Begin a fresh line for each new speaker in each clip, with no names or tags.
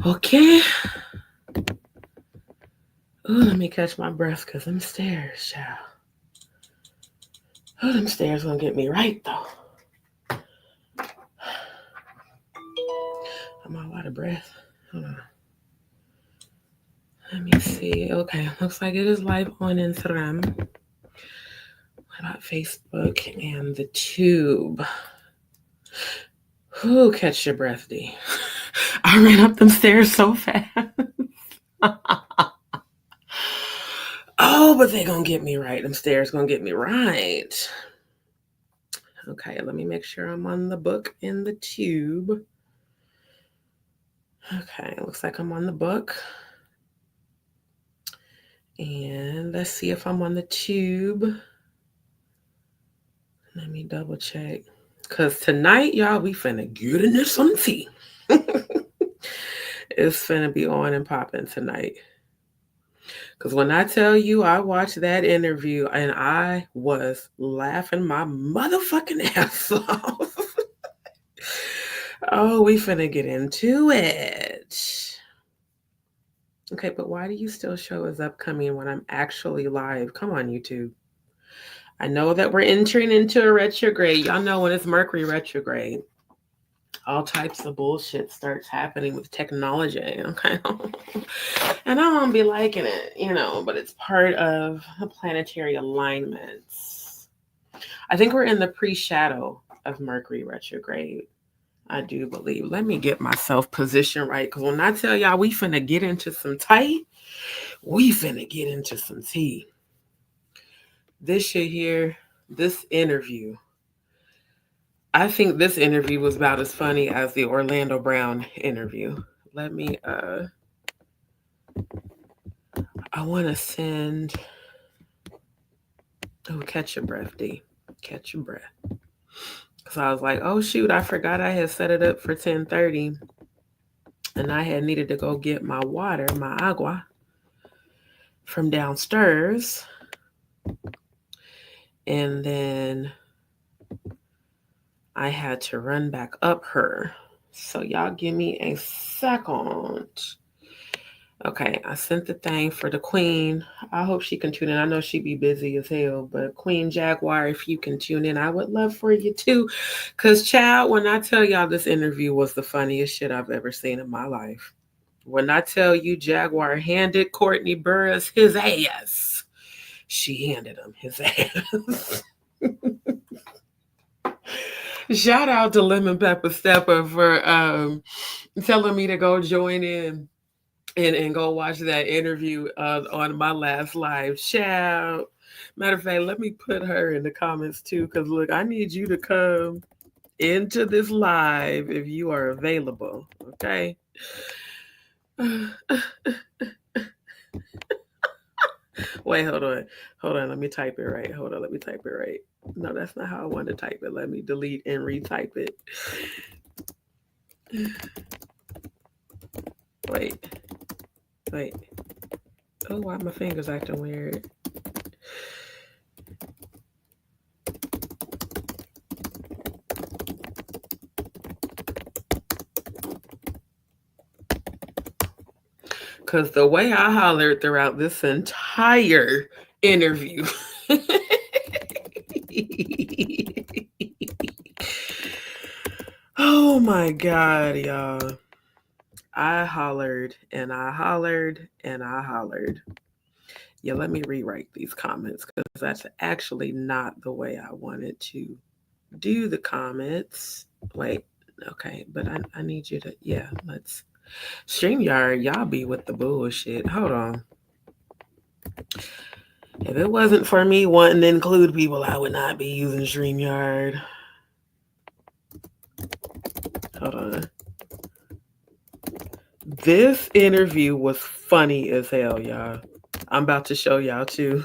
Okay. Ooh, let me catch my breath because them stairs, child. Oh, them stairs gonna get me right though. I'm all out of breath. Hold on. Let me see. Okay, looks like it is live on Instagram. What about Facebook and the Tube? Who catch your breath, D? I ran up them stairs so fast. Oh, but they gonna get me right. Them stairs gonna get me right. Okay, let me make sure I'm on the book in the Tube. Okay, looks like I'm on the book. And let's see if I'm on the Tube. Let me double check. Because tonight, y'all, we finna get into some tea. It's finna be on and popping tonight. Because when I tell you I watched that interview and I was laughing my motherfucking ass off. Oh, we finna get into it. Okay, but why do you still show as upcoming when I'm actually live? Come on, YouTube. I know that we're entering into a retrograde. Y'all know when it's Mercury retrograde, all types of bullshit starts happening with technology. Okay. And I don't be liking it, but it's part of the planetary alignments. I think we're in the pre shadow of Mercury retrograde. I do believe. Let me get myself positioned right. Because when I tell y'all we finna get into some tight, we finna get into some tea. This shit here, this interview, I think this interview was about as funny as the Orlando Brown interview. Let me I wanna send catch your breath, D. Catch your breath. Cause I was like, oh shoot, I forgot I had set it up for 10:30. And I had needed to go get my water, my agua, from downstairs. And then I had to run back up her. So y'all give me a second. Okay, I sent the thing for the queen. I hope she can tune in. I know she'd be busy as hell, but Queen Jaguar, if you can tune in, I would love for you too. Cause child, when I tell y'all this interview was the funniest shit I've ever seen in my life. When I tell you Jaguar handed Courtney Burgess his ass, she handed him his ass. Shout out to Lemon Pepper Stepper for telling me to go join in and go watch that interview on my last live. Shout. Matter of fact, let me put her in the comments too, because look, I need you to come into this live if you are available. Okay. Wait, hold on. Hold on. Let me type it right. Hold on. Let me type it right. No, that's not how I want to type it. Let me delete and retype it. Wait. Wait. Oh, why my fingers acting weird? Because the way I hollered throughout this entire interview. Oh my God, y'all. I hollered and I hollered and I hollered. Yeah, let me rewrite these comments because that's actually not the way I wanted to do the comments. Wait, okay, but I need you to, yeah, let's. StreamYard, y'all be with the bullshit. Hold on. If it wasn't for me wanting to include people, I would not be using StreamYard. Hold on. This interview was funny as hell, y'all. I'm about to show y'all too.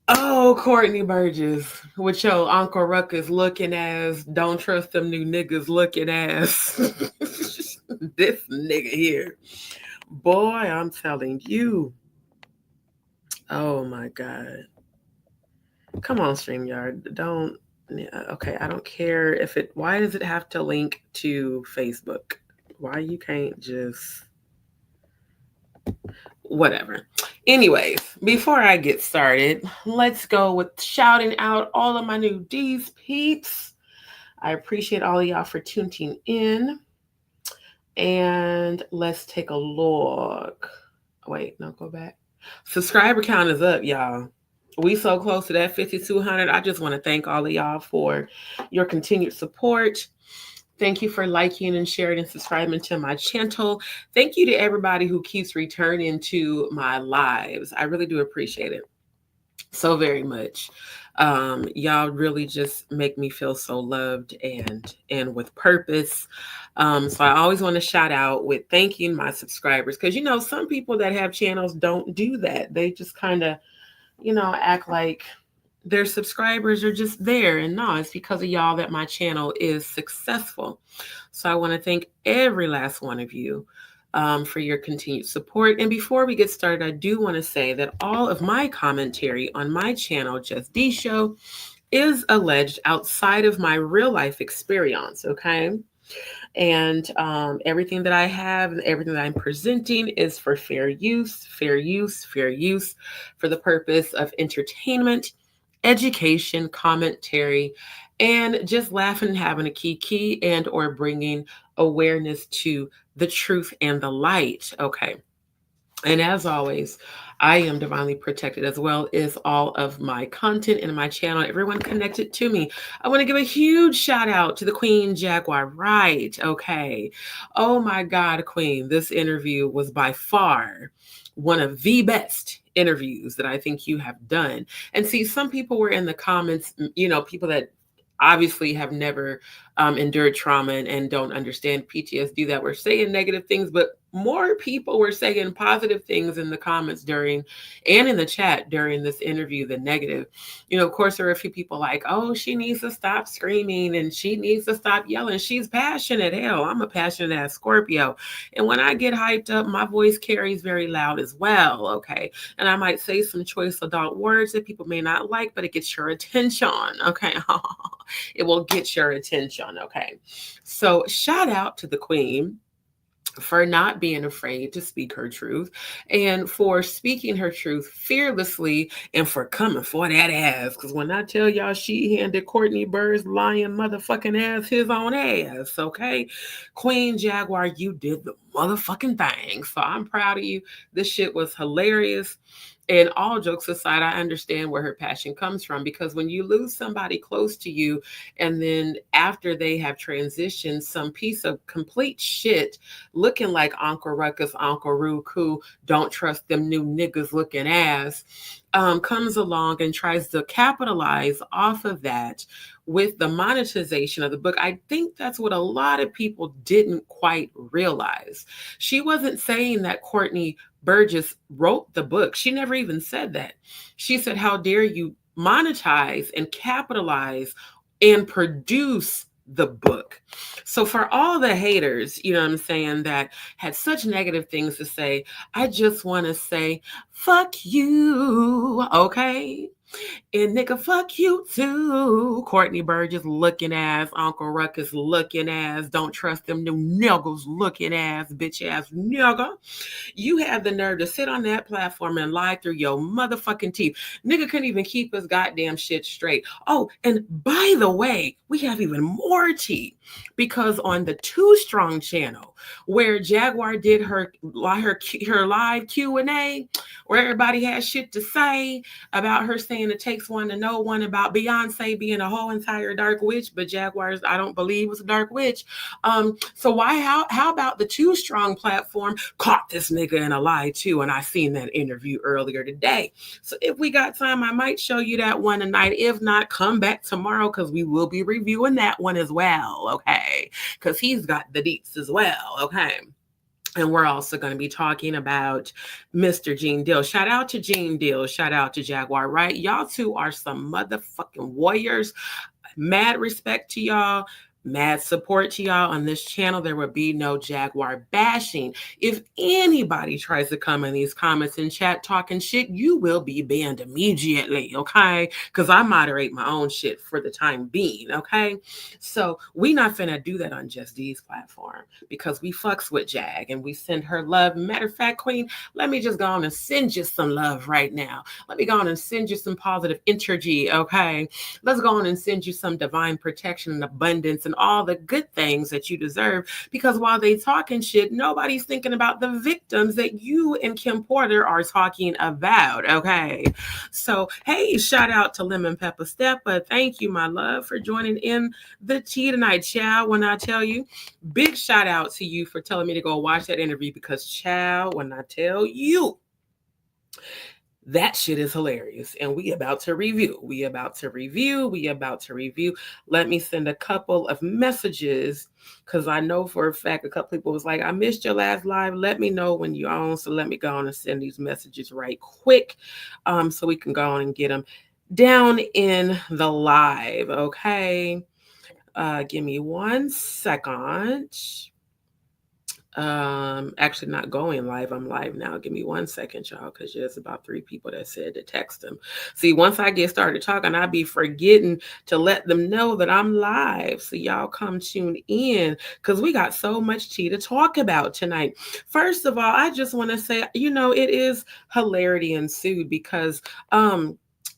Oh, Courtney Burgess with your Uncle Rukus looking ass, don't trust them new niggas looking ass. This nigga here. Boy, I'm telling you. Oh my God. Come on, StreamYard. Don't. Okay, I don't care if it, why does it have to link to Facebook? Why you can't just, whatever. Anyways, before I get started, let's go with shouting out all of my new DzPeepz. I appreciate all of y'all for tuning in. And let's take a look. Wait, no, go back. Subscriber count is up, y'all. We so close to that 5,200. I just want to thank all of y'all for your continued support. Thank you for liking and sharing and subscribing to my channel. Thank you to everybody who keeps returning to my lives. I really do appreciate it so very much. Y'all really just make me feel so loved and with purpose. So I always want to shout out with thanking my subscribers, because you know some people that have channels don't do that. They just kind of, you know, act like their subscribers are just there, and no, it's because of y'all that my channel is successful. So I want to thank every last one of you for your continued support. And before we get started, I do want to say that all of my commentary on my channel, Just D Show, is alleged outside of my real life experience, okay? And everything that I have and everything that I'm presenting is for fair use, fair use, fair use, for the purpose of entertainment, education, commentary, and just laughing and having a kiki and or bringing awareness to the truth and the light. Okay. And as always, I am divinely protected, as well as all of my content in my channel, everyone connected to me. I want to give a huge shout out to the Queen Jaguar Wright. Okay. Oh my God, Queen, this interview was by far one of the best interviews that I think you have done. And see, some people were in the comments, you know, people that obviously have never endured trauma and don't understand PTSD, that were saying negative things, but more people were saying positive things in the comments during and in the chat during this interview than negative. You know, of course, there are a few people like, oh, she needs to stop screaming and she needs to stop yelling. She's passionate. Hell, I'm a passionate ass Scorpio. And when I get hyped up, my voice carries very loud as well. Okay. And I might say some choice adult words that people may not like, but it gets your attention. Okay. It will get your attention. Okay. So shout out to the Queen for not being afraid to speak her truth and for speaking her truth fearlessly and for coming for that ass. Because when I tell y'all she handed Courtney Burgess lying motherfucking ass his own ass, okay? Queen Jaguar, you did the motherfucking thing. So I'm proud of you. This shit was hilarious. And all jokes aside, I understand where her passion comes from, because when you lose somebody close to you and then after they have transitioned, some piece of complete shit looking like Uncle Rukus, Uncle Ruku, don't trust them new niggas looking ass, comes along and tries to capitalize off of that with the monetization of the book. I think that's what a lot of people didn't quite realize. She wasn't saying that Courtney Burgess wrote the book. She never even said that. She said, how dare you monetize and capitalize and produce the book. So for all the haters, you know what I'm saying, that had such negative things to say, I just want to say, fuck you, okay? And nigga, fuck you too. Courtney Burgess looking ass, Uncle Ruckus looking ass, don't trust them new niggas looking ass, bitch ass nigga. You have the nerve to sit on that platform and lie through your motherfucking teeth. Nigga couldn't even keep his goddamn shit straight. Oh, and by the way, we have even more tea, because on the Too Strong channel, where Jaguar did her live Q&A, where everybody had shit to say about her saying it takes one to know one, about Beyonce being a whole entire dark witch, but Jaguars, I don't believe, was a dark witch. So how about the Too Strong platform caught this nigga in a lie too? And I seen that interview earlier today. So if we got time, I might show you that one tonight. If not, come back tomorrow, because we will be reviewing that one as well, okay? Because he's got the deets as well, okay? And we're also going to be talking about Mr. Gene Deal. Shout out to Gene Deal. Shout out to Jaguar Wright. Y'all two are some motherfucking warriors. Mad respect to y'all. Mad support to y'all on this channel. There will be no Jaguar bashing. If anybody tries to come in these comments and chat talking shit, you will be banned immediately, okay? Because I moderate my own shit for the time being, okay? So we not finna do that on Just D's platform because we fucks with Jag and we send her love. Matter of fact, Queen, let me just go on and send you some love right now. Let me go on and send you some positive energy, okay? Let's go on and send you some divine protection and abundance and all the good things that you deserve. Because while they talking shit, nobody's thinking about the victims that you and Kim Porter are talking about, okay? So, hey, shout out to Lemon Pepper Steppa. Thank you, my love, for joining in the tea tonight, child. When I tell you, big shout out to you for telling me to go watch that interview because, child, when I tell you, that shit is hilarious. And we about to review. Let me send a couple of messages because I know for a fact a couple people was like, I missed your last live. Let me know when you're on. So let me go on and send these messages right quick so we can go on and get them down in the live. Okay. Give me 1 second. Actually not going live. I'm live now. Give me 1 second, y'all, because there's about 3 people that said to text them. See, once I get started talking, I'll be forgetting to let them know that I'm live. So y'all come tune in because we got so much tea to talk about tonight. First of all, I just want to say, it is hilarity ensued because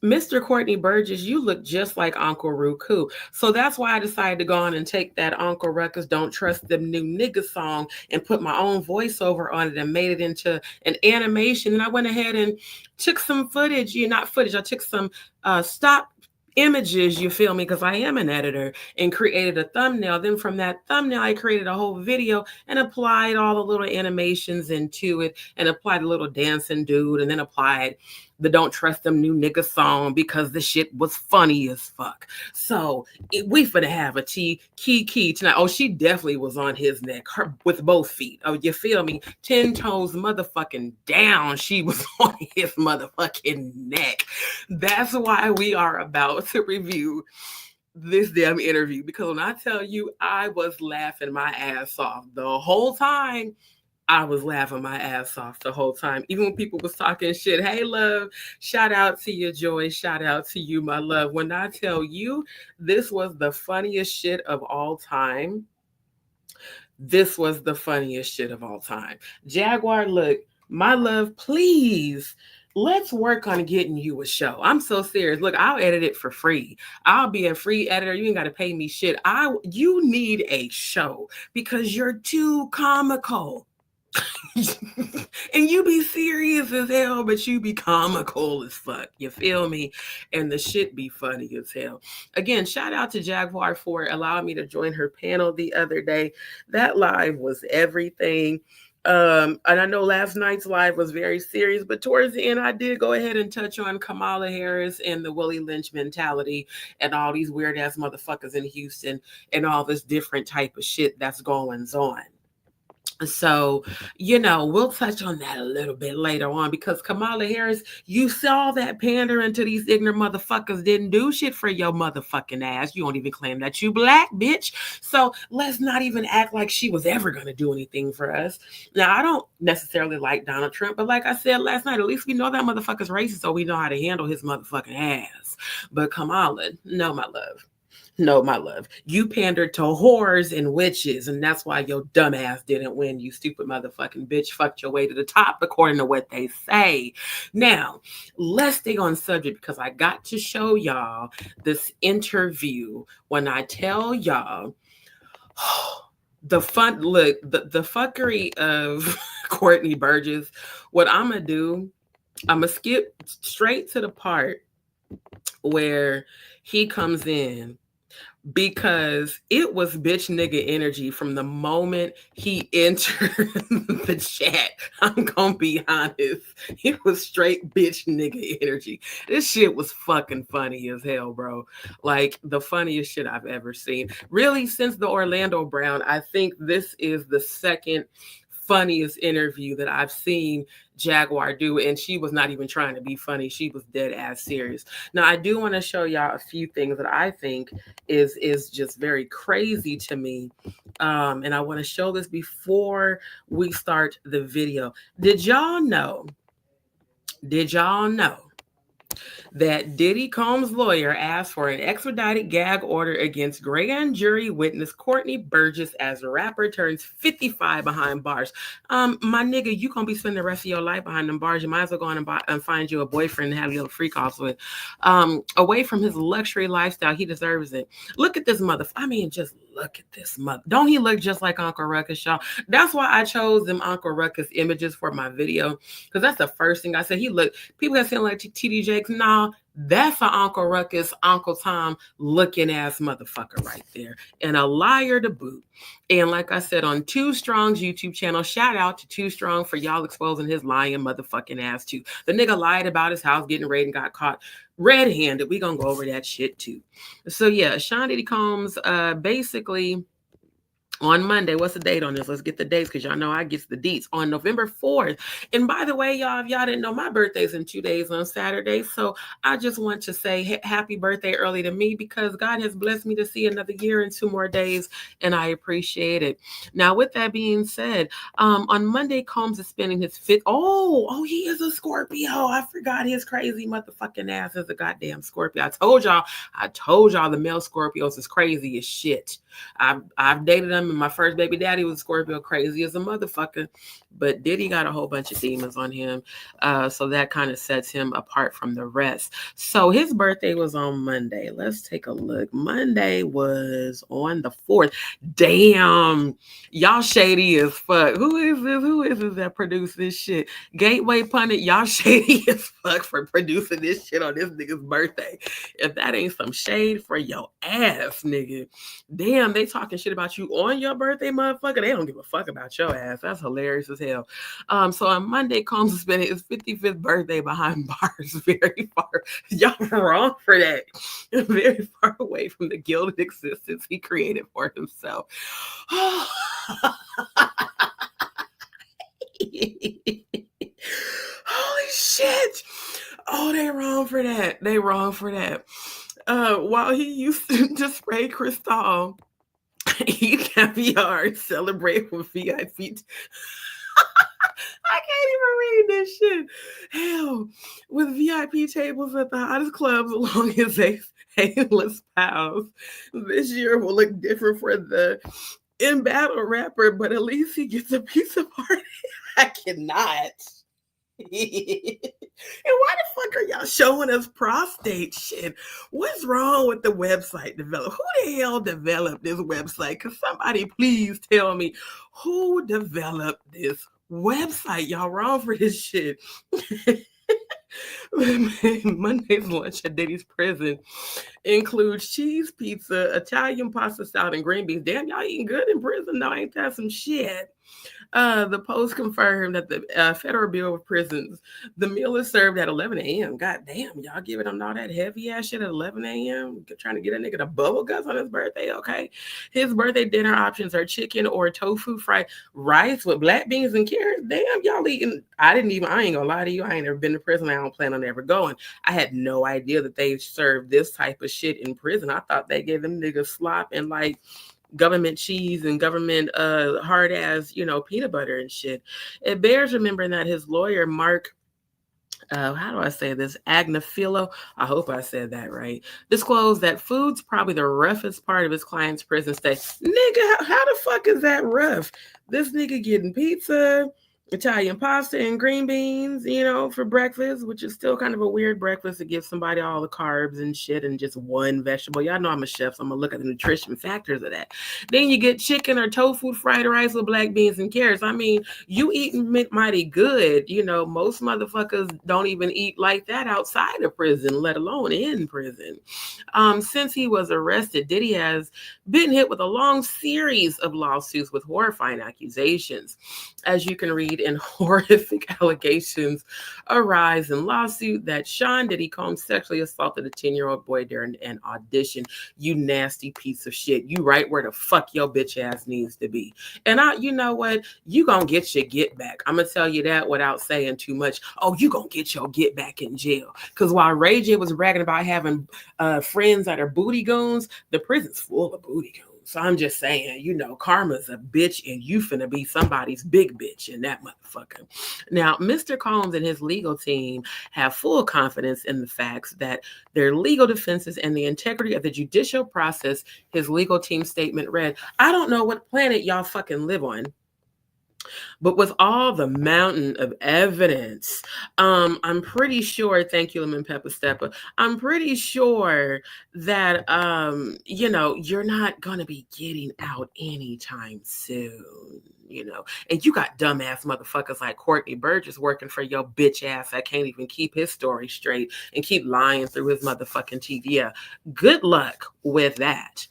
Mr. Courtney Burgess, you look just like Uncle Rukus. So that's why I decided to go on and take that Uncle Rukus Don't Trust Them New Niggas song and put my own voiceover on it and made it into an animation. And I went ahead and took some footage, I took some stock images, you feel me, because I am an editor, and created a thumbnail. Then from that thumbnail, I created a whole video and applied all the little animations into it and applied a little dancing dude and then applied the Don't Trust Them New Niggas song because the shit was funny as fuck. So we finna have a Kiki tonight. Oh, she definitely was on his neck, her with both feet. Oh, you feel me? 10 toes motherfucking down. She was on his motherfucking neck. That's why we are about to review this damn interview, because when I tell you I was laughing my ass off the whole time. I was laughing my ass off the whole time. Even when people was talking shit. Hey, love, shout out to you, Joy. Shout out to you, my love. When I tell you this was the funniest shit of all time. This was the funniest shit of all time. Jaguar, look, my love, please. Let's work on getting you a show. I'm so serious. Look, I'll edit it for free. I'll be a free editor. You ain't got to pay me shit. You need a show because you're too comical. And you be serious as hell, but you be comical as fuck. You feel me? And the shit be funny as hell. Again, shout out to Jaguar for allowing me to join her panel the other day. That live was everything. And I know last night's live was very serious, but towards the end, I did go ahead and touch on Kamala Harris and the Willie Lynch mentality and all these weird ass motherfuckers in Houston and all this different type of shit that's going on. So, we'll touch on that a little bit later on because Kamala Harris, you saw that pandering to these ignorant motherfuckers didn't do shit for your motherfucking ass. You don't even claim that you black, bitch. So let's not even act like she was ever going to do anything for us. Now, I don't necessarily like Donald Trump, but like I said last night, at least we know that motherfucker's racist, so we know how to handle his motherfucking ass. But Kamala, no, my love. No, my love. You pandered to whores and witches, and that's why your dumb ass didn't win, you stupid motherfucking bitch. Fucked your way to the top, according to what they say. Now, let's stay on subject because I got to show y'all this interview. When I tell y'all, the fuckery of Courtney Burgess, what I'm going to do, I'm going to skip straight to the part where he comes in, because it was bitch nigga energy from the moment he entered the chat. I'm gonna be honest. It was straight bitch nigga energy. This shit was fucking funny as hell, bro. Like the funniest shit I've ever seen. Really, since the Orlando Brown, I think this is the second funniest interview that I've seen Jaguar do, and she was not even trying to be funny. She was dead ass serious. Now, I do want to show y'all a few things that I think is just very crazy to me. And I want to show this before we start the video. Did y'all know that Diddy Combs' lawyer asked for an extradited gag order against grand jury witness Courtney Burgess as a rapper turns 55 behind bars? My nigga, you gonna be spending the rest of your life behind them bars. You might as well go on and find you a boyfriend and have a little freak offs with. Away from his luxury lifestyle, he deserves it. Look at this motherfucker. I mean, just look at this mother. Don't he look just like Uncle Rukus, y'all? That's why I chose them Uncle Rukus images for my video, because that's the first thing I said. He looked, people that sound like TD Jakes. Nah, that's an Uncle Rukus, Uncle Tom looking ass motherfucker right there, and a liar to boot. And like I said, on Too Strong's YouTube channel, shout out to Too Strong for y'all exposing his lying motherfucking ass too. The nigga lied about his house getting raided and got caught red-handed. We gonna go over that shit too. So yeah, Sean Diddy Combs basically on Monday, what's the date on this? Let's get the dates, because y'all know I get the deets. On November 4th. And by the way, y'all, if y'all didn't know, my birthday's in 2 days on Saturday. So I just want to say happy birthday early to me, because God has blessed me to see another year and 2 more days, and I appreciate it. Now, with that being said, on Monday, Combs is spending his fifth. Oh, he is a Scorpio. I forgot his crazy motherfucking ass is a goddamn Scorpio. I told y'all the male Scorpios is crazy as shit. I've dated them, and my first baby daddy was Scorpio, crazy as a motherfucker. But Diddy got a whole bunch of demons on him, so that kind of sets him apart from the rest. So his birthday was on Monday. Let's take a look. Monday was on the 4th. Damn, y'all shady as fuck. Who is this that produced this shit? Gateway Pundit, y'all shady as fuck for producing this shit on this nigga's birthday. If that ain't some shade for your ass, nigga. Damn, they talking shit about you on your birthday, motherfucker. They don't give a fuck about your ass. That's hilarious as hell. So on Monday, Combs is spending his 55th birthday behind bars, very far. Y'all wrong for that. Very far away from the gilded existence he created for himself. Holy shit. Oh, they wrong for that. They wrong for that. While he used to spray Cristal, eat caviar, celebrate with VIP. I can't even read this shit. Hell, with VIP tables at the hottest clubs along his A-list pals. This year will look different for the in-battle rapper, but at least he gets a piece of party. I cannot. And why the fuck are y'all showing us prostate shit? What's wrong with the website developer? Who the hell developed this website? Because somebody please tell me who developed this website. Y'all wrong for this shit. Monday's lunch at Diddy's prison includes cheese pizza, Italian pasta salad, and green beans. Damn, y'all eating good in prison? No, ain't that some shit? The Post confirmed that the Federal Bureau of Prisons, the meal is served at 11 a.m. God damn, y'all giving him all that heavy ass shit at 11 a.m. Trying to get a nigga to bubble guts on his birthday, okay? His birthday dinner options are chicken or tofu fried rice with black beans and carrots. Damn, y'all eating. I ain't gonna lie to you. I ain't never been to prison. I don't plan on ever going. I had no idea that they served this type of shit in prison. I thought they gave them niggas slop and like government cheese and government hard ass, peanut butter and shit. It bears remembering that his lawyer, Mark, how do I say this? Agnafilo, I hope I said that right, disclosed that food's probably the roughest part of his client's prison stay. Nigga, how the fuck is that rough? This nigga getting pizza, Italian pasta and green beans, for breakfast, which is still kind of a weird breakfast to give somebody all the carbs and shit and just one vegetable. Y'all know I'm a chef, so I'm gonna look at the nutrition factors of that. Then you get chicken or tofu fried rice with black beans and carrots. I mean, you eating mighty good. Most motherfuckers don't even eat like that outside of prison, let alone in prison. Since he was arrested, Diddy has been hit with a long series of lawsuits with horrifying accusations. As you can read raid and horrific allegations arise in lawsuit that Sean Diddy Combs sexually assaulted a 10-year-old boy during an audition. You nasty piece of shit. You right where the fuck your bitch ass needs to be. And you know what? You gonna get your get back. I'm gonna tell you that without saying too much. Oh, you gonna get your get back in jail. Because while Ray J was bragging about having friends that are booty goons, the prison's full of booty goons. So I'm just saying, you know, karma's a bitch and you finna be somebody's big bitch in that motherfucker. Now, Mr. Combs and his legal team have full confidence in the facts that their legal defenses and the integrity of the judicial process, his legal team statement read. I don't know what planet y'all fucking live on, but with all the mountain of evidence, I'm pretty sure, thank you, Lemon Pepper Stepper, I'm pretty sure that, you know, you're not going to be getting out anytime soon, you know. And you got dumbass motherfuckers like Courtney Burgess working for your bitch ass that can't even keep his story straight and keep lying through his motherfucking TV. Yeah, good luck with that.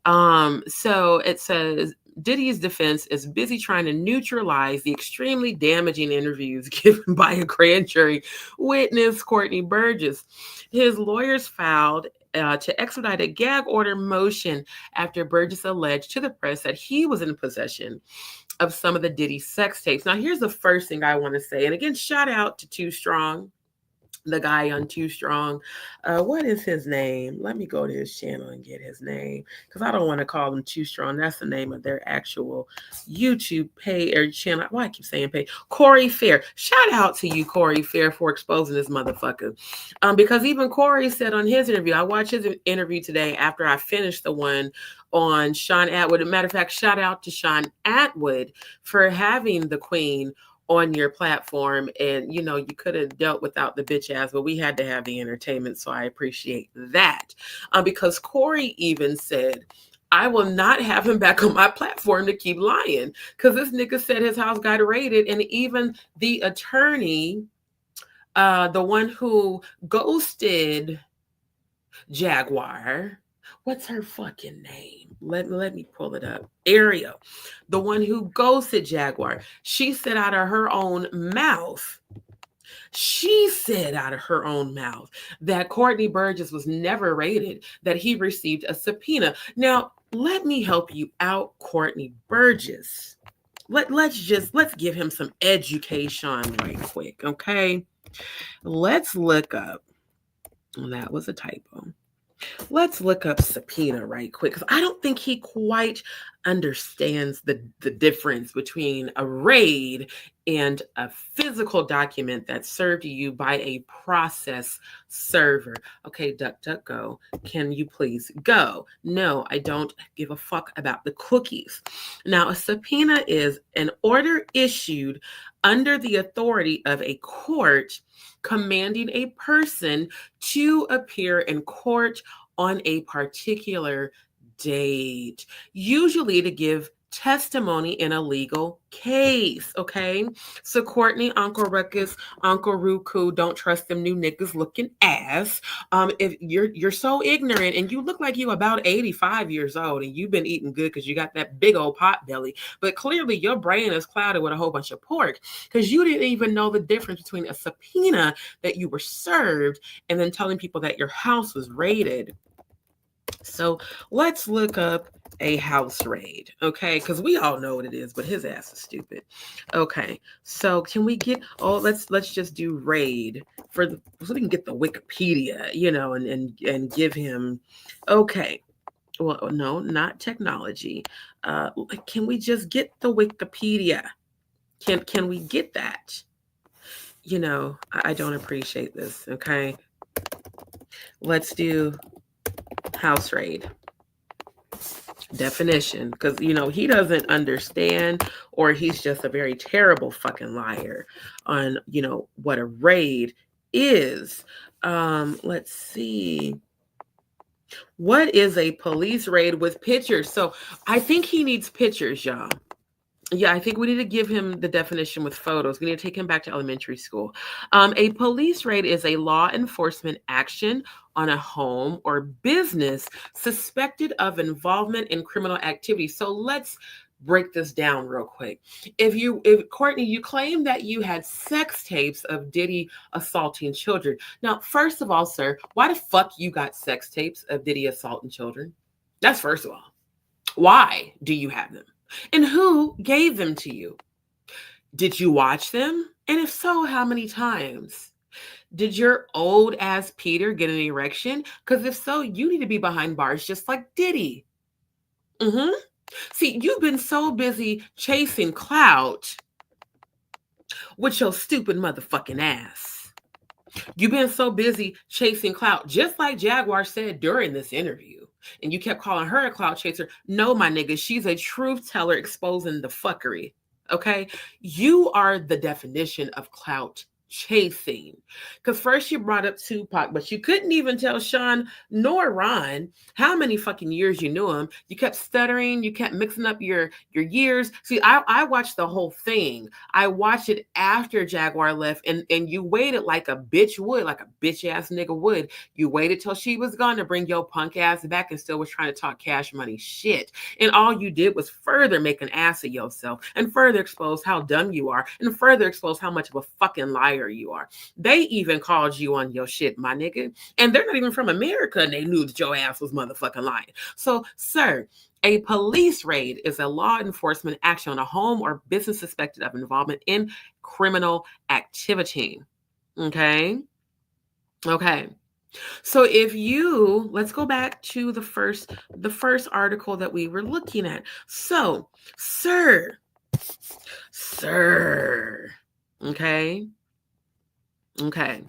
So it says, Diddy's defense is busy trying to neutralize the extremely damaging interviews given by a grand jury witness, Courtney Burgess. His lawyers filed to expedite a gag order motion after Burgess alleged to the press that he was in possession of some of the Diddy sex tapes. Now, here's the first thing I want to say. And again, shout out to Too Strong, the guy on Too Strong. What is his name? Let me go to his channel and get his name, because I don't want to call him Too Strong. That's the name of their actual YouTube page or channel. Why I keep saying page? Corey Fair. Shout out to you, Corey Fair, for exposing this motherfucker. Because even Corey said on his interview, I watched his interview today after I finished the one on Sean Atwood. As a matter of fact, shout out to Sean Atwood for having the queen on your platform. And, you know, you could have dealt without the bitch ass, but we had to have the entertainment. So I appreciate that. Because Corey even said, I will not have him back on my platform to keep lying. Because this nigga said his house got raided. And even the attorney, the one who ghosted Jaguar, what's her fucking name? Let me pull it up. Ariel, the one who ghosted Jaguar. She said out of her own mouth, that Courtney Burgess was never raided, that he received a subpoena. Now, let me help you out, Courtney Burgess. Let's give him some education right quick, okay? Let's look up. Well, that was a typo. Let's look up subpoena right quick, because I don't think he quite understands the difference between a raid and a physical document that's served to you by a process server. Okay, DuckDuckGo, can you please go? No, I don't give a fuck about the cookies. Now, a subpoena is an order issued under the authority of a court commanding a person to appear in court on a particular date, usually to give testimony in a legal case, okay? So Courtney, Uncle Rukus, Uncle Ruku, don't trust them new niggas looking ass. If you're so ignorant and you look like you about 85 years old and you've been eating good because you got that big old pot belly, but clearly your brain is clouded with a whole bunch of pork because you didn't even know the difference between a subpoena that you were served and then telling people that your house was raided. So let's look up a house raid, okay? Because we all know what it is, but his ass is stupid. Okay, so can we get? Oh, let's just do raid so we can get the Wikipedia, you know, and give him. Okay, well, no, not technology. Can we just get the Wikipedia? Can we get that? You know, I don't appreciate this. Okay, let's do house raid definition, because you know he doesn't understand, or he's just a very terrible fucking liar on, you know, what a raid is. Let's see, what is a police raid with pictures? So I think he needs pictures, y'all. Yeah, I think we need to give him the definition with photos. We need to take him back to elementary school. A police raid is a law enforcement action on a home or business suspected of involvement in criminal activity. So let's break this down real quick. If Courtney, you claim that you had sex tapes of Diddy assaulting children. Now, first of all, sir, why the fuck you got sex tapes of Diddy assaulting children? That's first of all. Why do you have them? And who gave them to you? Did you watch them? And if so, how many times? Did your old ass Peter get an erection? Because if so, you need to be behind bars just like Diddy. Mm-hmm. See, you've been so busy chasing clout with your stupid motherfucking ass. You've been so busy chasing clout, just like Jaguar said during this interview. And you kept calling her a clout chaser. No, my nigga, she's a truth teller exposing the fuckery. Okay? You are the definition of clout chasing. Because first you brought up Tupac, but you couldn't even tell Sean nor Ron how many fucking years you knew him. You kept stuttering, you kept mixing up your years. See, I watched the whole thing. I watched it after Jaguar left, and you waited like a bitch would, like a bitch ass nigga would. You waited till she was gone to bring your punk ass back and still was trying to talk Cash Money shit. And all you did was further make an ass of yourself and further expose how dumb you are and further expose how much of a fucking liar you are. They even called you on your shit, my nigga. And they're not even from America and they knew that your ass was motherfucking lying. So, sir, a police raid is a law enforcement action on a home or business suspected of involvement in criminal activity. Okay? Okay. So if you, let's go back to the first article that we were looking at. So, sir, okay? Okay.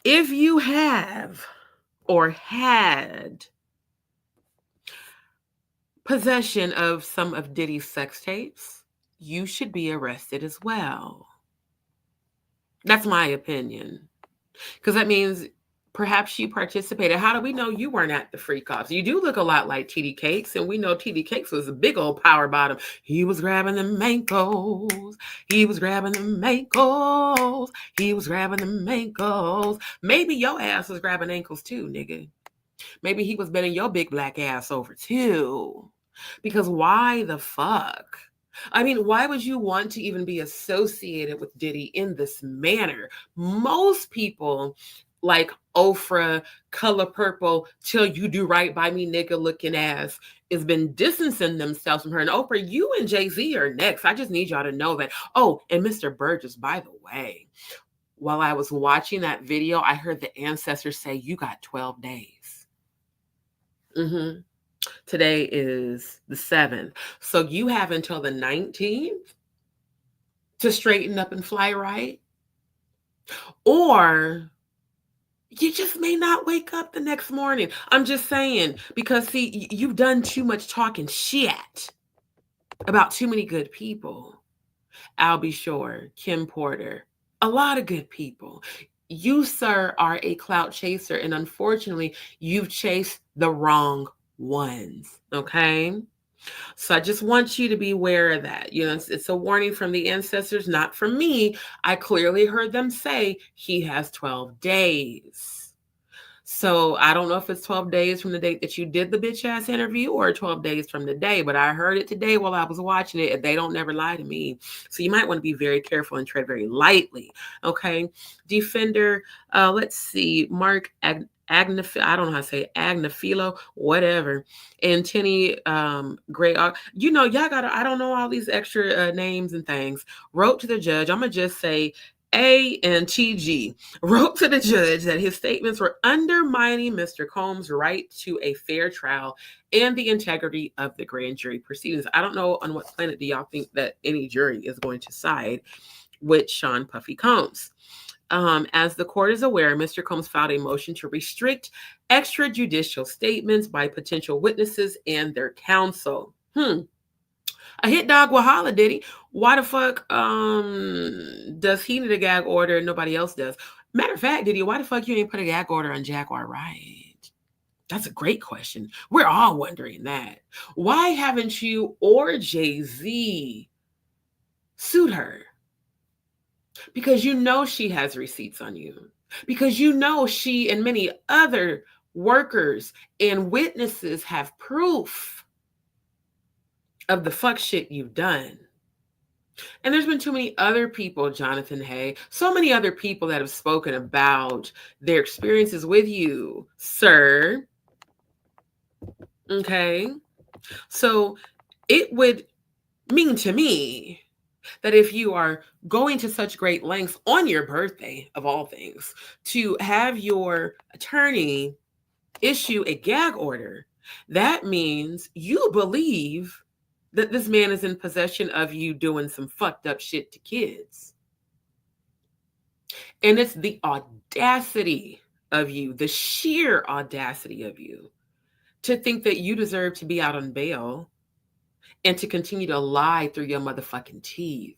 If you have or had possession of some of Diddy's sex tapes, you should be arrested as well. That's my opinion. Because that means perhaps you participated. How do we know you weren't at the freak offs? You do look a lot like TD Cakes, and we know TD Cakes was a big old power bottom. He was grabbing them ankles. He was grabbing them ankles. He was grabbing them ankles. Maybe your ass was grabbing ankles too, nigga. Maybe he was bending your big black ass over too. Because why the fuck? I mean, why would you want to even be associated with Diddy in this manner? Most people like Ofra, Color Purple, Till You Do Right By Me nigga looking ass has been distancing themselves from her. And Oprah, you and Jay-Z are next. I just need y'all to know that. Oh, and Mr. Burgess, by the way, while I was watching that video, I heard the ancestors say you got 12 days. Mm-hmm. Today is the 7th. So you have until the 19th to straighten up and fly right. Or you just may not wake up the next morning. I'm just saying, because see, you've done too much talking shit about too many good people. Albie Shore, Kim Porter, a lot of good people. You, sir, are a clout chaser, and unfortunately, you've chased the wrong ones. Okay. So I just want you to be aware of that. You know, it's a warning from the ancestors, not from me. I clearly heard them say he has 12 days. So I don't know if it's 12 days from the date that you did the bitch ass interview or 12 days from the day, but I heard it today while I was watching it, and they don't never lie to me. So you might want to be very careful and tread very lightly. Okay. Defender, let's see, Mark I don't know how to say Agnafilo, whatever. And Tenny Gray, you know, y'all gotta, I don't know all these extra names and things. Wrote to the judge, I'm gonna just say A and TG, wrote to the judge that his statements were undermining Mr. Combs' right to a fair trial and the integrity of the grand jury proceedings. I don't know on what planet do y'all think that any jury is going to side with Sean Puffy Combs. As the court is aware, Mr. Combs filed a motion to restrict extrajudicial statements by potential witnesses and their counsel. A hit dog will holler, did he? Why the fuck does he need a gag order and nobody else does? Matter of fact, Diddy, why the fuck you ain't put a gag order on Jaguar Wright? That's a great question. We're all wondering that. Why haven't you or Jay-Z sued her? Because you know she has receipts on you. Because you know she and many other workers and witnesses have proof of the fuck shit you've done. And there's been too many other people, Jonathan Hay, so many other people that have spoken about their experiences with you, sir. Okay. So it would mean to me that if you are going to such great lengths on your birthday, of all things, to have your attorney issue a gag order, that means you believe that this man is in possession of you doing some fucked up shit to kids. And it's the audacity of you, the sheer audacity of you, to think that you deserve to be out on bail and to continue to lie through your motherfucking teeth.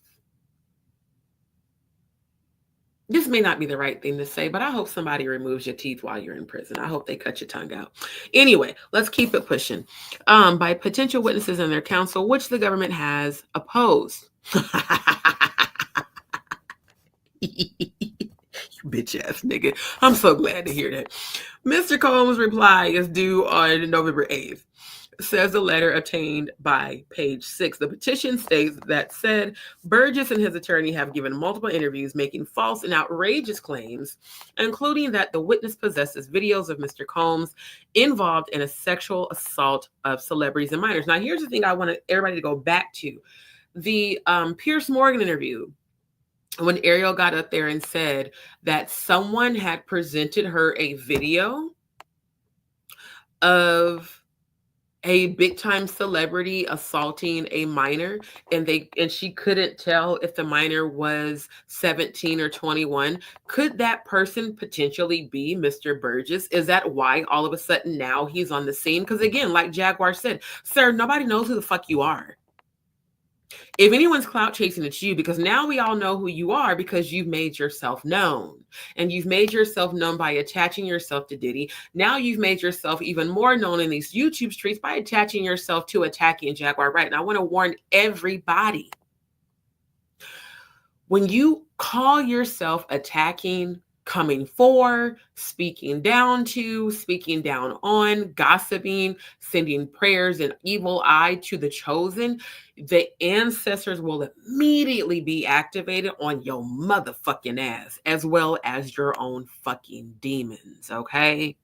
This may not be the right thing to say, but I hope somebody removes your teeth while you're in prison. I hope they cut your tongue out. Anyway, let's keep it pushing. By potential witnesses and their counsel, which the government has opposed. You bitch ass nigga. I'm so glad to hear that. Mr. Combs' reply is due on November 8th. Says a letter obtained by Page 6. The petition states that said Burgess and his attorney have given multiple interviews making false and outrageous claims, including that the witness possesses videos of Mr. Combs involved in a sexual assault of celebrities and minors. Now, here's the thing I want everybody to go back to. The Piers Morgan interview, when Ariel got up there and said that someone had presented her a video of a big time celebrity assaulting a minor, and she couldn't tell if the minor was 17 or 21. Could that person potentially be Mr. Burgess? Is that why all of a sudden now he's on the scene? Because again, like Jaguar said, sir, nobody knows who the fuck you are. If anyone's clout chasing, it's you, because now we all know who you are because you've made yourself known. And you've made yourself known by attaching yourself to Diddy. Now you've made yourself even more known in these YouTube streets by attaching yourself to attacking Jaguar Wright. And I want to warn everybody, when you call yourself attacking, coming for, speaking down to, speaking down on, gossiping, sending prayers and evil eye to the chosen, the ancestors will immediately be activated on your motherfucking ass, as well as your own fucking demons, okay?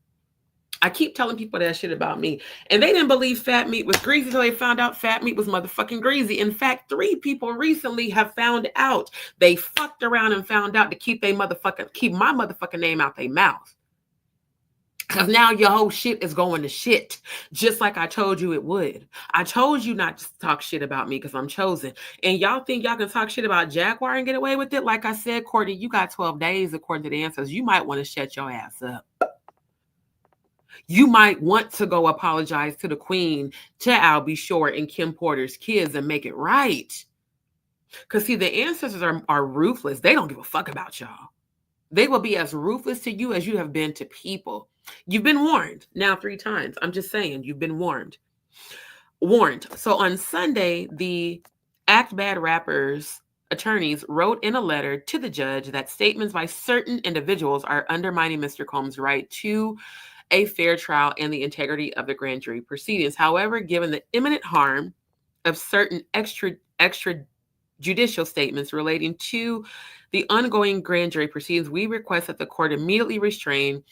I keep telling people that shit about me, and they didn't believe fat meat was greasy until they found out fat meat was motherfucking greasy. In fact, 3 people recently have found out. They fucked around and found out to keep my motherfucking name out their mouth. Because now your whole shit is going to shit, just like I told you it would. I told you not to talk shit about me because I'm chosen. And y'all think y'all can talk shit about Jaguar and get away with it? Like I said, Courtney, you got 12 days according to the answers. You might want to shut your ass up. You might want to go apologize to the Queen, to Albie Shore and Kim Porter's kids and make it right. Because see, the ancestors are ruthless. They don't give a fuck about y'all. They will be as ruthless to you as you have been to people. You've been warned now 3 times. I'm just saying, you've been warned. So on Sunday, the Act Bad Rappers attorneys wrote in a letter to the judge that statements by certain individuals are undermining Mr. Combs' right to a fair trial and the integrity of the grand jury proceedings. However, given the imminent harm of certain extrajudicial statements relating to the ongoing grand jury proceedings, we request that the court immediately restrain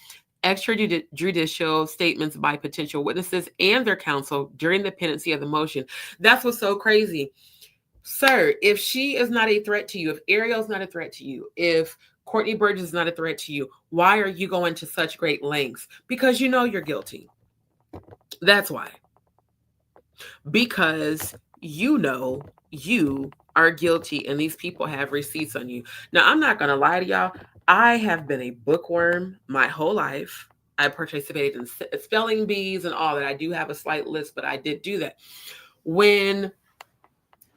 extrajudicial statements by potential witnesses and their counsel during the pendency of the motion. That's what's so crazy. Sir, if she is not a threat to you, if Ariel's not a threat to you, if Courtney Burgess is not a threat to you, why are you going to such great lengths? Because you know you're guilty. That's why. Because you know you are guilty and these people have receipts on you. Now, I'm not going to lie to y'all. I have been a bookworm my whole life. I participated in spelling bees and all that. I do have a slight list, but I did do that. When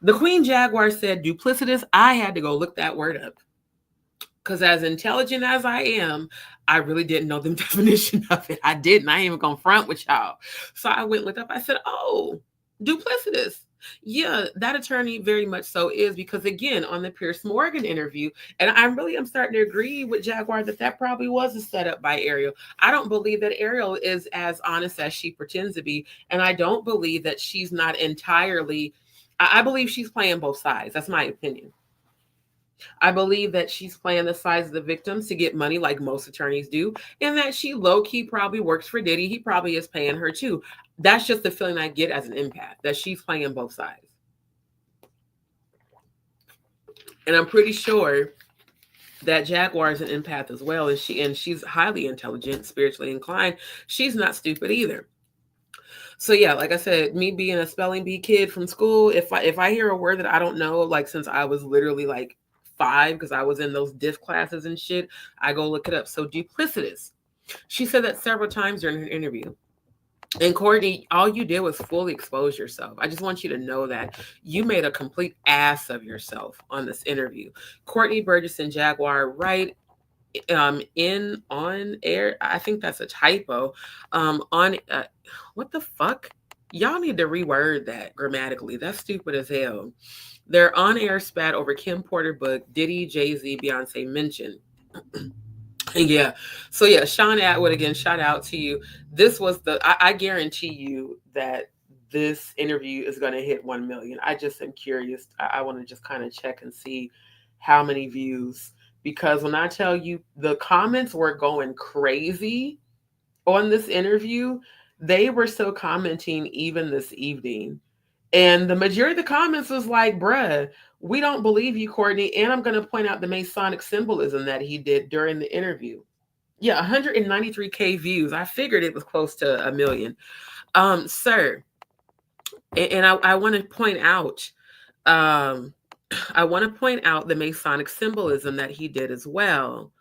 the Queen Jaguar said duplicitous, I had to go look that word up. Because as intelligent as I am, I really didn't know the definition of it. I didn't. I ain't even gonna front with y'all. So I went and looked up. I said, oh, duplicitous. Yeah, that attorney very much so is, because again, on the Piers Morgan interview, and I'm starting to agree with Jaguar that probably was a setup by Ariel. I don't believe that Ariel is as honest as she pretends to be. And I don't believe that she's not entirely I believe she's playing both sides. That's my opinion. I believe that she's playing the sides of the victims to get money like most attorneys do, and that she low-key probably works for Diddy. He probably is paying her too. That's just the feeling I get as an empath, that she's playing both sides. And I'm pretty sure that Jaguar is an empath as well, and she's highly intelligent, spiritually inclined. She's not stupid either. So yeah, like I said, me being a spelling bee kid from school, if I hear a word that I don't know, like since I was literally like 5, because I was in those diff classes and shit, I go look it up. So duplicitous. She said that several times during her interview. And Courtney, all you did was fully expose yourself. I just want you to know that you made a complete ass of yourself on this interview. Courtney Burgess and Jaguar Wright, in on air, I think that's a typo. On what the fuck? Y'all need to reword that grammatically. That's stupid as hell. Their on air spat over Kim Porter book, Diddy, Jay-Z, Beyonce mentioned. Yeah. So yeah, Sean Atwood, again, shout out to you. This was I guarantee you that this interview is going to hit 1 million. I just am curious. I want to just kind of check and see how many views, because when I tell you the comments were going crazy on this interview, they were still commenting even this evening. And the majority of the comments was like, bruh, we don't believe you, Courtney. And I'm going to point out the Masonic symbolism that he did during the interview. Yeah, 193K views. I figured it was close to 1 million. Sir, and I want to point out, the Masonic symbolism that he did as well.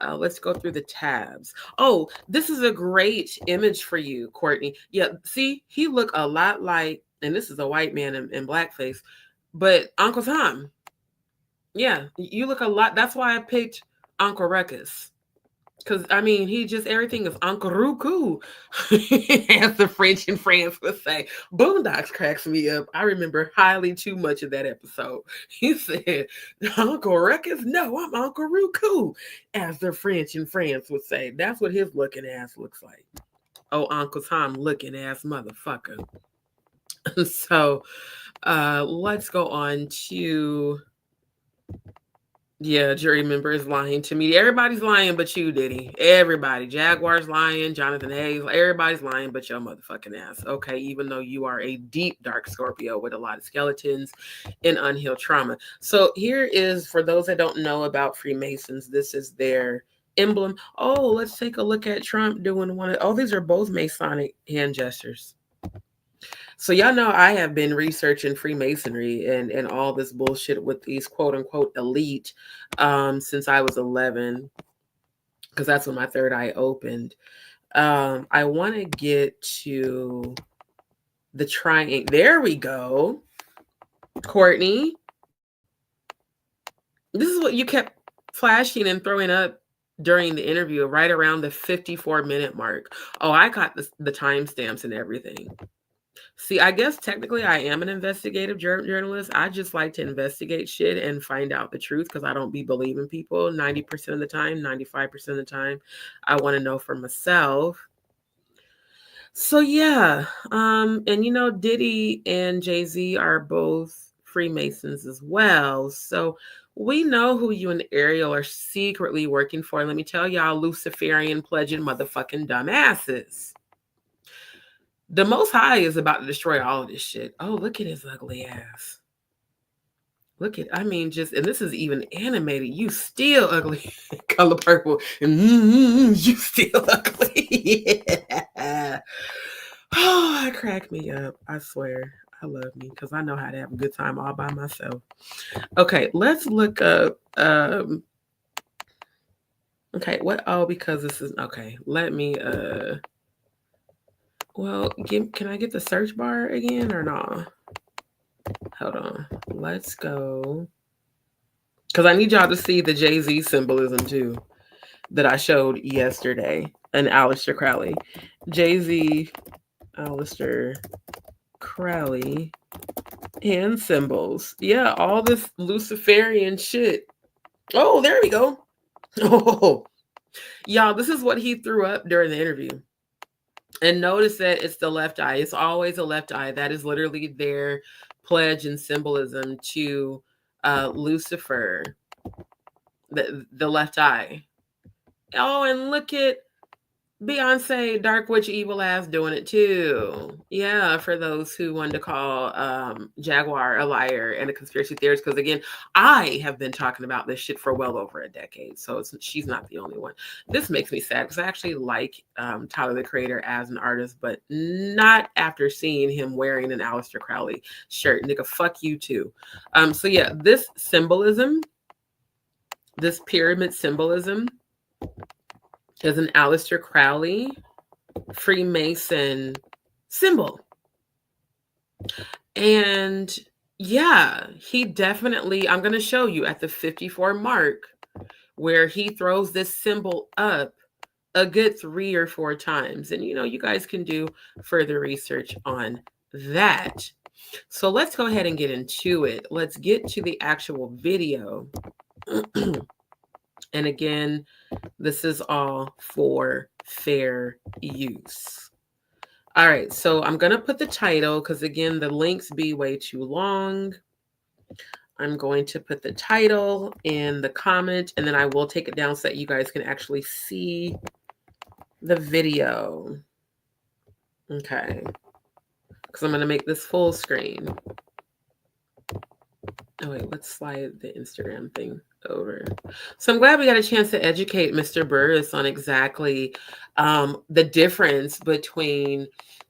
Let's go through the tabs. Oh, this is a great image for you, Courtney. Yeah, see, he looked a lot like, and this is a white man in blackface, but Uncle Tom. Yeah, you look a lot. That's why I picked Uncle Rukus. Because, I mean, he just, everything is Uncle Ruku, as the French in France would say. Boondocks cracks me up. I remember highly too much of that episode. He said, Uncle Ruckus? No, I'm Uncle Ruku, as the French in France would say. That's what his looking ass looks like. Oh, Uncle Tom looking ass motherfucker. So, let's go on to... Yeah, jury member is lying to me. Everybody's lying but you, Diddy. Everybody. Jaguar's lying. Jonathan Hayes. Everybody's lying but your motherfucking ass. Okay, even though you are a deep, dark Scorpio with a lot of skeletons and unhealed trauma. So here is, for those that don't know about Freemasons, this is their emblem. Oh, let's take a look at Trump doing one of... Oh, these are both Masonic hand gestures. So y'all know I have been researching Freemasonry and all this bullshit with these quote unquote elite since I was 11, because that's when my third eye opened. I want to get to the triangle. There we go. Courtney, this is what you kept flashing and throwing up during the interview, right around the 54-minute mark. Oh, I got the timestamps and everything. See, I guess technically I am an investigative journalist. I just like to investigate shit and find out the truth, because I don't be believing people 90% of the time, 95% of the time. I want to know for myself. So yeah, and Diddy and Jay-Z are both Freemasons as well. So we know who you and Ariel are secretly working for. Let me tell y'all, Luciferian pledging motherfucking dumbasses. The Most High is about to destroy all of this shit. Oh, look at his ugly ass. Look at, I mean, just, and this is even animated. You still ugly. Color purple. You still ugly. Yeah. Oh, it cracked me up. I swear. I love me, because I know how to have a good time all by myself. Okay, let's look up. Okay, what? Oh, because this is, okay. Let me, well, can I get the search bar again or not? Hold on. Let's go. Because I need y'all to see the Jay-Z symbolism too that I showed yesterday. And Aleister Crowley. Jay-Z, Aleister Crowley, hand symbols. Yeah, all this Luciferian shit. Oh, there we go. Oh, y'all, this is what he threw up during the interview. And notice that it's the left eye. It's always a left eye. That is literally their pledge and symbolism to Lucifer, the left eye. Oh, and look at Beyonce, Dark Witch Evil Ass doing it too. Yeah, for those who wanted to call Jaguar a liar and a conspiracy theorist, because again, I have been talking about this shit for well over a decade, so she's not the only one. This makes me sad because I actually like Tyler the Creator as an artist, but not after seeing him wearing an Aleister Crowley shirt. Nigga, fuck you too. So yeah, this symbolism, this pyramid symbolism, is an Aleister Crowley Freemason symbol. And yeah, he definitely, I'm going to show you at the 54 mark where he throws this symbol up a good 3 or 4 times. And, you know, you guys can do further research on that. So let's go ahead and get into it. Let's get to the actual video. And again, this is all for fair use. All right, so I'm going to put the title because, again, the links be way too long. I'm going to put the title in the comment, and then I will take it down so that you guys can actually see the video. Okay, because I'm going to make this full screen. Oh, wait, let's slide the Instagram thing over. So I'm glad we got a chance to educate Mr. Burgess on exactly the difference between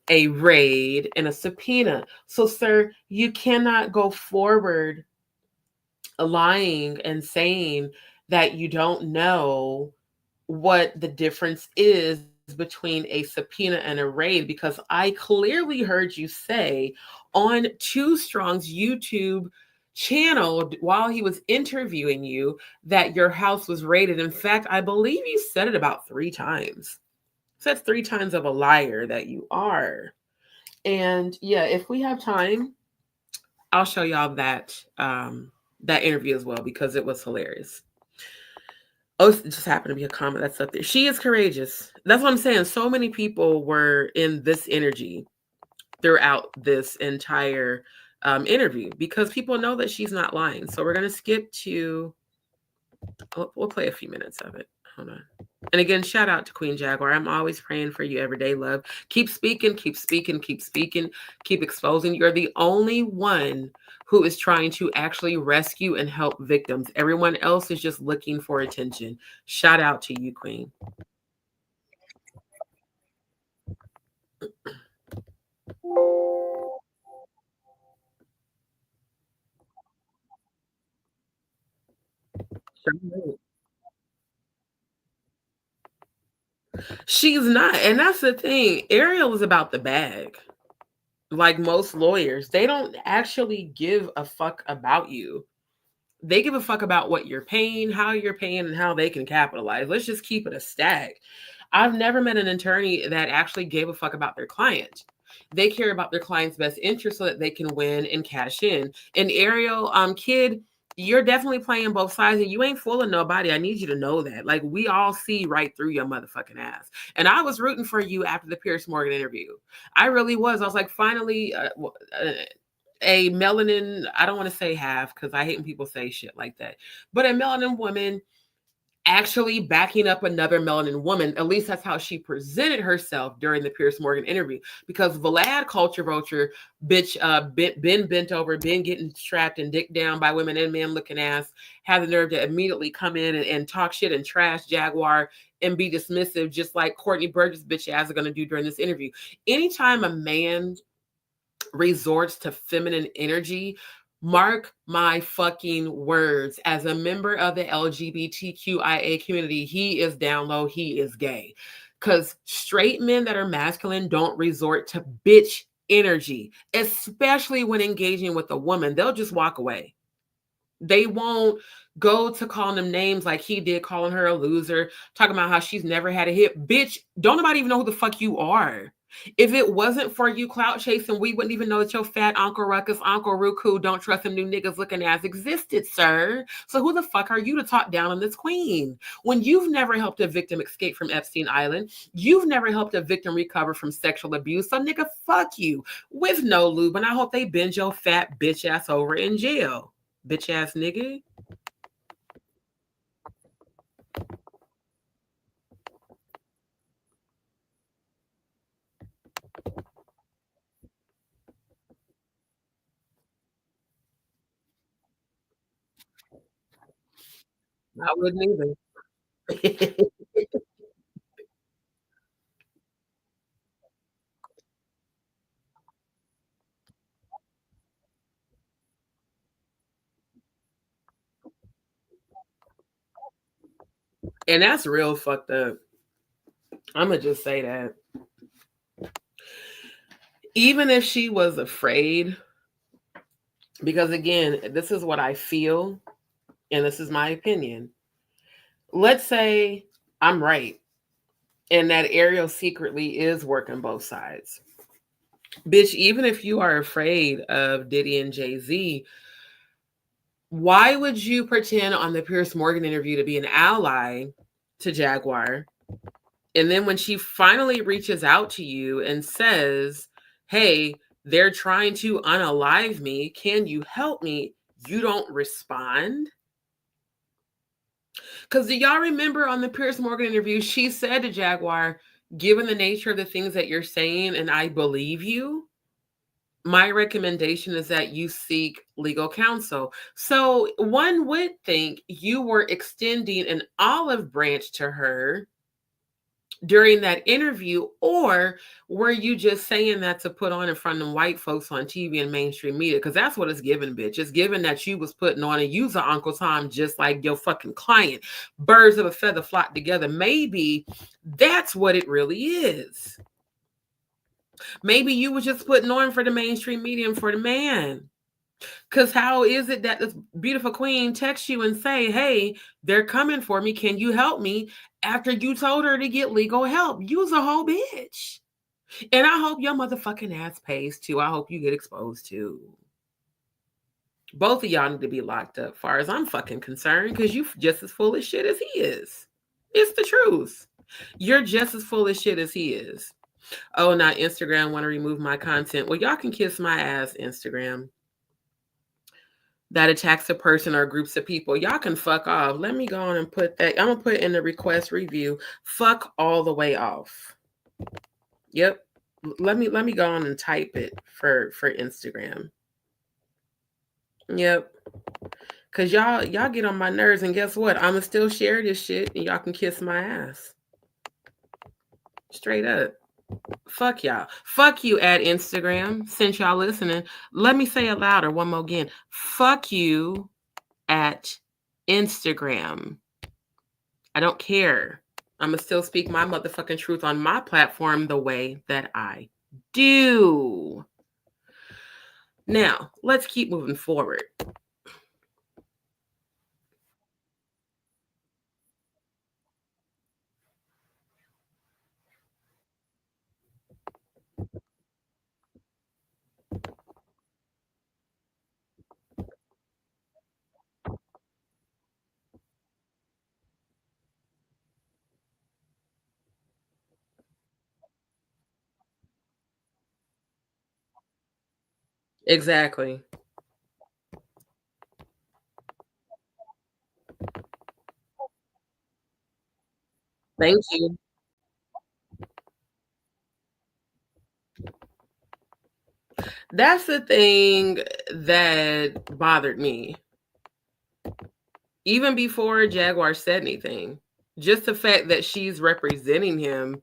a raid and a subpoena. So, sir, you cannot go forward lying and saying that you don't know what the difference is between a subpoena and a raid, because I clearly heard you say on Too Strong's YouTube channel while he was interviewing you that your house was raided. In fact, I believe you said it about 3 times. So that's 3 times of a liar that you are. And yeah, if we have time, I'll show y'all that that interview as well, because it was hilarious. Oh, it just happened to be a comment that's up there. She is courageous. That's what I'm saying. So many people were in this energy throughout this entire interview because people know that she's not lying. So we're going to skip to, we'll play a few minutes of it. Hold on. And again, shout out to Queen Jaguar. I'm always praying for you every day, love. Keep speaking, keep speaking, keep speaking, keep exposing. You're the only one who is trying to actually rescue and help victims. Everyone else is just looking for attention. Shout out to you, Queen. She's not. And that's the thing. Ariel is about the bag. Like most lawyers, they don't actually give a fuck about you. They give a fuck about what you're paying, how you're paying, and how they can capitalize. Let's just keep it a stack. I've never met an attorney that actually gave a fuck about their client. They care about their client's best interest so that they can win and cash in. And Ariel, kid, you're definitely playing both sides, and you ain't fooling nobody. I need you to know that. Like, we all see right through your motherfucking ass. And I was rooting for you after the Piers Morgan interview. I really was. I was like, finally, a melanin, I don't want to say half because I hate when people say shit like that, but a melanin woman actually backing up another melanin woman. At least that's how she presented herself during the Piers Morgan interview, because Vlad Culture Vulture, bitch, been bent over, been getting strapped and dicked down by women and men looking ass, had the nerve to immediately come in and talk shit and trash Jaguar and be dismissive, just like Courtney Burgess bitch ass are going to do during this interview. Anytime a man resorts to feminine energy, mark my fucking words, as a member of the LGBTQIA community, he is down low, he is gay. Because straight men that are masculine don't resort to bitch energy, especially when engaging with a woman. They'll just walk away. They won't go to calling them names like he did, calling her a loser, talking about how she's never had a hit. Bitch, don't nobody even know who the fuck you are. If it wasn't for you clout chasing, we wouldn't even know that your fat Uncle Rukus, Uncle Ruku, don't trust them new niggas looking ass existed, sir. So who the fuck are you to talk down on this queen? When you've never helped a victim escape from Epstein Island, you've never helped a victim recover from sexual abuse. So nigga, fuck you with no lube. And I hope they bend your fat bitch ass over in jail. Bitch ass nigga. I wouldn't either. And that's real fucked up. I'm going to just say that. Even if she was afraid, because again, this is what I feel, and this is my opinion. Let's say I'm right, and that Ariel secretly is working both sides. Bitch, even if you are afraid of Diddy and Jay-Z, why would you pretend on the Piers Morgan interview to be an ally to Jaguar? And then when she finally reaches out to you and says, hey, they're trying to unalive me, can you help me? You don't respond? Because do y'all remember on the Piers Morgan interview, she said to Jaguar, given the nature of the things that you're saying, and I believe you, my recommendation is that you seek legal counsel. So one would think you were extending an olive branch to her during that interview, or were you just saying that to put on in front of white folks on TV and mainstream media? Because that's what it's given, bitch. It's given that you was putting on a user Uncle Tom just like your fucking client. Birds of a feather flock together. Maybe that's what it really is. Maybe you were just putting on for the mainstream media and for the man. Because how is it that this beautiful queen texts you and say, hey, they're coming for me. Can you help me? After you told her to get legal help. You's a whole bitch. And I hope your motherfucking ass pays too. I hope you get exposed too. Both of y'all need to be locked up, far as I'm fucking concerned, because you just as full of shit as he is. It's the truth. You're just as full of shit as he is. Oh, now Instagram want to remove my content. Well, y'all can kiss my ass, Instagram. That attacks a person or groups of people. Y'all can fuck off. Let me go on and put that. I'm going to put in the request review. Fuck all the way off. Yep. Let me go on and type it for Instagram. Yep. Cause y'all get on my nerves, and guess what? I'ma still share this shit and y'all can kiss my ass. Straight up. Fuck y'all. Fuck you at Instagram. Since y'all listening, let me say it louder one more again. Fuck you at Instagram. I don't care. I'm going to still speak my motherfucking truth on my platform the way that I do. Now, let's keep moving forward. Exactly. Thank you. That's the thing that bothered me. Even before Jaguar said anything, just the fact that she's representing him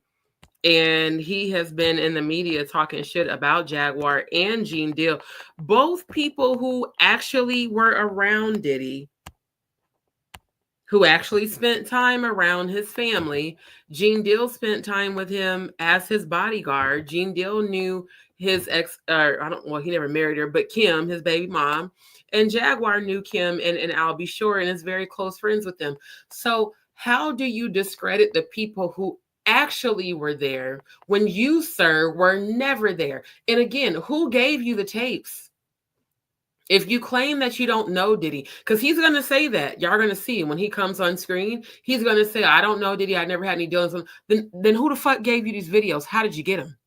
and he has been in the media talking shit about Jaguar and Gene Deal, both people who actually were around Diddy, who actually spent time around his family. Gene Deal spent time with him as his bodyguard. Gene Deal knew his ex, he never married her, but Kim, his baby mom, and Jaguar knew Kim and Al B. Shore and is very close friends with them. So how do you discredit the people who actually were there when you, sir, were never there. And again, who gave you the tapes? If you claim that you don't know Diddy, because he's going to say that, y'all are going to see when he comes on screen, he's going to say, I don't know Diddy, I never had any dealings with him. Then who the fuck gave you these videos? How did you get them?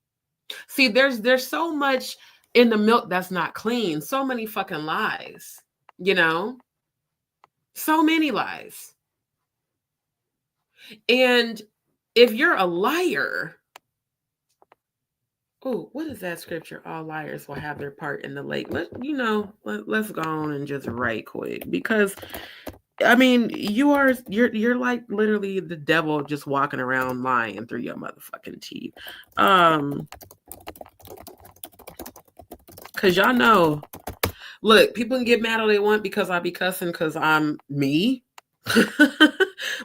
See, there's so much in the milk that's not clean. So many fucking lies, you know? So many lies. And if you're a liar, oh, what is that scripture? All liars will have their part in the lake. Let's go on and just right quick, because I mean, you're like literally the devil just walking around lying through your motherfucking teeth. Cause y'all know, look, people can get mad all they want because I be cussing because I'm me.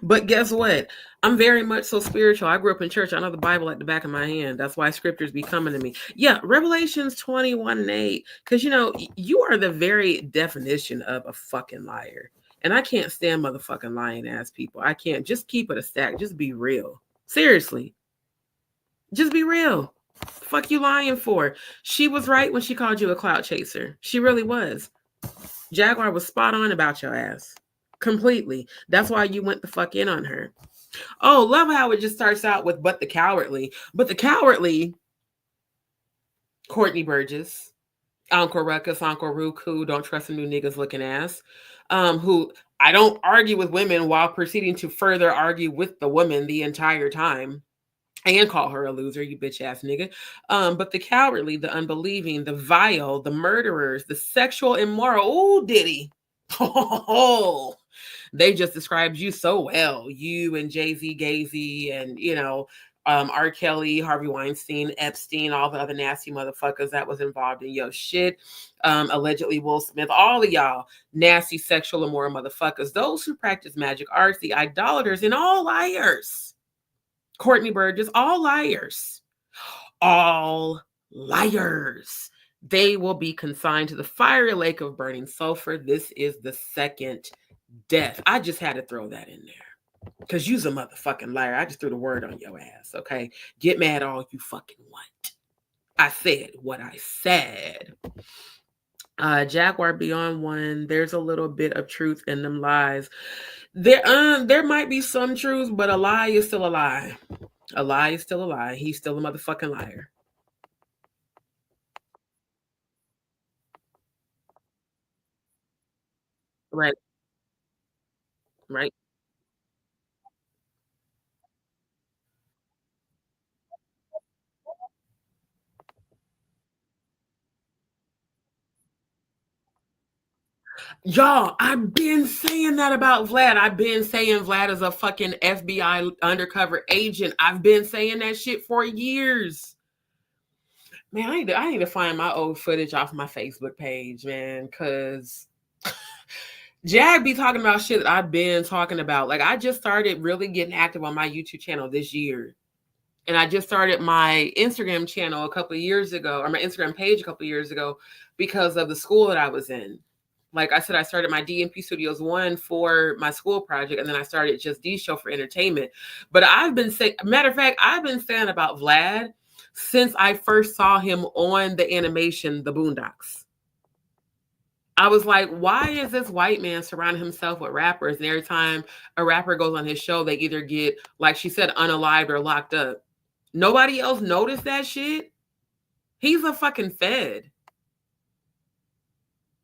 But guess what? I'm very much so spiritual. I grew up in church. I know the Bible at the back of my hand. That's why scriptures be coming to me. Yeah, Revelations 21:8. Because you are the very definition of a fucking liar. And I can't stand motherfucking lying ass people. I can't. Just keep it a stack. Just be real. Seriously. Just be real. Fuck you lying for. She was right when she called you a clout chaser. She really was. Jaguar was spot on about your ass. Completely. That's why you went the fuck in on her. Oh, love how it just starts out with but the cowardly. But the cowardly, Courtney Burgess, Uncle Rukus, Uncle Rook, who don't trust a new niggas looking ass, who I don't argue with women while proceeding to further argue with the woman the entire time and call her a loser, you bitch ass nigga. But the cowardly, the unbelieving, the vile, the murderers, the sexual immoral. Oh, Diddy. Oh, they just described you so well. You and Jay-Z, Gazy, and R. Kelly, Harvey Weinstein, Epstein, all the other nasty motherfuckers that was involved in your shit. Allegedly Will Smith, all of y'all nasty, sexual, immoral motherfuckers. Those who practice magic arts, the idolaters, and all liars. Courtney Burgess, all liars. All liars. They will be consigned to the fiery lake of burning sulfur. This is the second death. I just had to throw that in there because you's a motherfucking liar. I just threw the word on your ass, okay? Get mad all you fucking want. I said what I said. Jaguar Beyond One, there's a little bit of truth in them lies. There might be some truth, but a lie is still a lie. A lie is still a lie. He's still a motherfucking liar. Right. Right. Y'all, I've been saying that about Vlad. I've been saying Vlad is a fucking FBI undercover agent. I've been saying that shit for years. Man, I need to find my old footage off my Facebook page, man, because Jag be talking about shit that I've been talking about. Like, I just started really getting active on my YouTube channel this year. And I just started my Instagram channel a couple of years ago, or my Instagram page a couple of years ago, because of the school that I was in. Like I said, I started my DMP Studios 1 for my school project, and then I started just D Show for entertainment. But I've been saying, matter of fact, I've been saying about Vlad since I first saw him on the animation, The Boondocks. I was like, why is this white man surrounding himself with rappers? And every time a rapper goes on his show, they either get, like she said, unalived or locked up. Nobody else noticed that shit. He's a fucking fed.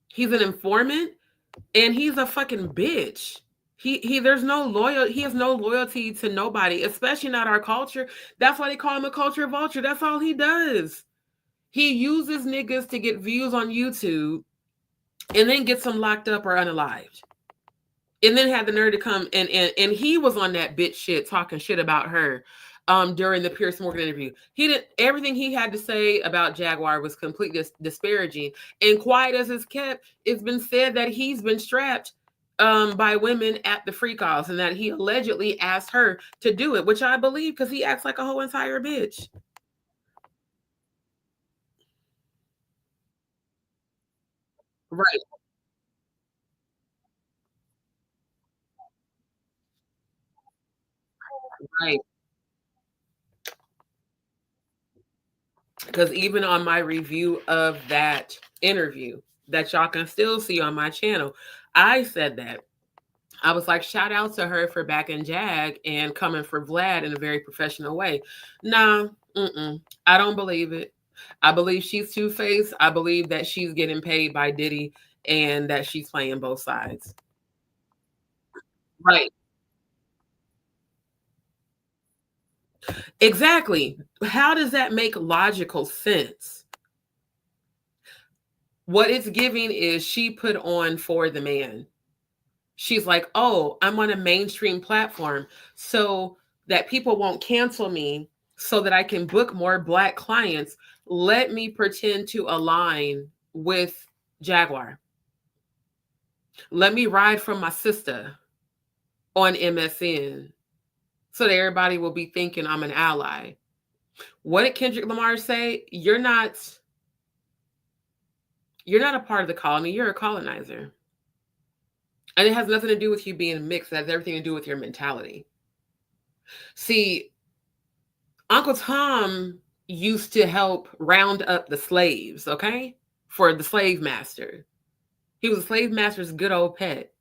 He's an informant, and he's a fucking bitch. He there's no loyal, he has no loyalty to nobody, especially not our culture. That's why they call him a culture vulture. That's all he does. He uses niggas to get views on YouTube and then gets them locked up or unalived. And then had the nerve to come and he was on that bitch shit talking shit about her during the Pierce Morgan interview. He did everything he had to say about Jaguar was completely disparaging. And quiet as it's kept, it's been said that he's been strapped by women at the free calls and that he allegedly asked her to do it, which I believe because he acts like a whole entire bitch. Right, right. Because even on my review of that interview that y'all can still see on my channel, I said that. I was like, shout out to her for backing Jag and coming for Vlad in a very professional way. Nah, I don't believe it. I believe she's two-faced. I believe that she's getting paid by Diddy and that she's playing both sides. Right. Exactly. How does that make logical sense? What it's giving is she put on for the man. She's like, oh, I'm on a mainstream platform so that people won't cancel me so that I can book more Black clients. Let me pretend to align with Jaguar. Let me ride from my sister on MSN so that everybody will be thinking I'm an ally. What did Kendrick Lamar say? You're not a part of the colony, you're a colonizer. And it has nothing to do with you being mixed. It has everything to do with your mentality. See, Uncle Tom used to help round up the slaves, okay? For the slave master. He was a slave master's good old pet.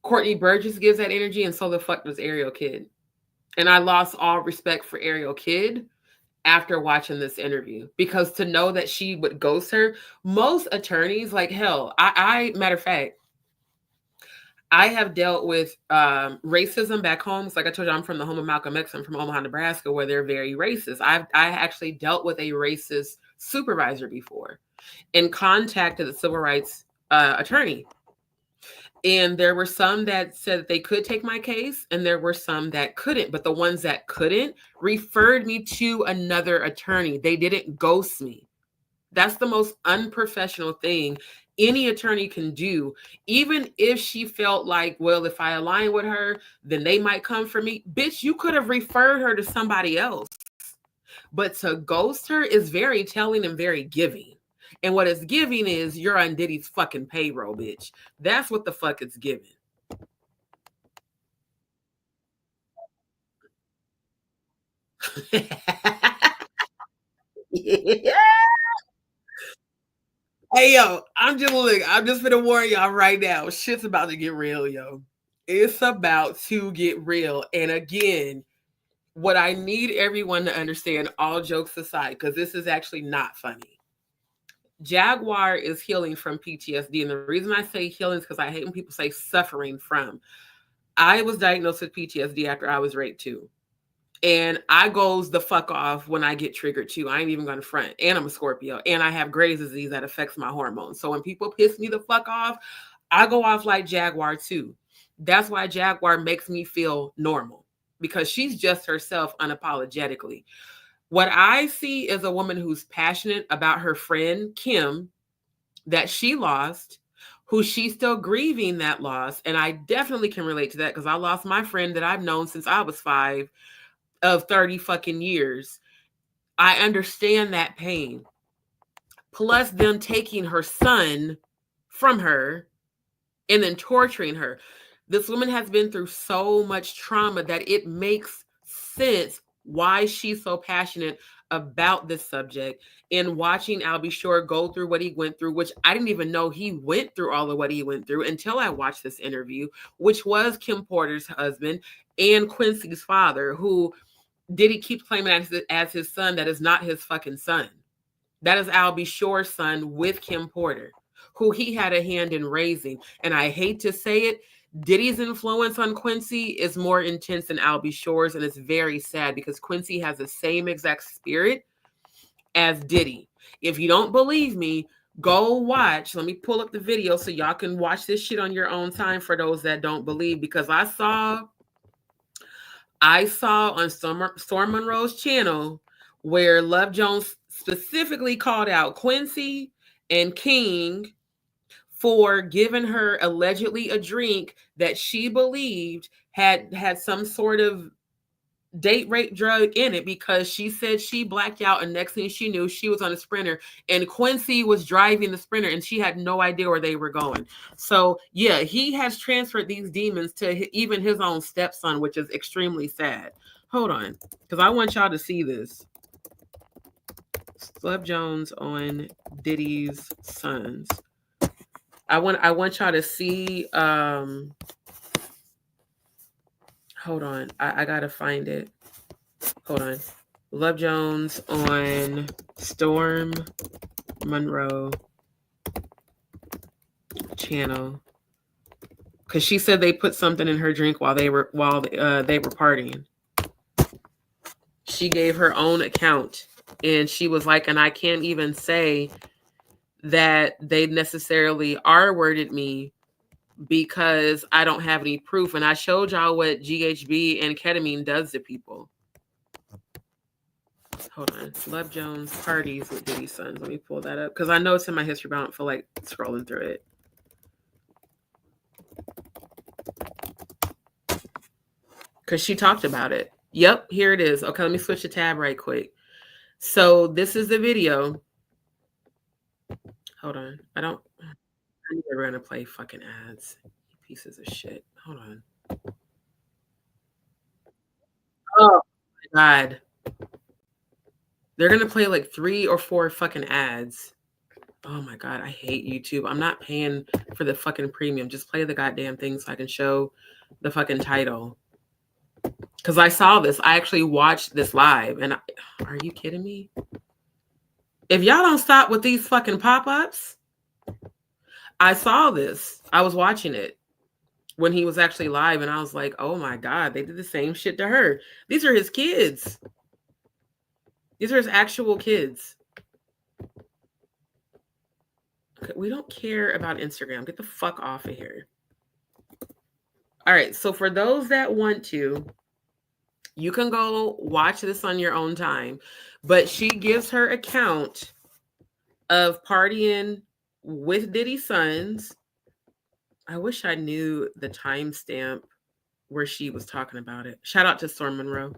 Courtney Burgess gives that energy, and so the fuck does Ariel Kidd. And I lost all respect for Ariel Kidd after watching this interview, because to know that she would ghost her, most attorneys, like hell, I matter of fact, I have dealt with racism back home. So like I told you, I'm from the home of Malcolm X. I'm from Omaha, Nebraska, where they're very racist. I actually dealt with a racist supervisor before and contacted the civil rights attorney. And there were some that said that they could take my case, and there were some that couldn't. But the ones that couldn't referred me to another attorney. They didn't ghost me. That's the most unprofessional thing any attorney can do. Even if she felt like, well, if I align with her, then they might come for me. Bitch, you could have referred her to somebody else. But to ghost her is very telling and very giving. And what it's giving is you're on Diddy's fucking payroll, bitch. That's what the fuck it's giving. Yeah. Hey yo, I'm just gonna warn y'all right now. Shit's about to get real, yo. It's about to get real. And again, what I need everyone to understand, all jokes aside, because this is actually not funny. Jaguar is healing from PTSD. And the reason I say healing is because I hate when people say suffering from. I was diagnosed with PTSD after I was raped too. And I goes the fuck off when I get triggered too. I ain't even gonna front. And I'm a Scorpio. And I have Graves' disease that affects my hormones. So when people piss me the fuck off, I go off like Jaguar too. That's why Jaguar makes me feel normal, because she's just herself unapologetically. What I see is a woman who's passionate about her friend Kim that she lost, who she's still grieving that loss. And I definitely can relate to that because I lost my friend that I've known since I was 5 of 30 fucking years. I understand that pain. Plus them taking her son from her and then torturing her. This woman has been through so much trauma that it makes sense why she's so passionate about this subject. And watching Albie Shore go through what he went through, which I didn't even know he went through all of what he went through until I watched this interview, which was Kim Porter's husband and Quincy's father, who Diddy keeps claiming as his son that is not his fucking son. That is Albie Shore's son with Kim Porter, who he had a hand in raising. And I hate to say it, Diddy's influence on Quincy is more intense than Albie Shore's, and it's very sad because Quincy has the same exact spirit as Diddy. If you don't believe me, go watch. Let me pull up the video so y'all can watch this shit on your own time for those that don't believe, because I saw on Storm Monroe's channel where Love Jones specifically called out Quincy and King for giving her allegedly a drink that she believed had some sort of date rape drug in it, because she said she blacked out, and next thing she knew, she was on a Sprinter and Quincy was driving the Sprinter and she had no idea where they were going. So yeah, he has transferred these demons to even his own stepson, which is extremely sad. Hold on, because I want y'all to see this. Love Jones on Diddy's sons. I want y'all to see. Hold on, I gotta find it. Hold on. Love Jones on Storm Monroe channel, because she said they put something in her drink while they were partying. She gave her own account, and she was like, and I can't even say that they necessarily R-worded me because I don't have any proof. And I showed y'all what GHB and ketamine does to people. Hold on. Love Jones parties with Diddy's sons. Let me pull that up because I know it's in my history, but I don't feel like scrolling through it. Because she talked about it. Yep, here it is. Okay, let me switch the tab right quick. So this is the video. Hold on. I need to run to play fucking ads. You pieces of shit. Hold on. Oh my God. They're going to play like 3 or 4 fucking ads. Oh my God. I hate YouTube. I'm not paying for the fucking premium. Just play the goddamn thing so I can show the fucking title. Because I saw this. I actually watched this live. And are you kidding me? If y'all don't stop with these fucking pop-ups, I saw this. I was watching it when he was actually live. And I was like, oh my God, they did the same shit to her. These are his kids. These are his actual kids. Okay, we don't care about Instagram. Get the fuck off of here. All right. So for those that want to, you can go watch this on your own time. But she gives her account of partying with Diddy's sons. I wish I knew the timestamp where she was talking about it. Shout out to Storm Monroe.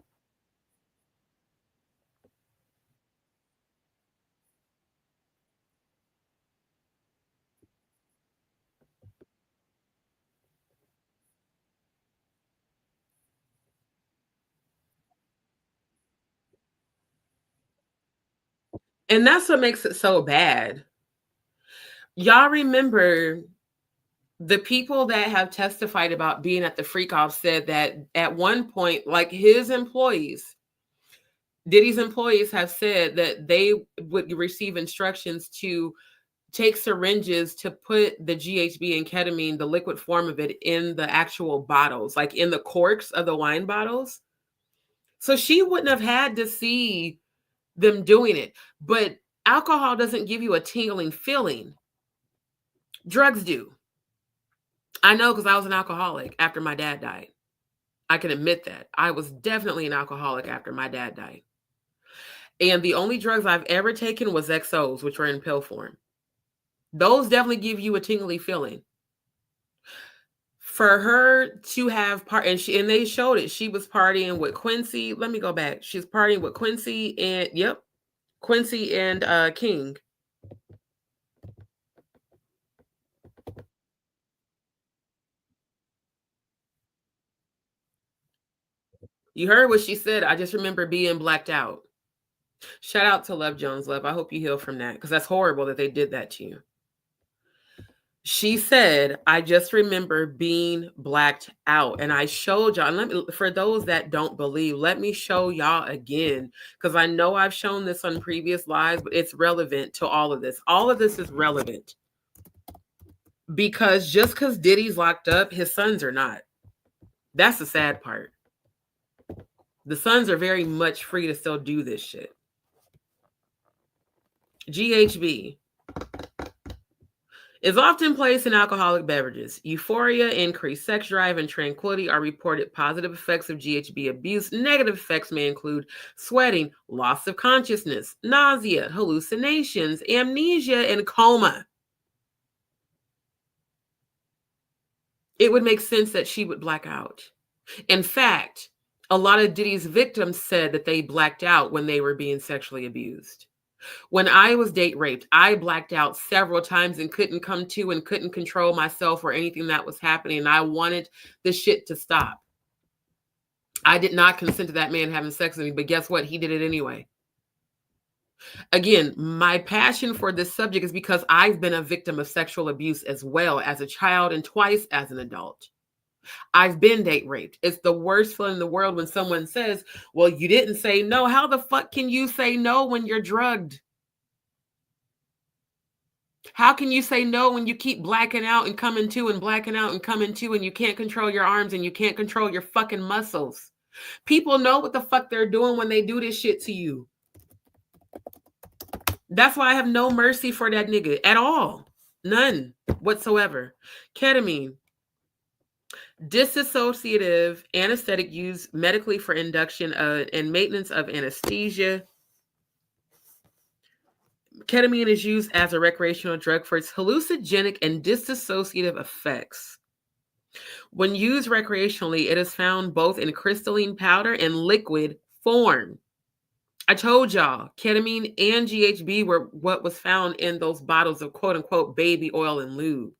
And that's what makes it so bad. Y'all remember the people that have testified about being at the freak off said that at one point, like his employees, Diddy's employees have said that they would receive instructions to take syringes to put the GHB and ketamine, the liquid form of it, in the actual bottles, like in the corks of the wine bottles. So she wouldn't have had to see them doing it. But alcohol doesn't give you a tingling feeling. Drugs do. I know because I was an alcoholic after my dad died. I can admit that. I was definitely an alcoholic after my dad died. And the only drugs I've ever taken was XOs, which were in pill form. Those definitely give you a tingly feeling. For her to have and they showed it. She was partying with Quincy. Let me go back. She's partying with Quincy and Quincy and King. You heard what she said. I just remember being blacked out. Shout out to Love Jones. Love, I hope you heal from that because that's horrible that they did that to you. She said, I just remember being blacked out. And I showed y'all. And for those that don't believe, let me show y'all again. Because I know I've shown this on previous lives, but it's relevant to all of this. All of this is relevant. Because just because Diddy's locked up, his sons are not. That's the sad part. The sons are very much free to still do this shit. GHB is often placed in alcoholic beverages. Euphoria, increased sex drive, and tranquility are reported positive effects of GHB abuse. Negative effects may include sweating, loss of consciousness, nausea, hallucinations, amnesia, and coma. It would make sense that she would black out. In fact, a lot of Diddy's victims said that they blacked out when they were being sexually abused. When I was date raped, I blacked out several times and couldn't come to and couldn't control myself or anything that was happening. And I wanted the shit to stop. I did not consent to that man having sex with me, but guess what? He did it anyway. Again, my passion for this subject is because I've been a victim of sexual abuse as well as a child and twice as an adult. I've been date raped. It's the worst feeling in the world when someone says, well, you didn't say no. How the fuck can you say no when you're drugged? How can you say no when you keep blacking out and coming to and blacking out and coming to and you can't control your arms and you can't control your fucking muscles? People know what the fuck they're doing when they do this shit to you. That's why I have no mercy for that nigga at all. None whatsoever. Ketamine. Dissociative anesthetic used medically for induction and maintenance of anesthesia. Ketamine is used as a recreational drug for its hallucinogenic and dissociative effects. When used recreationally, it is found both in crystalline powder and liquid form. I told y'all, ketamine and GHB were what was found in those bottles of quote unquote baby oil and lube,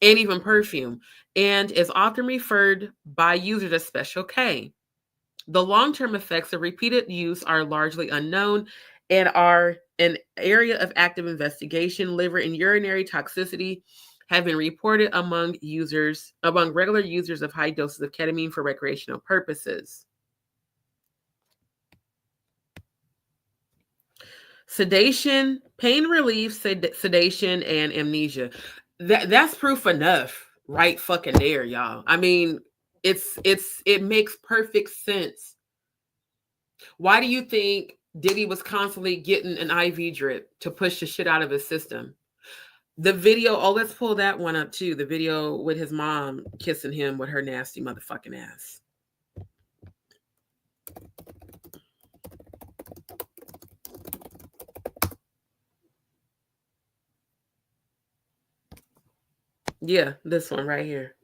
and even perfume, and is often referred by users as Special K. The long-term effects of repeated use are largely unknown and are an area of active investigation. Liver and urinary toxicity have been reported among regular users of high doses of ketamine for recreational purposes. Sedation, pain relief, sedation, and amnesia. That's proof enough, right? Fucking there, y'all. I mean, it makes perfect sense. Why do you think Diddy was constantly getting an IV drip to push the shit out of his system? The video, let's pull that one up too. The video with his mom kissing him with her nasty motherfucking ass. Yeah, this one right here.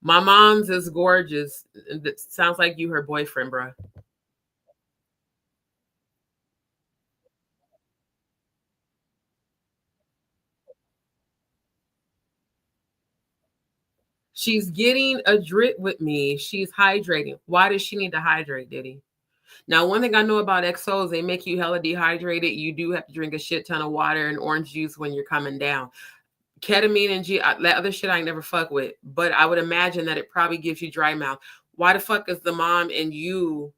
My mom's is gorgeous. It sounds like you her boyfriend, bro. She's getting a drip with me. She's hydrating. Why does she need to hydrate, Diddy? Now, one thing I know about XOs, they make you hella dehydrated. You do have to drink a shit ton of water and orange juice when you're coming down. Ketamine and that other shit I ain't never fuck with, but I would imagine that it probably gives you dry mouth. Why the fuck is the mom and you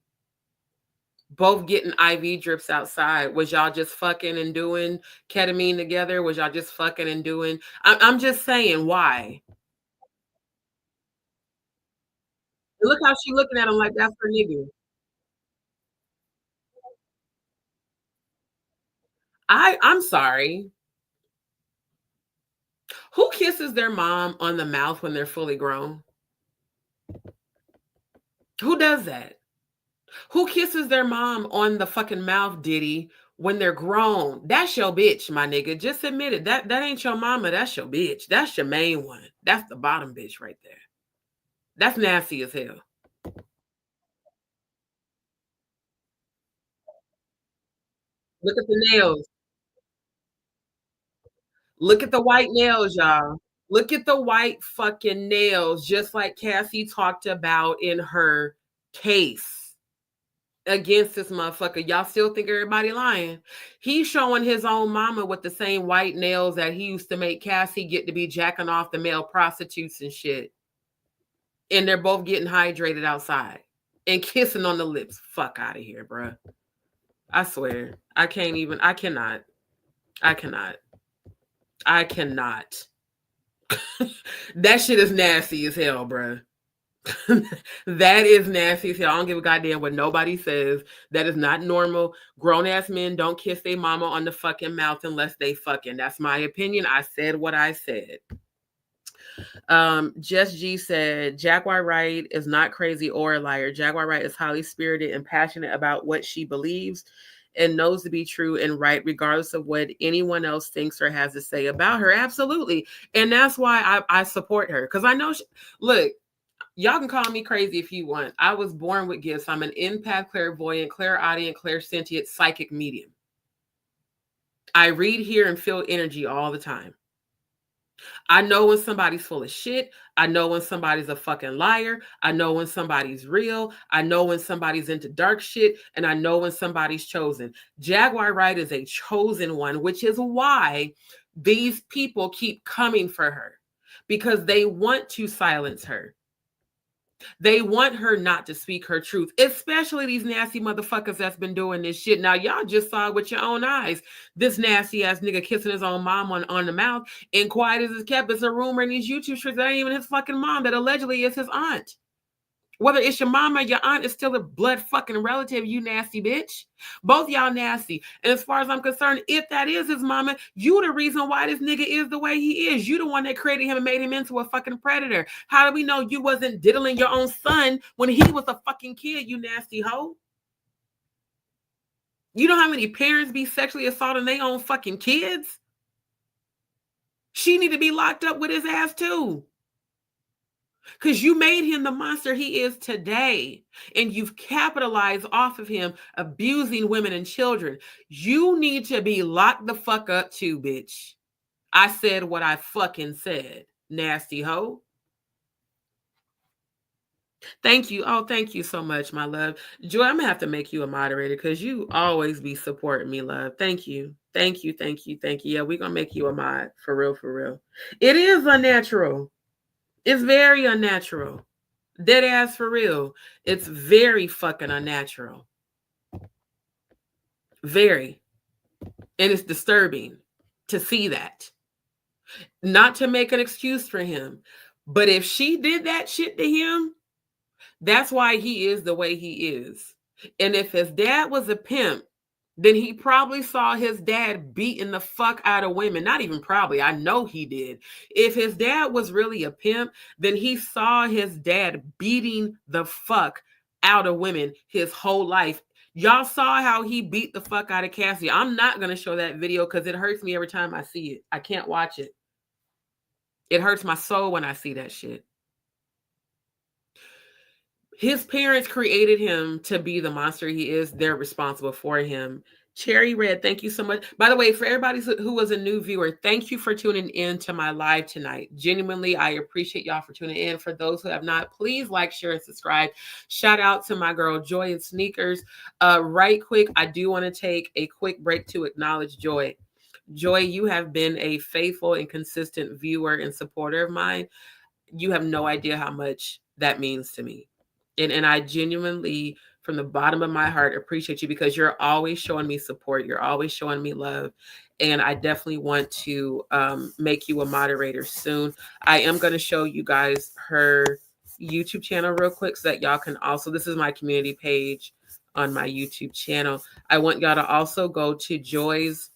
both getting IV drips outside? Was y'all just fucking and doing ketamine together? Was y'all just fucking and doing? I'm just saying, why? Look how she looking at him like that's her nigga. I'm sorry. Who kisses their mom on the mouth when they're fully grown? Who does that? Who kisses their mom on the fucking mouth, Diddy, when they're grown? That's your bitch, my nigga. Just admit it. That ain't your mama. That's your bitch. That's your main one. That's the bottom bitch right there. That's nasty as hell. Look at the nails. Look at the white nails, y'all. Look at the white fucking nails, just like Cassie talked about in her case against this motherfucker. Y'all still think everybody lying? He's showing his own mama with the same white nails that he used to make Cassie get to be jacking off the male prostitutes and shit. And they're both getting hydrated outside and kissing on the lips. Fuck out of here, bruh. I swear. I can't even. I cannot. I cannot. I cannot. That shit is nasty as hell, bruh. That is nasty as hell. I don't give a goddamn what nobody says. That is not normal. Grown ass men don't kiss their mama on the fucking mouth unless they fucking. That's my opinion. I said what I said. Jess G said Jaguar Wright is not crazy or a liar. Jaguar Wright is highly spirited and passionate about what she believes and knows to be true and right, regardless of what anyone else thinks or has to say about her. Absolutely. And that's why I support her. Because I know, look, y'all can call me crazy if you want. I was born with gifts. I'm an empath, clairvoyant, clairaudient, clairsentient, psychic medium. I read, hear, and feel energy all the time. I know when somebody's full of shit. I know when somebody's a fucking liar. I know when somebody's real. I know when somebody's into dark shit. And I know when somebody's chosen. Jaguar Wright is a chosen one, which is why these people keep coming for her, because they want to silence her. They want her not to speak her truth, especially these nasty motherfuckers that's been doing this shit. Now, y'all just saw it with your own eyes. This nasty ass nigga kissing his own mom on the mouth. And quiet as it's kept, it's a rumor in these YouTube streets that ain't even his fucking mom, that allegedly is his aunt. Whether it's your mom or your aunt, is still a blood fucking relative, you nasty bitch. Both y'all nasty. And as far as I'm concerned, if that is his mama, you the reason why this nigga is the way he is. You the one that created him and made him into a fucking predator. How do we know you wasn't diddling your own son when he was a fucking kid, you nasty hoe? You know how many parents be sexually assaulting their own fucking kids? She need to be locked up with his ass too. Because you made him the monster he is today. And you've capitalized off of him abusing women and children. You need to be locked the fuck up too, bitch. I said what I fucking said. Nasty hoe. Thank you. Oh, thank you so much, my love. Joy, I'm going to have to make you a moderator because you always be supporting me, love. Thank you. Thank you. Thank you. Thank you. Yeah, we're going to make you a mod. For real, for real. It is unnatural. It's very unnatural. Dead ass for real. It's very fucking unnatural. Very. And it's disturbing to see that. Not to make an excuse for him. But if she did that shit to him, that's why he is the way he is. And if his dad was a pimp, then he probably saw his dad beating the fuck out of women. Not even probably, I know he did. If his dad was really a pimp, then he saw his dad beating the fuck out of women his whole life. Y'all saw how he beat the fuck out of Cassie. I'm not going to show that video because it hurts me every time I see it. I can't watch it. It hurts my soul when I see that shit. His parents created him to be the monster he is. They're responsible for him. Cherry Red, thank you so much. By the way, for everybody who was a new viewer, thank you for tuning in to my live tonight. Genuinely, I appreciate y'all for tuning in. For those who have not, please like, share, and subscribe. Shout out to my girl, Joy in Sneakers. Right quick, I do want to take a quick break to acknowledge Joy. Joy, you have been a faithful and consistent viewer and supporter of mine. You have no idea how much that means to me. And I genuinely, from the bottom of my heart, appreciate you because you're always showing me support. You're always showing me love. And I definitely want to make you a moderator soon. I am going to show you guys her YouTube channel real quick so that y'all can also, this is my community page on my YouTube channel. I want y'all to also go to Joy's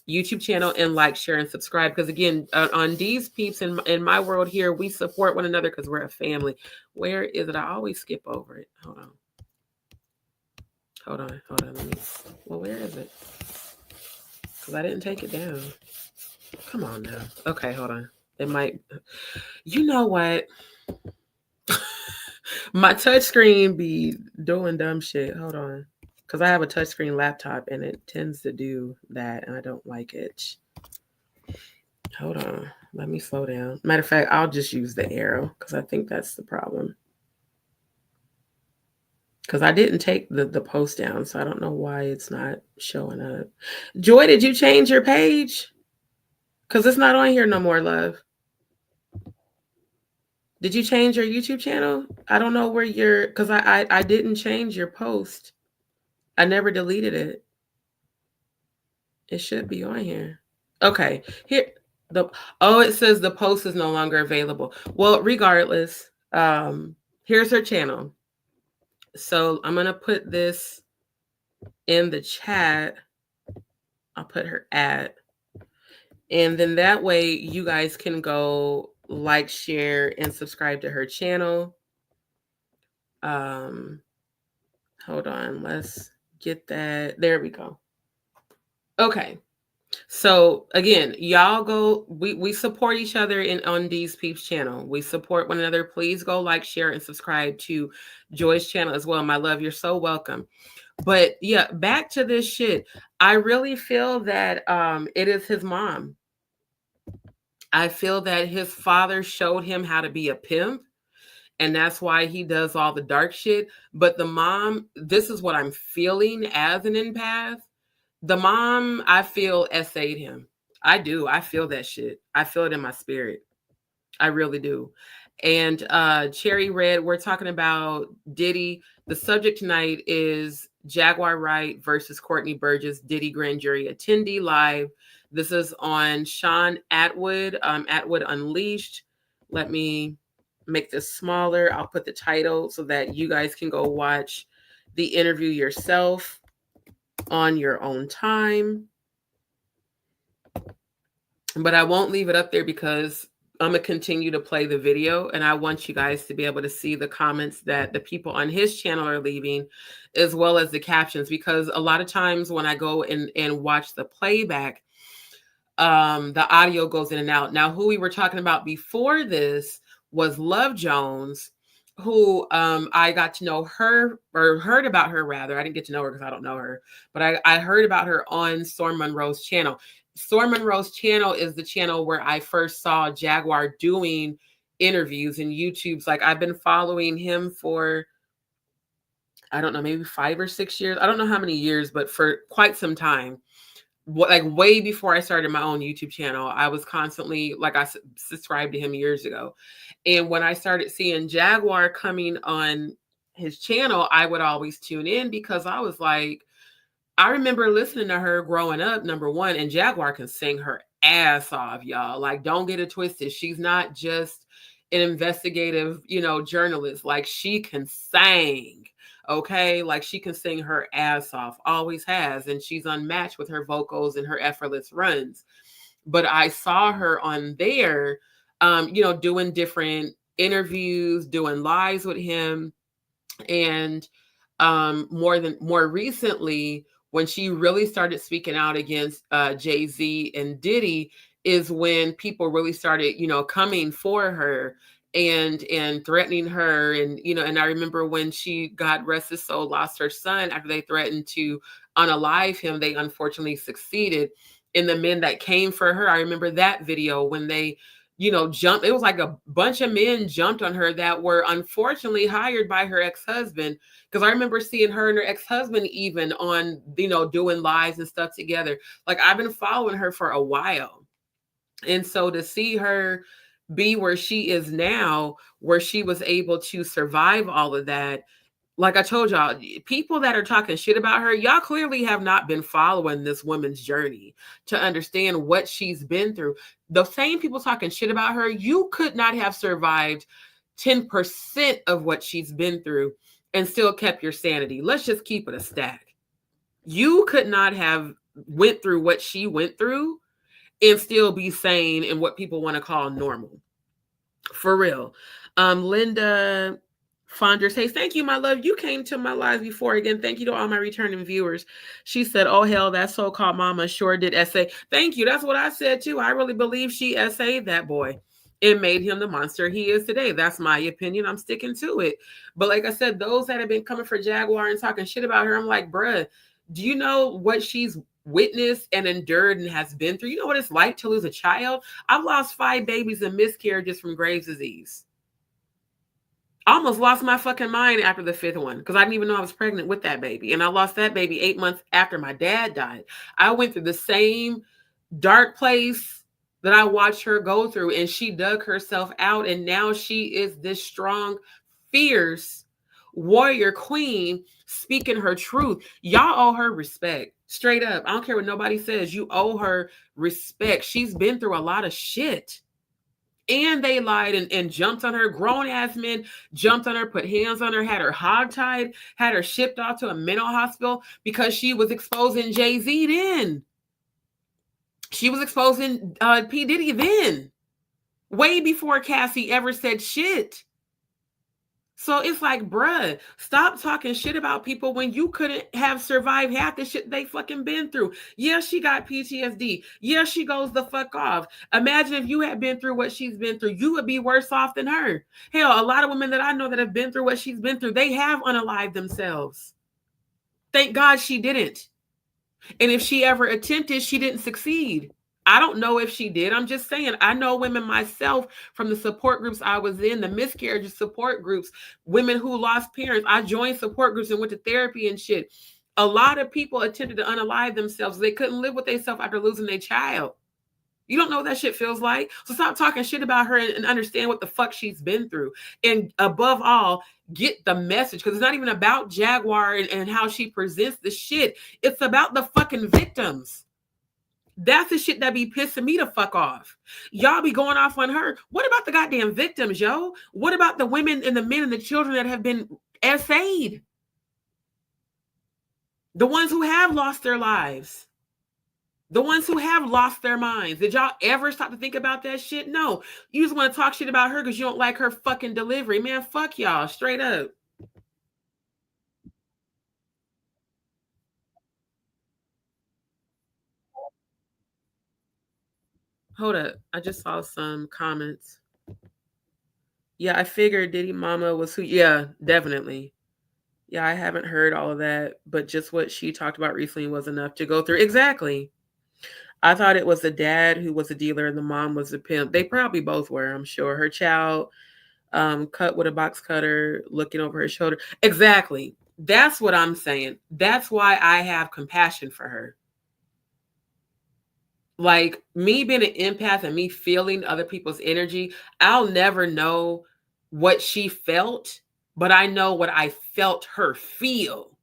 YouTube channel and like, share, and subscribe. Because again, on DzPeepz in my world here, we support one another because we're a family. Where is it? I always skip over it. Hold on. Let me. Well, where is it? Because I didn't take it down. Come on now. Okay, hold on. It might. You know what? My touchscreen be doing dumb shit. Hold on. Because I have a touchscreen laptop and it tends to do that and I don't like it. Hold on. Let me slow down. Matter of fact, I'll just use the arrow because I think that's the problem. Because I didn't take the post down, so I don't know why it's not showing up. Joy, did you change your page? Because it's not on here no more, love. Did you change your YouTube channel? I don't know where you're, because I didn't change your post. I never deleted it. It should be on here. Okay. Here. It says the post is no longer available. Well, regardless, here's her channel. So I'm going to put this in the chat. I'll put her at. And then that way you guys can go like, share, and subscribe to her channel. Hold on. Let's get that. There we go. Okay. So again, y'all go, we support each other on DzPeepz channel. We support one another. Please go like, share, and subscribe to Joy's channel as well. My love, you're so welcome. But yeah, back to this shit. I really feel that it is his mom. I feel that his father showed him how to be a pimp, and that's why he does all the dark shit. But the mom, this is what I'm feeling as an empath. The mom, I feel, essayed him. I do. I feel that shit. I feel it in my spirit. I really do. And Cherry Red, we're talking about Diddy. The subject tonight is Jaguar Wright versus Courtney Burgess, Diddy grand jury attendee live. This is on Sean Atwood, Atwood Unleashed. Let me make this smaller. I'll put the title so that you guys can go watch the interview yourself on your own time. But I won't leave it up there because I'm going to continue to play the video, and I want you guys to be able to see the comments that the people on his channel are leaving, as well as the captions, because a lot of times when I go and watch the playback, the audio goes in and out. Now, who we were talking about before this was Love Jones, who I got to know her, or heard about her rather. I didn't get to know her because I don't know her, but I heard about her on Storm Monroe's channel. Storm Monroe's channel is the channel where I first saw Jaguar doing interviews, and YouTube's like, I've been following him for, I don't know, maybe 5 or 6 years. I don't know how many years, but for quite some time. Like way before I started my own YouTube channel, I was constantly, like, I subscribed to him years ago. And when I started seeing Jaguar coming on his channel, I would always tune in because I was like, I remember listening to her growing up, number one, and Jaguar can sing her ass off, y'all. Like, don't get it twisted. She's not just an investigative, journalist. Like, she can sing, okay? Like, she can sing her ass off, always has. And she's unmatched with her vocals and her effortless runs. But I saw her on there, doing different interviews, doing lives with him. And more recently, when she really started speaking out against Jay-Z and Diddy, is when people really started, coming for her and threatening her. And I remember when she, God rest his soul, lost her son after they threatened to unalive him, they unfortunately succeeded. And the men that came for her, I remember that video when they, jumped. It was like a bunch of men jumped on her that were unfortunately hired by her ex-husband. Because I remember seeing her and her ex-husband even on, doing lives and stuff together. Like, I've been following her for a while. And so to see her be where she is now, where she was able to survive all of that, like I told y'all, people that are talking shit about her, y'all clearly have not been following this woman's journey to understand what she's been through. The same people talking shit about her, you could not have survived 10% of what she's been through and still kept your sanity. Let's just keep it a stack. You could not have went through what she went through and still be sane in what people want to call normal. For real. Linda Fondra says, thank you, my love. You came to my live before. Again, thank you to all my returning viewers. She said, oh, hell, that so-called mama sure did essay. Thank you. That's what I said, too. I really believe she essayed that boy. It made him the monster he is today. That's my opinion. I'm sticking to it. But like I said, those that have been coming for Jaguar and talking shit about her, I'm like, bruh, do you know what she's witnessed and endured and has been through? You know what it's like to lose a child? I've lost 5 babies and miscarriages from Graves' disease. I almost lost my fucking mind after the 5th one because I didn't even know I was pregnant with that baby. And I lost that baby 8 months after my dad died. I went through the same dark place that I watched her go through, and she dug herself out. And now she is this strong, fierce warrior queen speaking her truth. Y'all owe her respect. Straight up. I don't care what nobody says. You owe her respect. She's been through a lot of shit. And they lied and jumped on her. Grown-ass men jumped on her, put hands on her, had her hogtied, had her shipped off to a mental hospital because she was exposing Jay-Z then. She was exposing P. Diddy then. Way before Cassie ever said shit. So it's like, bruh, stop talking shit about people when you couldn't have survived half the shit they fucking been through. Yeah, she got PTSD. Yeah, she goes the fuck off. Imagine if you had been through what she's been through, you would be worse off than her. Hell, a lot of women that I know that have been through what she's been through, they have unalived themselves. Thank God she didn't. And if she ever attempted, she didn't succeed. I don't know if she did. I'm just saying, I know women myself from the support groups I was in, the miscarriage support groups, women who lost parents. I joined support groups and went to therapy and shit. A lot of people attempted to unalive themselves. They couldn't live with themselves after losing their child. You don't know what that shit feels like. So stop talking shit about her and understand what the fuck she's been through. And above all, get the message, because it's not even about Jaguar and how she presents the shit. It's about the fucking victims. That's the shit that be pissing me the fuck off. Y'all be going off on her. What about the goddamn victims, yo? What about the women and the men and the children that have been essayed? The ones who have lost their lives. The ones who have lost their minds. Did y'all ever stop to think about that shit? No. You just want to talk shit about her because you don't like her fucking delivery. Man, fuck y'all. Straight up. Hold up. I just saw some comments. Yeah, I figured Diddy Mama was who. Yeah, definitely. Yeah, I haven't heard all of that, but just what she talked about recently was enough to go through. Exactly. I thought it was the dad who was a dealer and the mom was a pimp. They probably both were, I'm sure. Her child cut with a box cutter, looking over her shoulder. Exactly. That's what I'm saying. That's why I have compassion for her. Like, me being an empath and me feeling other people's energy, I'll never know what she felt, but I know what I felt her feel.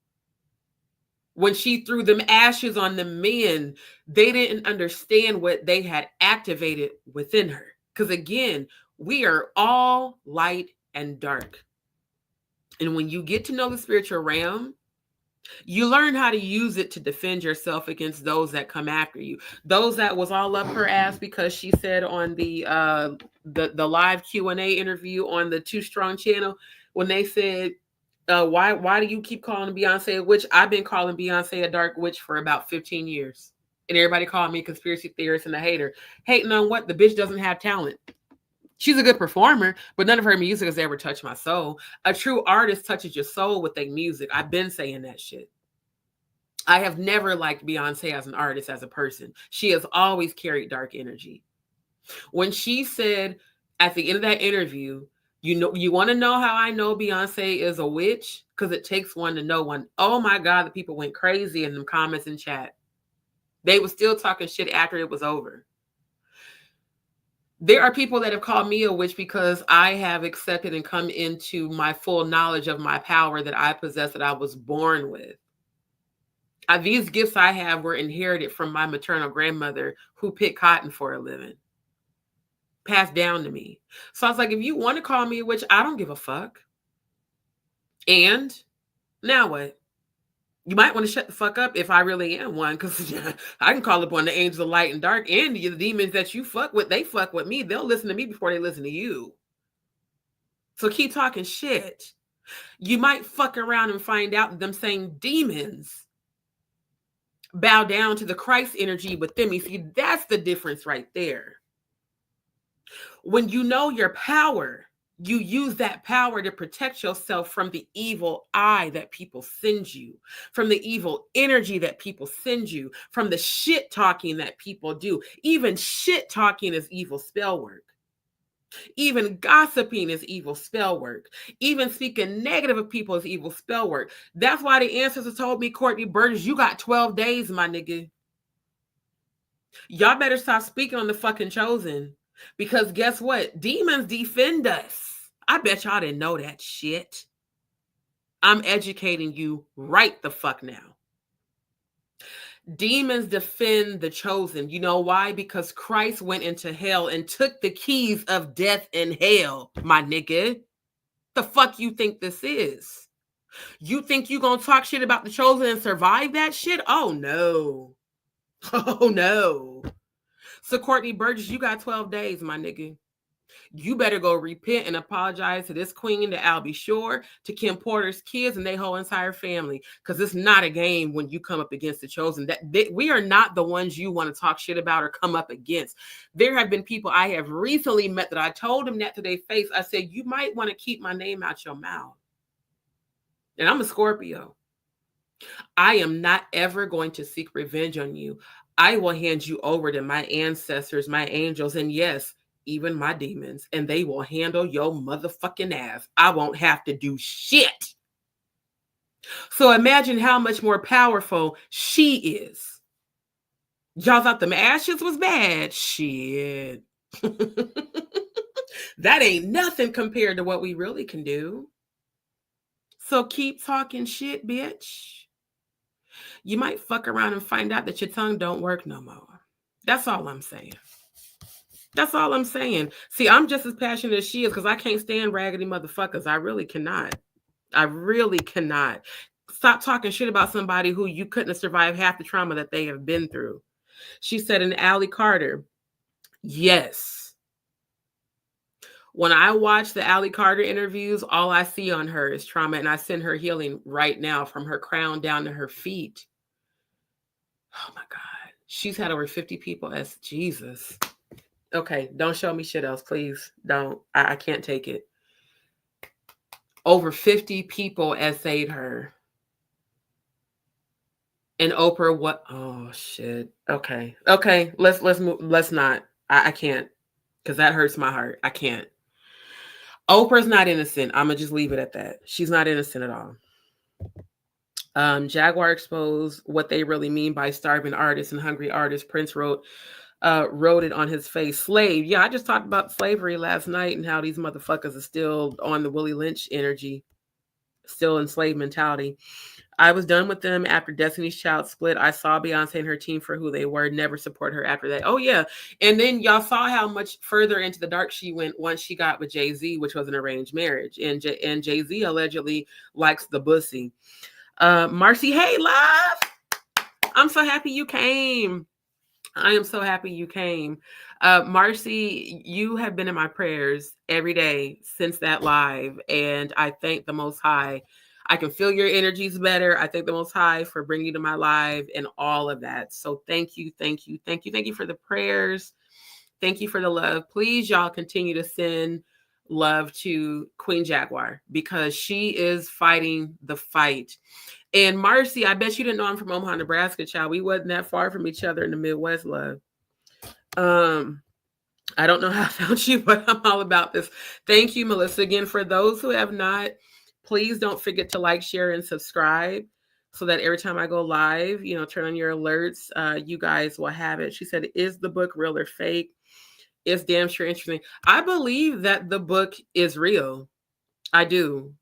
When she threw them ashes on the men, they didn't understand what they had activated within her. Because again, we are all light and dark. And when you get to know the spiritual realm, you learn how to use it to defend yourself against those that come after you. Those that was all up her ass because she said on the live Q&A interview on the Too Strong channel, when they said, why do you keep calling Beyonce a witch? I've been calling Beyonce a dark witch for about 15 years. And everybody called me a conspiracy theorist and a hater. Hating on what? The bitch doesn't have talent. She's a good performer, but none of her music has ever touched my soul. A true artist touches your soul with their music. I've been saying that shit. I have never liked Beyonce as an artist, as a person. She has always carried dark energy. When she said at the end of that interview, you want to know how I know Beyonce is a witch? Because it takes one to know one. Oh my God, the people went crazy in the comments and chat. They were still talking shit after it was over. There are people that have called me a witch because I have accepted and come into my full knowledge of my power that I possess, that I was born with. These gifts I have were inherited from my maternal grandmother who picked cotton for a living. Passed down to me. So I was like, if you want to call me a witch, I don't give a fuck. And now what? You might want to shut the fuck up if I really am one, because I can call upon the angels of light and dark, and the demons that you fuck with, they fuck with me. They'll listen to me before they listen to you. So keep talking shit. You might fuck around and find out that them same demons bow down to the Christ energy within me. See, that's the difference right there. When you know your power, you use that power to protect yourself from the evil eye that people send you, from the evil energy that people send you, from the shit talking that people do. Even shit talking is evil spell work. Even gossiping is evil spell work. Even speaking negative of people is evil spell work. That's why the ancestors told me, Courtney Burgess, you got 12 days, my nigga. Y'all better stop speaking on the fucking chosen. Because guess what? Demons defend us. I bet y'all didn't know that shit. I'm educating you right the fuck now. Demons defend the chosen. You know why? Because Christ went into hell and took the keys of death and hell, my nigga. The fuck you think this is? You think you gonna talk shit about the chosen and survive that shit? Oh no. Oh no. So Courtney Burgess, you got 12 days, my nigga. You better go repent and apologize to this queen, to Albie Shore, to Kim Porter's kids and their whole entire family. Because it's not a game when you come up against the chosen. We are not the ones you want to talk shit about or come up against. There have been people I have recently met that I told them that to their face. I said, you might want to keep my name out your mouth. And I'm a Scorpio. I am not ever going to seek revenge on you. I will hand you over to my ancestors, my angels, and yes, even my demons, and they will handle your motherfucking ass. I won't have to do shit. So imagine how much more powerful she is. Y'all thought the ashes was bad? Shit. That ain't nothing compared to what we really can do. So keep talking shit, bitch. You might fuck around and find out that your tongue don't work no more. That's all I'm saying. That's all I'm saying. See, I'm just as passionate as she is because I can't stand raggedy motherfuckers. I really cannot. I really cannot. Stop talking shit about somebody who you couldn't have survived half the trauma that they have been through. She said in Allie Carter, yes. When I watch the Allie Carter interviews, all I see on her is trauma, and I send her healing right now from her crown down to her feet. Oh my God. She's had over 50 people as Jesus. Okay, don't show me shit else, please. Don't. I can't take it. Over 50 people essayed her. And Oprah, what? Oh shit. Okay. Let's move. Let's not. I can't, because that hurts my heart. I can't. Oprah's not innocent. I'm gonna just leave it at that. She's not innocent at all. Jaguar exposed what they really mean by starving artists and hungry artists. Prince wrote it on his face. Slave. Yeah, I just talked about slavery last night and how these motherfuckers are still on the Willie Lynch energy, still in slave mentality. I was done with them after Destiny's Child split. I saw Beyonce and her team for who they were. Never support her after that. Oh yeah, and then y'all saw how much further into the dark she went once she got with Jay-Z, which was an arranged marriage, and Jay-Z allegedly likes the bussy. Marcy, hey love, I'm so happy you came. I am so happy you came. Marcy, you have been in my prayers every day since that live, and I thank the Most High. I can feel your energies better. I thank the Most High for bringing you to my live and all of that. So thank you for the prayers. Thank you for the love. Please, y'all, continue to send love to Queen Jaguar because she is fighting the fight. And Marcy, I bet you didn't know I'm from Omaha, Nebraska, child. We wasn't that far from each other in the Midwest, love. I don't know how I found you, but I'm all about this. Thank you, Melissa. Again, for those who have not, please don't forget to like, share, and subscribe so that every time I go live, turn on your alerts. You guys will have it. She said, is the book real or fake? It's damn sure interesting. I believe that the book is real. I do.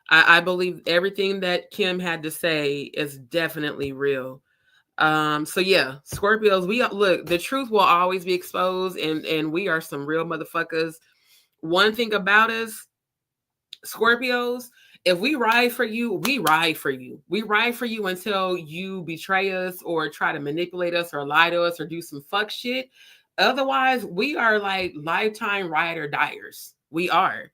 I believe everything that Kim had to say is definitely real. So yeah, Scorpios, look, the truth will always be exposed, and we are some real motherfuckers. One thing about us, Scorpios, if we ride for you, we ride for you. We ride for you until you betray us or try to manipulate us or lie to us or do some fuck shit. Otherwise, we are like lifetime ride or diers. We are.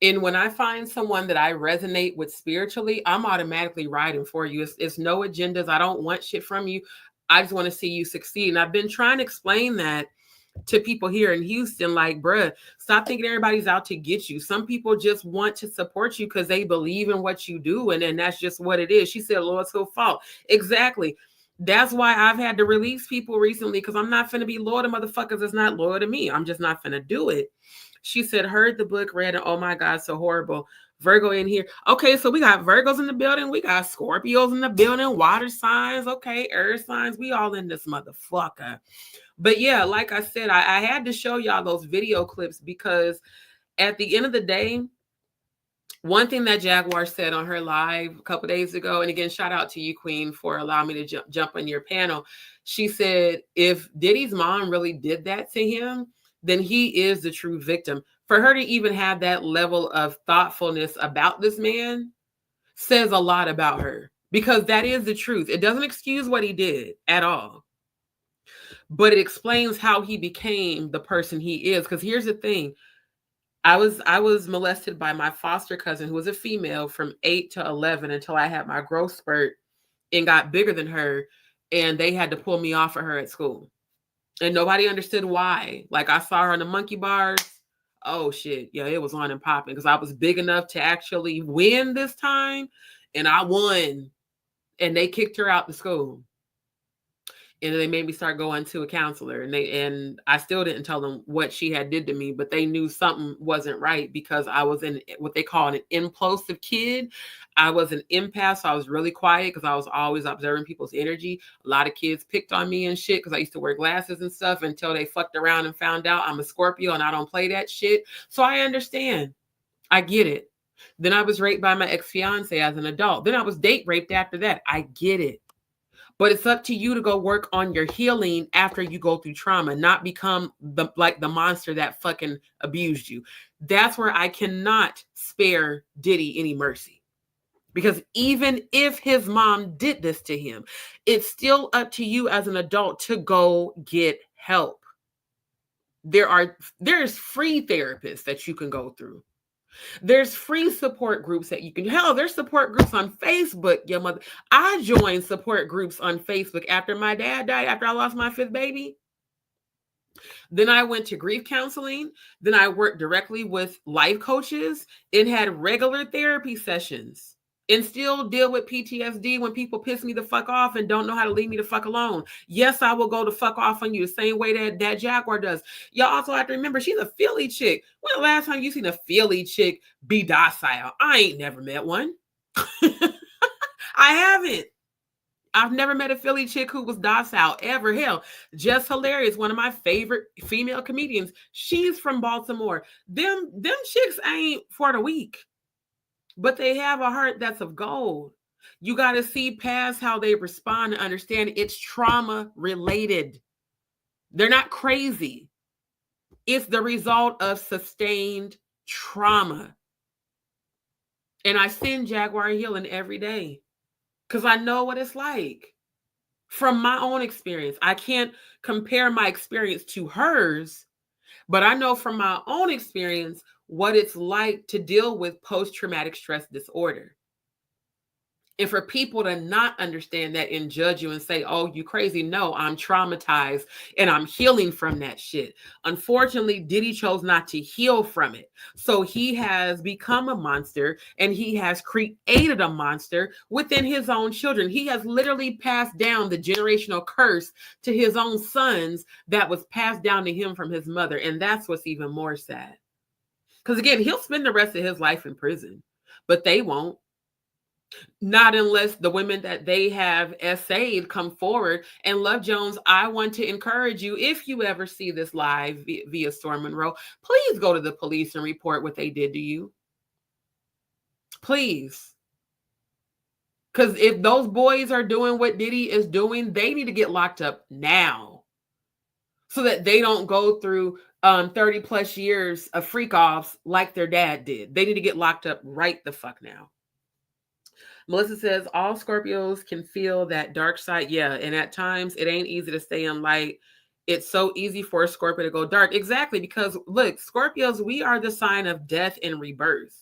And when I find someone that I resonate with spiritually, I'm automatically riding for you. It's no agendas. I don't want shit from you. I just want to see you succeed. And I've been trying to explain that to people here in Houston, like, bruh, stop thinking everybody's out to get you. Some people just want to support you because they believe in what you do. And that's just what it is. She said, Lord's no fault. Exactly. That's why I've had to release people recently, because I'm not finna be loyal to motherfuckers that's not loyal to me. I'm just not finna do it. She said, heard the book, read it. Oh my God, so horrible. Virgo in here. Okay, so we got Virgos in the building. We got Scorpios in the building. Water signs. Okay, earth signs. We all in this motherfucker. But yeah, like I said, I had to show y'all those video clips because at the end of the day, one thing that Jaguar said on her live a couple days ago, and again, shout out to you, Queen, for allowing me to jump on your panel. She said, if Diddy's mom really did that to him, then he is the true victim. For her to even have that level of thoughtfulness about this man says a lot about her, because that is the truth. It doesn't excuse what he did at all, but it explains how he became the person he is. Because here's the thing. I was molested by my foster cousin, who was a female, from 8 to 11 until I had my growth spurt and got bigger than her. And they had to pull me off of her at school. And nobody understood why. Like, I saw her on the monkey bars. Oh shit. Yeah, it was on and popping because I was big enough to actually win this time. and I won. And they kicked her out the school. And they made me start going to a counselor, and I still didn't tell them what she had did to me, but they knew something wasn't right because I was in what they call an impulsive kid. I was an empath, so I was really quiet because I was always observing people's energy. A lot of kids picked on me and shit because I used to wear glasses and stuff until they fucked around and found out I'm a Scorpio and I don't play that shit. So I understand. I get it. Then I was raped by my ex-fiance as an adult. Then I was date raped after that. I get it. But it's up to you to go work on your healing after you go through trauma, not become the monster that fucking abused you. That's where I cannot spare Diddy any mercy. Because even if his mom did this to him, it's still up to you as an adult to go get help. There's free therapists that you can go through. There's free support groups that you can, hell, there's support groups on Facebook. Your mother, I joined support groups on Facebook after my dad died, after I lost my 5th baby. Then I went to grief counseling. Then I worked directly with life coaches and had regular therapy sessions and still deal with PTSD when people piss me the fuck off and don't know how to leave me the fuck alone. Yes, I will go the fuck off on you the same way that Jaguar does. Y'all also have to remember she's a Philly chick. When the last time you seen a Philly chick be docile? I ain't never met one. I haven't. I've never met a Philly chick who was docile ever. Hell, Just Hilarious, one of my favorite female comedians. She's from Baltimore. Them chicks ain't for the weak. But they have a heart that's of gold. You got to see past how they respond and understand it's trauma related. They're not crazy. It's the result of sustained trauma. And I send Jaguar healing every day because I know what it's like from my own experience. I can't compare my experience to hers, but I know from my own experience what it's like to deal with post-traumatic stress disorder. And for people to not understand that and judge you and say, oh, you crazy. No, I'm traumatized and I'm healing from that shit. Unfortunately, Diddy chose not to heal from it. So he has become a monster and he has created a monster within his own children. He has literally passed down the generational curse to his own sons that was passed down to him from his mother. And that's what's even more sad. Because again, he'll spend the rest of his life in prison, but they won't. Not unless the women that they have essayed come forward. And Love Jones, I want to encourage you, if you ever see this live via Storm Monroe, please go to the police and report what they did to you. Please. Because if those boys are doing what Diddy is doing, they need to get locked up now so that they don't go through 30 plus years of freak offs like their dad did. They need to get locked up right the fuck now. Melissa says, all Scorpios can feel that dark side. Yeah, and at times it ain't easy to stay in light. It's so easy for a Scorpio to go dark. Exactly, because look, Scorpios, we are the sign of death and rebirth.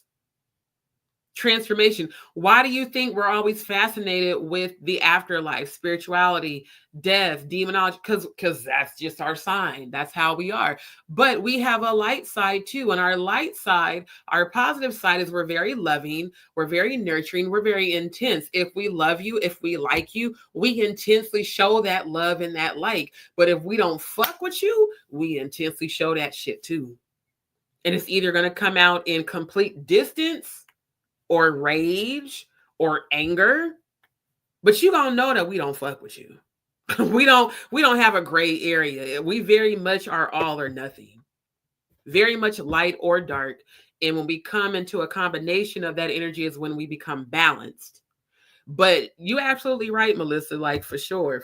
Transformation. Why do you think we're always fascinated with the afterlife, spirituality, death, demonology? Because that's just our sign. That's how we are. But we have a light side too. And our light side, our positive side, is we're very loving, we're very nurturing, we're very intense. If we love you, if we like you, we intensely show that love and that like. But if we don't fuck with you, we intensely show that shit too. And it's either going to come out in complete distance or rage or anger, but you gonna know that we don't fuck with you. we don't have a gray area. We very much are all or nothing, very much light or dark. And when we come into a combination of that energy is when we become balanced. But you absolutely right, Melissa, like for sure.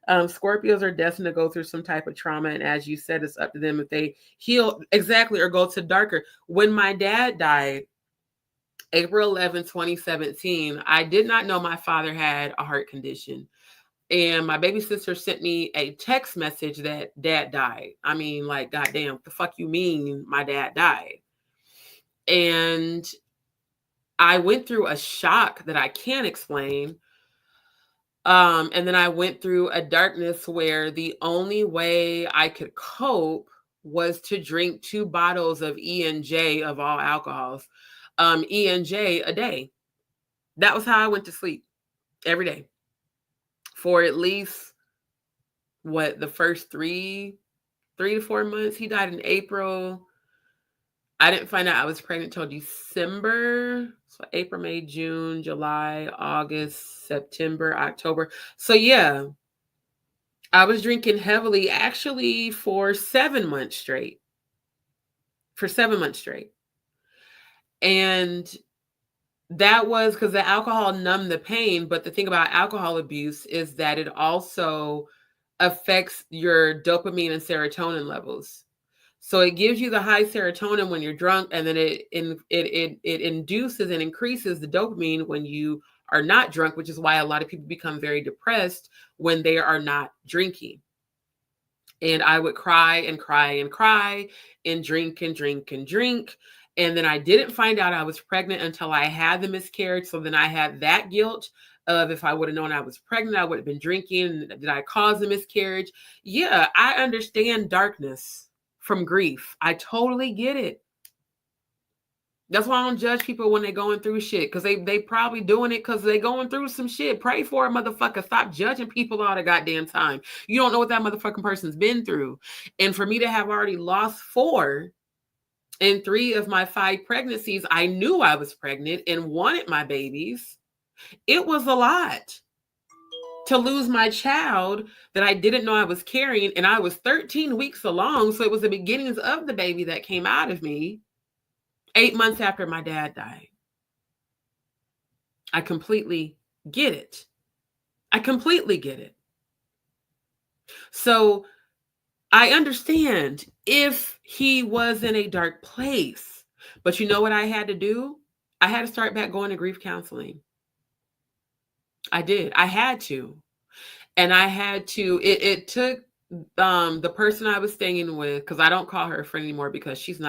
Scorpios are destined to go through some type of trauma. And as you said, it's up to them if they heal exactly or go to darker. When my dad died, April 11, 2017, I did not know my father had a heart condition. And my baby sister sent me a text message that dad died. I mean, like, goddamn, what the fuck you mean my dad died? And I went through a shock that I can't explain. And then I went through a darkness where the only way I could cope was to drink 2 bottles of E&J of all alcohols. E&J a day. That was how I went to sleep every day for at least the first 3 to 4 months. He died in April. I didn't find out I was pregnant until December. So April, May, June, July, August, September, October. So yeah, I was drinking heavily actually for 7 months straight. For 7 months straight. And that was because the alcohol numbed the pain. But the thing about alcohol abuse is that it also affects your dopamine and serotonin levels. So it gives you the high serotonin when you're drunk, and then it induces and increases the dopamine when you are not drunk, which is why a lot of people become very depressed when they are not drinking. And I would cry and cry and cry and drink and drink and drink. And then I didn't find out I was pregnant until I had the miscarriage. So then I had that guilt of, if I would have known I was pregnant, I would have been drinking. Did I cause the miscarriage? Yeah, I understand darkness from grief. I totally get it. That's why I don't judge people when they're going through shit, because they probably doing it because they going through some shit. Pray for a motherfucker. Stop judging people all the goddamn time. You don't know what that motherfucking person's been through. And for me to have already lost 4 in 3 of my 5 pregnancies, I knew I was pregnant and wanted my babies. It was a lot to lose my child that I didn't know I was carrying. And I was 13 weeks along. So it was the beginnings of the baby that came out of me 8 months after my dad died. I completely get it. I completely get it. So I understand if he was in a dark place, but you know what I had to do? I had to start back going to grief counseling. I did. I had to. And I had to, it took the person I was staying with, because I don't call her a friend anymore because she's a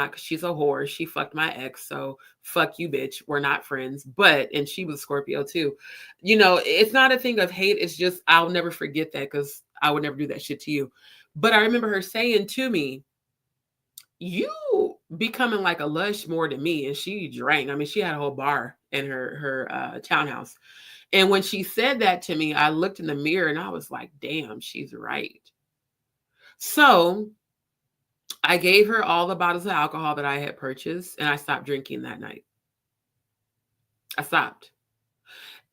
whore. She fucked my ex. So fuck you, bitch. We're not friends. And she was Scorpio too. You know, it's not a thing of hate. It's just, I'll never forget that because I would never do that shit to you. But I remember her saying to me, you becoming like a lush more than me. And she drank. I mean, she had a whole bar in her townhouse. And when she said that to me, I looked in the mirror and I was like, damn, she's right. So I gave her all the bottles of alcohol that I had purchased, and I stopped drinking that night. I stopped.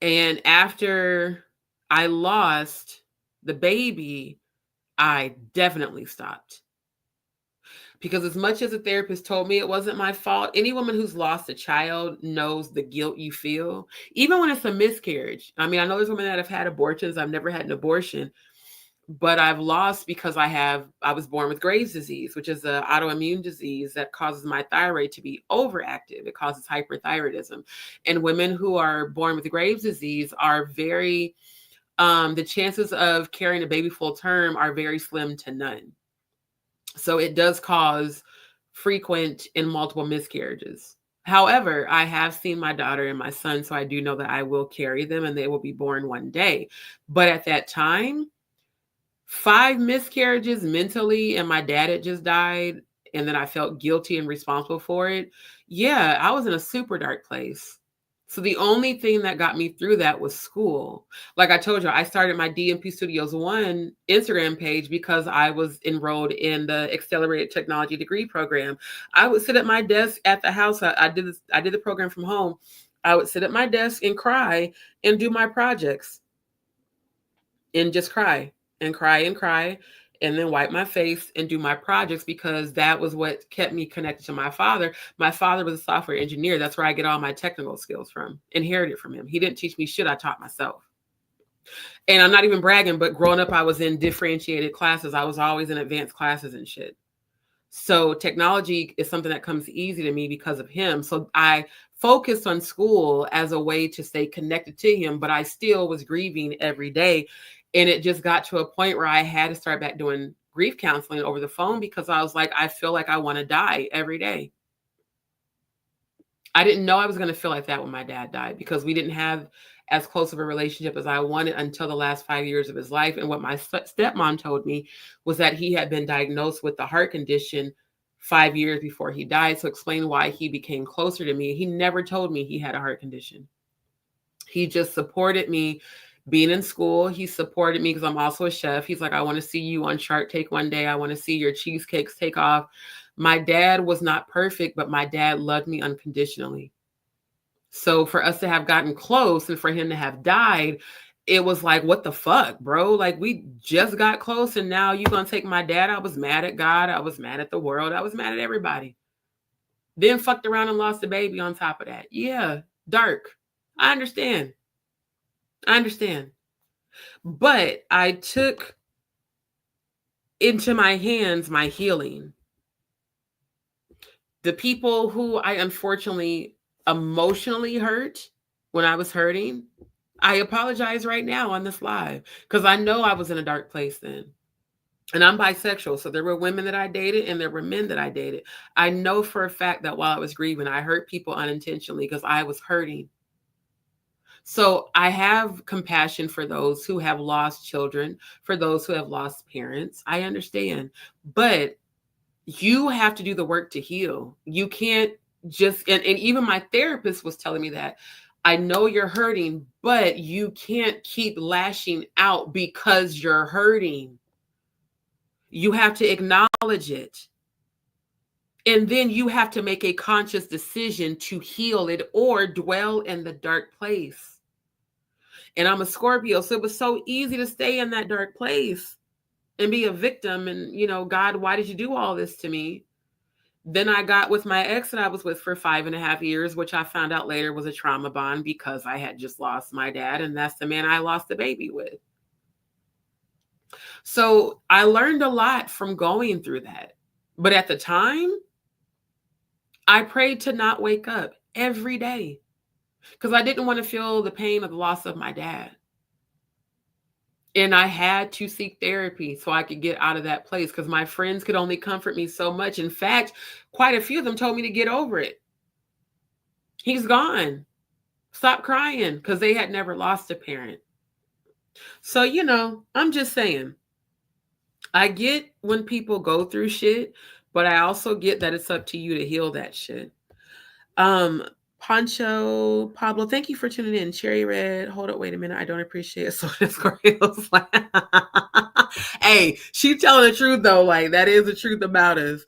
And after I lost the baby, I definitely stopped. Because as much as the therapist told me it wasn't my fault, any woman who's lost a child knows the guilt you feel, even when it's a miscarriage. I mean, I know there's women that have had abortions. I've never had an abortion, but I've lost because I was born with Graves' disease, which is an autoimmune disease that causes my thyroid to be overactive. It causes hyperthyroidism. And women who are born with Graves' disease are very, the chances of carrying a baby full term are very slim to none. So it does cause frequent and multiple miscarriages. However, I have seen my daughter and my son, so I do know that I will carry them and they will be born one day. But at that time, 5 miscarriages mentally, and my dad had just died, and then I felt guilty and responsible for it. Yeah, I was in a super dark place. So the only thing that got me through that was school. Like I told you, I started my DMP Studios 1 Instagram page because I was enrolled in the Accelerated Technology Degree Program. I would sit at my desk at the house. I did the program from home. I would sit at my desk and cry and do my projects and just cry and cry and cry, and then wipe my face and do my projects, because that was what kept me connected to my father. My father was a software engineer. That's where I get all my technical skills from, inherited from him. He didn't teach me shit. I taught myself. And I'm not even bragging, but growing up, I was in differentiated classes. I was always in advanced classes and shit. So technology is something that comes easy to me because of him. So I focused on school as a way to stay connected to him, but I still was grieving every day. And it just got to a point where I had to start back doing grief counseling over the phone, because I was like, I feel like I want to die every day. I didn't know I was going to feel like that when my dad died, because we didn't have as close of a relationship as I wanted until the last 5 years of his life. And what my stepmom told me was that he had been diagnosed with the heart condition 5 years before he died. So explain why he became closer to me. He never told me he had a heart condition. He just supported me being in school. He supported me because I'm also a chef. He's like, I want to see you on Shark Tank one day. I want to see your cheesecakes take off. My dad was not perfect, but my dad loved me unconditionally. So for us to have gotten close and for him to have died, it was like, what the fuck, bro? Like, we just got close and now you gonna take my dad? I was mad at God. I was mad at the world. I was mad at everybody. Then fucked around and lost the baby on top of that. Yeah, dark. I understand. But I took into my hands my healing. The people who I unfortunately emotionally hurt when I was hurting, I apologize right now on this live because I know I was in a dark place then. And I'm bisexual, so there were women that I dated and there were men that I dated. I know for a fact that while I was grieving, I hurt people unintentionally because I was hurting. So I have compassion for those who have lost children, for those who have lost parents. I understand. But you have to do the work to heal. You can't just, and even my therapist was telling me that. I know you're hurting, but you can't keep lashing out because you're hurting. You have to acknowledge it. And then you have to make a conscious decision to heal it or dwell in the dark place. And I'm a Scorpio, so it was so easy to stay in that dark place and be a victim. And, God, why did you do all this to me? Then I got with my ex that I was with for 5.5 years, which I found out later was a trauma bond because I had just lost my dad. And that's the man I lost the baby with. So I learned a lot from going through that. But at the time, I prayed to not wake up every day because I didn't want to feel the pain of the loss of my dad. And I had to seek therapy so I could get out of that place because my friends could only comfort me so much. In fact, quite a few of them told me to get over it. He's gone. Stop crying, because they had never lost a parent. So, I'm just saying, I get when people go through shit, but I also get that it's up to you to heal that shit. Poncho Pablo, thank you for tuning in. Cherry Red, hold up, wait a minute. I don't appreciate it. So Scorpio's like, hey, she telling the truth though. Like, that is the truth about us.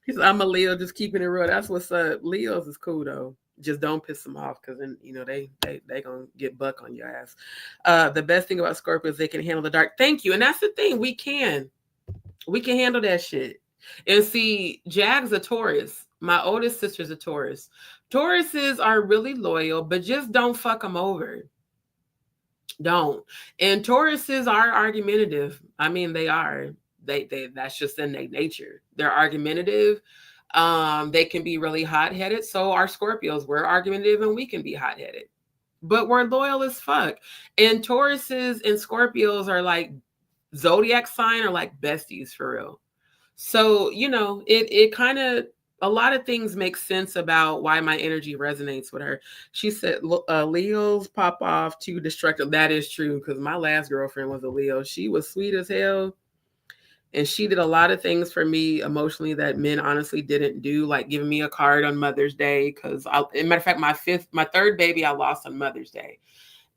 He's, I'm a Leo, just keeping it real. That's what's up. Leos is cool though. Just don't piss them off because then they gonna get buck on your ass. The best thing about Scorpio is they can handle the dark. Thank you, and that's the thing. We can handle that shit. And see, Jag's a Taurus. My oldest sister's a Taurus. Tauruses are really loyal, but just don't fuck them over. Don't. And Tauruses are argumentative. I mean, they are. They that's just in their nature. They're argumentative. They can be really hot-headed. So are Scorpios. We're argumentative and we can be hot-headed. But we're loyal as fuck. And Tauruses and Scorpios are like zodiac sign, are like besties for real. So, it kind of, a lot of things make sense about why my energy resonates with her. She said, Leos pop off too destructive. That is true, because my last girlfriend was a Leo. She was sweet as hell. And she did a lot of things for me emotionally that men honestly didn't do, like giving me a card on Mother's Day. Because, as a matter of fact, my third baby I lost on Mother's Day.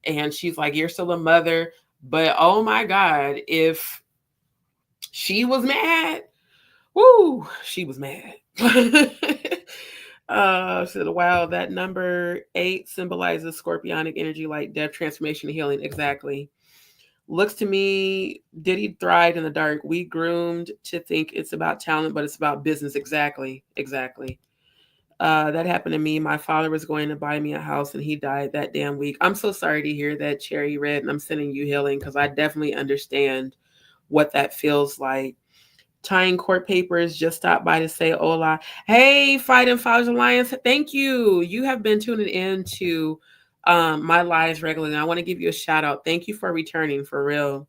And she's like, you're still a mother. But, oh my God, if she was mad, woo, she was mad. Said, wow, that number 8 symbolizes scorpionic energy like death, transformation, and healing. Exactly. Looks to me, Diddy thrived in the dark. We groomed to think it's about talent, but it's about business. Exactly. That happened to me. My father was going to buy me a house and he died that damn week. I'm so sorry to hear that, Cherry Red, and I'm sending you healing because I definitely understand what that feels like. Tying court papers, just stopped by to say hola. Hey, Fight and Fouls Alliance, thank you. You have been tuning in to my lives regularly. I want to give you a shout out. Thank you for returning, for real.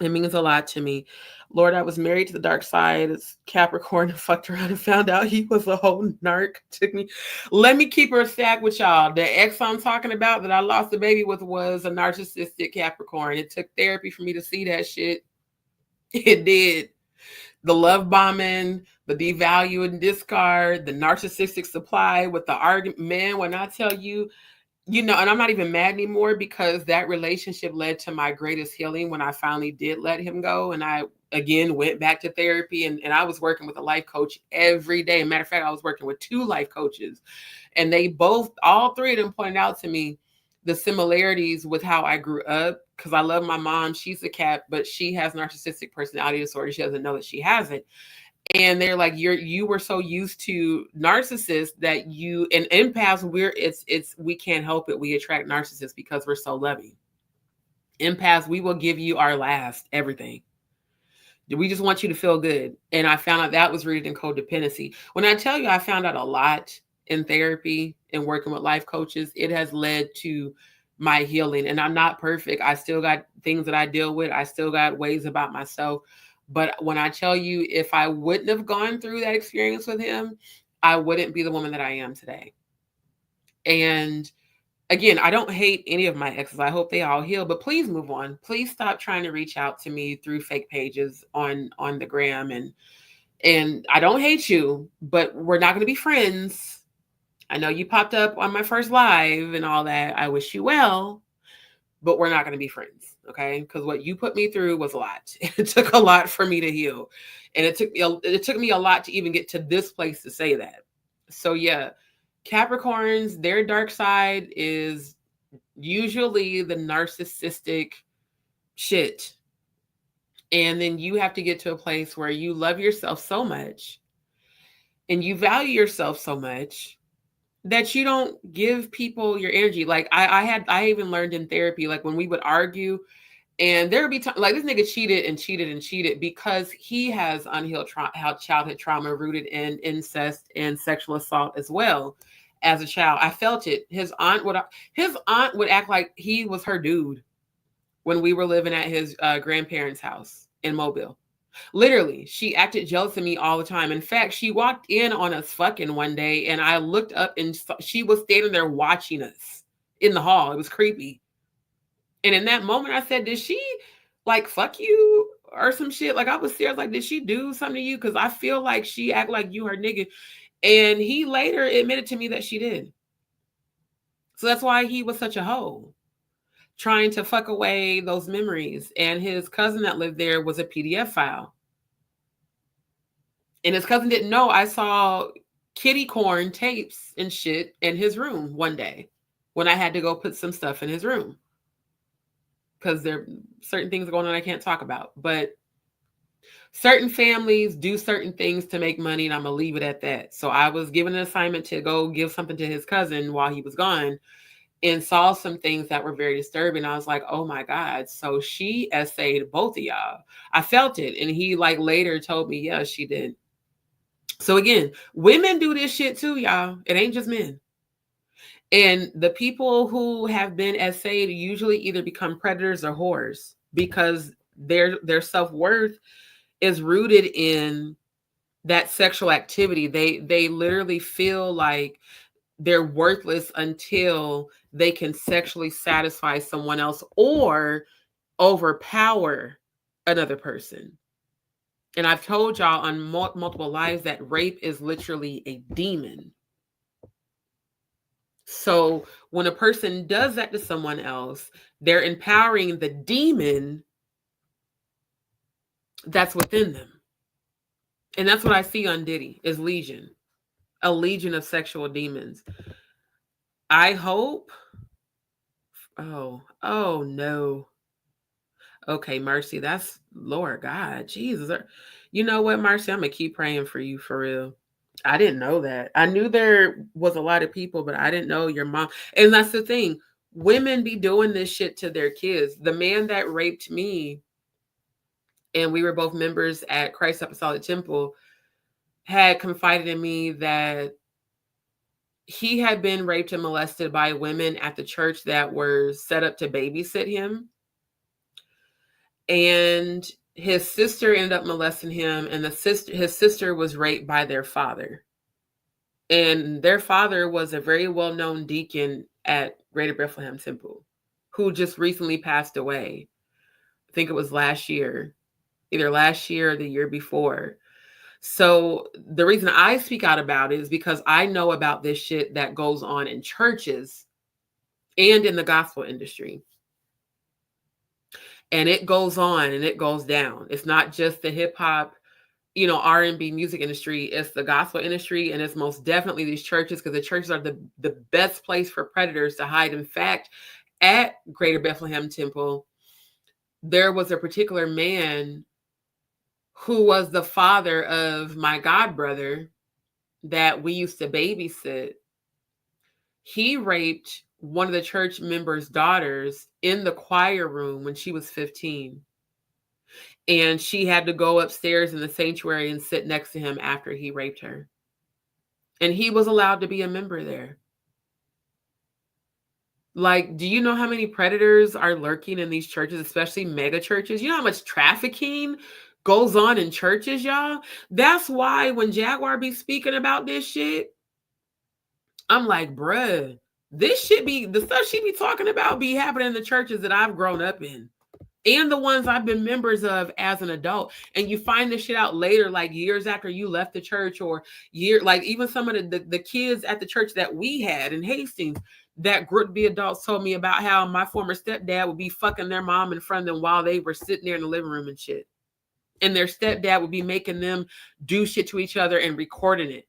It means a lot to me. Lord, I was married to the dark side. It's Capricorn, and fucked around and found out he was a whole narc. Took me. Let me keep her a stack with y'all. The ex I'm talking about that I lost the baby with was a narcissistic Capricorn. It took therapy for me to see that shit. It did. The love bombing, the devalue and discard, the narcissistic supply with the argument. Man, when I tell you, and I'm not even mad anymore because that relationship led to my greatest healing when I finally did let him go. And I, again, went back to therapy, and I was working with a life coach every day. Matter of fact, I was working with 2 life coaches, and they both, all 3 of them pointed out to me the similarities with how I grew up. Because I love my mom. She's a cat, but she has narcissistic personality disorder. She doesn't know that she has it. And they're like, you were so used to narcissists that you, and empaths, we can't help it. We attract narcissists because we're so loving. Empaths, we will give you our last everything. We just want you to feel good. And I found out that was rooted in codependency. When I tell you I found out a lot in therapy and working with life coaches, it has led to my healing. And I'm not perfect. I still got things that I deal with. I still got ways about myself. But when I tell you, if I wouldn't have gone through that experience with him, I wouldn't be the woman that I am today. And again, I don't hate any of my exes. I hope they all heal, but please move on. Please stop trying to reach out to me through fake pages on the gram. And I don't hate you, but we're not going to be friends. I know you popped up on my first live and all that. I wish you well, but we're not going to be friends. Okay. Because what you put me through was a lot. It took a lot for me to heal. And it took me a lot to even get to this place to say that. So yeah, Capricorns, their dark side is usually the narcissistic shit. And then you have to get to a place where you love yourself so much and you value yourself so much that you don't give people your energy. Like I even learned in therapy, like when we would argue, and there would be like this nigga cheated and cheated and cheated because he has unhealed childhood trauma rooted in incest and sexual assault as well. As a child, I felt it. His aunt would act like he was her dude when we were living at his grandparents' house in Mobile. Literally, she acted jealous of me all the time. In fact, she walked in on us fucking one day, and I looked up and she was standing there watching us in the hall. It was creepy. And in that moment, I said, did she like fuck you or some shit? Like I was serious. Like, did she do something to you? Because I feel like she act like you her nigga. And he later admitted to me that she did. So that's why he was such a hoe, trying to fuck away those memories. And his cousin that lived there was a PDF file. And his cousin didn't know I saw kitty corn tapes and shit in his room one day when I had to go put some stuff in his room. Because there are certain things going on I can't talk about. But certain families do certain things to make money, and I'm going to leave it at that. So I was given an assignment to go give something to his cousin while he was gone and saw some things that were very disturbing. I was like, oh my God. So she essayed both of y'all. I felt it. And he like later told me, yeah, she did. So again, women do this shit too, y'all. It ain't just men. And the people who have been essayed usually either become predators or whores because their self-worth is rooted in that sexual activity. They literally feel like they're worthless until they can sexually satisfy someone else or overpower another person. And I've told y'all on multiple lives that rape is literally a demon. So when a person does that to someone else, they're empowering the demon that's within them. And that's what I see on Diddy is legion, a legion of sexual demons. I hope. Oh no. Okay, Mercy, that's Lord God, Jesus. You know what, Mercy? I'm gonna keep praying for you for real. I didn't know that. I knew there was a lot of people, but I didn't know your mom. And that's the thing. Women be doing this shit to their kids. The man that raped me, and we were both members at Christ Apostolic Temple, had confided in me that he had been raped and molested by women at the church that were set up to babysit him. And his sister ended up molesting him, and his sister was raped by their father. And their father was a very well-known deacon at Greater Bethlehem Temple, who just recently passed away. I think it was last year, either last year or the year before. So the reason I speak out about it is because I know about this shit that goes on in churches and in the gospel industry. And it goes on and it goes down. It's not just the hip hop, R&B music industry. It's the gospel industry, and it's most definitely these churches, because the churches are the best place for predators to hide. In fact, at Greater Bethlehem Temple, there was a particular man who was the father of my godbrother that we used to babysit. He raped one of the church members' daughters in the choir room when she was 15. And she had to go upstairs in the sanctuary and sit next to him after he raped her. And he was allowed to be a member there. Like, do you know how many predators are lurking in these churches, especially mega churches? You know how much trafficking goes on in churches, y'all? That's why when Jaguar be speaking about this shit, I'm like, bruh, this shit the stuff she be talking about be happening in the churches that I've grown up in, and the ones I've been members of as an adult. And you find this shit out later, like years after you left the church, or like even some of the kids at the church that we had in Hastings, that group be adults told me about how my former stepdad would be fucking their mom in front of them while they were sitting there in the living room and shit. And their stepdad would be making them do shit to each other and recording it.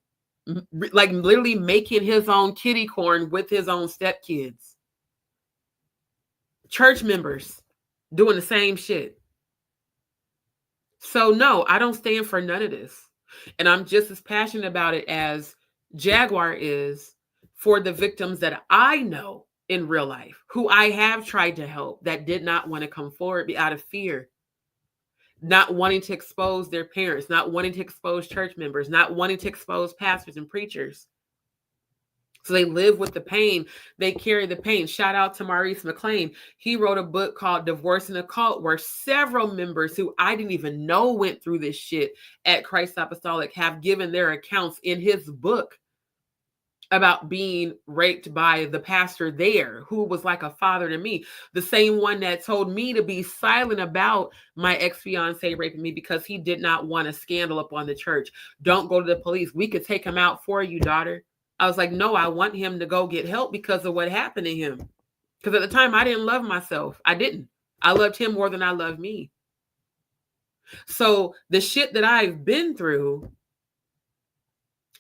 Like literally making his own kitty corn with his own stepkids. Church members doing the same shit. So no, I don't stand for none of this. And I'm just as passionate about it as Jaguar is for the victims that I know in real life, who I have tried to help, that did not want to come forward out of fear. Not wanting to expose their parents, not wanting to expose church members, not wanting to expose pastors and preachers. So they live with the pain. They carry the pain. Shout out to Maurice McLean. He wrote a book called Divorce in a Cult, where several members who I didn't even know went through this shit at Christ Apostolic have given their accounts in his book about being raped by the pastor there, who was like a father to me. The same one that told me to be silent about my ex-fiance raping me because he did not want a scandal upon the church. Don't go to the police. We could take him out for you, daughter. I was like, no, I want him to go get help because of what happened to him. Because at the time, I didn't love myself. I didn't. I loved him more than I loved me. So the shit that I've been through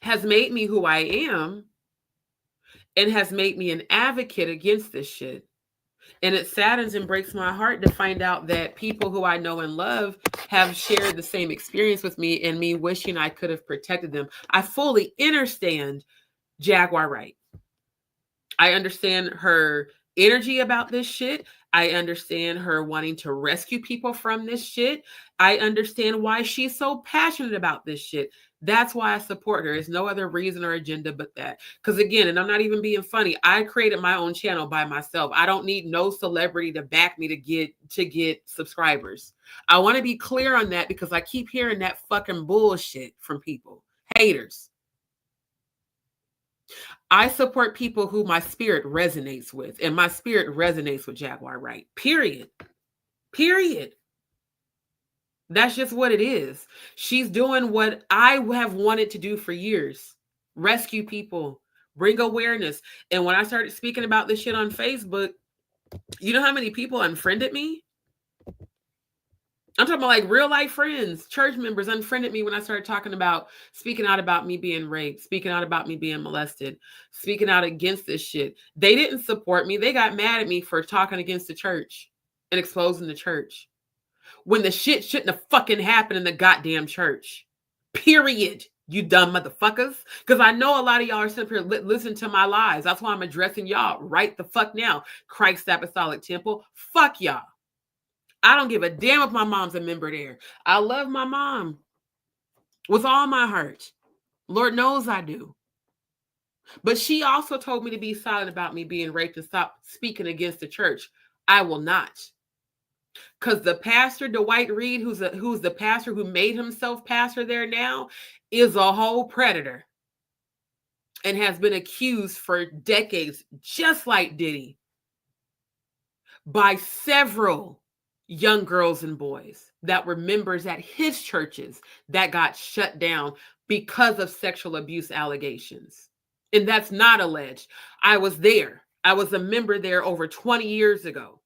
has made me who I am, and has made me an advocate against this shit. And it saddens and breaks my heart to find out that people who I know and love have shared the same experience with me, and me wishing I could have protected them. I fully understand Jaguar Wright. I understand her energy about this shit. I understand her wanting to rescue people from this shit. I understand why she's so passionate about this shit. That's why I support her. There's no other reason or agenda but that. Because again, and I'm not even being funny, I created my own channel by myself. I don't need no celebrity to back me to get subscribers. I want to be clear on that, because I keep hearing that fucking bullshit from people. Haters. I support people who my spirit resonates with, and my spirit resonates with Jaguar Wright. Period. That's just what it is. She's doing what I have wanted to do for years. Rescue people, bring awareness. And when I started speaking about this shit on Facebook, you know how many people unfriended me? I'm talking about like real life friends, church members unfriended me when I started speaking out about me being raped, speaking out about me being molested, speaking out against this shit. They didn't support me. They got mad at me for talking against the church and exposing the church, when the shit shouldn't have fucking happened in the goddamn church. Period. You dumb motherfuckers. Because I know a lot of y'all are sitting here listening to my lies. That's why I'm addressing y'all right the fuck now. Christ Apostolic Temple. Fuck y'all. I don't give a damn if my mom's a member there. I love my mom with all my heart. Lord knows I do. But she also told me to be silent about me being raped and stop speaking against the church. I will not. Because the pastor, Dwight Reed, who's the pastor who made himself pastor there now, is a whole predator and has been accused for decades, just like Diddy, by several young girls and boys that were members at his churches that got shut down because of sexual abuse allegations. And that's not alleged. I was there. I was a member there over 20 years ago.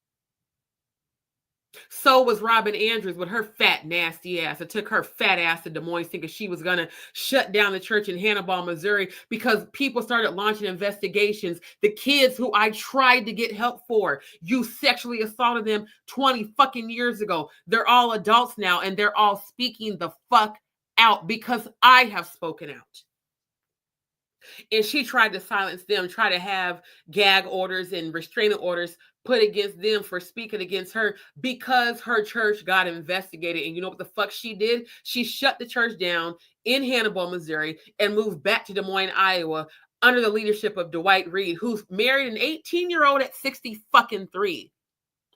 So was Robin Andrews with her fat, nasty ass. It took her fat ass to Des Moines thinking she was going to shut down the church in Hannibal, Missouri, because people started launching investigations. The kids who I tried to get help for, you sexually assaulted them 20 fucking years ago. They're all adults now, and they're all speaking the fuck out because I have spoken out. And she tried to silence them, try to have gag orders and restraining orders put against them for speaking against her because her church got investigated. And you know what the fuck she did? She shut the church down in Hannibal, Missouri, and moved back to Des Moines, Iowa, under the leadership of Dwight Reed, who's married an 18-year-old at 60 fucking 3,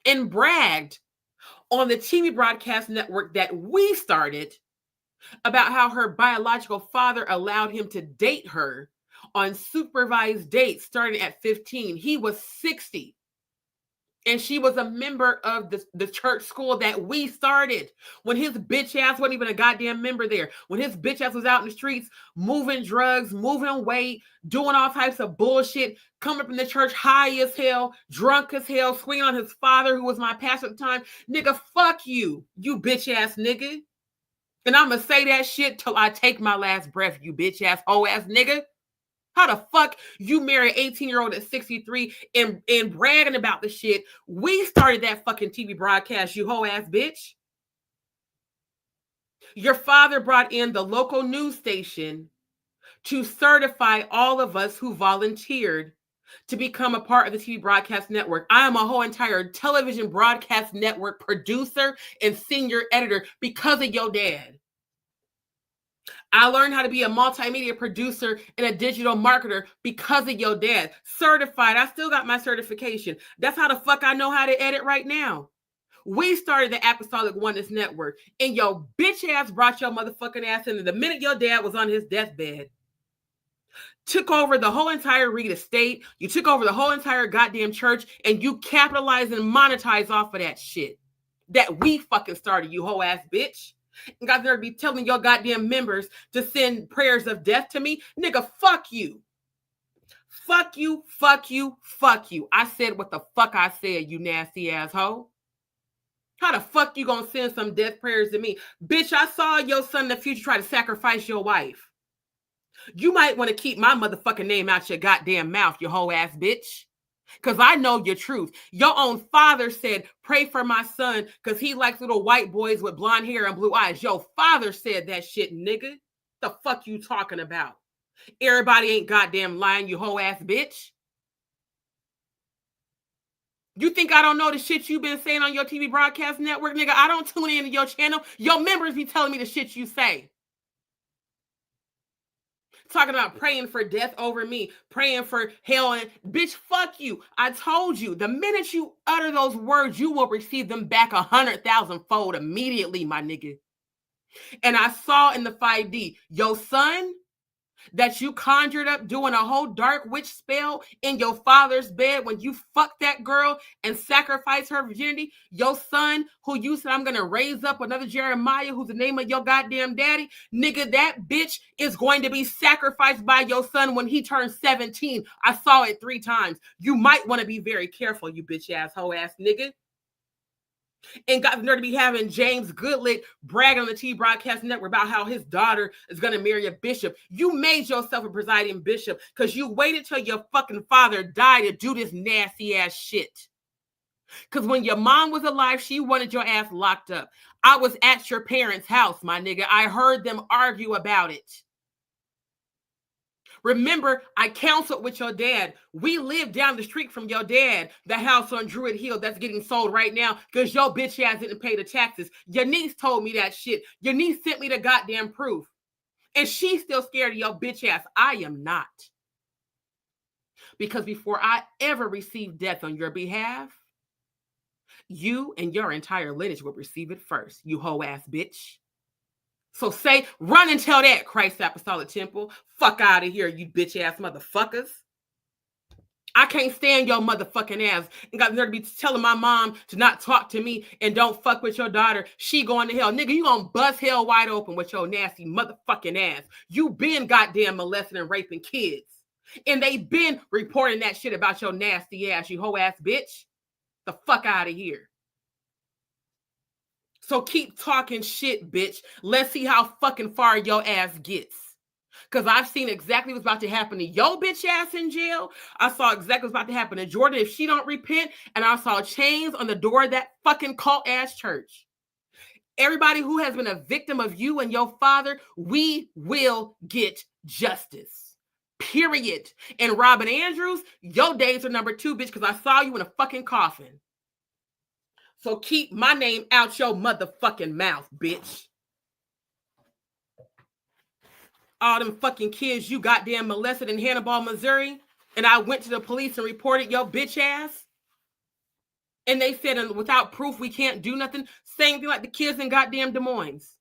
and bragged on the TV broadcast network that we started about how her biological father allowed him to date her on supervised dates starting at 15. He was 60. And she was a member of the church school that we started when his bitch ass wasn't even a goddamn member there. When his bitch ass was out in the streets, moving drugs, moving weight, doing all types of bullshit, coming up in the church high as hell, drunk as hell, swinging on his father, who was my pastor at the time. Nigga, fuck you, you bitch ass nigga. And I'm going to say that shit till I take my last breath, you bitch ass, hoe ass nigga. How the fuck you marry an 18-year-old at 63 and bragging about the shit? We started that fucking TV broadcast, you hoe ass bitch. Your father brought in the local news station to certify all of us who volunteered to become a part of the TV broadcast network. I am a whole entire television broadcast network producer and senior editor because of your dad. I learned how to be a multimedia producer and a digital marketer because of your dad. Certified. I still got my certification. That's how the fuck I know how to edit right now. We started the Apostolic Oneness Network, and your bitch ass brought your motherfucking ass in the minute your dad was on his deathbed. Took over the whole entire Reed estate. You took over the whole entire goddamn church, and you capitalized and monetized off of that shit that we fucking started, you hoe ass bitch. And got there to be telling your goddamn members to send prayers of death to me. Nigga, fuck you. Fuck you, fuck you, fuck you. I said what the fuck I said, you nasty asshole. How the fuck you gonna send some death prayers to me? Bitch, I saw your son in the future try to sacrifice your wife. You might want to keep my motherfucking name out your goddamn mouth, you hoe ass bitch. Because I know your truth. Your own father said, pray for my son because he likes little white boys with blonde hair and blue eyes. Your father said that shit, nigga. The fuck you talking about? Everybody ain't goddamn lying, you hoe ass bitch. You think I don't know the shit you been saying on your TV broadcast network, nigga? I don't tune into your channel. Your members be telling me the shit you say. Talking about praying for death over me, praying for hell, and bitch, fuck you. I told you, the minute you utter those words, you will receive them back 100,000-fold immediately, my nigga. And I saw in the 5D, your son that you conjured up doing a whole dark witch spell in your father's bed when you fucked that girl and sacrificed her virginity, your son who you said I'm going to raise up another Jeremiah who's the name of your goddamn daddy, nigga, that bitch is going to be sacrificed by your son when he turns 17. I saw it 3 times. You might want to be very careful, you bitch ass hoe ass nigga. And got the nerve to be having James Goodlick bragging on the TV broadcast network about how his daughter is going to marry a bishop. You made yourself a presiding bishop because you waited till your fucking father died to do this nasty ass shit. Because when your mom was alive, she wanted your ass locked up. I was at your parents' house, my nigga. I heard them argue about it. Remember, I counseled with your dad. We live down the street from your dad, the house on Druid Hill that's getting sold right now because your bitch ass didn't pay the taxes. Your niece told me that shit. Your niece sent me the goddamn proof. And she's still scared of your bitch ass. I am not. Because before I ever receive death on your behalf, you and your entire lineage will receive it first, you hoe ass bitch. So say, run and tell that, Christ Apostolic Temple. Fuck out of here, you bitch ass motherfuckers. I can't stand your motherfucking ass. And got the nerve to be telling my mom to not talk to me and don't fuck with your daughter. She going to hell. Nigga, you gonna bust hell wide open with your nasty motherfucking ass. You been goddamn molesting and raping kids. And they been reporting that shit about your nasty ass, you hoe ass bitch. The fuck out of here. So keep talking shit, bitch. Let's see how fucking far your ass gets. Because I've seen exactly what's about to happen to your bitch ass in jail. I saw exactly what's about to happen to Jordan if she don't repent. And I saw chains on the door of that fucking cult ass church. Everybody who has been a victim of you and your father, we will get justice. Period. And Robin Andrews, your days are number 2, bitch, because I saw you in a fucking coffin. So keep my name out your motherfucking mouth, bitch. All them fucking kids you goddamn molested in Hannibal, Missouri, and I went to the police and reported your bitch ass. And they said, without proof, we can't do nothing. Same thing like the kids in goddamn Des Moines.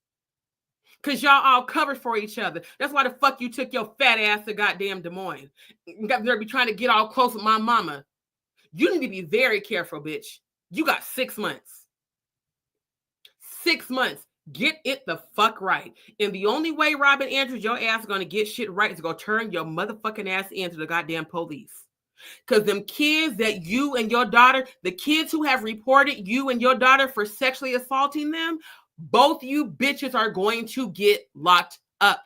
Because y'all all covered for each other. That's why the fuck you took your fat ass to goddamn Des Moines. You got there be trying to get all close with my mama. You need to be very careful, bitch. You got 6 months. 6 months. Get it the fuck right. And the only way, Robin Andrews, your ass is going to get shit right is going to turn your motherfucking ass into the goddamn police. Because them kids that you and your daughter, the kids who have reported you and your daughter for sexually assaulting them, both you bitches are going to get locked up.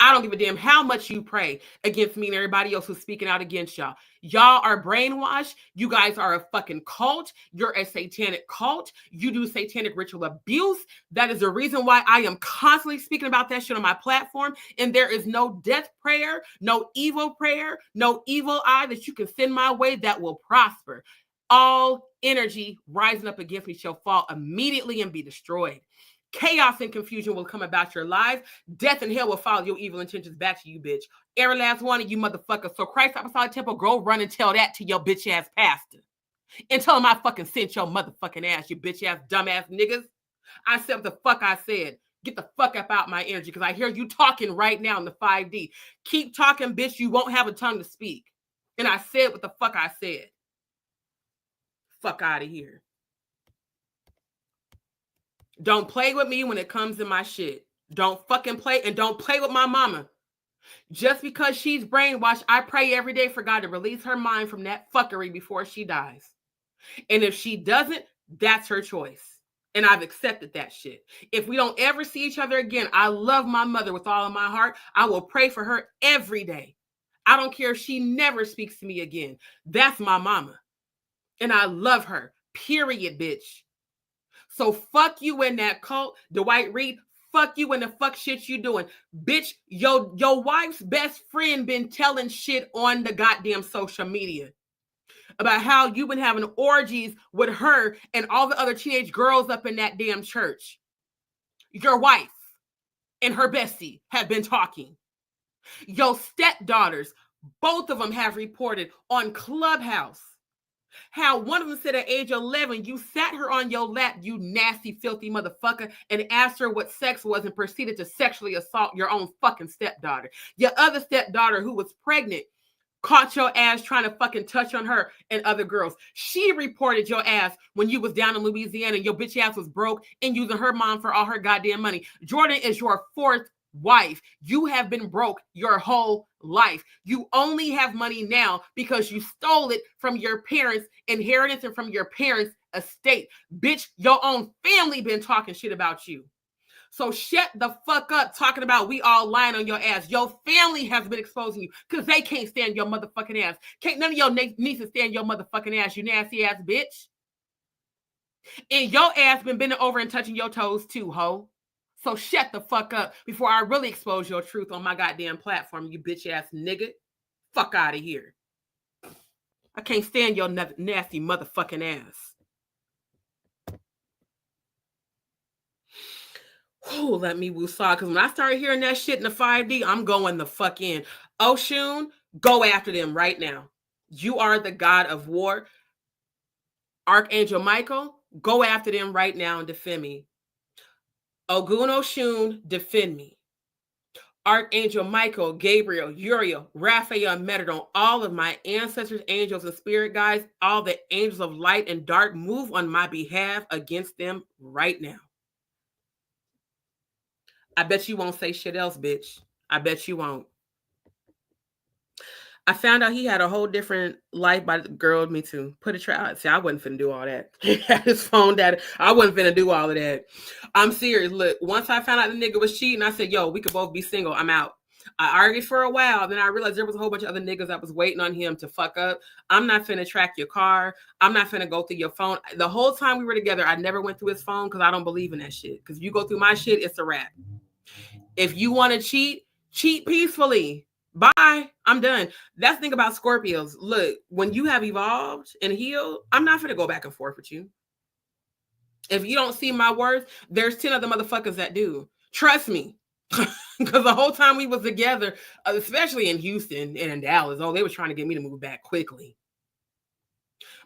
I don't give a damn how much you pray against me and everybody else who's speaking out against y'all. Y'all are brainwashed. You guys are a fucking cult. You're a satanic cult. You do satanic ritual abuse. That is the reason why I am constantly speaking about that shit on my platform. And there is no death prayer, no evil eye that you can send my way that will prosper. All energy rising up against me shall fall immediately and be destroyed. Chaos and confusion will come about your lives. Death and hell will follow your evil intentions back to you, bitch. Every last one of you motherfuckers. So Christ Apostolic Temple, go run and tell that to your bitch ass pastor. And tell him I fucking sent your motherfucking ass, you bitch ass, dumbass niggas. I said what the fuck I said. Get the fuck up out my energy because I hear you talking right now in the 5D. Keep talking, bitch. You won't have a tongue to speak. And I said what the fuck I said. Fuck out of here. Don't play with me when it comes to my shit. Don't fucking play, and don't play with my mama. Just because she's brainwashed, I pray every day for God to release her mind from that fuckery before she dies. And if she doesn't, that's her choice. And I've accepted that shit. If we don't ever see each other again, I love my mother with all of my heart. I will pray for her every day. I don't care if she never speaks to me again. That's my mama. And I love her. Period, bitch. So fuck you in that cult, Dwight Reed. Fuck you in the fuck shit you doing. Bitch, your wife's best friend been telling shit on the goddamn social media about how you've been having orgies with her and all the other teenage girls up in that damn church. Your wife and her bestie have been talking. Your stepdaughters, both of them have reported on Clubhouse how one of them said at age 11, you sat her on your lap, you nasty, filthy motherfucker, and asked her what sex was and proceeded to sexually assault your own fucking stepdaughter. Your other stepdaughter who was pregnant caught your ass trying to fucking touch on her and other girls. She reported your ass when you was down in Louisiana and your bitch ass was broke and using her mom for all her goddamn money. Jordan is your 4th wife. You have been broke your whole life. You only have money now because you stole it from your parents' inheritance and from your parents' estate. Bitch, your own family been talking shit about you. So shut the fuck up talking about we all lying on your ass. Your family has been exposing you because they can't stand your motherfucking ass. Can't none of your nieces stand your motherfucking ass, you nasty ass bitch. And your ass been bending over and touching your toes too, ho. So shut the fuck up before I really expose your truth on my goddamn platform, you bitch ass nigga. Fuck out of here. I can't stand your nasty motherfucking ass. Oh, let me woosah, because when I started hearing that shit in the 5D, I'm going the fuck in. Oshun, go after them right now. You are the god of war. Archangel Michael, go after them right now and defend me. Ogun Oshun, defend me. Archangel Michael, Gabriel, Uriel, Raphael, Metatron, all of my ancestors, angels, and spirit guides, all the angels of light and dark, move on my behalf against them right now. I bet you won't say shit else, bitch. I bet you won't. I found out he had a whole different life by the girl. Me too. Put a trap. See, I wasn't finna do all that. He had his phone data. I wasn't finna do all of that. I'm serious. Look, once I found out the nigga was cheating, I said, yo, we could both be single. I'm out. I argued for a while. Then I realized there was a whole bunch of other niggas that was waiting on him to fuck up. I'm not finna track your car. I'm not finna go through your phone. The whole time we were together, I never went through his phone because I don't believe in that shit. Because if you go through my shit, it's a wrap. If you want to cheat peacefully. Bye. I'm done. That's the thing about Scorpios. Look, when you have evolved and healed, I'm not going to go back and forth with you. If you don't see my worth, there's 10 other motherfuckers that do. Trust me. Because the whole time we was together, especially in Houston and in Dallas, they were trying to get me to move back quickly.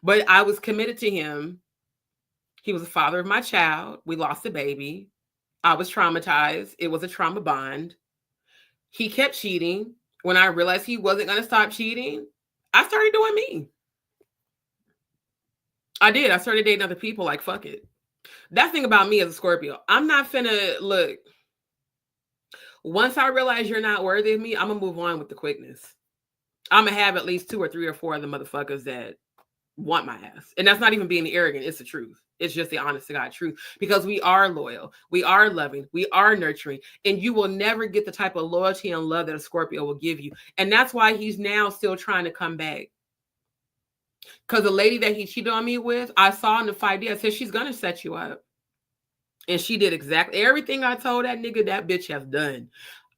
But I was committed to him. He was the father of my child. We lost a baby. I was traumatized. It was a trauma bond. He kept cheating. When I realized he wasn't going to stop cheating, I started doing me. I did. I started dating other people. Like, fuck it. That thing about me as a Scorpio, I'm not finna, look, once I realize you're not worthy of me, I'm going to move on with the quickness. I'm going to have at least 2 or 3 or 4 of the motherfuckers that want my ass. And that's not even being arrogant. It's the truth. It's just the honest to God truth, because we are loyal. We are loving. We are nurturing. And you will never get the type of loyalty and love that a Scorpio will give you. And that's why he's now still trying to come back. Because the lady that he cheated on me with, I saw in the 5D, I said, she's going to set you up. And she did exactly everything I told that nigga that bitch has done.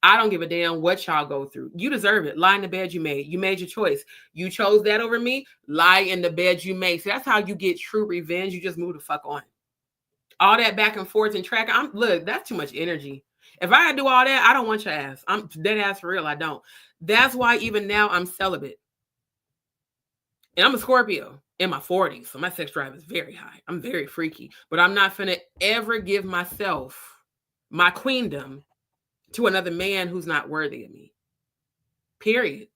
I don't give a damn what y'all go through. You deserve it. Lie in the bed you made. You made your choice. You chose that over me. Lie in the bed you made. So that's how you get true revenge. You just move the fuck on. All that back and forth and track. Look, that's too much energy. If I gotta do all that, I don't want your ass. I'm dead ass for real. I don't. That's why even now I'm celibate. And I'm a Scorpio in my 40s. So my sex drive is very high. I'm very freaky. But I'm not finna ever give myself, my queendom, to another man who's not worthy of me. Period.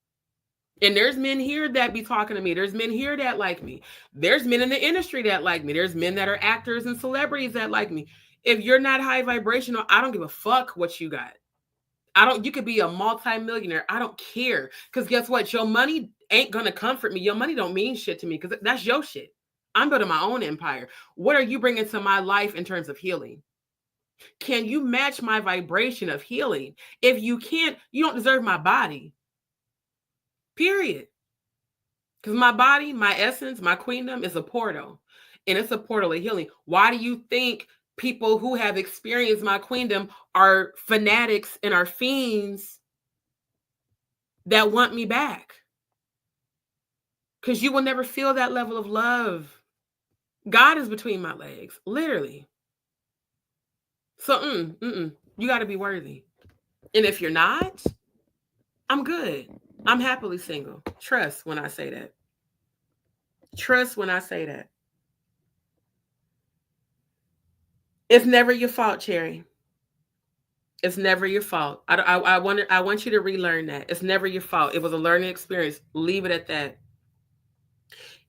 And there's men here that be talking to me. There's men here that like me. There's men in the industry that like me. There's men that are actors and celebrities that like me. If you're not high vibrational, I don't give a fuck what you got. You could be a multi-millionaire. I don't care. Because guess what? Your money ain't going to comfort me. Your money don't mean shit to me because that's your shit. I'm building my own empire. What are you bringing to my life in terms of healing? Can you match my vibration of healing? If you can't, you don't deserve my body. Period. Because my body, my essence, my queendom is a portal. And it's a portal of healing. Why do you think people who have experienced my queendom are fanatics and are fiends that want me back? Because you will never feel that level of love. God is between my legs, literally. So, you got to be worthy. And if you're not, I'm good. I'm happily single. Trust when I say that. Trust when I say that. It's never your fault, Cherry. It's never your fault. I want you to relearn that. It's never your fault. It was a learning experience. Leave it at that.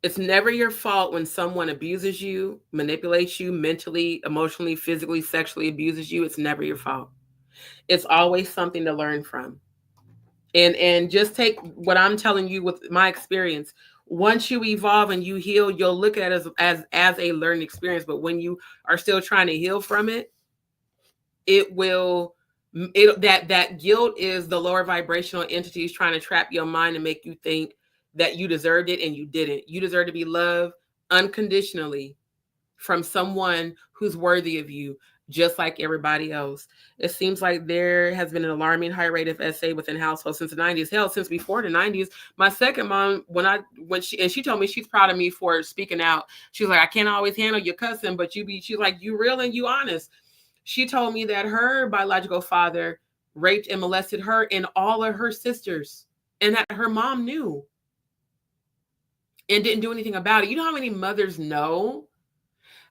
It's never your fault when someone abuses you, manipulates you mentally, emotionally, physically, sexually abuses you. It's never your fault. It's always something to learn from. And just take what I'm telling you with my experience. Once you evolve and you heal, you'll look at it as a learning experience. But when you are still trying to heal from it, that guilt is the lower vibrational entities trying to trap your mind and make you think that you deserved it and you didn't. You deserve to be loved unconditionally from someone who's worthy of you, just like everybody else. It seems like there has been an alarming high rate of SA within households since the 90s. Hell, since before the 90s. My second mom, she told me she's proud of me for speaking out. She's like, I can't always handle your cussing, but she's like, you real and you honest. She told me that her biological father raped and molested her and all of her sisters, and that her mom knew and didn't do anything about it. You know how many mothers know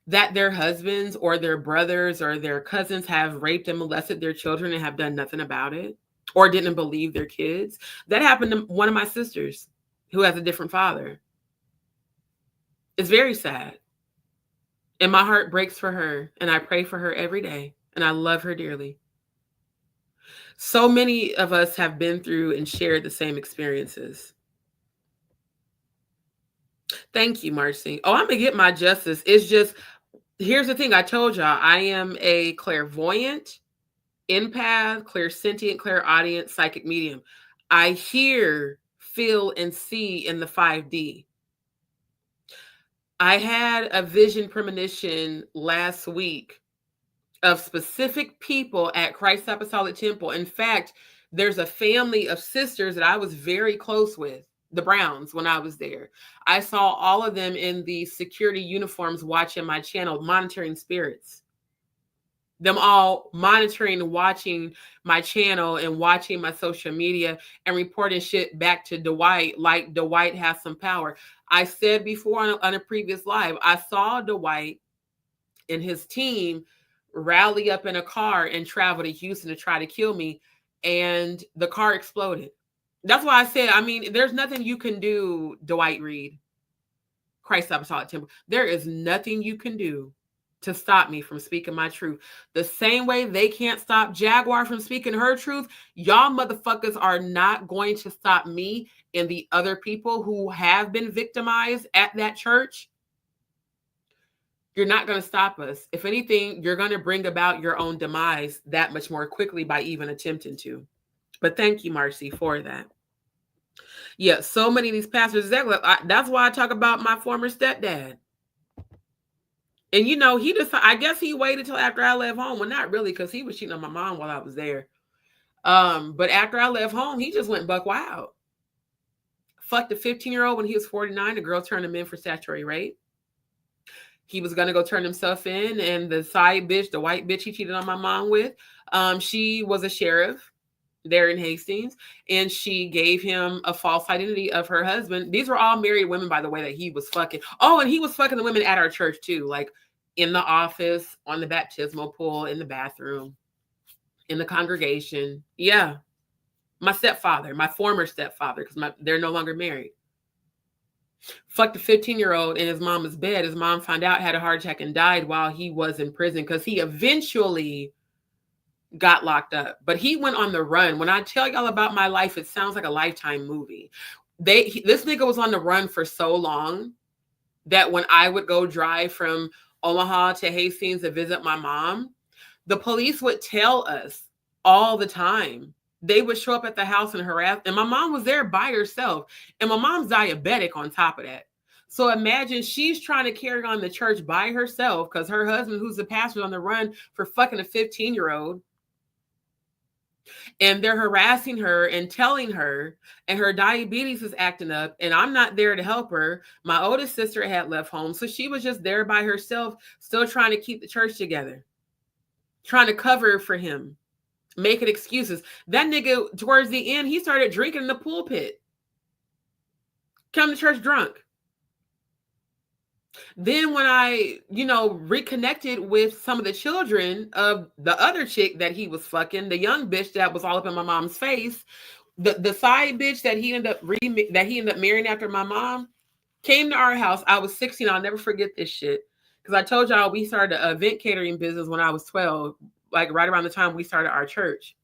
that their husbands or their brothers or their cousins have raped and molested their children and have done nothing about it or didn't believe their kids? That happened to one of my sisters who has a different father. It's very sad. And my heart breaks for her, and I pray for her every day, and I love her dearly. So many of us have been through and shared the same experiences. Thank you, Marcy. Oh, I'm gonna get my justice. It's just, here's the thing. I told y'all I am a clairvoyant, empath, clairsentient, clairaudient, psychic medium. I hear, feel, and see in the 5D. I had a vision premonition last week of specific people at Christ Apostolic Temple. In fact, there's a family of sisters that I was very close with, the Browns, when I was there. I saw all of them in the security uniforms watching my channel, monitoring spirits. Them all monitoring, watching my channel and watching my social media and reporting shit back to Dwight, like Dwight has some power. I said before on a previous live, I saw Dwight and his team rally up in a car and travel to Houston to try to kill me, and the car exploded. That's why I said, I mean, there's nothing you can do, Dwight Reed, Christ Apostolic Temple. There is nothing you can do to stop me from speaking my truth. The same way they can't stop Jaguar from speaking her truth, y'all motherfuckers are not going to stop me and the other people who have been victimized at that church. You're not going to stop us. If anything, you're going to bring about your own demise that much more quickly by even attempting to. But thank you, Marcy, for that. Yeah, so many of these pastors, that's why I talk about my former stepdad. And, you know, he just, I guess he waited till after I left home. Well, not really, because he was cheating on my mom while I was there. But after I left home, he just went buck wild. Fucked a 15-year-old when he was 49. The girl turned him in for statutory rape. He was going to go turn himself in. And the side bitch, the white bitch he cheated on my mom with, she was a sheriff there in Hastings. And she gave him a false identity of her husband. These were all married women, by the way, that he was fucking. Oh, and he was fucking the women at our church, too. Like in the office, on the baptismal pool, in the bathroom, in the congregation. Yeah. My stepfather, my former stepfather, because they're no longer married. Fucked a 15-year-old in his mama's bed. His mom found out, had a heart attack, and died while he was in prison because he eventually got locked up. But he went on the run. When I tell y'all about my life, it sounds like a Lifetime movie. This nigga was on the run for so long that when I would go drive from Omaha to Hastings to visit my mom, the police would tell us all the time. They would show up at the house and harass. And my mom was there by herself. And my mom's diabetic on top of that. So imagine she's trying to carry on the church by herself because her husband, who's the pastor, on the run for fucking a 15-year-old. And they're harassing her and telling her, and her diabetes is acting up, and I'm not there to help her. My oldest sister had left home, so she was just there by herself, still trying to keep the church together, trying to cover for him, making excuses. That nigga, towards the end, he started drinking in the pulpit. Come to church drunk. Then when I, reconnected with some of the children of the other chick that he was fucking, the young bitch that was all up in my mom's face, the side bitch that he ended up marrying after my mom, came to our house. I was 16. I'll never forget this shit. Because I told y'all we started an event catering business when I was 12, like right around the time we started our church.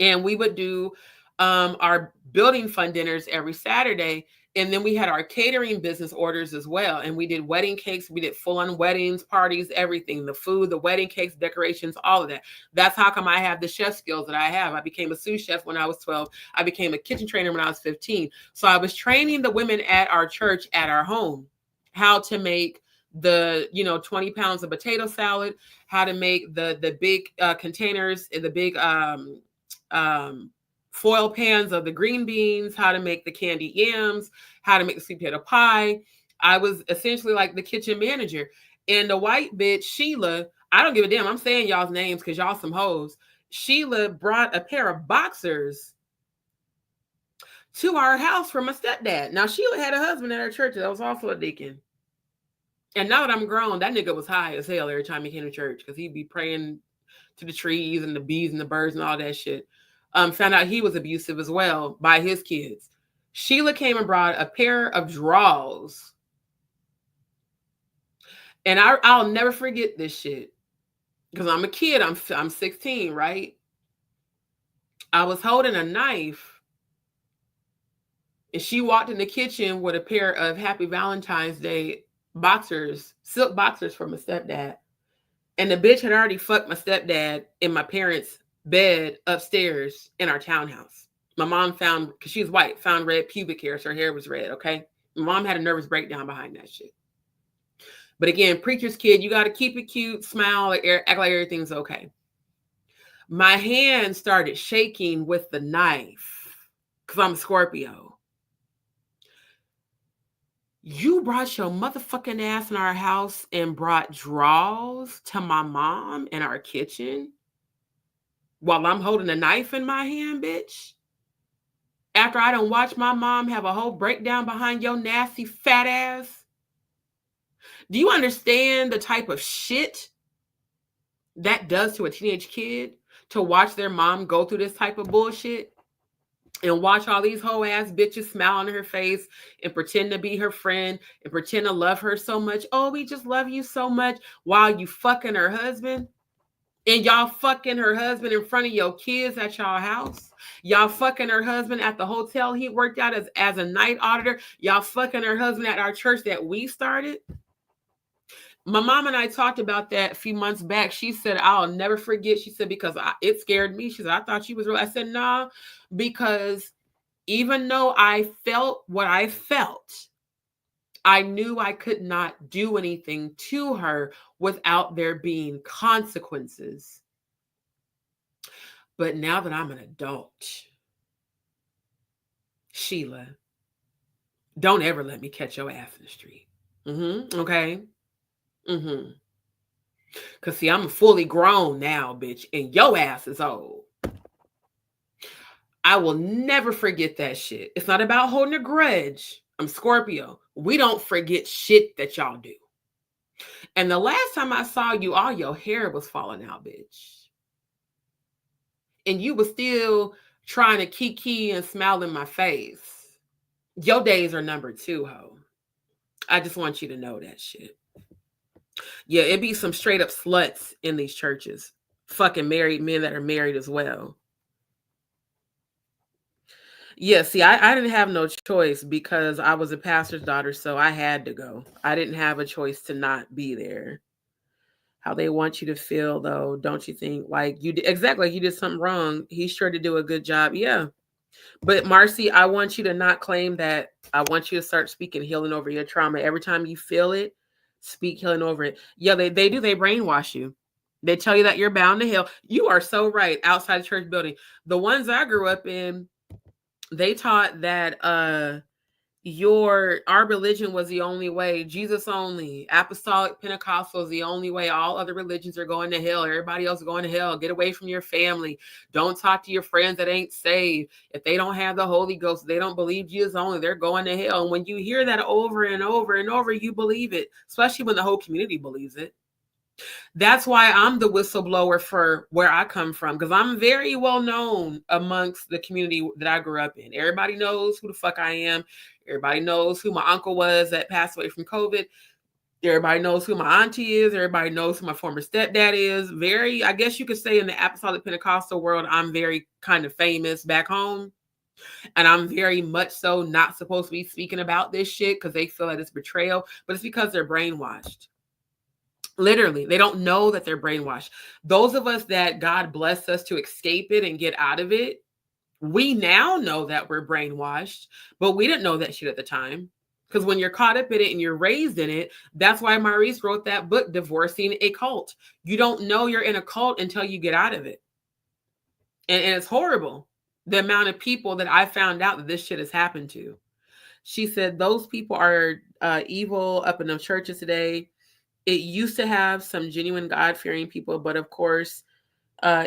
And we would do our building fund dinners every Saturday. And then we had our catering business orders as well. And we did wedding cakes. We did full-on weddings, parties, everything, the food, the wedding cakes, decorations, all of that. That's how come I have the chef skills that I have. I became a sous chef when I was 12. I became a kitchen trainer when I was 15. So I was training the women at our church, at our home, how to make the 20 pounds of potato salad, how to make the big containers, the big foil pans of the green beans, how to make the candied yams, how to make the sweet potato pie. I was essentially like the kitchen manager. And the white bitch, Sheila, I don't give a damn. I'm saying y'all's names because y'all some hoes. Sheila brought a pair of boxers to our house from my stepdad. Now, Sheila had a husband at her church that was also a deacon. And now that I'm grown, that nigga was high as hell every time he came to church because he'd be praying to the trees and the bees and the birds and all that shit. Found out he was abusive as well by his kids. Sheila came and brought a pair of drawers. And I'll never forget this shit. Because I'm a kid. I'm 16, right? I was holding a knife. And she walked in the kitchen with a pair of Happy Valentine's Day boxers, silk boxers for my stepdad. And the bitch had already fucked my stepdad in my parents' bed upstairs in our townhouse. My mom found, because she was white, found red pubic hair, so her hair was red, okay? My mom had a nervous breakdown behind that shit. But again, preacher's kid, you got to keep it cute, smile, act like everything's okay. My hand started shaking with the knife because I'm a Scorpio. You brought your motherfucking ass in our house and brought drawers to my mom in our kitchen while I'm holding a knife in my hand, bitch? After I done watched my mom have a whole breakdown behind your nasty fat ass? Do you understand the type of shit that does to a teenage kid to watch their mom go through this type of bullshit? And watch all these whole ass bitches smile on her face and pretend to be her friend and pretend to love her so much. Oh, we just love you so much, while you fucking her husband. And y'all fucking her husband in front of your kids at y'all house. Y'all fucking her husband at the hotel he worked out as a night auditor. Y'all fucking her husband at our church that we started. My mom and I talked about that a few months back. She said, I'll never forget. She said, because it scared me. She said, I thought she was real. I said, nah, because even though I felt what I felt, I knew I could not do anything to her without there being consequences. But now that I'm an adult, Sheila, don't ever let me catch your ass in the street. Okay? Because, see, I'm fully grown now, bitch, and your ass is old. I will never forget that shit. It's not about holding a grudge. I'm Scorpio. We don't forget shit that y'all do. And the last time I saw you, all your hair was falling out, bitch. And you were still trying to kiki and smile in my face. Your days are numbered too, ho. I just want you to know that shit. Yeah, it be some straight up sluts in these churches. Fucking married men that are married as well. Yeah, see, I didn't have no choice because I was a pastor's daughter, so I had to go. I didn't have a choice to not be there. How they want you to feel, though, don't you think? Like you did, exactly, like you did something wrong. He's sure to do a good job. Yeah. But Marcy, I want you to not claim that. I want you to start speaking healing over your trauma. Every time you feel it, speak healing over it. Yeah, they do. They brainwash you. They tell you that you're bound to hell. You are so right. Outside the church building. The ones I grew up in, they taught that our religion was the only way. Jesus only. Apostolic Pentecostal is the only way. All other religions are going to hell. Everybody else is going to hell. Get away from your family. Don't talk to your friends that ain't saved. If they don't have the Holy Ghost, they don't believe Jesus only, they're going to hell. And when you hear that over and over and over, you believe it, especially when the whole community believes it. That's why I'm the whistleblower for where I come from, because I'm very well known amongst the community that I grew up in. Everybody knows who the fuck I am. Everybody knows who my uncle was that passed away from COVID. Everybody knows who my auntie is. Everybody knows who my former stepdad is. Very, I guess you could say in the Apostolic Pentecostal world, I'm very kind of famous back home. And I'm very much so not supposed to be speaking about this shit because they feel like it's betrayal, but it's because they're brainwashed. Literally, they don't know that they're brainwashed. Those of us that God blessed us to escape it and get out of it, we now know that we're brainwashed, but we didn't know that shit at the time. Because when you're caught up in it and you're raised in it, that's why Maurice wrote that book, Divorcing a Cult. You don't know you're in a cult until you get out of it. And it's horrible, the amount of people that I found out that this shit has happened to. She said those people are evil up in the churches today. It used to have some genuine God-fearing people, but of course,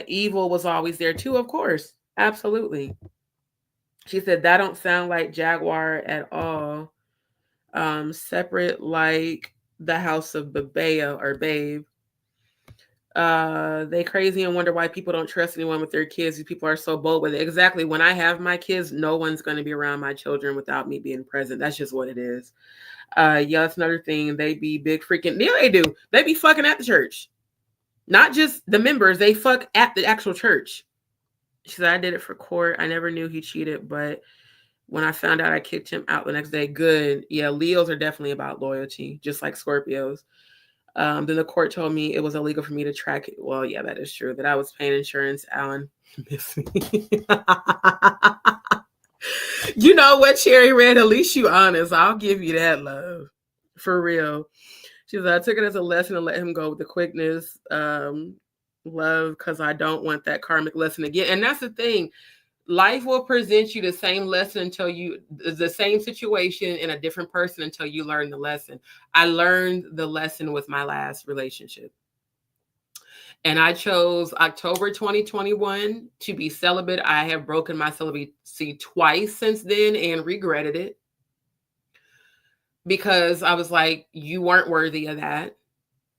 evil was always there too, of course. Absolutely. She said, that don't sound like Jaguar at all. Separate like the house of Babea or Babe. They crazy and wonder why people don't trust anyone with their kids. These people are so bold with it. Exactly. When I have my kids, no one's going to be around my children without me being present. That's just what it is. Yeah, that's another thing. They be big freaking. Yeah, they do. They be fucking at the church. Not just the members. They fuck at the actual church. She said, I did it for court. I never knew he cheated, but When I found out I kicked him out the next day, good. Yeah, Leos are definitely about loyalty, just like Scorpios. Then the court told me it was illegal for me to track it. Well, yeah, that is true. That I was paying insurance. Alan, miss me. You know what, Cherry Red? At least you honest. I'll give you that, love. For real. She said, I took it as a lesson to let him go with the quickness. Love, because I don't want that karmic lesson again. And that's the thing. Life will present you the same lesson until the same situation in a different person until you learn the lesson. I learned the lesson with my last relationship. And I chose October 2021 to be celibate. I have broken my celibacy twice since then and regretted it. Because I was like, you weren't worthy of that.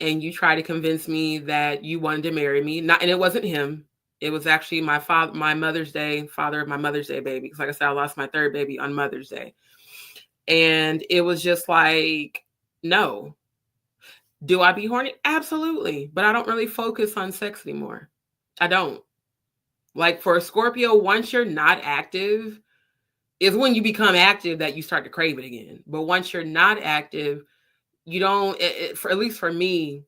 And you tried to convince me that you wanted to marry me. And it wasn't him. It was actually my father of my Mother's Day baby. Because like I said, I lost my third baby on Mother's Day. And it was just like, no. Do I be horny? Absolutely. But I don't really focus on sex anymore. I don't. Like for a Scorpio, once you're not active, is when you become active that you start to crave it again. But once you're not active, you don't, for at least for me,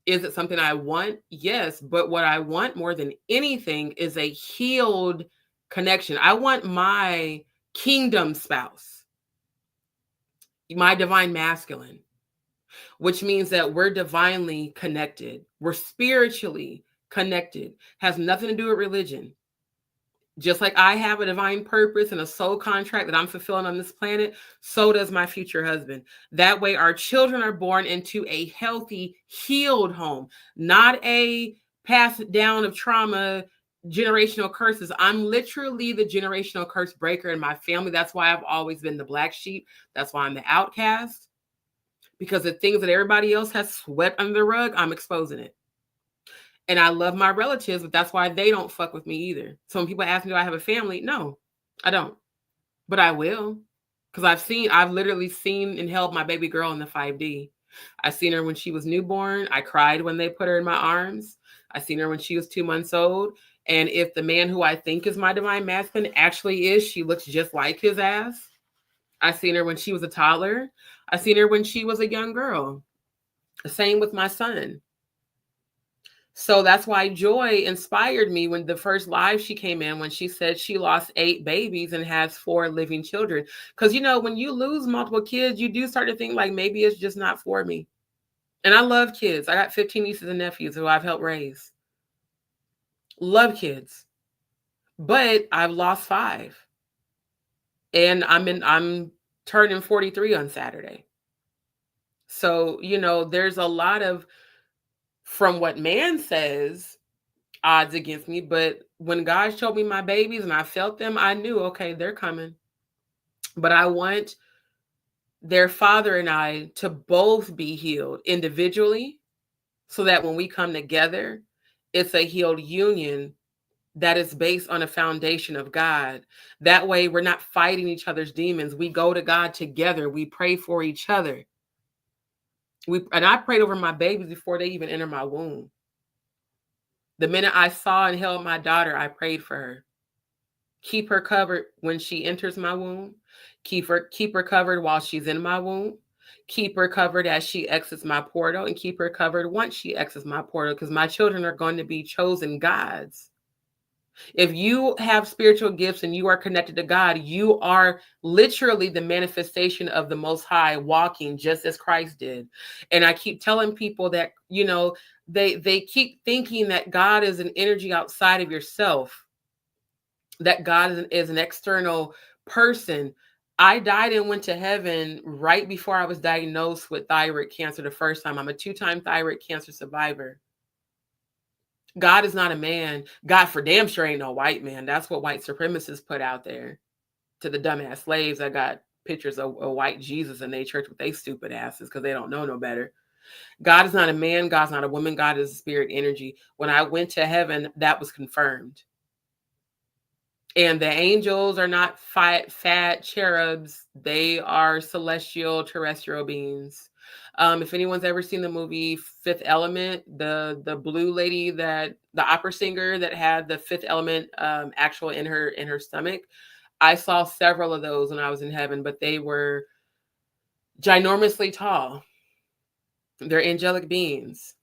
is it something I want? Yes. But what I want more than anything is a healed connection. I want my kingdom spouse, my divine masculine, which means that we're divinely connected. We're spiritually connected. Has nothing to do with religion. Just like I have a divine purpose and a soul contract that I'm fulfilling on this planet, so does my future husband. That way our children are born into a healthy, healed home, not a passed down of trauma, generational curses. I'm literally the generational curse breaker in my family. That's why I've always been the black sheep. That's why I'm the outcast. Because the things that everybody else has swept under the rug, I'm exposing it. And I love my relatives, but that's why they don't fuck with me either. So when people ask me, do I have a family? No, I don't. But I will. Because I've literally seen and held my baby girl in the 5D. I seen her when she was newborn. I cried when they put her in my arms. I seen her when she was 2 months old. And if the man who I think is my divine masculine actually is, she looks just like his ass. I seen her when she was a toddler. I seen her when she was a young girl. The same with my son. So that's why Joy inspired me when the first live she came in, when she said she lost 8 babies and has 4 living children. Because, when you lose multiple kids, you do start to think like, maybe it's just not for me. And I love kids. I got 15 nieces and nephews who I've helped raise. Love kids. But I've lost 5. And I'm turning 43 on Saturday. So, there's a lot of, from what man says, odds against me. But when God showed me my babies and I felt them, I knew, okay, they're coming. But I want their father and I to both be healed individually so that when we come together, it's a healed union that is based on a foundation of God. That way we're not fighting each other's demons. We go to God together. We pray for each other. And I prayed over my babies before they even enter my womb. The minute I saw and held my daughter, I prayed for her. Keep her covered when she enters my womb. Keep her covered while she's in my womb. Keep her covered as she exits my portal, and keep her covered once she exits my portal, because my children are going to be chosen gods. If you have spiritual gifts and you are connected to God, you are literally the manifestation of the Most High, walking just as Christ did. And I keep telling people that, they keep thinking that God is an energy outside of yourself, that God is an external person. I died and went to heaven right before I was diagnosed with thyroid cancer the first time. I'm a 2-time thyroid cancer survivor. God is not a man. God for damn sure ain't no white man. That's what white supremacists put out there to the dumbass slaves. I got pictures of a white Jesus in their church with they stupid asses because they don't know no better. God is not a man. God's not a woman. God is a spirit energy. When I went to heaven, that was confirmed. And the angels are not fat cherubs. They are celestial, terrestrial beings. If anyone's ever seen the movie Fifth Element, the blue lady, that the opera singer that had the fifth element actual in her stomach, I saw several of those when I was in heaven, but they were ginormously tall. They're angelic beings.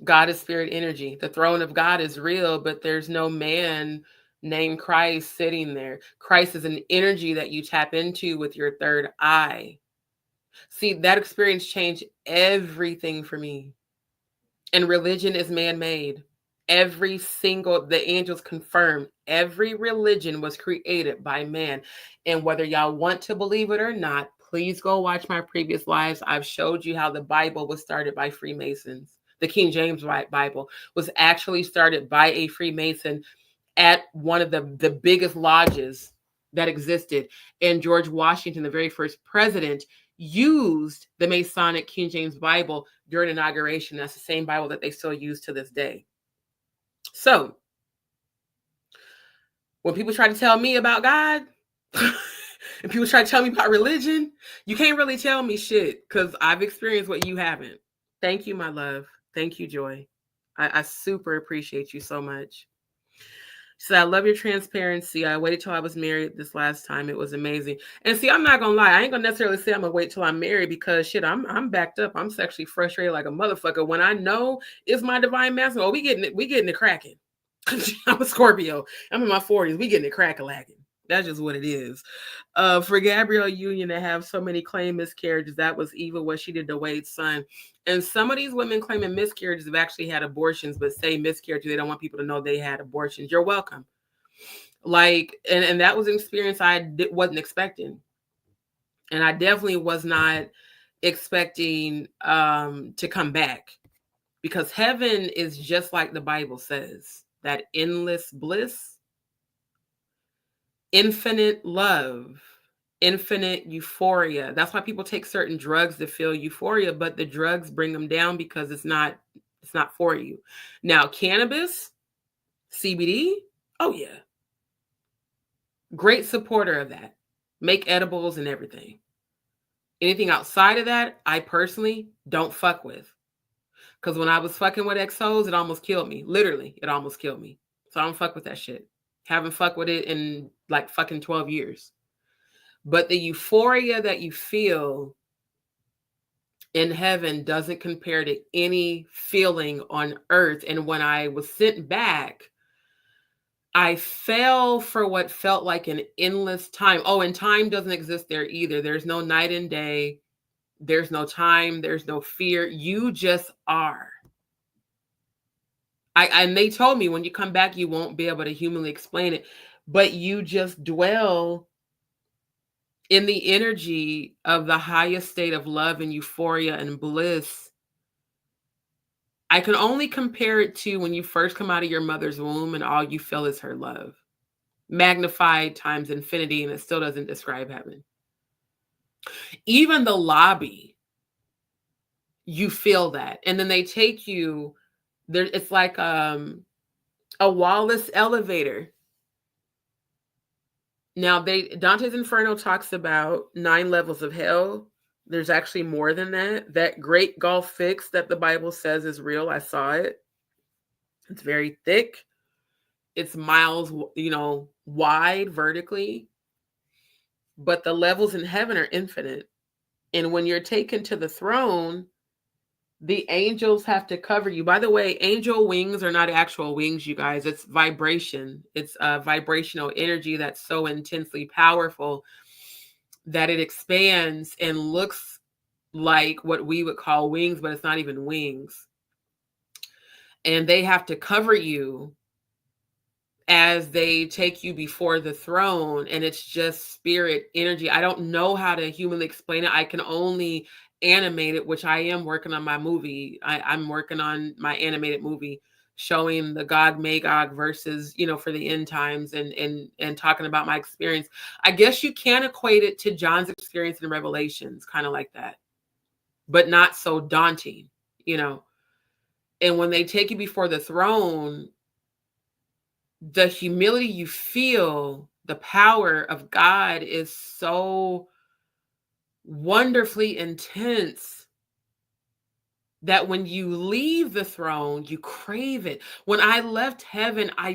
God is spirit energy. The throne of God is real, but there's no man named Christ sitting there. Christ is an energy that you tap into with your third eye. See, that experience changed everything for me. And religion is man-made. The angels confirm every religion was created by man. And whether y'all want to believe it or not, please go watch my previous lives. I've showed you how the Bible was started by Freemasons. The King James Bible was actually started by a Freemason at one of the biggest lodges that existed. And George Washington, the very first president, used the Masonic King James Bible during inauguration. That's the same Bible that they still use to this day. So when people try to tell me about God and people try to tell me about religion, you can't really tell me shit because I've experienced what you haven't. Thank you, my love. Thank you, Joy. I super appreciate you so much. So I love your transparency. I waited till I was married this last time. It was amazing. And see, I'm not gonna lie. I ain't gonna necessarily say I'm gonna wait till I'm married because shit, I'm backed up. I'm sexually frustrated like a motherfucker. When I know it's my divine masculine, we getting it cracking. I'm a Scorpio. I'm in my 40s. We getting it crack-a-lacking. That's just what it is. For Gabrielle Union to have so many claim miscarriages, that was evil what she did to Wade's son. And some of these women claiming miscarriages have actually had abortions, but say miscarriages, they don't want people to know they had abortions. You're welcome. Like, and that was an experience wasn't expecting. And I definitely was not expecting to come back, because heaven is just like the Bible says, that endless bliss, infinite love, infinite euphoria. That's why people take certain drugs to feel euphoria, but the drugs bring them down because it's not for you. Now, cannabis, CBD, oh yeah. Great supporter of that. Make edibles and everything. Anything outside of that, I personally don't fuck with. Because when I was fucking with XOs, it almost killed me. Literally, it almost killed me. So I don't fuck with that shit. Haven't fucked with it in like fucking 12 years. But the euphoria that you feel in heaven doesn't compare to any feeling on earth. And when I was sent back, I fell for what felt like an endless time. Oh, and time doesn't exist there either. There's no night and day. There's no time. There's no fear. You just are. And they told me when you come back, you won't be able to humanly explain it, but you just dwell in the energy of the highest state of love and euphoria and bliss. I can only compare it to when you first come out of your mother's womb and all you feel is her love, magnified times infinity, and it still doesn't describe heaven. Even the lobby, you feel that. And then they take you there. It's like a Wallace elevator. Now, Dante's Inferno talks about 9 levels of hell. There's actually more than that. That great Gulf fix that the Bible says is real. I saw it. It's very thick. It's miles, wide vertically. But the levels in heaven are infinite. And when you're taken to the throne, the angels have to cover you. By the way, angel wings are not actual wings, you guys. It's vibration. It's a vibrational energy that's so intensely powerful that it expands and looks like what we would call wings, but it's not even wings. And they have to cover you as they take you before the throne. And it's just spirit energy. I don't know how to humanly explain it. I can only animate it, which I am working on my movie. I'm working on my animated movie showing the Gog Magog versus, for the end times and talking about my experience. I guess you can equate it to John's experience in Revelations, kind of like that, but not so daunting, And when they take you before the throne, the humility you feel, the power of God is so wonderfully intense that when you leave the throne, you crave it. When I left heaven, I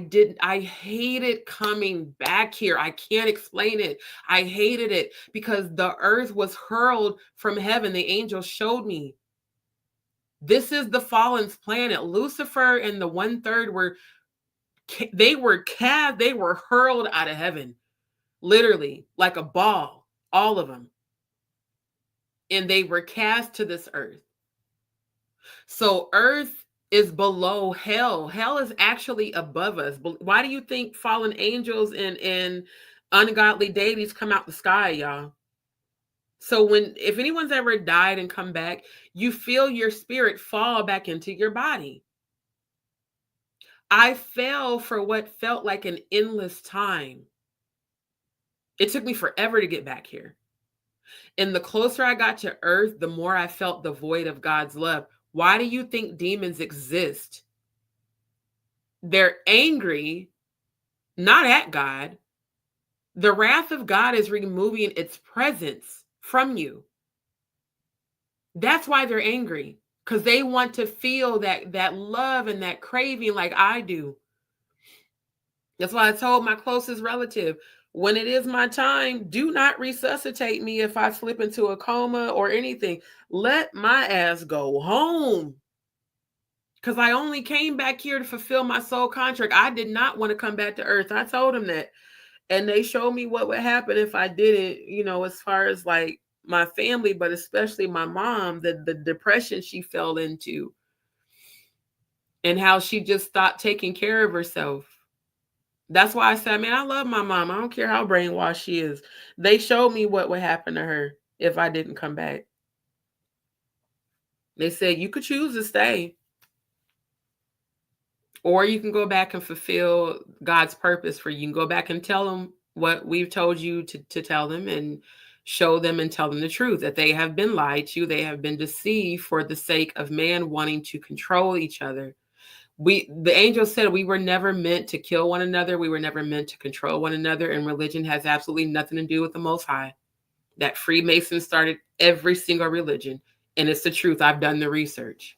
hated coming back here. I can't explain it. I hated it because the earth was hurled from heaven. The angel showed me. This is the fallen's planet. Lucifer and the 1/3 were hurled out of heaven, literally like a ball, all of them. And they were cast to this earth. So earth is below hell. Hell is actually above us. Why do you think fallen angels and ungodly deities come out the sky, y'all? So if anyone's ever died and come back, you feel your spirit fall back into your body. I fell for what felt like an endless time. It took me forever to get back here. And the closer I got to earth, the more I felt the void of God's love. Why do you think demons exist? They're angry, not at God. The wrath of God is removing its presence from you. That's why they're angry, because they want to feel that love and that craving like I do. That's why I told my closest relative, when it is my time, do not resuscitate me if I slip into a coma or anything. Let my ass go home. Because I only came back here to fulfill my soul contract. I did not want to come back to earth. I told them that. And they showed me what would happen if I didn't, as far as like my family, but especially my mom, the depression she fell into and how she just stopped taking care of herself. That's why I said, man, I love my mom. I don't care how brainwashed she is. They showed me what would happen to her if I didn't come back. They said, you could choose to stay, or you can go back and fulfill God's purpose for you. You can go back and tell them what we've told you to tell them, and show them and tell them the truth, that they have been lied to. They have been deceived for the sake of man wanting to control each other. The angel said we were never meant to kill one another. We were never meant to control one another. And religion has absolutely nothing to do with the Most High. That Freemasons started every single religion. And it's the truth. I've done the research.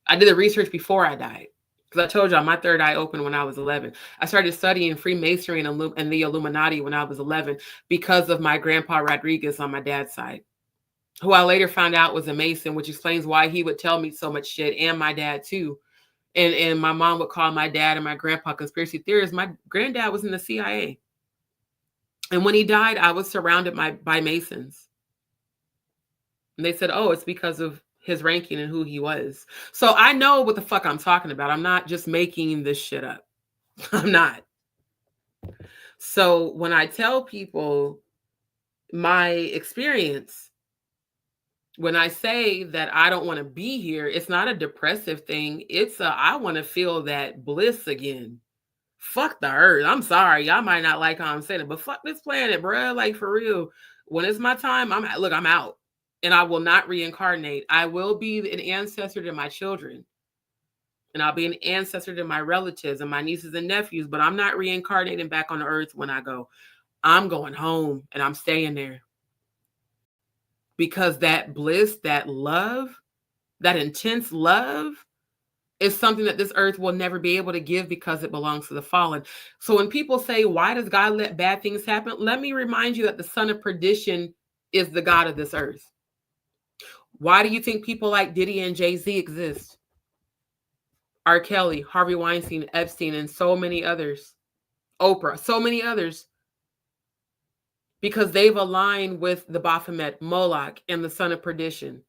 I did the research before I died. Because I told y'all my third eye opened when I was 11. I started studying Freemasonry and the Illuminati when I was 11 because of my grandpa Rodriguez on my dad's side, who I later found out was a Mason, which explains why he would tell me so much shit, and my dad too. And my mom would call my dad and my grandpa conspiracy theorists. My granddad was in the CIA. And when he died, I was surrounded by Masons. And they said, oh, it's because of his ranking and who he was. So I know what the fuck I'm talking about. I'm not just making this shit up. I'm not. So when I tell people my experience, when I say that I don't want to be here, it's not a depressive thing. I want to feel that bliss again. Fuck the earth. I'm sorry. Y'all might not like how I'm saying it, but fuck this planet, bro. Like, for real. When it's my time, I'm out. And I will not reincarnate. I will be an ancestor to my children. And I'll be an ancestor to my relatives and my nieces and nephews. But I'm not reincarnating back on the earth when I go. I'm going home and I'm staying there. Because that bliss, that love, that intense love is something that this earth will never be able to give because it belongs to the fallen. So when people say, why does God let bad things happen? Let me remind you that the son of perdition is the God of this earth. Why do you think people like Diddy and Jay-Z exist? R. Kelly, Harvey Weinstein, Epstein, and so many others. Oprah, so many others. Because they've aligned with the Baphomet, Moloch, and the son of perdition.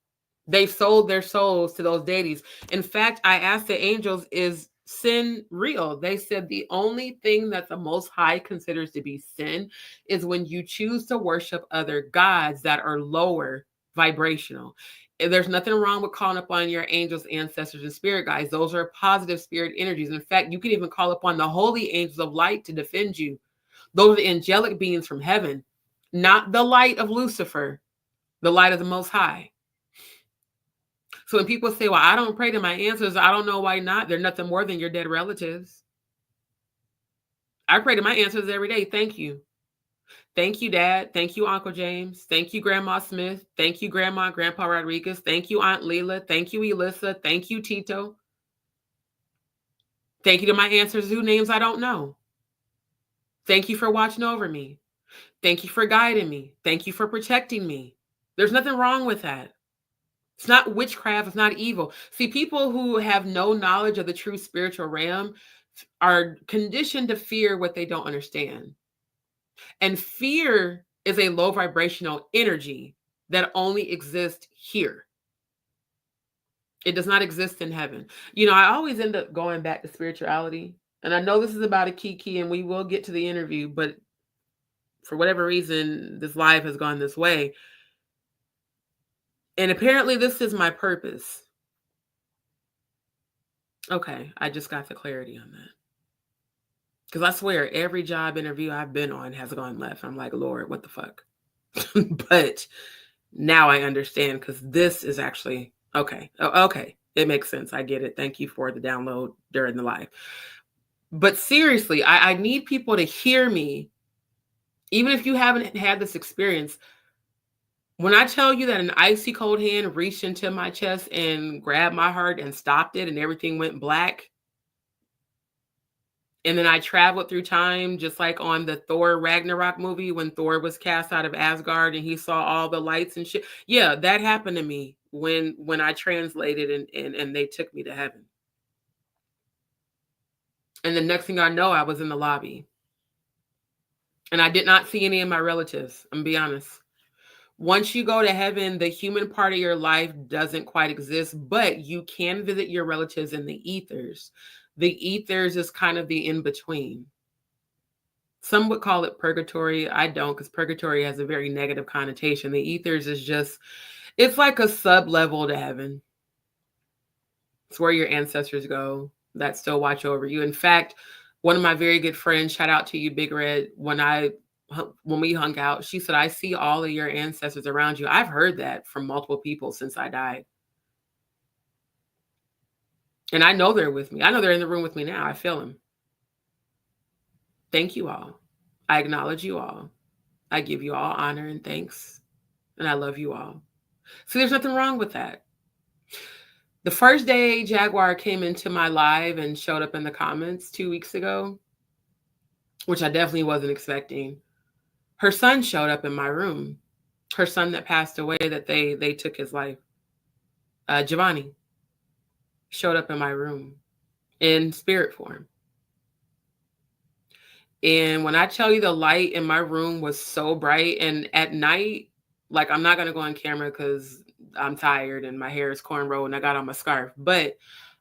They've sold their souls to those deities. In fact, I asked the angels, is sin real? They said the only thing that the Most High considers to be sin is when you choose to worship other gods that are lower vibrational. There's nothing wrong with calling upon your angels, ancestors, and spirit guides. Those are positive spirit energies. In fact, you can even call upon the holy angels of light to defend you. Those are the angelic beings from heaven, not the light of Lucifer, the light of the Most High. So when people say, well, I don't pray to my ancestors, I don't know why not. They're nothing more than your dead relatives. I pray to my ancestors every day. Thank you. Thank you, Dad. Thank you, Uncle James. Thank you, Grandma Smith. Thank you, Grandma and Grandpa Rodriguez. Thank you, Aunt Leela. Thank you, Elissa. Thank you, Tito. Thank you to my ancestors whose names I don't know. Thank you for watching over me. Thank you for guiding me. Thank you for protecting me. There's nothing wrong with that. It's not witchcraft. It's not evil. See, people who have no knowledge of the true spiritual realm are conditioned to fear what they don't understand. And fear is a low vibrational energy that only exists here. It does not exist in heaven. You know, I always end up going back to spirituality. And I know this is about a Kiki and we will get to the interview, but for whatever reason, this live has gone this way. And apparently this is my purpose. Okay, I just got the clarity on that. Because I swear, every job interview I've been on has gone left. I'm like, Lord, what the fuck? But now I understand because this is actually, okay. Okay, it makes sense. I get it. Thank you for the download during the live. But seriously, I need people to hear me. Even if you haven't had this experience, when I tell you that an icy cold hand reached into my chest and grabbed my heart and stopped it and everything went black, and then I traveled through time, just like on the Thor Ragnarok movie when Thor was cast out of Asgard and he saw all the lights and shit. Yeah, that happened to me when I translated and they took me to heaven. And the next thing I know, I was in the lobby. And I did not see any of my relatives, I'm gonna be honest. Once you go to heaven, the human part of your life doesn't quite exist, but you can visit your relatives in the ethers. The ethers is kind of the in-between. Some would call it purgatory. I don't, because purgatory has a very negative connotation. The ethers is just, it's like a sub-level to heaven. It's where your ancestors go that still watch over you. In fact, one of my very good friends, shout out to you, Big Red, when we hung out, she said, I see all of your ancestors around you. I've heard that from multiple people since I died. And I know they're with me. I know they're in the room with me now. I feel them. Thank you all. I acknowledge you all. I give you all honor and thanks. And I love you all. So there's nothing wrong with that. The first day Jaguar came into my live and showed up in the comments 2 weeks ago, which I definitely wasn't expecting, her son showed up in my room. Her son that passed away, that they took his life. Giovanni showed up in my room in spirit form. And when I tell you the light in my room was so bright, and at night, like, I'm not going to go on camera because I'm tired and my hair is cornrow and I got on my scarf, but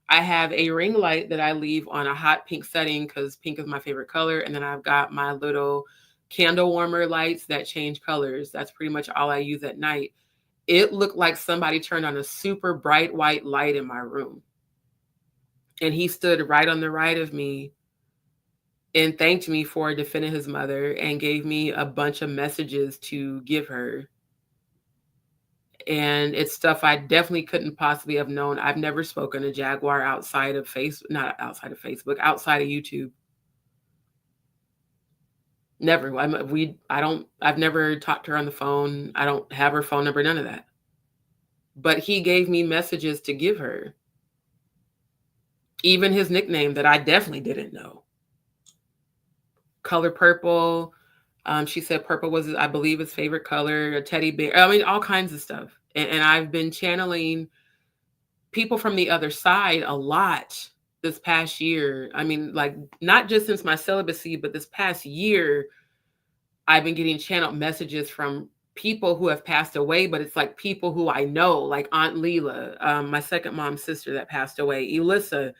I have a ring light that I leave on a hot pink setting because pink is my favorite color. And then I've got my little candle warmer lights that change colors. That's pretty much all I use at night. It looked like somebody turned on a super bright white light in my room. And he stood right on the right of me and thanked me for defending his mother and gave me a bunch of messages to give her. And it's stuff I definitely couldn't possibly have known. I've never spoken to Jaguar outside of not outside of Facebook, outside of YouTube. Never. I've never talked to her on the phone. I don't have her phone number, none of that. But he gave me messages to give her. Even his nickname that I definitely didn't know. Color purple. She said purple was, I believe, his favorite color, a teddy bear. I mean, all kinds of stuff. And I've been channeling people from the other side a lot this past year. I mean, like, not just since my celibacy, but this past year, I've been getting channeled messages from people who have passed away, but it's like people who I know, like Aunt Leela, my second mom's sister that passed away, Elissa,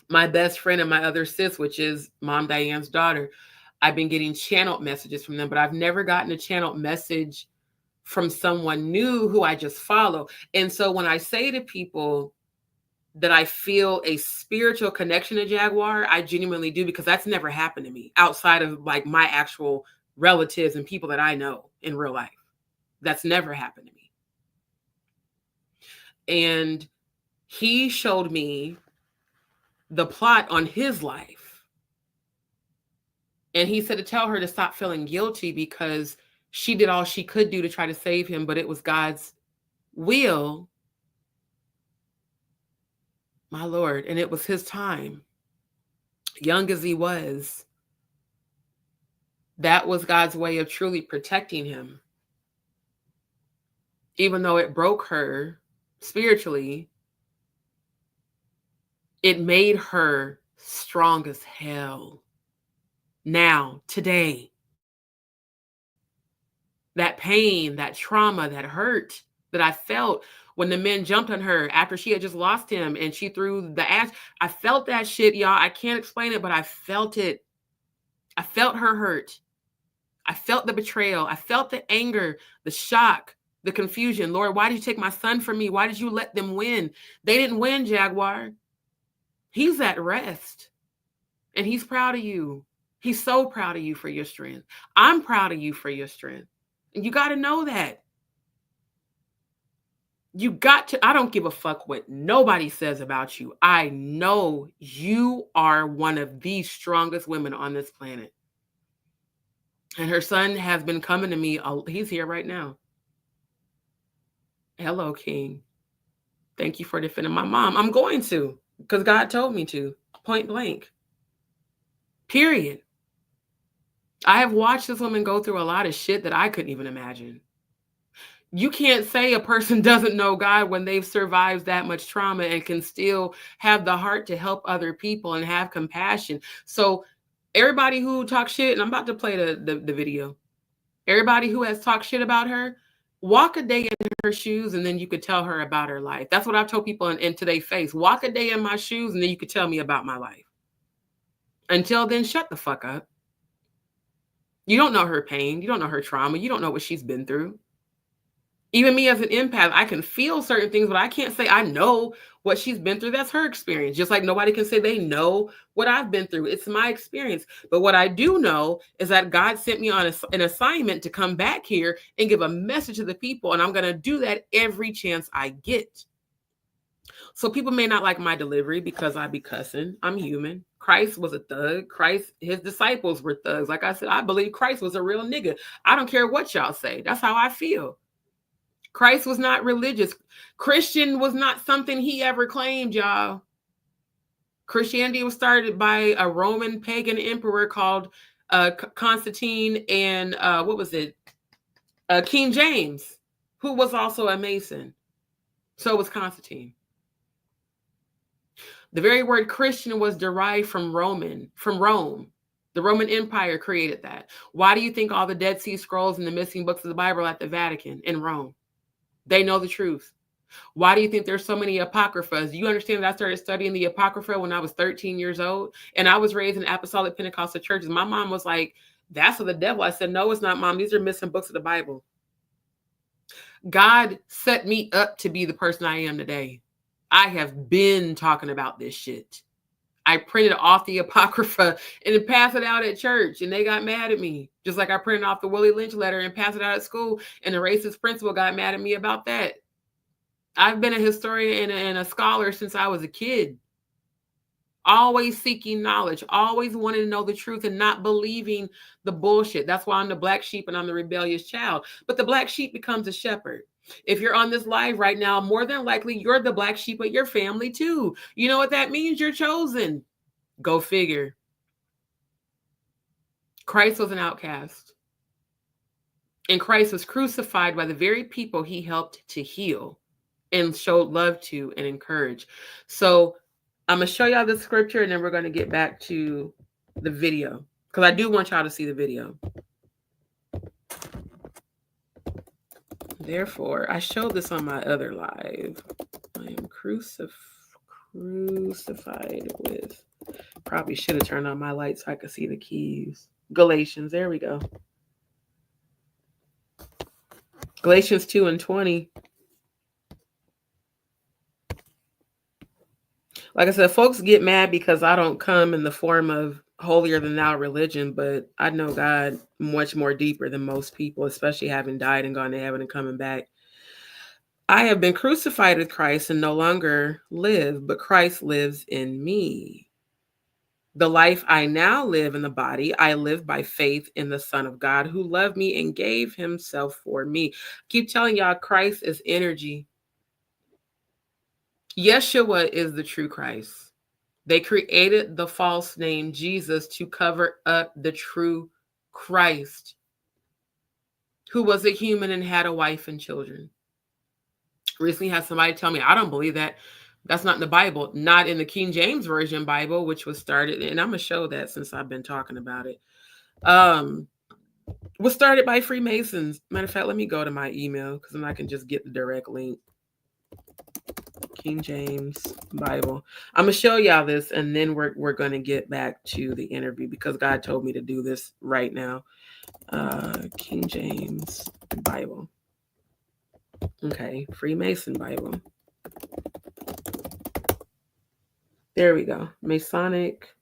my best friend and my other sis, which is Mom Diane's daughter. I've been getting channeled messages from them, but I've never gotten a channeled message from someone new who I just follow. And so when I say to people that I feel a spiritual connection to Jaguar, I genuinely do, because that's never happened to me outside of like my actual relatives and people that I know in real life. That's never happened to me. And he showed me the plot on his life. And he said to tell her to stop feeling guilty because she did all she could do to try to save him, but it was God's will, my Lord, and it was his time. Young as he was, that was God's way of truly protecting him. Even though it broke her spiritually, it made her strong as hell. Now, today, that pain, that trauma, that hurt that I felt when the men jumped on her after she had just lost him and she threw the ash, I felt that shit, y'all. I can't explain it, but I felt it. I felt her hurt. I felt the betrayal. I felt the anger, the shock, the confusion. Lord, why did you take my son from me? Why did you let them win? They didn't win, Jaguar. He's at rest. And he's proud of you. He's so proud of you for your strength. I'm proud of you for your strength. And you got to know that. You got to, I don't give a fuck what nobody says about you. I know you are one of the strongest women on this planet. And her son has been coming to me. He's here right now. Hello, King. Thank you for defending my mom. I'm going to, because God told me to, point blank. Period. I have watched this woman go through a lot of shit that I couldn't even imagine. You can't say a person doesn't know God when they've survived that much trauma and can still have the heart to help other people and have compassion. So everybody who talks shit, and I'm about to play the video. Everybody who has talked shit about her, walk a day in her shoes and then you could tell her about her life. That's what I've told people in today's face. Walk a day in my shoes and then you could tell me about my life. Until then, shut the fuck up. You don't know her pain. You don't know her trauma. You don't know what she's been through. Even me as an empath, I can feel certain things, but I can't say I know what she's been through. That's her experience. Just like nobody can say they know what I've been through. It's my experience. But what I do know is that God sent me on an assignment to come back here and give a message to the people. And I'm going to do that every chance I get. So people may not like my delivery because I be cussing. I'm human. Christ was a thug. Christ, his disciples were thugs. Like I said, I believe Christ was a real nigga. I don't care what y'all say. That's how I feel. Christ was not religious. Christian was not something he ever claimed, y'all. Christianity was started by a Roman pagan emperor called Constantine and King James, who was also a Mason. So was Constantine. The very word Christian was derived from Rome. The Roman Empire created that. Why do you think all the Dead Sea Scrolls and the missing books of the Bible are at the Vatican in Rome? They know the truth. Why do you think there's so many apocryphas? You understand that I started studying the apocrypha when I was 13 years old, and I was raised in apostolic Pentecostal churches. My mom was like, that's of the devil. I said, no, it's not, Mom. These are missing books of the Bible. God set me up to be the person I am today. I have been talking about this shit. I printed off the Apocrypha and passed it out at church, and they got mad at me. Just like I printed off the Willie Lynch letter and passed it out at school, and the racist principal got mad at me about that. I've been a historian and a scholar since I was a kid. Always seeking knowledge, always wanting to know the truth and not believing the bullshit. That's why I'm the black sheep and I'm the rebellious child. But the black sheep becomes a shepherd. If you're on this live right now, more than likely, you're the black sheep of your family too. You know what that means? You're chosen. Go figure. Christ was an outcast. And Christ was crucified by the very people he helped to heal and showed love to and encourage. So I'm going to show y'all the scripture and then we're going to get back to the video because I do want y'all to see the video. Therefore, I showed this on my other live. I am crucified with, probably should have turned on my light so I could see the keys. Galatians, there we go. Galatians 2:20. Like I said, folks get mad because I don't come in the form of holier than thou religion, but I know God much more deeper than most people, especially having died and gone to heaven and coming back. I have been crucified with Christ and no longer live, but Christ lives in me. The life I now live in the body, I live by faith in the Son of God who loved me and gave himself for me. Keep telling y'all, Christ is energy. Yeshua is the true Christ. They created the false name Jesus to cover up the true Christ, who was a human and had a wife and children. Recently had somebody tell me, I don't believe that. That's not in the Bible, not in the King James Version Bible, which was started, and I'm going to show that since I've been talking about it. Was started by Freemasons. Matter of fact, let me go to my email because then I can just get the direct link. King James Bible. I'm going to show y'all this, and then we're going to get back to the interview because God told me to do this right now. King James Bible. Okay, Freemason Bible. There we go. Masonic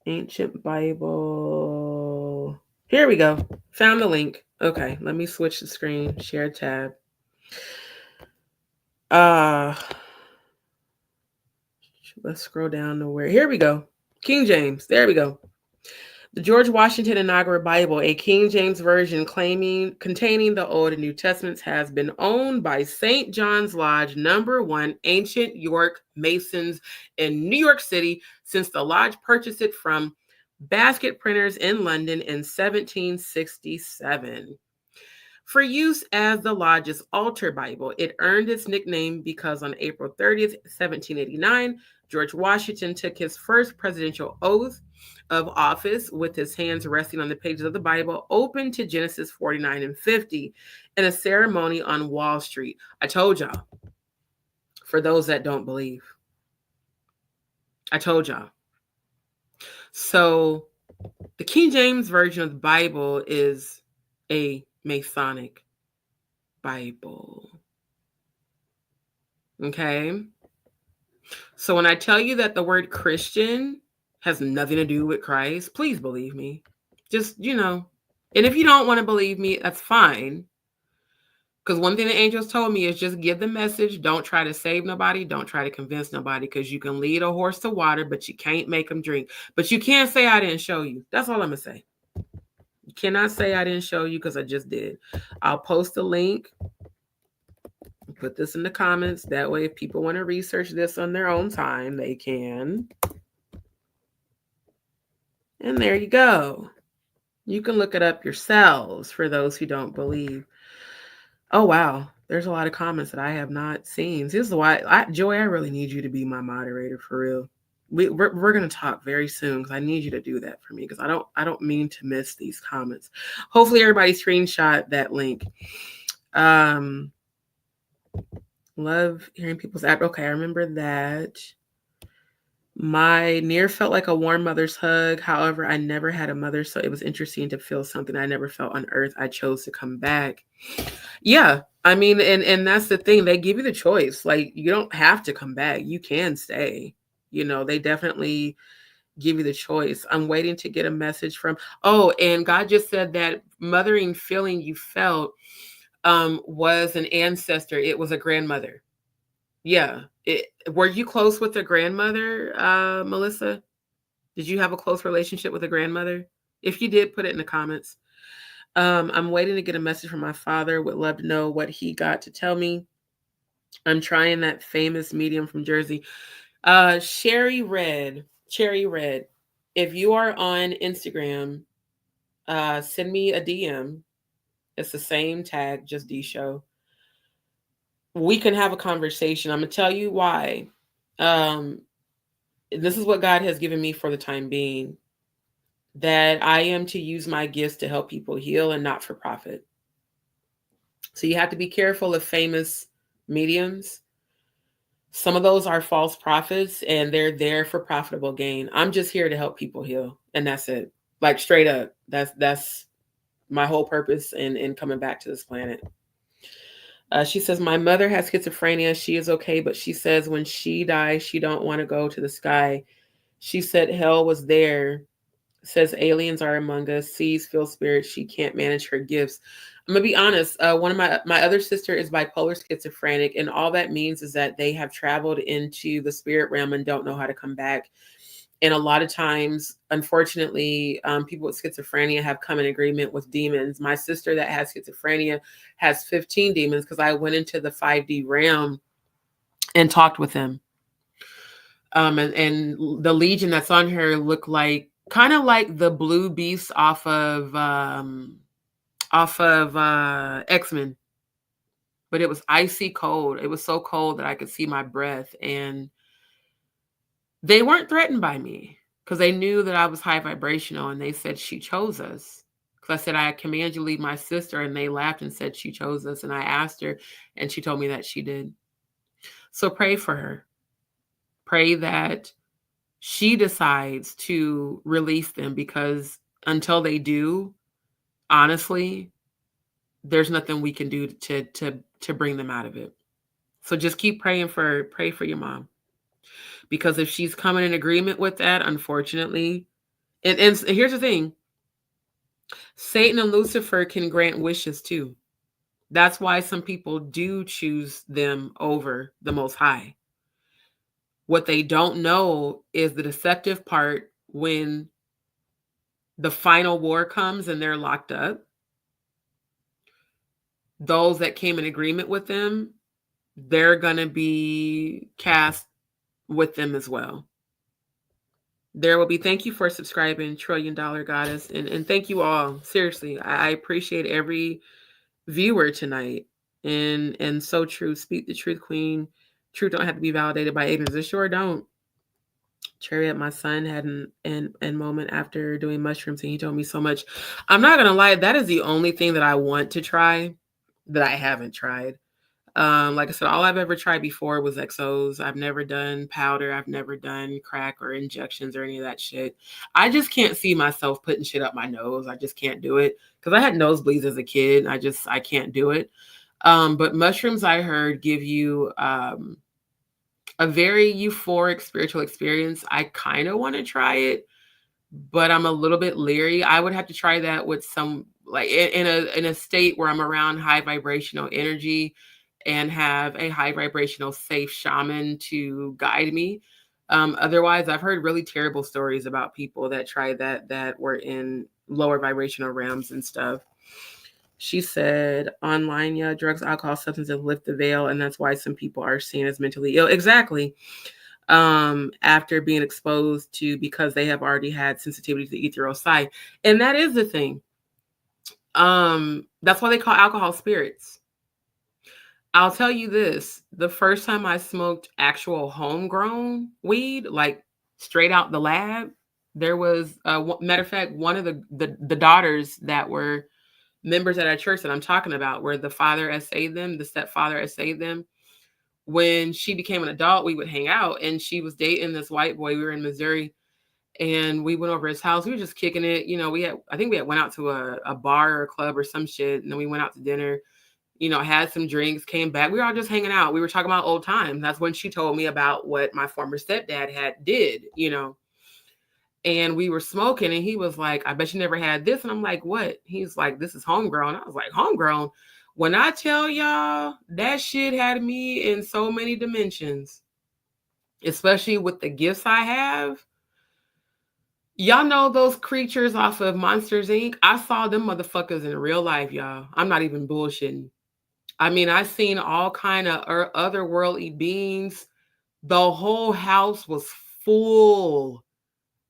Ancient Bible. Here we go. Found the link. Okay, let me switch the screen. Share tab. Let's scroll down to where. Here we go. King James. There we go. The George Washington Inaugural Bible, a King James Version containing the Old and New Testaments, has been owned by St. John's Lodge No. 1 Ancient York Masons in New York City since the lodge purchased it from Basket Printers in London in 1767. For use as the lodge's altar Bible, it earned its nickname because on April 30th, 1789, George Washington took his first presidential oath of office with his hands resting on the pages of the Bible, open to Genesis 49 and 50, in a ceremony on Wall Street. I told y'all, for those that don't believe. I told y'all. So the King James Version of the Bible is a Masonic Bible. Okay? So when I tell you that the word Christian has nothing to do with Christ, please believe me. Just, and if you don't want to believe me, that's fine. Because one thing the angels told me is just give the message. Don't try to save nobody. Don't try to convince nobody, because you can lead a horse to water, but you can't make them drink. But you can't say I didn't show you. That's all I'm going to say. You cannot say I didn't show you, because I just did. I'll post a link. Put this in the comments. That way, if people want to research this on their own time, they can. And there you go. You can look it up yourselves for those who don't believe. Oh, wow. There's a lot of comments that I have not seen. This is why, Joy, I really need you to be my moderator for real. We're going to talk very soon because I need you to do that for me, because I don't mean to miss these comments. Hopefully everybody screenshot that link. Love hearing people's app. Okay, I remember that. My near felt like a warm mother's hug. However, I never had a mother, so it was interesting to feel something I never felt on earth. I chose to come back. Yeah, I mean, and that's the thing. They give you the choice. Like, you don't have to come back. You can stay. They definitely give you the choice. I'm waiting to get a message from, and God just said that mothering feeling you felt was an ancestor. It was a grandmother. Yeah. Were you close with a grandmother, Melissa? Did you have a close relationship with a grandmother? If you did, put it in the comments. I'm waiting to get a message from my father. Would love to know what he got to tell me. I'm trying that famous medium from Jersey. Cherry Red. If you are on Instagram, send me a DM. It's the same tag, just D Show. We can have a conversation. I'm going to tell you why. This is what God has given me for the time being, that I am to use my gifts to help people heal and not for profit. So you have to be careful of famous mediums. Some of those are false prophets and they're there for profitable gain. I'm just here to help people heal, and that's it. Like, straight up. That's my whole purpose in coming back to this planet. She says, my mother has schizophrenia. She is okay, but she says when she dies, she don't want to go to the sky. She said hell was there. Says aliens are among us. Sees, feels spirits. She can't manage her gifts. I'm going to be honest. One of my other sister is bipolar schizophrenic, and all that means is that they have traveled into the spirit realm and don't know how to come back. And a lot of times, unfortunately, people with schizophrenia have come in agreement with demons. My sister that has schizophrenia has 15 demons because I went into the 5D realm and talked with him. And the legion that's on her looked like kind of like the blue beast off of X-Men, but it was icy cold. It was so cold that I could see my breath, and they weren't threatened by me because they knew that I was high vibrational, and they said she chose us. Because I said, I command you leave my sister, and they laughed and said she chose us. And I asked her, and she told me that she did. So pray for her. Pray that she decides to release them, because until they do, honestly, there's nothing we can do to bring them out of it. So just keep pray for your mom, because if she's coming in agreement with that, unfortunately, and here's the thing, Satan and Lucifer can grant wishes too. That's why some people do choose them over the Most High. What they don't know is the deceptive part when the final war comes and they're locked up. Those that came in agreement with them, they're going to be cast with them as well. There will be, thank you for subscribing, $1 Trillion Goddess. And thank you all. Seriously, I appreciate every viewer tonight. And so true. Speak the truth, Queen. Truth don't have to be validated by ignorance. It sure don't. Chariot, my son had an moment after doing mushrooms, and he told me so much. I'm not going to lie. That is the only thing that I want to try that I haven't tried. Like I said, all I've ever tried before was XOs. I've never done powder. I've never done crack or injections or any of that shit. I just can't see myself putting shit up my nose. I just can't do it because I had nosebleeds as a kid. I can't do it. But mushrooms, I heard, give you a very euphoric spiritual experience. I kind of want to try it, but I'm a little bit leery. I would have to try that with some, like in a state where I'm around high vibrational energy and have a high vibrational safe shaman to guide me. Otherwise, I've heard really terrible stories about people that tried that were in lower vibrational realms and stuff. She said, online, yeah, drugs, alcohol, substances lift the veil, and that's why some people are seen as mentally ill. Exactly. After being exposed to, because they have already had sensitivity to the ethereal side. And that is the thing. That's why they call alcohol spirits. I'll tell you this, the first time I smoked actual homegrown weed, like straight out the lab, there was, matter of fact, one of the daughters that were members at our church that I'm talking about, where the father essayed them, the stepfather essayed them. When she became an adult, we would hang out, and she was dating this white boy. We were in Missouri, and we went over his house. We were just kicking it. You know, I think we had went out to a bar or a club or some shit, and then we went out to dinner, you know, had some drinks, came back. We were all just hanging out. We were talking about old times. That's when she told me about what my former stepdad did, you know. And we were smoking, and he was like, I bet you never had this. And I'm like, what? He's like, this is homegrown. I was like, homegrown? When I tell y'all, that shit had me in so many dimensions, especially with the gifts I have. Y'all know those creatures off of Monsters, Inc.? I saw them motherfuckers in real life, y'all. I'm not even bullshitting. I mean, I seen all kind of otherworldly beings. The whole house was full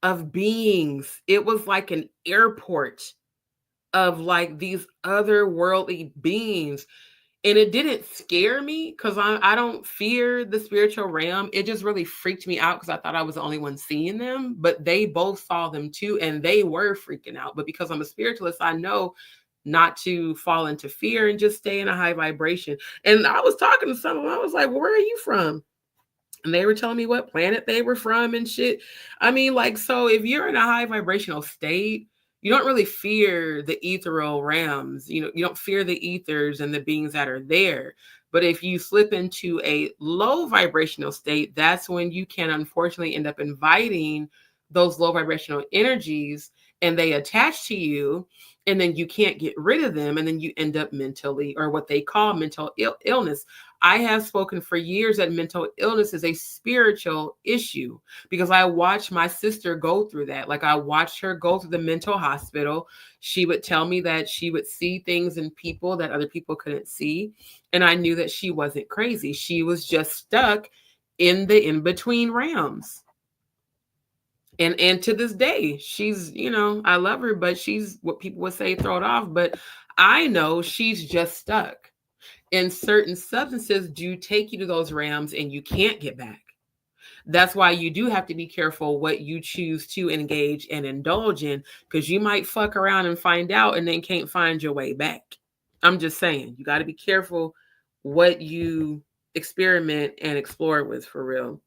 of beings. It was like an airport of like these otherworldly beings. And it didn't scare me because I don't fear the spiritual realm. It just really freaked me out because I thought I was the only one seeing them. But they both saw them too, and they were freaking out. But because I'm a spiritualist, I know not to fall into fear and just stay in a high vibration. And I was talking to someone, I was like, well, where are you from? And they were telling me what planet they were from and shit. I mean, like, so if you're in a high vibrational state, you don't really fear the ethereal realms. You know, you don't fear the ethers and the beings that are there. But if you slip into a low vibrational state, that's when you can unfortunately end up inviting those low vibrational energies. and they attach to you, and then you can't get rid of them, and then you end up mentally, or what they call mental illness. I have spoken for years that mental illness is a spiritual issue, because I watched my sister go through that. Like, I watched her go through the mental hospital. She would tell me that she would see things in people that other people couldn't see, and I knew that she wasn't crazy. She was just stuck in the in-between realms. And to this day, she's, I love her, but she's what people would say thrown off. But I know she's just stuck. And certain substances do take you to those realms and you can't get back. That's why you do have to be careful what you choose to engage and indulge in, because you might fuck around and find out and then can't find your way back. I'm just saying, you got to be careful what you experiment and explore with, for real.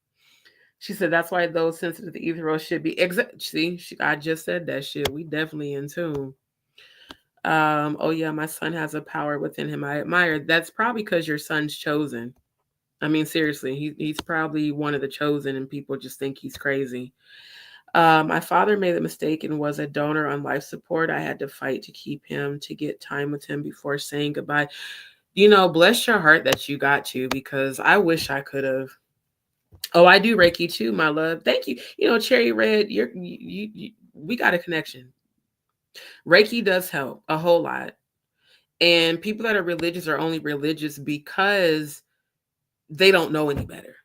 She said that's why those sensitive to ethereal should be See, I just said that shit. We definitely in tune. Oh yeah, my son has a power within him I admire. That's probably because your son's chosen. I mean, seriously, he's probably one of the chosen, and people just think he's crazy. My father made the mistake and was a donor on life support. I had to fight to keep him, to get time with him before saying goodbye. Bless your heart that you got to, because I wish I could have. Oh, I do Reiki too, my love. Thank you. Cherry Red, we got a connection. Reiki does help a whole lot. And people that are religious are only religious because they don't know any better.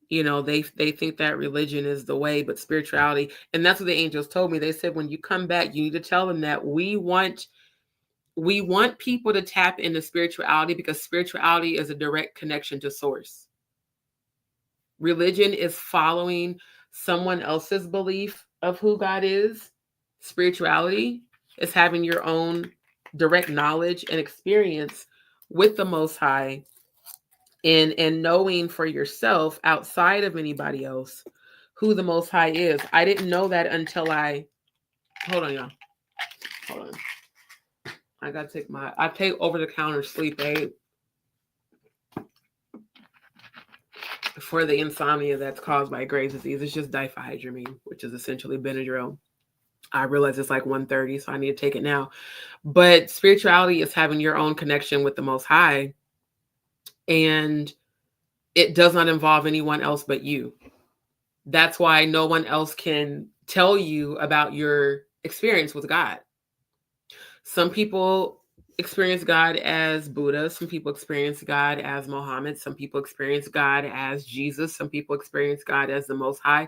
They think that religion is the way, but spirituality, and that's what the angels told me. They said, when you come back, you need to tell them that we want people to tap into spirituality, because spirituality is a direct connection to source. Religion is following someone else's belief of who God is. Spirituality is having your own direct knowledge and experience with the Most High, and knowing for yourself, outside of anybody else, who the Most High is. I didn't know that until hold on, y'all. Hold on. I take over-the-counter sleep aid for the insomnia that's caused by Graves' disease. It's just diphenhydramine, which is essentially Benadryl. I realize it's like 1:30, so I need to take it now. But spirituality is having your own connection with the Most High, and it does not involve anyone else but you. That's why no one else can tell you about your experience with God. Some people experience God as Buddha. Some people experience God as Muhammad. Some people experience God as Jesus. Some people experience God as the Most High.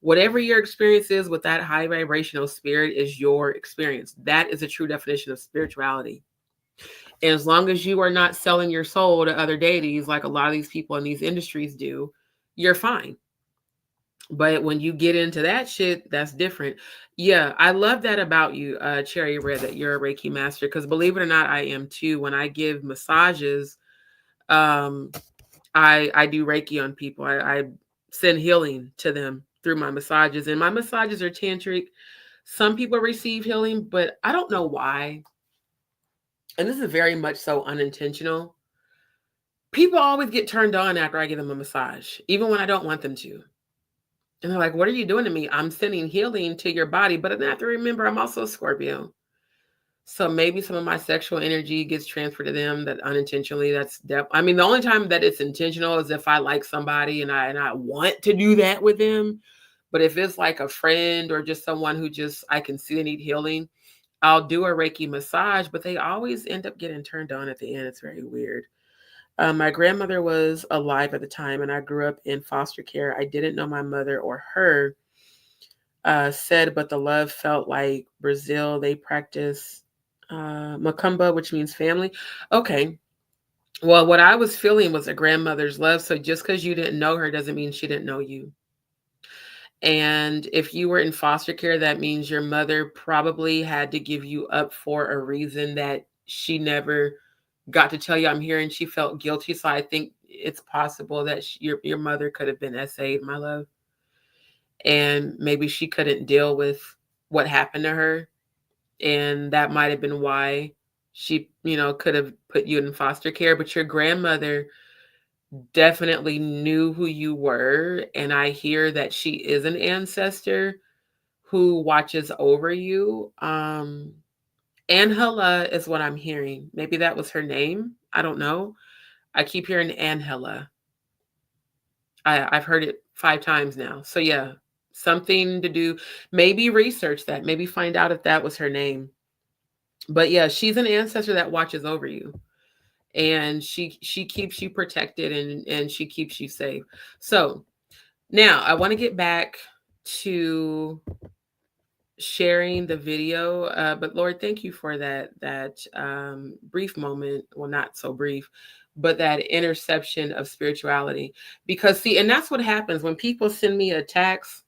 Whatever your experience is with that high vibrational spirit is your experience. That is a true definition of spirituality. And as long as you are not selling your soul to other deities, like a lot of these people in these industries do, you're fine. But when you get into that shit, that's different. Yeah, I love that about you, Cherry Red, that you're a Reiki master, because believe it or not, I am too. When I give massages, I do Reiki on people. I send healing to them through my massages, and my massages are tantric. Some people receive healing, but I don't know why. And this is very much so unintentional. People always get turned on after I give them a massage, even when I don't want them to. And they're like, what are you doing to me? I'm sending healing to your body. But then I have to remember, I'm also a Scorpio. So maybe some of my sexual energy gets transferred to them that unintentionally. The only time that it's intentional is if I like somebody and I want to do that with them. But if it's like a friend or just someone who I can see they need healing, I'll do a Reiki massage, but they always end up getting turned on at the end. It's very weird. My grandmother was alive at the time, and I grew up in foster care. I didn't know my mother or her, said, but the love felt like Brazil. They practice Macumba, which means family. Okay. Well, what I was feeling was a grandmother's love. So just because you didn't know her doesn't mean she didn't know you. And if you were in foster care, that means your mother probably had to give you up for a reason that she never got to tell you, I'm here, and she felt guilty. So I think it's possible that your mother could have been SA'd, my love. And maybe she couldn't deal with what happened to her. And that might have been why she, could have put you in foster care. But your grandmother definitely knew who you were. And I hear that she is an ancestor who watches over you. Angela is what I'm hearing. Maybe that was her name. I don't know. I keep hearing Angela. I've heard it 5 times now. So yeah, something to do. Maybe research that. Maybe find out if that was her name. But yeah, she's an ancestor that watches over you, and she keeps you protected, and she keeps you safe. So now I want to get back to sharing the video, but Lord, thank you for that brief moment. Well, not so brief, but that interception of spirituality. Because see, and that's what happens when people send me attacks,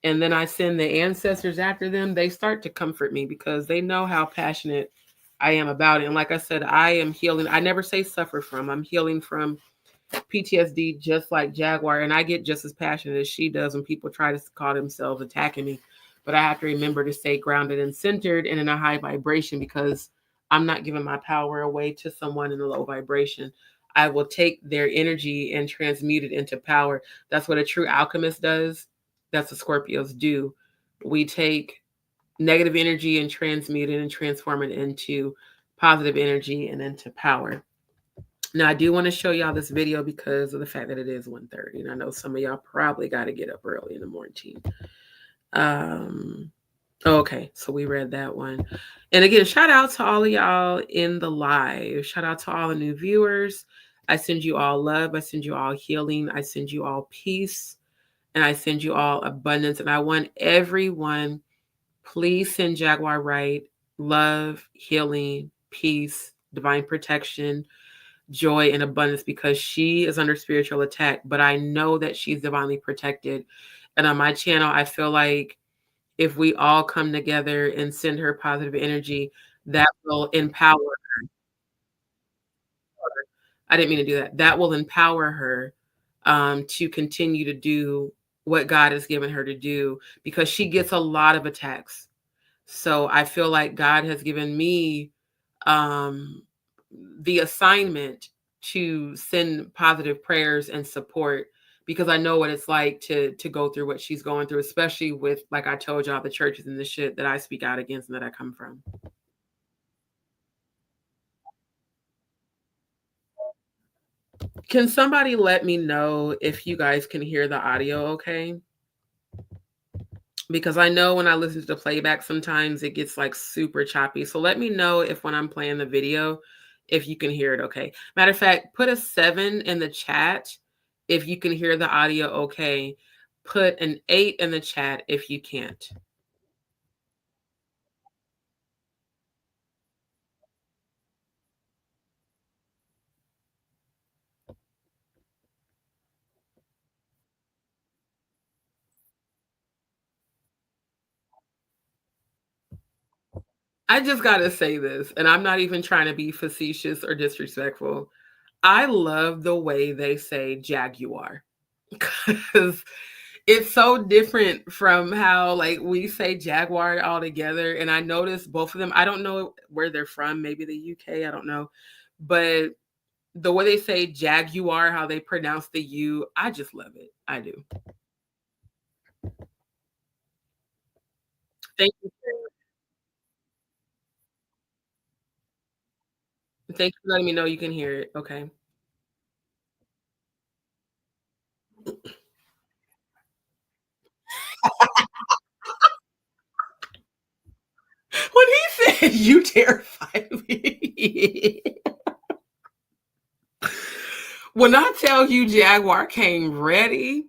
and then I send the ancestors after them. They start to comfort me because they know how passionate I am about it. And like I said, I am healing. I never say suffer from. I'm healing from PTSD, just like Jaguar, and I get just as passionate as she does when people try to call themselves attacking me. But I have to remember to stay grounded and centered and in a high vibration, because I'm not giving my power away to someone in a low vibration. I will take their energy and transmute it into power. That's what a true alchemist does. That's what Scorpios do. We take negative energy and transmute it and transform it into positive energy and into power. Now, I do want to show y'all this video because of the fact that it is 1:30, and I know some of y'all probably got to get up early in the morning. Okay, so we read that one. And again, shout out to all of y'all in the live. Shout out to all the new viewers. I send you all love. I send you all healing. I send you all peace. And I send you all abundance. And I want everyone, please send Jaguar Wright love, healing, peace, divine protection, joy, and abundance, because she is under spiritual attack, but I know that she's divinely protected. And on my channel, I feel like if we all come together and send her positive energy, that will empower her. I didn't mean to do that. That will empower her to continue to do what God has given her to do, because she gets a lot of attacks. So I feel like God has given me um, the assignment to send positive prayers and support, because I know what it's like to go through what she's going through, especially with, like I told y'all, the churches and the shit that I speak out against and that I come from. Can somebody let me know if you guys can hear the audio okay? Because I know when I listen to the playback, sometimes it gets like super choppy. So let me know if when I'm playing the video, if you can hear it okay. Matter of fact, put a 7 in the chat if you can hear the audio okay. Put an 8 in the chat if you can't. I just got to say this, and I'm not even trying to be facetious or disrespectful. I love the way they say Jaguar, because it's so different from how like we say Jaguar all together. And I noticed both of them. I don't know where they're from, maybe the UK, I don't know. But the way they say Jaguar, how they pronounce the U, I just love it. I do. Thank you. Thank you for letting me know you can hear it. Okay. When he said you terrified me. When I tell you Jaguar came ready,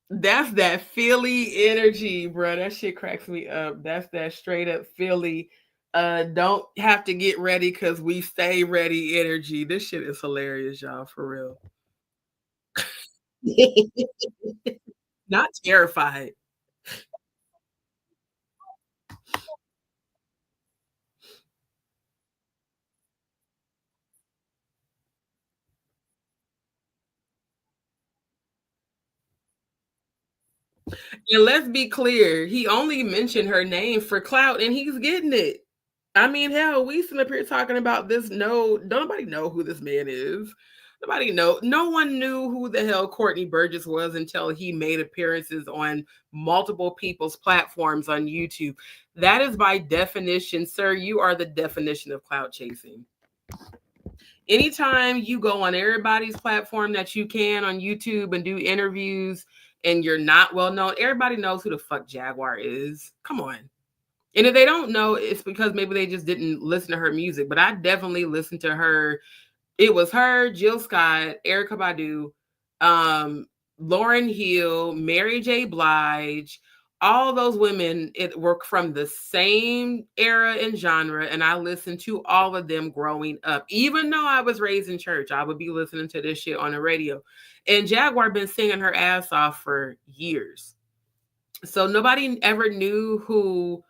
that's that Philly energy, bro. That shit cracks me up. That's that straight up Philly. Don't have to get ready because we stay ready energy. This shit is hilarious, y'all, for real. Not terrified. And let's be clear, he only mentioned her name for clout, and he's getting it. I mean, hell, we sitting up here talking about this. No, don't nobody know who this man is. No one knew who the hell Courtney Burgess was until he made appearances on multiple people's platforms on YouTube. That is by definition, sir, you are the definition of clout chasing. Anytime you go on everybody's platform that you can on YouTube and do interviews and you're not well known, everybody knows who the fuck Jaguar is. Come on. And if they don't know, it's because maybe they just didn't listen to her music. But I definitely listened to her. It was her, Jill Scott, Erykah Badu, Lauryn Hill, Mary J. Blige. All those women were from the same era and genre, and I listened to all of them growing up. Even though I was raised in church, I would be listening to this shit on the radio. And Jaguar been singing her ass off for years. So nobody ever knew who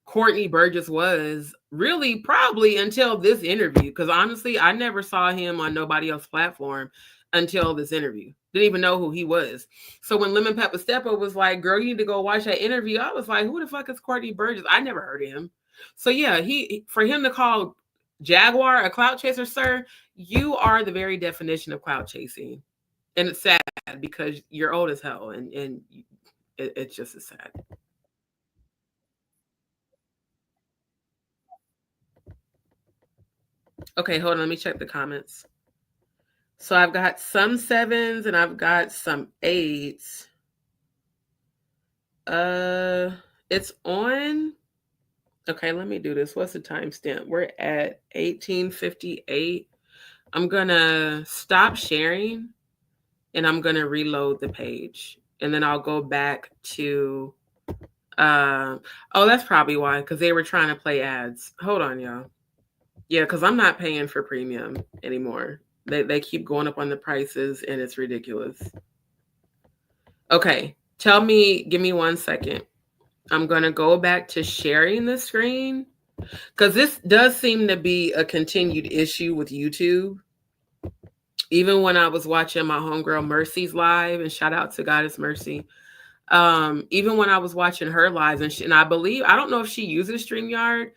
Courtney Burgess was really probably until this interview. Because honestly, I never saw him on nobody else's platform until this interview. Didn't even know who he was. So when Lemon Pepper Stepper was like, girl, you need to go watch that interview, I was like, who the fuck is Courtney Burgess? I never heard of him. So yeah, for him to call Jaguar a clout chaser, sir, you are the very definition of clout chasing. And it's sad because you're old as hell and it's just as sad. Okay, hold on. Let me check the comments. So I've got some 7s and I've got some 8s. It's on. Okay, let me do this. What's the timestamp? We're at 18:58. I'm gonna stop sharing and I'm gonna reload the page. And then I'll go back to oh, that's probably why, because they were trying to play ads. Hold on, y'all. Yeah, because I'm not paying for premium anymore. They keep going up on the prices and it's ridiculous. Okay, give me 1 second. I'm going to go back to sharing the screen because this does seem to be a continued issue with YouTube. Even when I was watching my homegirl Mercy's live, and shout out to Goddess Mercy. Even when I was watching her lives, and I believe, I don't know if she uses StreamYard,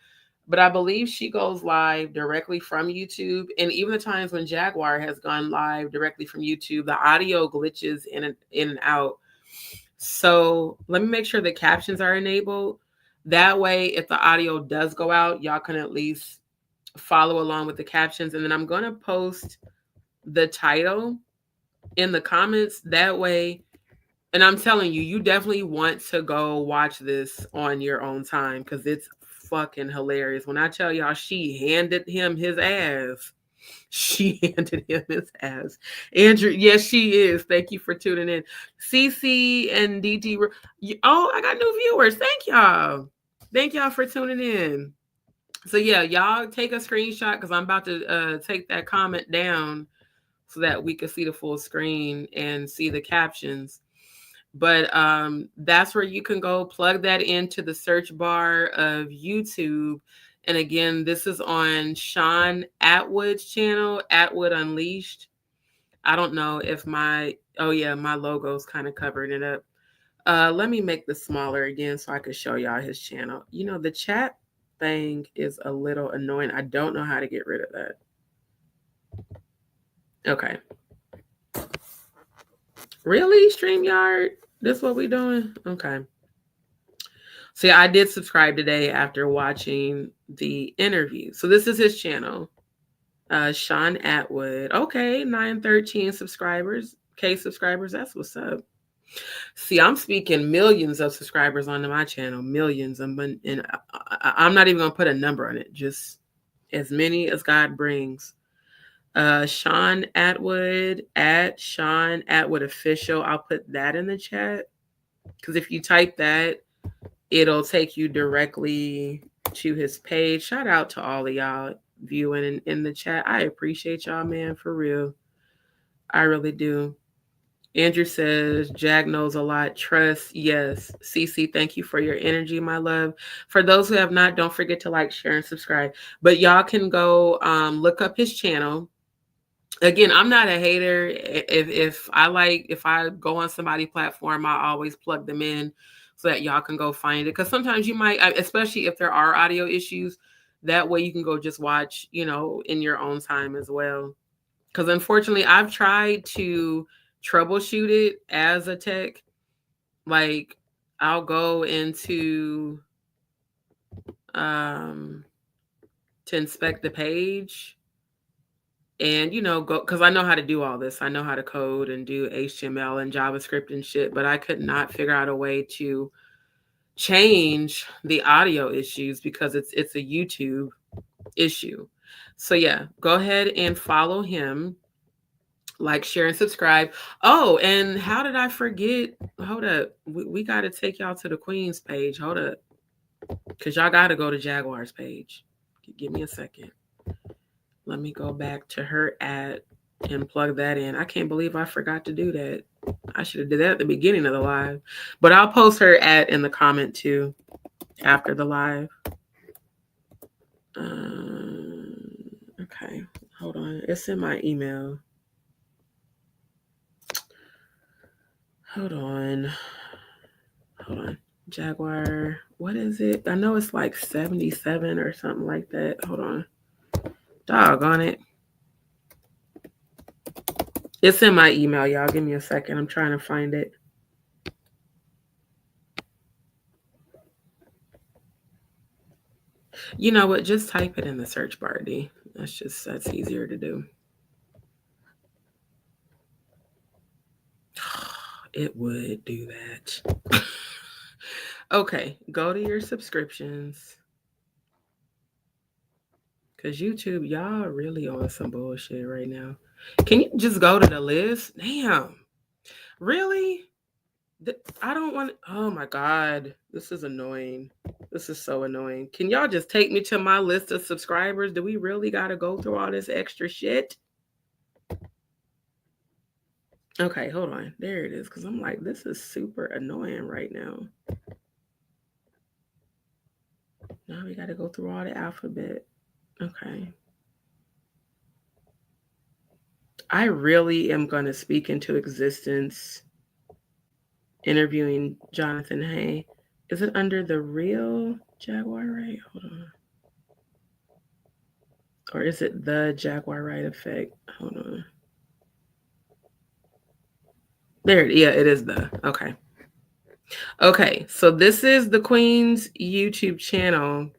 but I believe she goes live directly from YouTube. And even the times when Jaguar has gone live directly from YouTube, the audio glitches in and out. So let me make sure the captions are enabled. That way, if the audio does go out, y'all can at least follow along with the captions. And then I'm going to post the title in the comments. That way, and I'm telling you, you definitely want to go watch this on your own time because it's fucking hilarious. When I tell y'all, she handed him his ass. She handed him his ass. Andrew, yes, she is. Thank you for tuning in. CC and DT. Oh, I got new viewers. Thank y'all. Thank y'all for tuning in. So yeah, y'all take a screenshot because I'm about to take that comment down so that we can see the full screen and see the captions. But that's where you can go plug that into the search bar of YouTube. And again, this is on Sean Atwood's channel, Atwood Unleashed. I don't know if my logo's kind of covering it up. Let me make this smaller again so I can show y'all his channel. You know, the chat thing is a little annoying. I don't know how to get rid of that. Okay. Really, StreamYard? This what we doing? Okay. See, I did subscribe today after watching the interview. So this is his channel. Sean Atwood. Okay, 913 subscribers. K subscribers. That's what's up. See, I'm speaking millions of subscribers onto my channel. Millions. And I'm not even going to put a number on it. Just as many as God brings. Sean Atwood at Sean Atwood Official. I'll put that in the chat. Because if you type that, it'll take you directly to his page. Shout out to all of y'all viewing in the chat. I appreciate y'all, man, for real. I really do. Andrew says, Jag knows a lot. Trust. Yes. CC, thank you for your energy, my love. For those who have not, don't forget to like, share, and subscribe. But y'all can go look up his channel. Again, I'm not a hater. If I go on somebody's platform, I always plug them in so that y'all can go find it. Because sometimes you might, especially if there are audio issues, that way you can go just watch, in your own time as well. Because unfortunately, I've tried to troubleshoot it as a tech. Like, I'll go into to inspect the page and, go, because I know how to do all this. I know how to code and do HTML and JavaScript and shit, but I could not figure out a way to change the audio issues because it's a YouTube issue. So yeah, go ahead and follow him. Like, share, and subscribe. Oh, and how did I forget? Hold up. We got to take y'all to the Queen's page. Hold up. Because y'all got to go to Jaguar's page. Give me a second. Let me go back to her ad and plug that in. I can't believe I forgot to do that. I should have did that at the beginning of the live. But I'll post her ad in the comment too after the live. Okay. Hold on. It's in my email. Hold on. Jaguar. What is it? I know it's like 77 or something like that. Hold on. Doggone it. It's in my email, y'all. Give me a second. I'm trying to find it. You know what? Just type it in the search bar, D. That's easier to do. It would do that. Okay, go to your subscriptions. Because YouTube, y'all really on some bullshit right now. Can you just go to the list? Damn. Really? I don't want... Oh my God. This is annoying. This is so annoying. Can y'all just take me to my list of subscribers? Do we really got to go through all this extra shit? Okay, hold on. There it is. Because I'm like, this is super annoying right now. Now we got to go through all the alphabet. Okay. I really am going to speak into existence interviewing Jonathan Hay. Is it under the real Jaguar Wright? Hold on. Or is it the Jaguar Wright effect? Hold on. There, yeah, it is the. Okay. Okay, so this is the Queen's YouTube channel.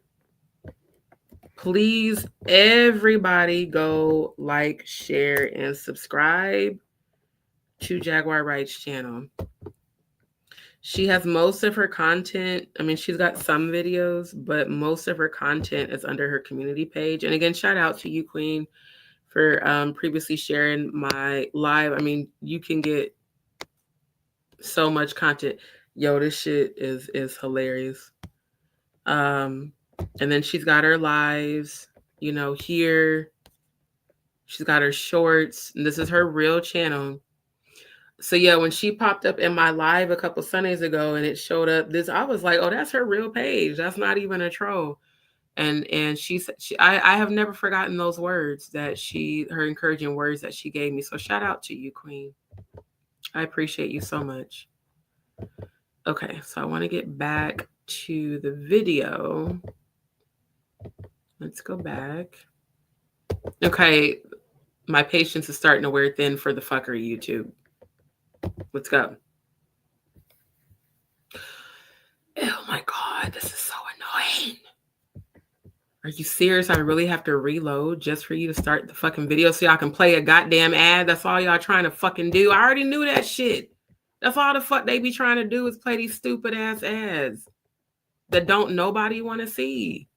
Please, everybody go like, share, and subscribe to Jaguar Wright's channel. She has most of her content. I mean, she's got some videos, but most of her content is under her community page. And again, shout out to you, Queen, for previously sharing my live. I mean, you can get so much content. Yo, this shit is hilarious. And then she's got her lives, here. She's got her shorts, and this is her real channel. So yeah, when she popped up in my live a couple Sundays ago and it showed up this, I was like, oh, that's her real page. That's not even a troll. And I have never forgotten those words that her encouraging words that she gave me. So shout out to you, Queen. I appreciate you so much. Okay, so I want to get back to the video. Let's go back. Okay, my patience is starting to wear thin for the fuckery, YouTube. Let's go. Oh my God, this is so annoying. Are you serious? I really have to reload just for you to start the fucking video so y'all can play a goddamn ad? That's all y'all trying to fucking do? I already knew that shit. That's all the fuck they be trying to do is play these stupid ass ads that don't nobody want to see.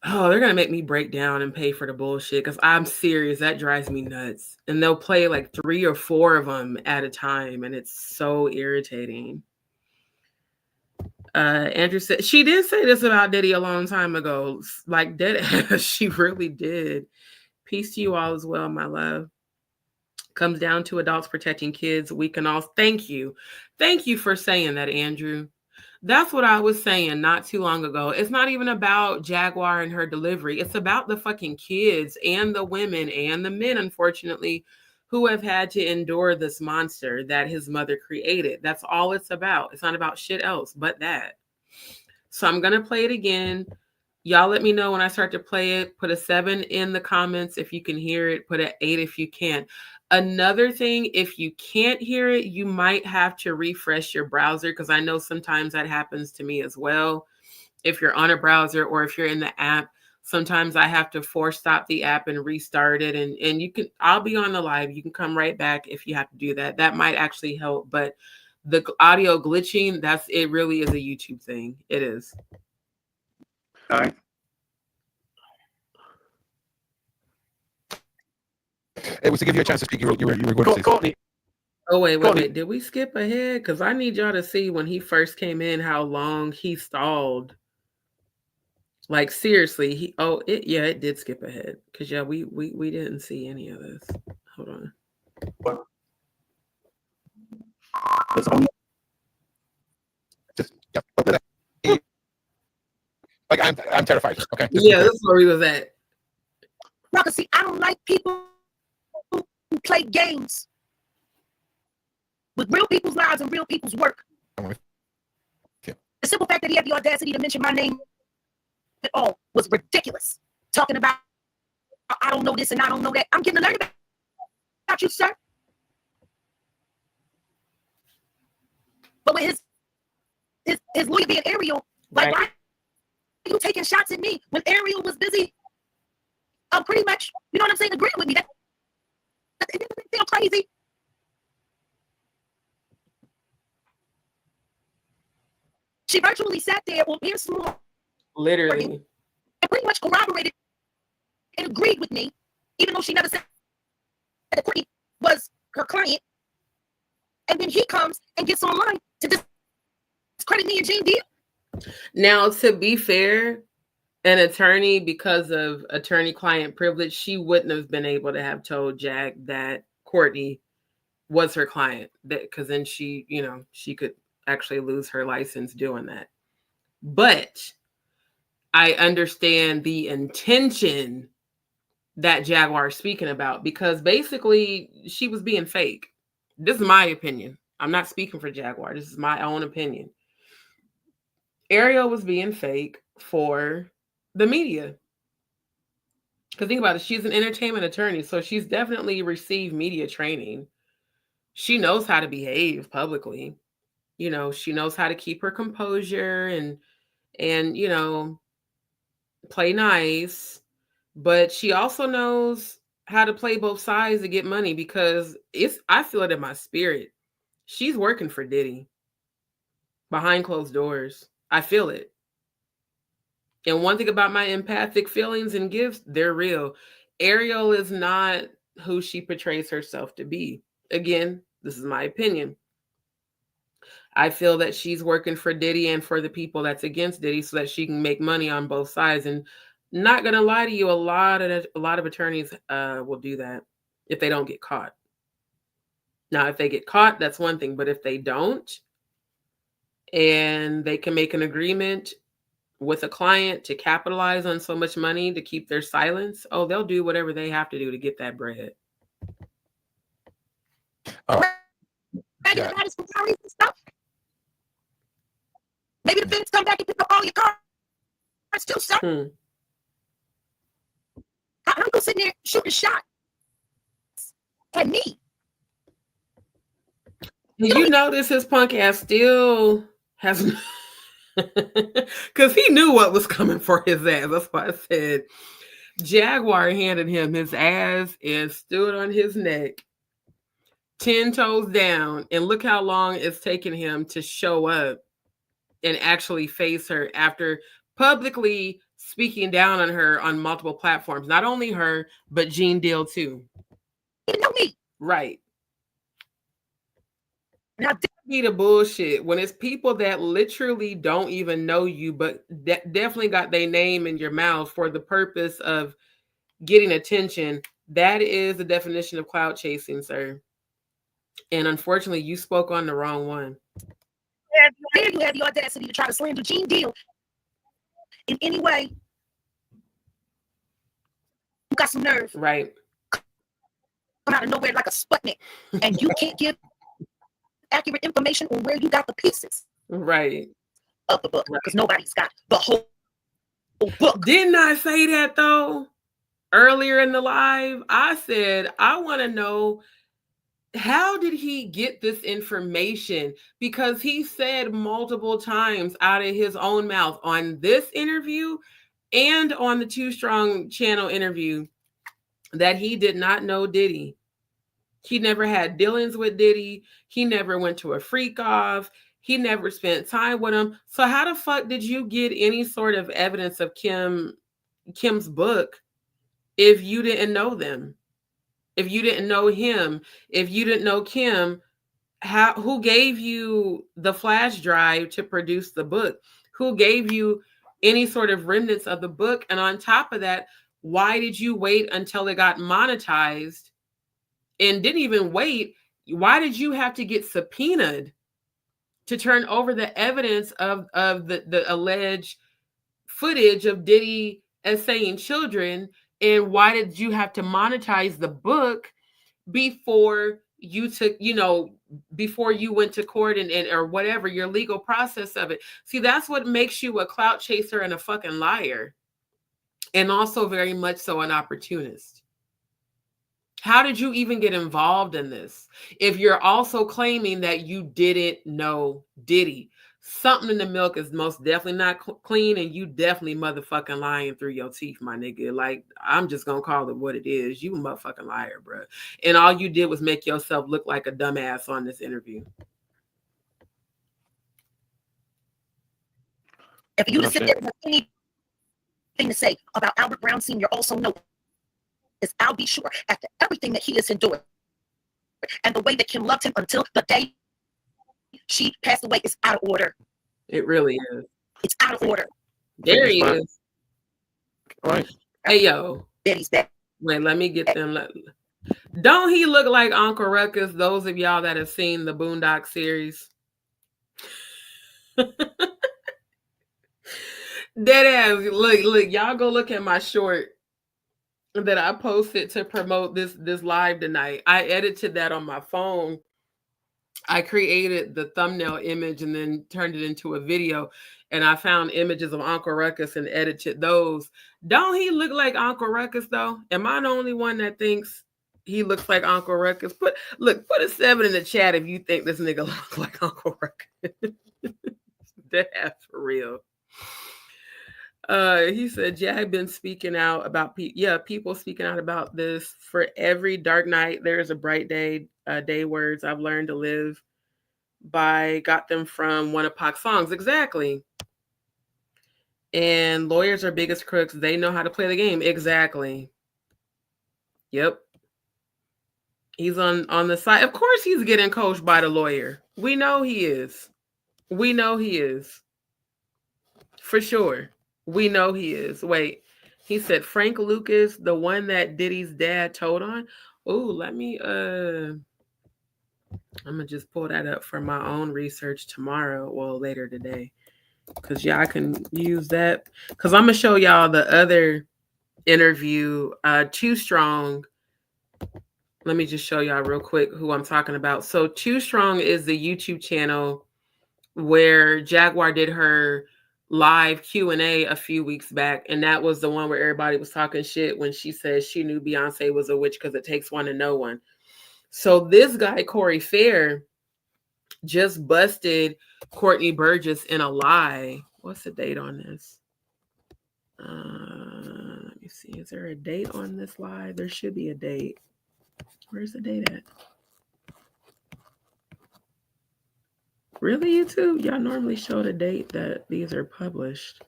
Oh, they're going to make me break down and pay for the bullshit because I'm serious. That drives me nuts. And they'll play like 3 or 4 of them at a time. And it's so irritating. Andrew said, she did say this about Diddy a long time ago. Like, dead ass, she really did. Peace to you all as well, my love. Comes down to adults protecting kids. We can all... Thank you. Thank you for saying that, Andrew. That's what I was saying not too long ago. It's not even about Jaguar and her delivery. It's about the fucking kids and the women and the men, unfortunately, who have had to endure this monster that his mother created. That's all it's about. It's not about shit else but that. So I'm going to play it again. Y'all let me know when I start to play it. Put a 7 in the comments if you can hear it. Put an 8 if you can't. Another thing, if you can't hear it, you might have to refresh your browser, because I know sometimes that happens to me as well. If you're on a browser or if you're in the app, sometimes I have to force stop the app and restart it. And you can, I'll be on the live. You can come right back if you have to do that. That might actually help. But the audio glitching, it really is a YouTube thing. It is.
All right. It was to give you a chance to speak. You were going to say Courtney.
Oh, wait. Did we skip ahead? Because I need y'all to see when he first came in how long he stalled. Like, seriously, it did skip ahead. Because, yeah, we didn't see any of this. Hold on.
What? Like, I'm terrified. Okay.
Yeah, that's where we was at.
Rukus, see, I don't like people who play games with real people's lives and real people's work. The simple fact that he had the audacity to mention my name at all was ridiculous. Talking about, I don't know this and I don't know that. I'm getting to learn about you, sir. But with his lawyer being Ariel, like, why are you taking shots at me when Ariel was busy? Pretty much, you know what I'm saying, agreeing with me. That feel crazy. She virtually sat there on Pierce Small,
literally,
and pretty much corroborated and agreed with me, even though she never said that Courtney was her client. And then he comes and gets online to discredit me and Gene Deal.
Now, to be fair, an attorney, because of attorney-client privilege, she wouldn't have been able to have told Jag that Courtney was her client, because then she could actually lose her license doing that. But I understand the intention that Jaguar is speaking about, because basically she was being fake. This is my opinion. I'm not speaking for Jaguar. This is my own opinion. Ariel was being fake for the media. Because think about it, she's an entertainment attorney, so she's definitely received media training. She knows how to behave publicly. She knows how to keep her composure and play nice. But she also knows how to play both sides to get money, because I feel it in my spirit. She's working for Diddy behind closed doors. I feel it. And one thing about my empathic feelings and gifts, they're real. Ariel is not who she portrays herself to be. Again, this is my opinion. I feel that she's working for Diddy and for the people that's against Diddy so that she can make money on both sides. And not gonna lie to you, a lot of attorneys will do that if they don't get caught. Now, if they get caught, that's one thing. But if they don't, and they can make an agreement with a client to capitalize on so much money to keep their silence, they'll do whatever they have to do to get that bread.
Yeah. Maybe the feds come back and pick up all your cars too, sir. I'm gonna sit there shooting shots at me.
You notice his punk ass still has, because he knew what was coming for his ass. That's why I said Jaguar handed him his ass and stood on his neck, 10 toes down, and look how long it's taken him to show up and actually face her after publicly speaking down on her on multiple platforms. Not only her, but Gene Deal too.
You know me.
Right. Now, be the bullshit when it's people that literally don't even know you, but definitely got their name in your mouth for the purpose of getting attention. That is the definition of clout chasing, sir. And unfortunately, you spoke on the wrong one.
There you have the audacity to try to slander Gene Deal in any way. You got some nerve.
Right.
Come out of nowhere like a Sputnik, and you can't give accurate information on where you got the pieces.
Right.
Of the book, because nobody's got the whole book.
Didn't I say that though? Earlier in the live, I said, I want to know, how did he get this information? Because he said multiple times out of his own mouth on this interview and on the Too Strong channel interview that he did not know Diddy. He never had dealings with Diddy. He never went to a freak off. He never spent time with him. So how the fuck did you get any sort of evidence of Kim's book if you didn't know them? If you didn't know him, if you didn't know Kim, who gave you the flash drive to produce the book? Who gave you any sort of remnants of the book? And on top of that, why did you wait until it got monetized and didn't even wait? Why did you have to get subpoenaed to turn over the evidence of the alleged footage of Diddy essaying children? And why did you have to monetize the book before you took, before you went to court and or whatever, your legal process of it? See, that's what makes you a clout chaser and a fucking liar. And also very much so an opportunist. How did you even get involved in this if you're also claiming that you didn't know Diddy? Something in the milk is most definitely not clean, and you definitely motherfucking lying through your teeth, my nigga. Like, I'm just gonna call it what it is. You a motherfucking liar, bro. And all you did was make yourself look like a dumbass on this interview.
If you to sit there with anything to say about Albert Brown Sr., also know is I'll be sure after everything that he has endured and the way that Kim loved him until the day she passed away is out of order.
It really is.
It's out of order.
There he is.
Right.
Hey, yo.
Betty's back.
Wait, let me get them. Don't he look like Uncle Rukus? Those of y'all that have seen the Boondock series. Dead ass. Look, y'all go look at my short that I posted to promote this live tonight. I edited that on my phone. I created the thumbnail image and then turned it into a video, and I found images of Uncle Rukus and edited those. Don't he look like Uncle Rukus though? Am I the only one that thinks he looks like Uncle Rukus? Put a 7 in the chat if you think this nigga looks like Uncle Rukus. That's for real. He said, Jag been speaking out about people speaking out about this. For every dark night, there's a bright day. Day words I've learned to live by, got them from one of Pac's songs. Exactly. And lawyers are biggest crooks. They know how to play the game. Exactly. Yep. He's on the side. Of course he's getting coached by the lawyer. We know he is. We know he is. For sure. We know he is. Wait, he said Frank Lucas, the one that Diddy's dad told on. Oh, let me I'm gonna just pull that up for my own research tomorrow, well, later today, because I can use that, because I'm gonna show y'all the other interview. Too Strong. Let me just show y'all real quick who I'm talking about. So Too Strong is the YouTube channel where Jaguar did her live Q&A a few weeks back, and that was the one where everybody was talking shit when she said she knew Beyonce was a witch because it takes one to know one. So this guy Corey Fair just busted Courtney Burgess in a lie. What's the date on this? Let me see. Is there a date on this lie? There should be a date. Where's the date at? Really, YouTube? Y'all normally show the date that these are published.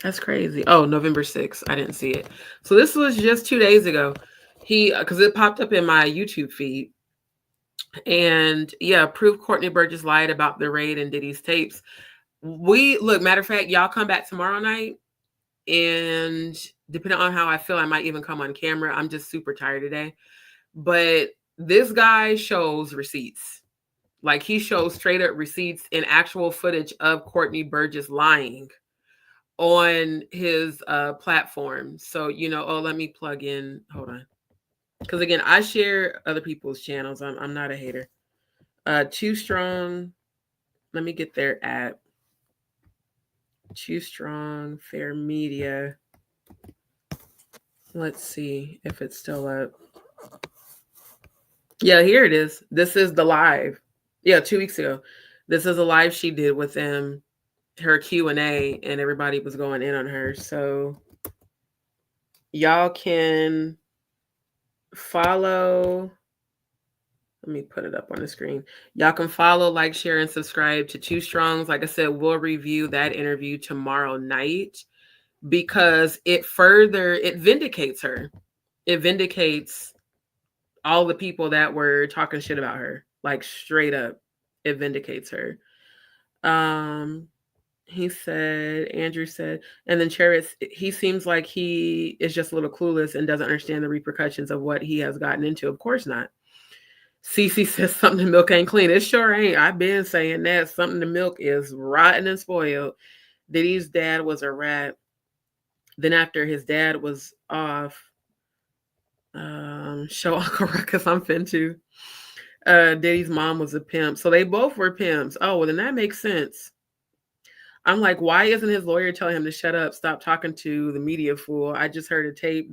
That's crazy. Oh, November 6th. I didn't see it. So this was just 2 days ago. Because it popped up in my YouTube feed. And yeah, proof Courtney Burgess lied about the raid and Diddy's tapes. Matter of fact, y'all come back tomorrow night. And depending on how I feel, I might even come on camera. I'm just super tired today. But this guy shows receipts. Like, he shows straight up receipts and actual footage of Courtney Burgess lying on his platform. So, let me plug in. Hold on. Because again, I share other people's channels. I'm not a hater. Too Strong. Let me get their app. Too Strong, Fair Media. Let's see if it's still up. Yeah, here it is. This is the live. Yeah, 2 weeks ago. This is a live she did with them, her Q&A, and everybody was going in on her. So y'all can follow. Let me put it up on the screen. Y'all can follow, like, share, and subscribe to Too Strongs. Like I said, we'll review that interview tomorrow night because it vindicates her. It vindicates all the people that were talking shit about her. Like, straight up, it vindicates her. He said, Andrew said, and then Cheris, he seems like he is just a little clueless and doesn't understand the repercussions of what he has gotten into. Of course not. Cece says something to milk ain't clean. It sure ain't. I've been saying that. Something to milk is rotten and spoiled. Diddy's dad was a rat. Then after his dad was off, show Uncle Rukus I'm fin to. Diddy's mom was a pimp. So they both were pimps. Oh, well, then that makes sense. I'm like, why isn't his lawyer telling him to shut up, stop talking to the media fool? I just heard a tape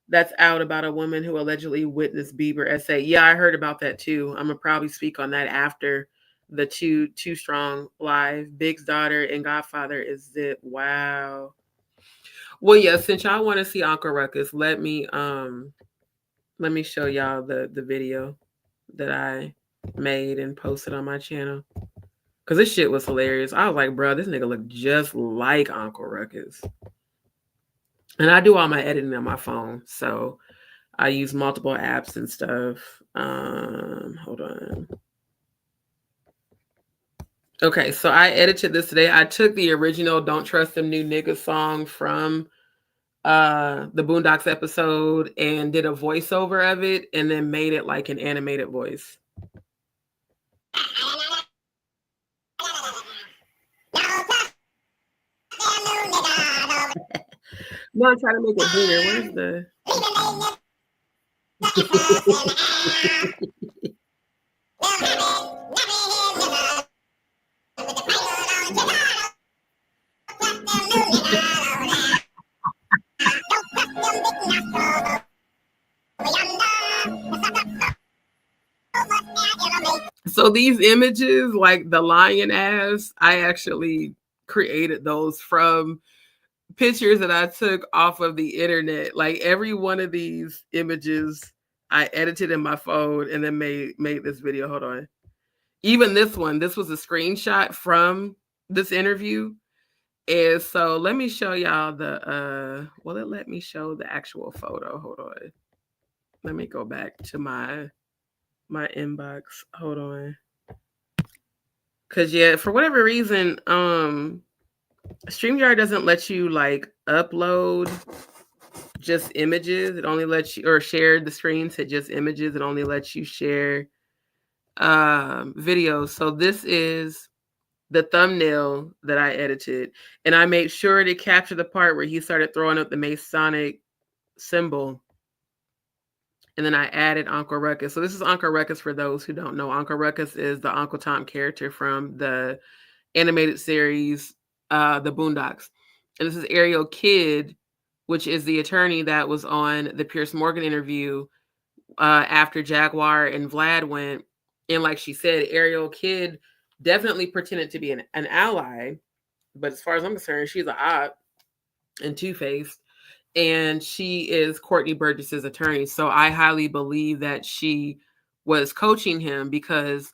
that's out about a woman who allegedly witnessed Bieber essay. Yeah, I heard about that too. I'm gonna probably speak on that after the Too Strong live. Big's daughter and godfather is Zip. Wow. Well, yeah, since y'all want to see Uncle Rukus, let me show y'all the video that I made and posted on my channel. Cause this shit was hilarious. I was like, bro, this nigga look just like Uncle Rukus. And I do all my editing on my phone, so I use multiple apps and stuff. Hold on. Okay, so I edited this today. I took the original "Don't Trust Them New Niggas" song from the Boondocks episode and did a voiceover of it, and then made it like an animated voice. No, I'm trying to make it bigger. Where's the... So these images, like the lion ass, I actually created those from pictures that I took off of the internet. Like every one of these images I edited in my phone and then made this video. Hold on. Even this one, this was a screenshot from this interview. And so let me show y'all the well, it let me show the actual photo. Hold on. Let me go back to my inbox. Hold on. Cause yeah, for whatever reason, StreamYard doesn't let you like upload just images. It only lets you, or share the screen to just images. It only lets you share videos. So this is the thumbnail that I edited, and I made sure to capture the part where he started throwing up the Masonic symbol. And then I added Uncle Rukus. So this is Uncle Rukus for those who don't know. Uncle Rukus is the Uncle Tom character from the animated series, The Boondocks. And this is Ariel Kidd, which is the attorney that was on the Pierce Morgan interview after Jaguar and Vlad went. And like she said, Ariel Kidd definitely pretended to be an ally. But as far as I'm concerned, she's an op and two-faced. And she is Courtney Burgess's attorney. So I highly believe that she was coaching him, because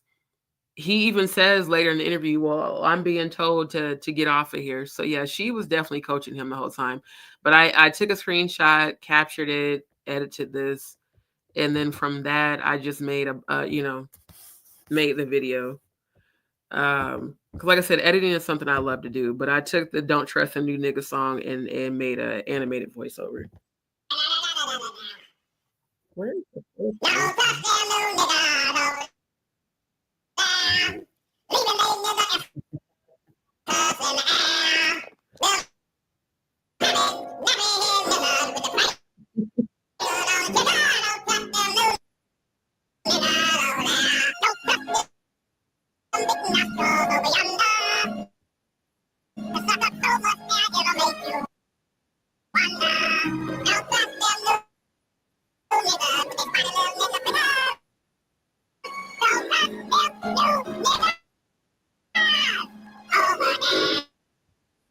he even says later in the interview, well, I'm being told to get off of here. So yeah, she was definitely coaching him the whole time. But I took a screenshot, captured it, edited this. And then from that, I just made made the video. Because like I said, editing is something I love to do, but I took the "Don't Trust Them New Nigga" song and made an animated voiceover. Where is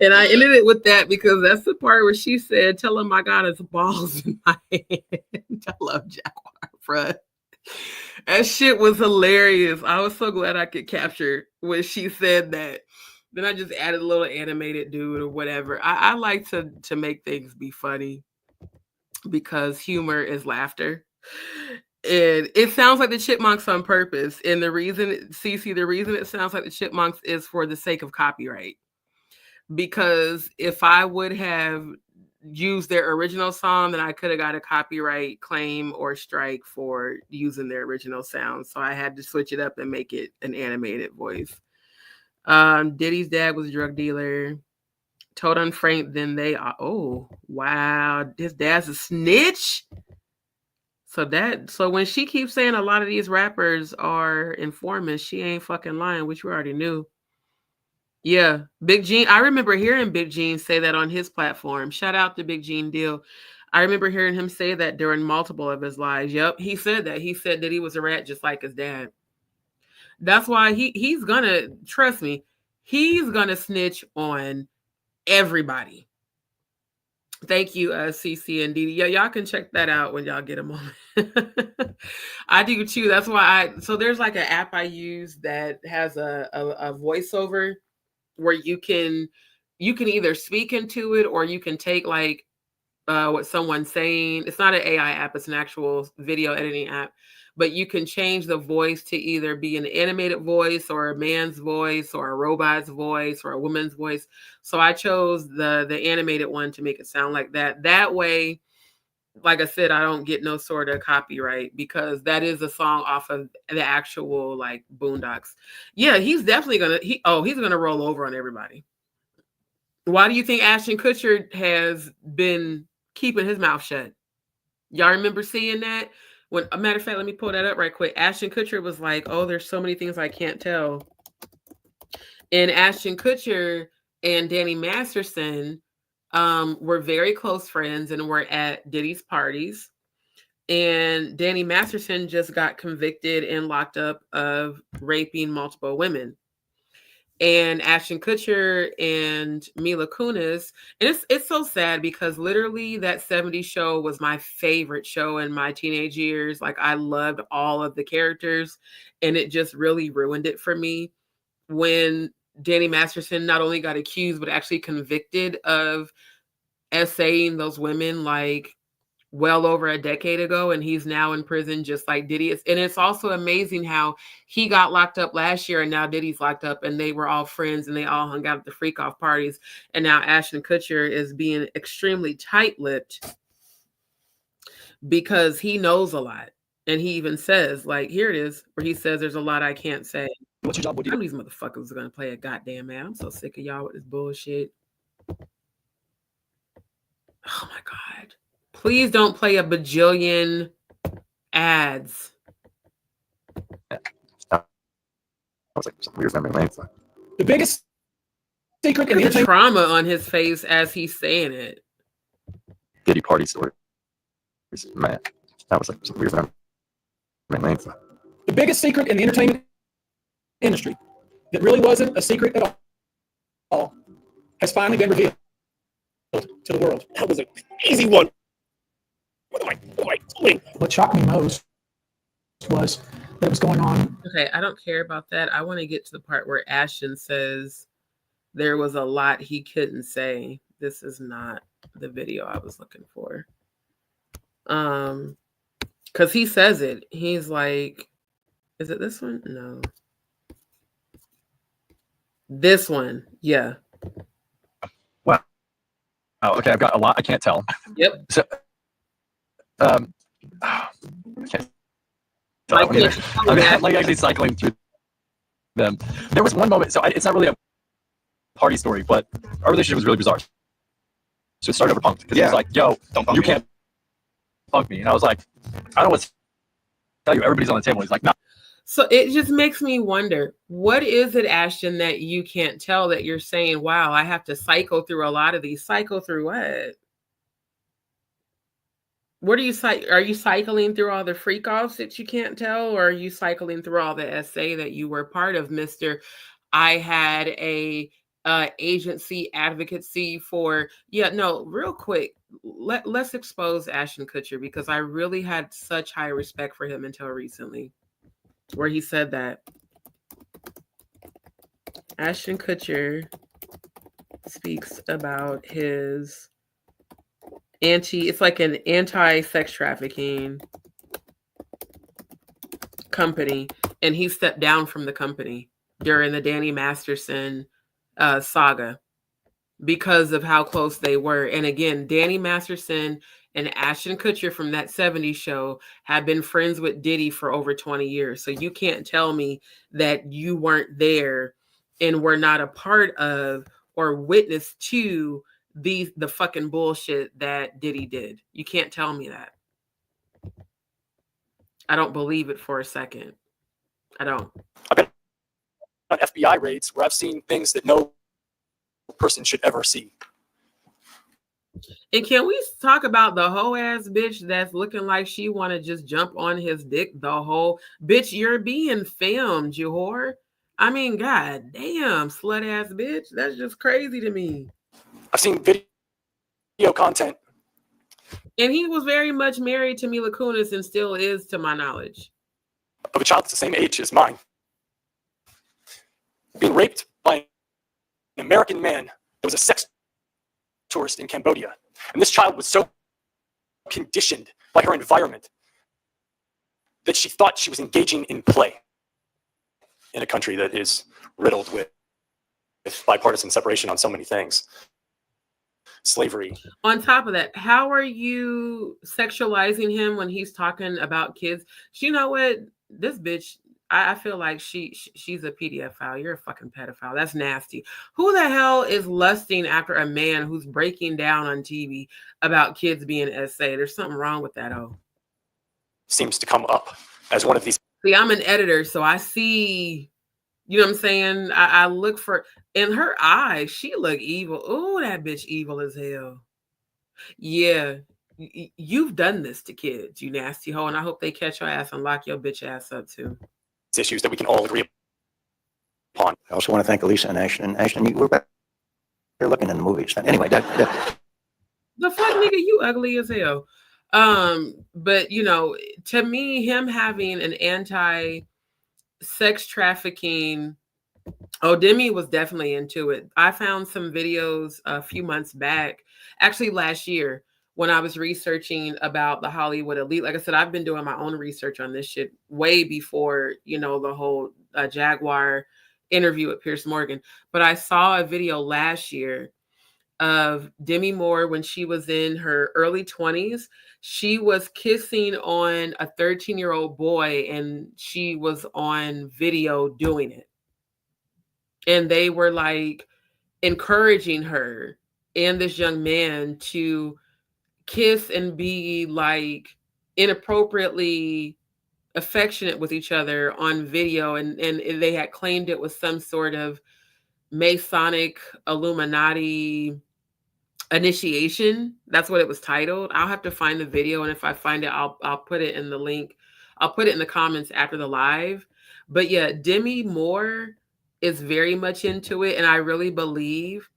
And I ended it with that because that's the part where she said, "Tell him I got his balls in my hand." I love Jaguar, bruh. That shit was hilarious. I was so glad I could capture when she said that. Then I just added a little animated dude or whatever. I like to make things be funny because humor is laughter. And it sounds like the Chipmunks on purpose. And the reason, Cece, the reason it sounds like the Chipmunks is for the sake of copyright. Because if I would have used their original song, then I could have got a copyright claim or strike for using their original sound. So I had to switch it up and make it an animated voice. Diddy's dad was a drug dealer. Told on Frank, then they are. Oh, wow. His dad's a snitch. So when she keeps saying a lot of these rappers are informants, she ain't fucking lying, which we already knew. Yeah, Big Gene. I remember hearing Big Gene say that on his platform. Shout out to Big Gene Deal. I remember hearing him say that during multiple of his lives. Yep, he said that. He said that he was a rat just like his dad. That's why he's gonna, trust me, he's gonna snitch on everybody. Thank you, CC and Didi. Yeah, y'all can check that out when y'all get a moment. I do too. That's why so there's like an app I use that has a voiceover where you can either speak into it or you can take like what someone's saying. It's not an AI app, it's an actual video editing app. But you can change the voice to either be an animated voice or a man's voice or a robot's voice or a woman's voice. So I chose the animated one to make it sound like that. That way, like I said, I don't get no sort of copyright because that is a song off of the actual like Boondocks. Yeah, he's definitely he's gonna roll over on everybody. Why do you think Ashton Kutcher has been keeping his mouth shut? Y'all remember seeing that? When, a matter of fact, let me pull that up right quick. Ashton Kutcher was like, "Oh, there's so many things I can't tell." And Ashton Kutcher and Danny Masterson were very close friends and were at Diddy's parties. And Danny Masterson just got convicted and locked up of raping multiple women. And Ashton Kutcher and Mila Kunis. And it's so sad because literally that 70s show was my favorite show in my teenage years. Like I loved all of the characters and it just really ruined it for me when Danny Masterson not only got accused, but actually convicted of essaying those women like well over a decade ago, and he's now in prison just like Diddy is. And it's also amazing how he got locked up last year and now Diddy's locked up and they were all friends and they all hung out at the freak off parties. And now Ashton Kutcher is being extremely tight-lipped because he knows a lot. And he even says, like, here it is, where he says there's a lot I can't say.
What's your job? What do you
These motherfuckers are going to play a goddamn man. I'm so sick of y'all with this bullshit. Oh my God. Please don't play a bajillion ads.
I was like, some weird memory lane.
The biggest secret in
Look
the
at the
entertainment
trauma on his face as he's saying it.
Diddy party story. Man, that was like some weird memory lane.
the biggest secret in the entertainment industry that really wasn't a secret at all has finally been revealed to the world.
That was an easy one. What am I doing?
What shocked me most was that it was going on.
Okay, I don't care about that. I want to get to the part where Ashton says there was a lot he couldn't say. This is not the video I was looking for. Because he says it. He's like, is it this one? No. This one. Yeah.
Wow. Oh, okay. I've got a lot. I can't tell.
Yep.
So, I can't tell
Like,
either. I'm like actually cycling through them. There was one moment. So it's not really a party story, but our relationship was really bizarre. So it started over punked because he was like, "Yo, you can't punk me," and I was like, "I don't want to tell you. Everybody's on the table." He's like, "No."
So it just makes me wonder, what is it, Ashton, that you can't tell that you're saying, wow, I have to cycle through a lot of these. Cycle through what? What are you cycling through all the freak offs that you can't tell? Or are you cycling through all the essay that you were part of, Mr. I had a agency advocacy for, yeah, no, real quick, let's expose Ashton Kutcher, because I really had such high respect for him until recently, where he said that Ashton Kutcher speaks about his it's like an anti-sex trafficking company, and he stepped down from the company during the Danny Masterson saga because of how close they were. And again, Danny Masterson and Ashton Kutcher from that 70s show have been friends with Diddy for over 20 years. So you can't tell me that you weren't there and were not a part of or witness to the fucking bullshit that Diddy did. You can't tell me that. I don't believe it for a second. I don't.
I've been on FBI raids where I've seen things that no person should ever see.
And can we talk about the whole ass bitch that's looking like she want to just jump on his dick? The whole bitch, you're being filmed, you whore. I mean, god damn, slut ass bitch. That's just crazy to me.
I've seen video content.
And he was very much married to Mila Kunis and still is, to my knowledge.
Of a child that's the same age as mine. Being raped by an American man that was a sex tourist in Cambodia. And this child was so conditioned by her environment that she thought she was engaging in play in a country that is riddled with bipartisan separation on so many things. Slavery.
On top of that, how are you sexualizing him when he's talking about kids? You know what? This bitch, I feel like she's a pedophile. You're a fucking pedophile. That's nasty. Who the hell is lusting after a man who's breaking down on TV about kids being SA? There's something wrong with that. Oh,
seems to come up as one of these.
See, I'm an editor, so I see. You know what I'm saying? I look for, in her eyes, she look evil. Oh, that bitch evil as hell. Yeah, you've done this to kids, you nasty hoe, and I hope they catch your ass and lock your bitch ass up too.
Issues that we can all agree upon.
I also want to thank Elisa and Ashton. Ashton, you were better looking in the movies. Anyway, that
the fuck, nigga, you ugly as hell. But you know, to me, him having an anti-sex trafficking, Demi was definitely into it. I found some videos a few months back, actually last year, when I was researching about the Hollywood elite. Like I said, I've been doing my own research on this shit way before, you know, the whole Jaguar interview with Piers Morgan. But I saw a video last year of Demi Moore when she was in her early 20s. She was kissing on a 13-year-old boy, and she was on video doing it. And they were like encouraging her and this young man to kiss and be like inappropriately affectionate with each other on video. And they had claimed it was some sort of Masonic Illuminati initiation. That's what it was titled. I'll have to find the video, and if I find it, I'll put it in the link. I'll put it in the comments after the live. But yeah, Demi Moore is very much into it, and I really believe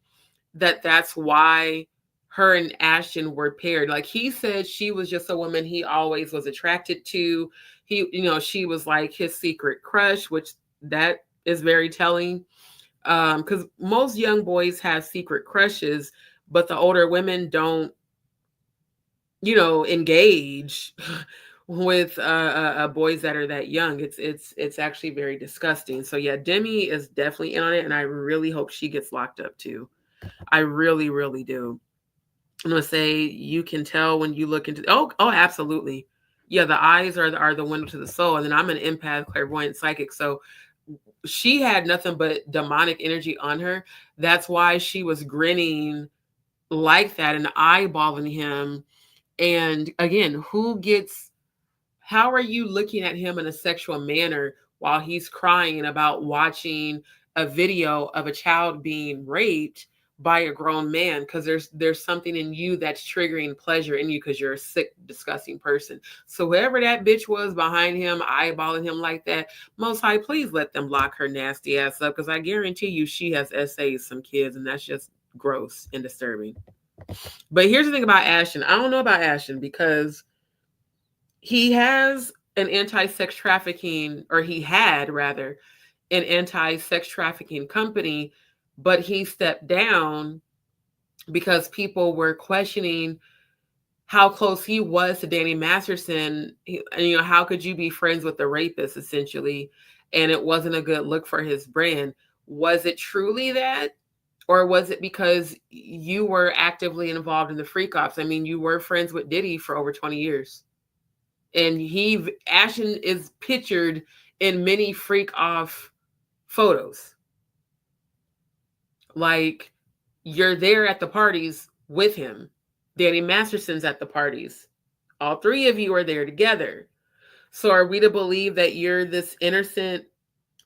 that that's why her and Ashton were paired. Like, he said she was just a woman he always was attracted to. He, you know, she was like his secret crush, which that is very telling. Because most young boys have secret crushes, but the older women don't, you know, engage with boys that are that young. It's actually very disgusting. So yeah, Demi is definitely in on it, and I really hope she gets locked up too. I really, really do. I'm gonna say, you can tell when you look into oh absolutely. Yeah, the eyes are the window to the soul. And then I'm an empath, clairvoyant, psychic. So she had nothing but demonic energy on her. That's why she was grinning like that and eyeballing him. And again, how are you looking at him in a sexual manner while he's crying about watching a video of a child being raped by a grown man, because there's something in you that's triggering pleasure in you because you're a sick, disgusting person. So whoever that bitch was behind him, eyeballing him like that, Most High, please let them lock her nasty ass up, because I guarantee you she has essays, some kids, and that's just gross and disturbing. But here's the thing about Ashton. I don't know about Ashton because he has an anti-sex trafficking, or he had rather, an anti-sex trafficking company, but he stepped down because people were questioning how close he was to Danny Masterson. How could you be friends with the rapist, essentially? And it wasn't a good look for his brand. Was it truly that? Or was it because you were actively involved in the freak ops? I mean, you were friends with Diddy for over 20 years. And Ashton is pictured in many freak off photos. Like, you're there at the parties with him. Danny Masterson's at the parties. All three of you are there together. So are we to believe that you're this innocent,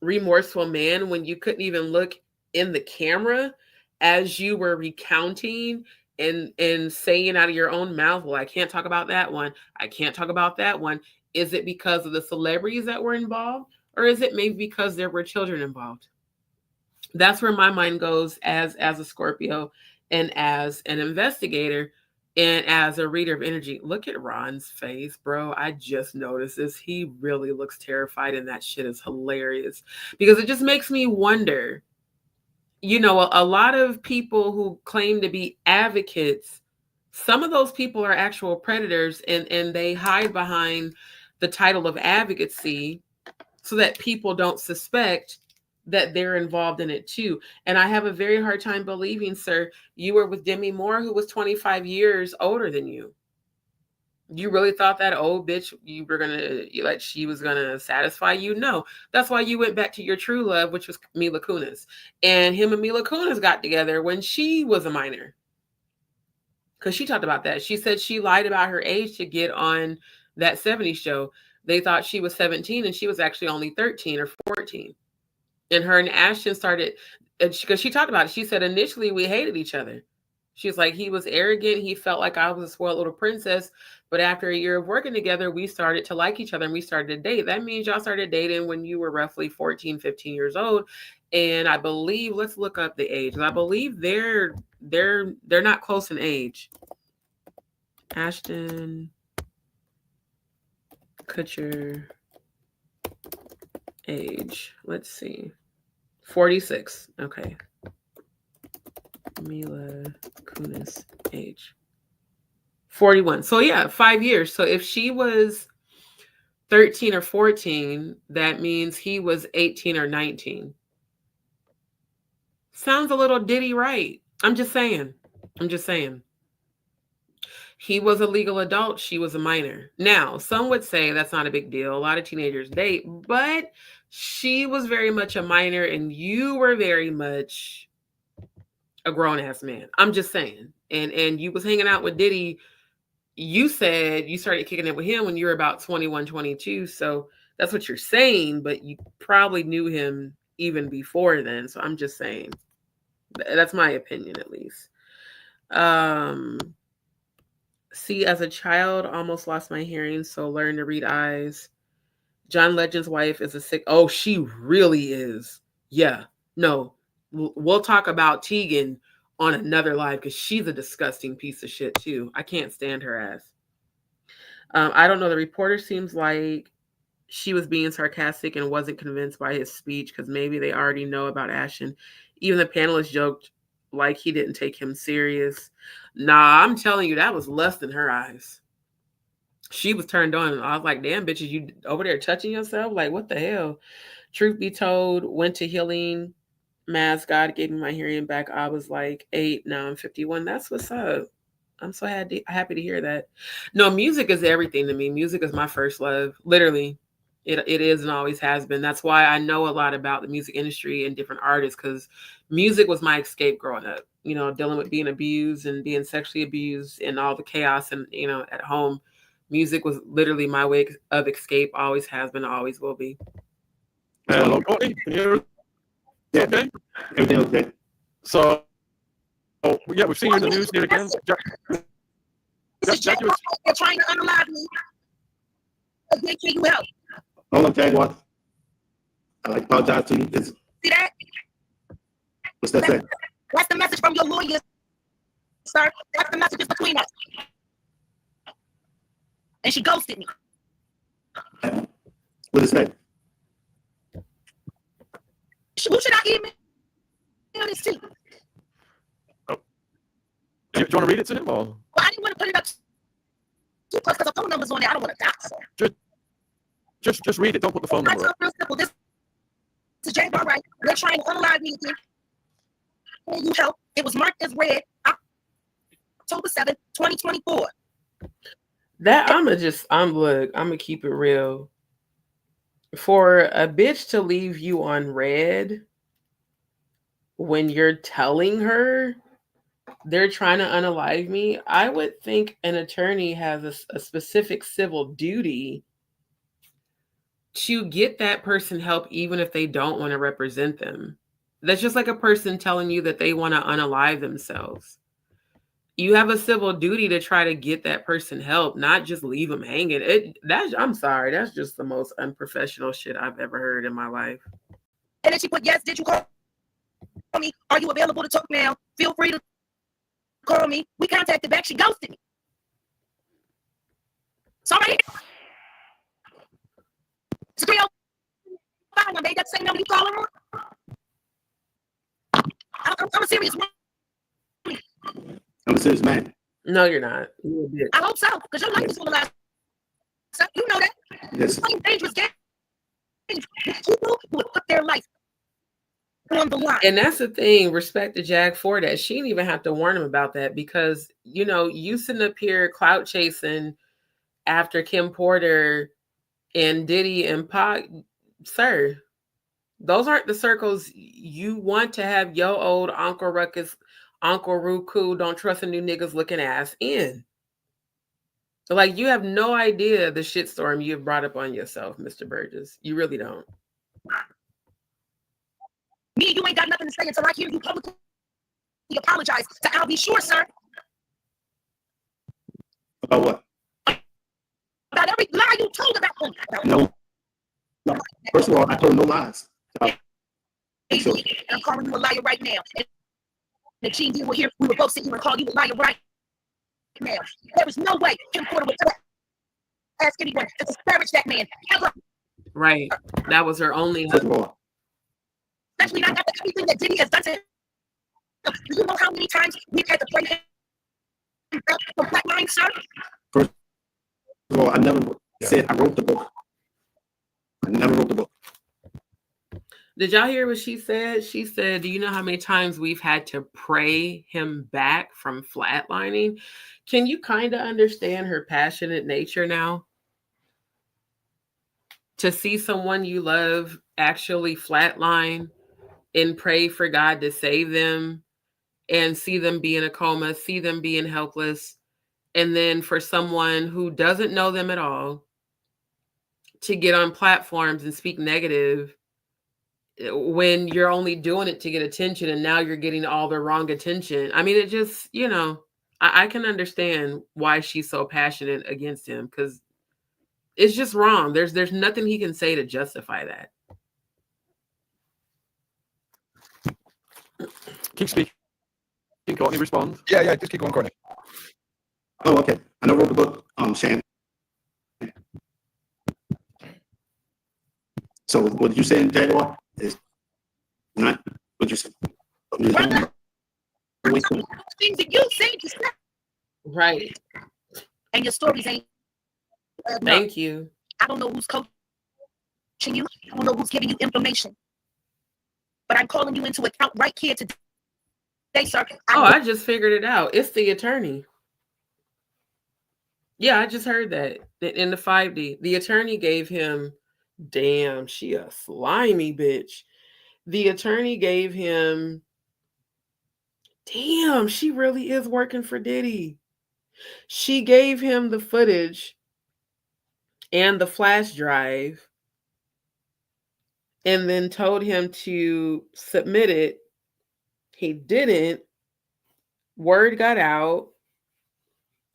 remorseful man when you couldn't even look in the camera as you were recounting and saying out of your own mouth, well, I can't talk about that one. I can't talk about that one. Is it because of the celebrities that were involved? Or is it maybe because there were children involved? That's where my mind goes as a Scorpio and as an investigator and as a reader of energy. Look at Ron's face, bro. I just noticed this. He really looks terrified, and that shit is hilarious because it just makes me wonder, a lot of people who claim to be advocates, some of those people are actual predators, and they hide behind the title of advocacy so that people don't suspect that they're involved in it too. And I have a very hard time believing, sir, you were with Demi Moore, who was 25 years older than you. You really thought that old bitch she was gonna satisfy you? No. That's why you went back to your true love, which was Mila Kunis. And him and Mila Kunis got together when she was a minor. Because she talked about that. She said she lied about her age to get on that 70s show. They thought she was 17 and she was actually only 13 or 14. And her and Ashton started, because she talked about it. She said, initially we hated each other. She's like, he was arrogant. He felt like I was a spoiled little princess. But after a year of working together, we started to like each other and we started to date. That means y'all started dating when you were roughly 14, 15 years old. And I believe, let's look up the age. I believe they're not close in age. Ashton Kutcher age. Let's see. 46. Okay. Mila Kunis age. 41. So yeah, 5 years. So if she was 13 or 14, that means he was 18 or 19. Sounds a little Diddy right. I'm just saying. He was a legal adult. She was a minor. Now, some would say that's not a big deal. A lot of teenagers date, but she was very much a minor and you were very much a grown-ass man. I'm just saying. And you was hanging out with Diddy. You said you started kicking it with him when you were about 21, 22. So that's what you're saying, but you probably knew him even before then. So I'm just saying. That's my opinion, at least. See, as a child, almost lost my hearing, so learn to read eyes. John Legend's wife is a sick. Oh, she really is. Yeah. No, we'll talk about Tegan on another live because she's a disgusting piece of shit too. I can't stand her ass. I don't know. The reporter seems like she was being sarcastic and wasn't convinced by his speech because maybe they already know about Ashton. Even the panelists joked like he didn't take him serious. Nah, I'm telling you, that was lust in her eyes. She was turned on. I was like, damn, bitches, you over there touching yourself? Like, what the hell? Truth be told, went to healing mass. God gave me my hearing back. I was like 8. Now I'm 51. That's what's up. I'm so happy to hear that. No, music is everything to me. Music is my first love. Literally. It is and always has been. That's why I know a lot about the music industry and different artists, because music was my escape growing up, dealing with being abused and being sexually abused and all the chaos and, at home. Music was literally my way of escape, always has been, always will be.
Hello, Courtney. Can you hear us? Yeah, okay. Everything okay? So,
Oh, yeah, we've seen you in the news yet again.
Jaguar, they're trying to unalive me. Again, can you help?
Hold on, Jaguar. I like to apologize to you.
See that?
What's that say?
That's the message from your lawyers, sir. That's the message between us. And she ghosted me.
What does it say?
Who should I email this to?
Do you want to read it to him? Or?
Well, I didn't want to put it up because the phone number's on there. I don't want to dox her.
Just read it. Don't put the phone number up.
Real simple. This is Jaguar Wright. They're trying to unalive me again. Can you help? It was marked as red, October 7th, 2024.
That I'm gonna keep it real. For a bitch to leave you on red when you're telling her they're trying to unalive me, I would think an attorney has a specific civil duty to get that person help, even if they don't want to represent them. That's just like a person telling you that they want to unalive themselves. You have a civil duty to try to get that person help, not just leave them hanging. I'm sorry, that's just the most unprofessional shit I've ever heard in my life.
And then she put, yes, did you call me? Are you available to talk now? Feel free to call me. We contacted back. She ghosted me. Sorry. It's 305. I made that same number you calling on. I'm a serious man.
I'm a serious man.
No, you're not. You're a bitch.
I hope so, because your life is on the last. You know that.
Yes.
It's playing dangerous games. People would put their life on the line.
And that's the thing. Respect to Jack for that. She didn't even have to warn him about that because, you sitting up here clout chasing after Kim Porter and Diddy and Pac, sir, those aren't the circles you want to have your old Uncle Rukus, Uncle Ruku, don't trust a new niggas looking ass in. Like, you have no idea the shitstorm you've brought up on yourself, Mr. Burgess. You really don't.
Me and you ain't got nothing to say until I hear you publicly apologize to I'll be sure, sir.
About what?
About every lie you told about him.
No. First of all, I told no lies.
Sure. And I'm calling you a liar right now. And if Gene D were here, we would both sit here and call you a liar right now. There is no way Kim Porter would ever ask anyone to disparage that man ever.
Right. That was her only.
First of all,
especially not after everything that Diddy has done to him. Do you know how many times we've had to play him from Flatline, sir?
first of all, I never said I wrote the book. I never wrote the book.
Did y'all hear what she said? She said, do you know how many times we've had to pray him back from flatlining? Can you kind of understand her passionate nature now? To see someone you love actually flatline and pray for God to save them and see them be in a coma, see them being helpless. And then for someone who doesn't know them at all to get on platforms and speak negative when you're only doing it to get attention and now you're getting all the wrong attention. I mean, it just, I can understand why she's so passionate against him because it's just wrong. There's nothing he can say to justify that.
Keep speaking. Courtney, respond.
Yeah, just keep going, Courtney.
Oh, okay. I never wrote the book, Shan. So what you saying, Jaguar, is not what you said.
Things that you say just
right.
And your stories ain't.
Thank you.
I don't know who's coaching you. I don't know who's giving you information. But I'm calling you into account right here today, sir.
I just figured it out. It's the attorney. Yeah, I just heard that in the 5D. The attorney gave him, damn, she a slimy bitch. The attorney gave him, damn, she really is working for Diddy. She gave him the footage and the flash drive and then told him to submit it. He didn't. Word got out,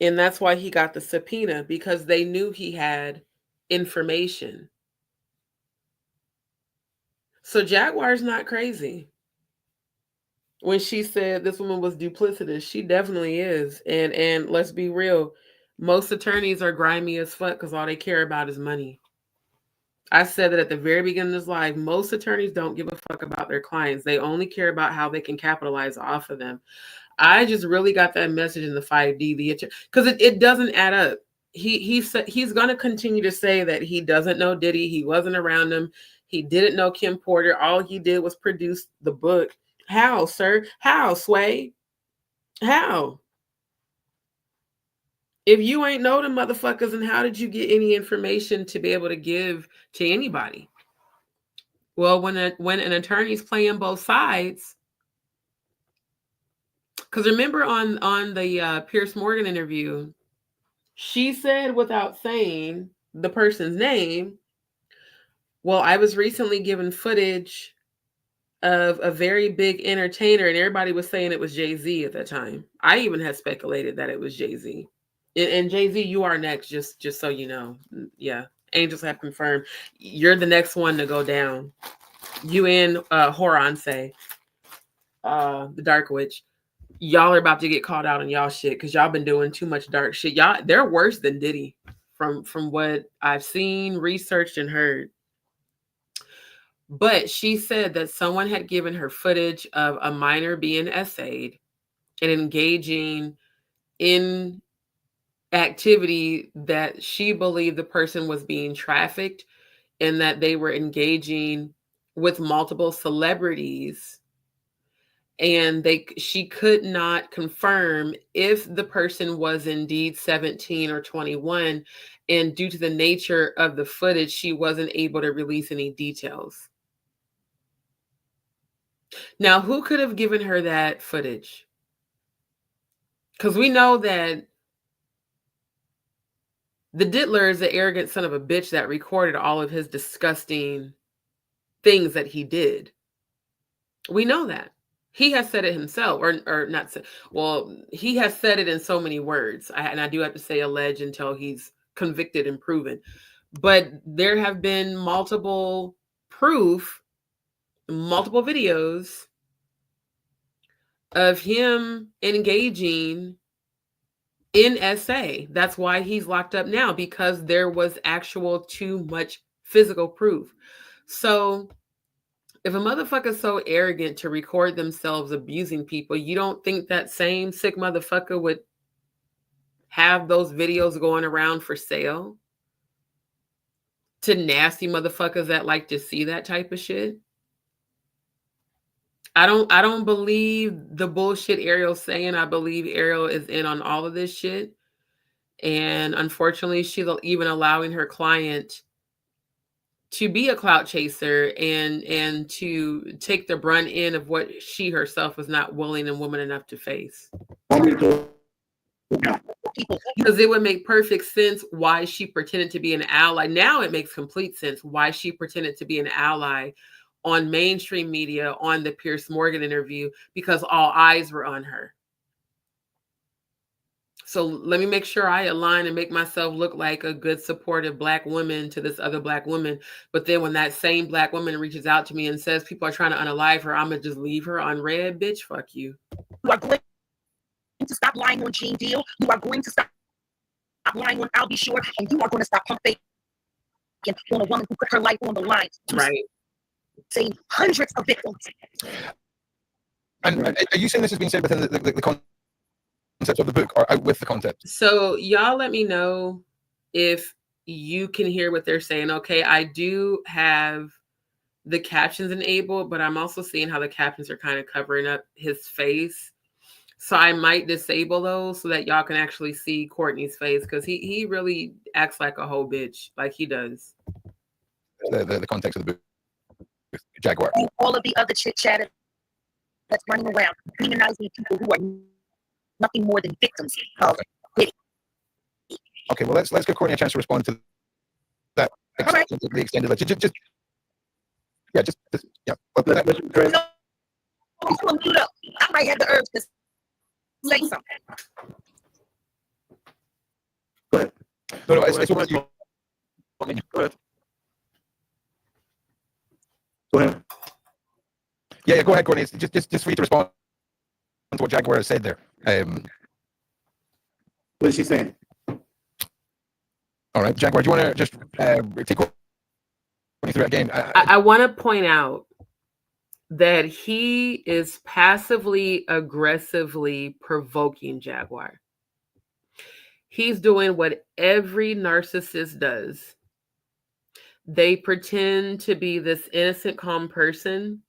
and that's why he got the subpoena, because they knew he had information. So Jaguar's not crazy. When she said this woman was duplicitous, she definitely is. And let's be real, most attorneys are grimy as fuck because all they care about is money. I said that at the very beginning of this live. Most attorneys don't give a fuck about their clients. They only care about how they can capitalize off of them. I just really got that message in the 5D, because it doesn't add up. He said he's going to continue to say that he doesn't know Diddy. He wasn't around him. He didn't know Kim Porter. All he did was produce the book. How, sir? How, Sway? How? If you ain't know them motherfuckers, and how did you get any information to be able to give to anybody? Well, when an attorney's playing both sides, because remember on the Pierce Morgan interview, she said without saying the person's name, well, I was recently given footage of a very big entertainer, and everybody was saying it was Jay-Z at that time. I even had speculated that it was Jay-Z. And Jay-Z, you are next, just so you know. Yeah, angels have confirmed. You're the next one to go down. You and Horonse, the Dark Witch. Y'all are about to get called out on y'all shit because y'all been doing too much dark shit. Y'all, they're worse than Diddy from what I've seen, researched, and heard. But she said that someone had given her footage of a minor being essayed and engaging in activity that she believed the person was being trafficked, and that they were engaging with multiple celebrities, and she could not confirm if the person was indeed 17 or 21, and due to the nature of the footage, she wasn't able to release any details. Now, who could have given her that footage? Because we know that the Diddler is an arrogant son of a bitch that recorded all of his disgusting things that he did. We know that. He has said it himself, or not said. Well, he has said it in so many words. And I do have to say alleged until he's convicted and proven. But there have been multiple proof, multiple videos of him engaging in SA. That's why he's locked up now, because there was actual too much physical proof. So if a motherfucker's so arrogant to record themselves abusing people, you don't think that same sick motherfucker would have those videos going around for sale to nasty motherfuckers that like to see that type of shit? I don't believe the bullshit Ariel's saying. I believe Ariel is in on all of this shit. And unfortunately, she's even allowing her client to be a clout chaser and to take the brunt in of what she herself was not willing and woman enough to face. Because it would make perfect sense why she pretended to be an ally. Now it makes complete sense why she pretended to be an ally on mainstream media, on the Pierce Morgan interview, because all eyes were on her. So let me make sure I align and make myself look like a good, supportive Black woman to this other Black woman. But then when that same Black woman reaches out to me and says people are trying to unalive her, I'm going to just leave her on red. Bitch, fuck you.
You are going to stop lying on Gene Deal. You are going to stop lying on I'll Be Sure. And you are going to stop pumping on a woman who put her life on the line.
Right.
Save hundreds of victims.
And are you saying this has been said within the concept of the book, or out with the concept?
So y'all let me know if you can hear what they're saying. Okay, I do have the captions enabled, but I'm also seeing how the captions are kind of covering up his face. So I might disable those so that y'all can actually see Courtney's face, because he really acts like a whole bitch, like he does.
The context of the book. Jaguar.
And all of the other chit chatter that's running around, demonizing people who are nothing more than victims of Diddy.
Okay, well let's give Courtney a chance to respond to that.
All right.
The extended lecture. Just yeah.
No, I'm gonna mute up. I might have the urge to say something.
Go ahead.
No, it's what you. Go ahead.
Go ahead.
Yeah, go ahead, Courtney. It's just for you to respond to what Jaguar said there.
What is she saying?
All right, Jaguar, do you want to just take Courtney through that again?
I want to point out that he is passively aggressively provoking Jaguar. He's doing what every narcissist does. They pretend to be this innocent, calm person.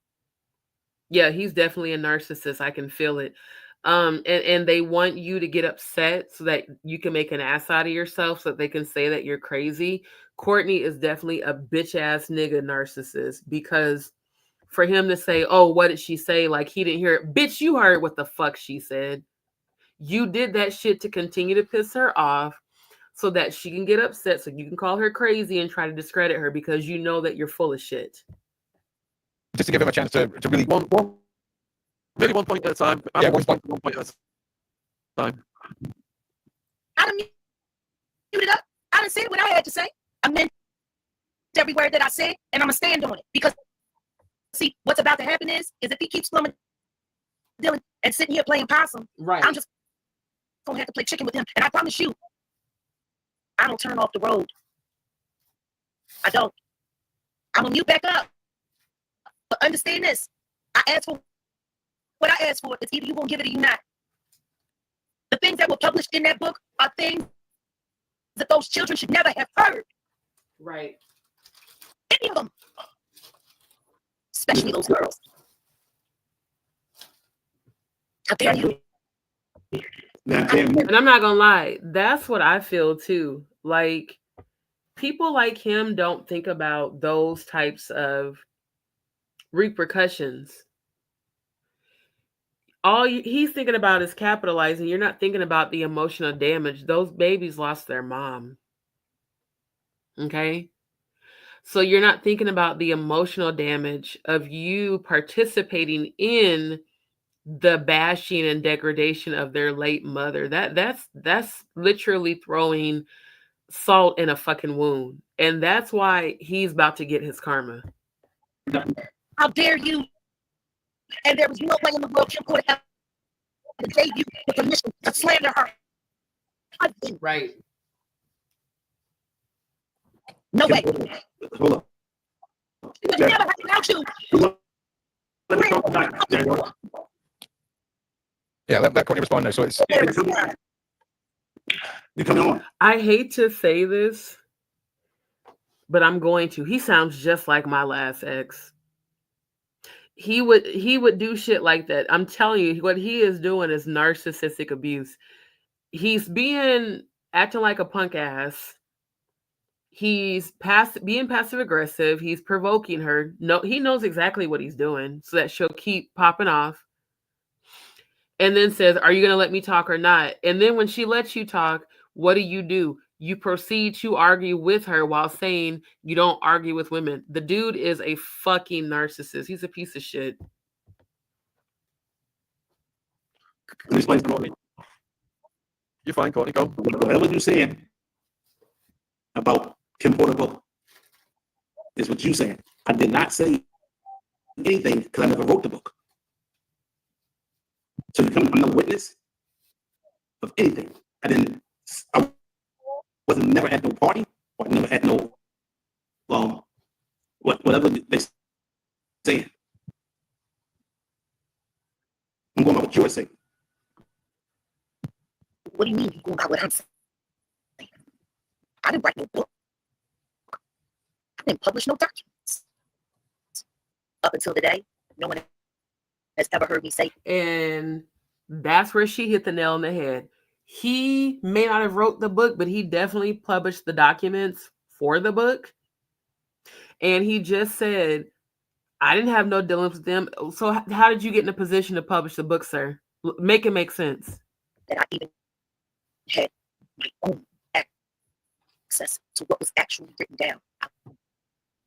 Yeah, he's definitely a narcissist. I can feel it. And they want you to get upset so that you can make an ass out of yourself so that they can say that you're crazy. Courtney is definitely a bitch ass nigga narcissist, because for him to say, oh, what did she say? Like he didn't hear it. Bitch, you heard what the fuck she said. You did that shit to continue to piss her off so that she can get upset, so you can call her crazy and try to discredit her because you know that you're full of shit.
Just to give him a chance to really
Maybe 1 point at a time.
Yeah, 1 point.
1 point at a time.
I done muted up. I done said what I had to say. I meant every word that I said, and I'm gonna stand on it. Because see, what's about to happen is if he keeps slumming Dylan and sitting here playing possum,
Right.
I'm just gonna have to play chicken with him. And I promise you, I don't turn off the road. I don't. I'm gonna mute back up. But understand this. I asked for what I asked for. It's either you gonna give it or you not. The things that were published in that book are things that those children should never have heard.
Right.
Any of them. Especially those girls. How dare you?
And I'm not gonna lie, that's what I feel too. Like, people like him don't think about those types of repercussions. All he's thinking about is capitalizing. You're not thinking about the emotional damage. Those babies lost their mom. Okay? So you're not thinking about the emotional damage of you participating in the bashing and degradation of their late mother. That's literally throwing salt in a fucking wound. And that's why he's about to get his karma.
How dare you? And there was no way in the world Kim could have gave you the permission to slander her husband.
Right.
No way.
Hold up.
She would never have without you.
Let me talk about it.
Yeah, let Courtney respond there. So it's
You coming on?
I hate to say this, but I'm going to. He sounds just like my last ex. He would do shit like that. I'm telling you, what he is doing is narcissistic abuse. He's acting like a punk ass. He's being passive aggressive. He's provoking her. No, he knows exactly what he's doing so that she'll keep popping off. And then says, are you going to let me talk or not? And then when she lets you talk, what do? You proceed to argue with her while saying you don't argue with women. The dude is a fucking narcissist. He's a piece of shit.
Explain to me.
You're fine, Courtney. Go.
Whatever you saying about Kim Porter is what you saying. I did not say anything because I never wrote the book. So I'm no witness of anything. I wasn't never at no party or never at no whatever they saying. I'm going by what you're saying.
What do you mean you going by what I'm saying? I didn't write no book. I didn't publish no documents. Up until today, no one has ever heard me say.
And that's where she hit the nail on the head. He may not have wrote the book, but he definitely published the documents for the book. And he just said, I didn't have no dealings with them. So how did you get in a position to publish the book, sir? Make it make sense.
That I even had my own access to what was actually written down. I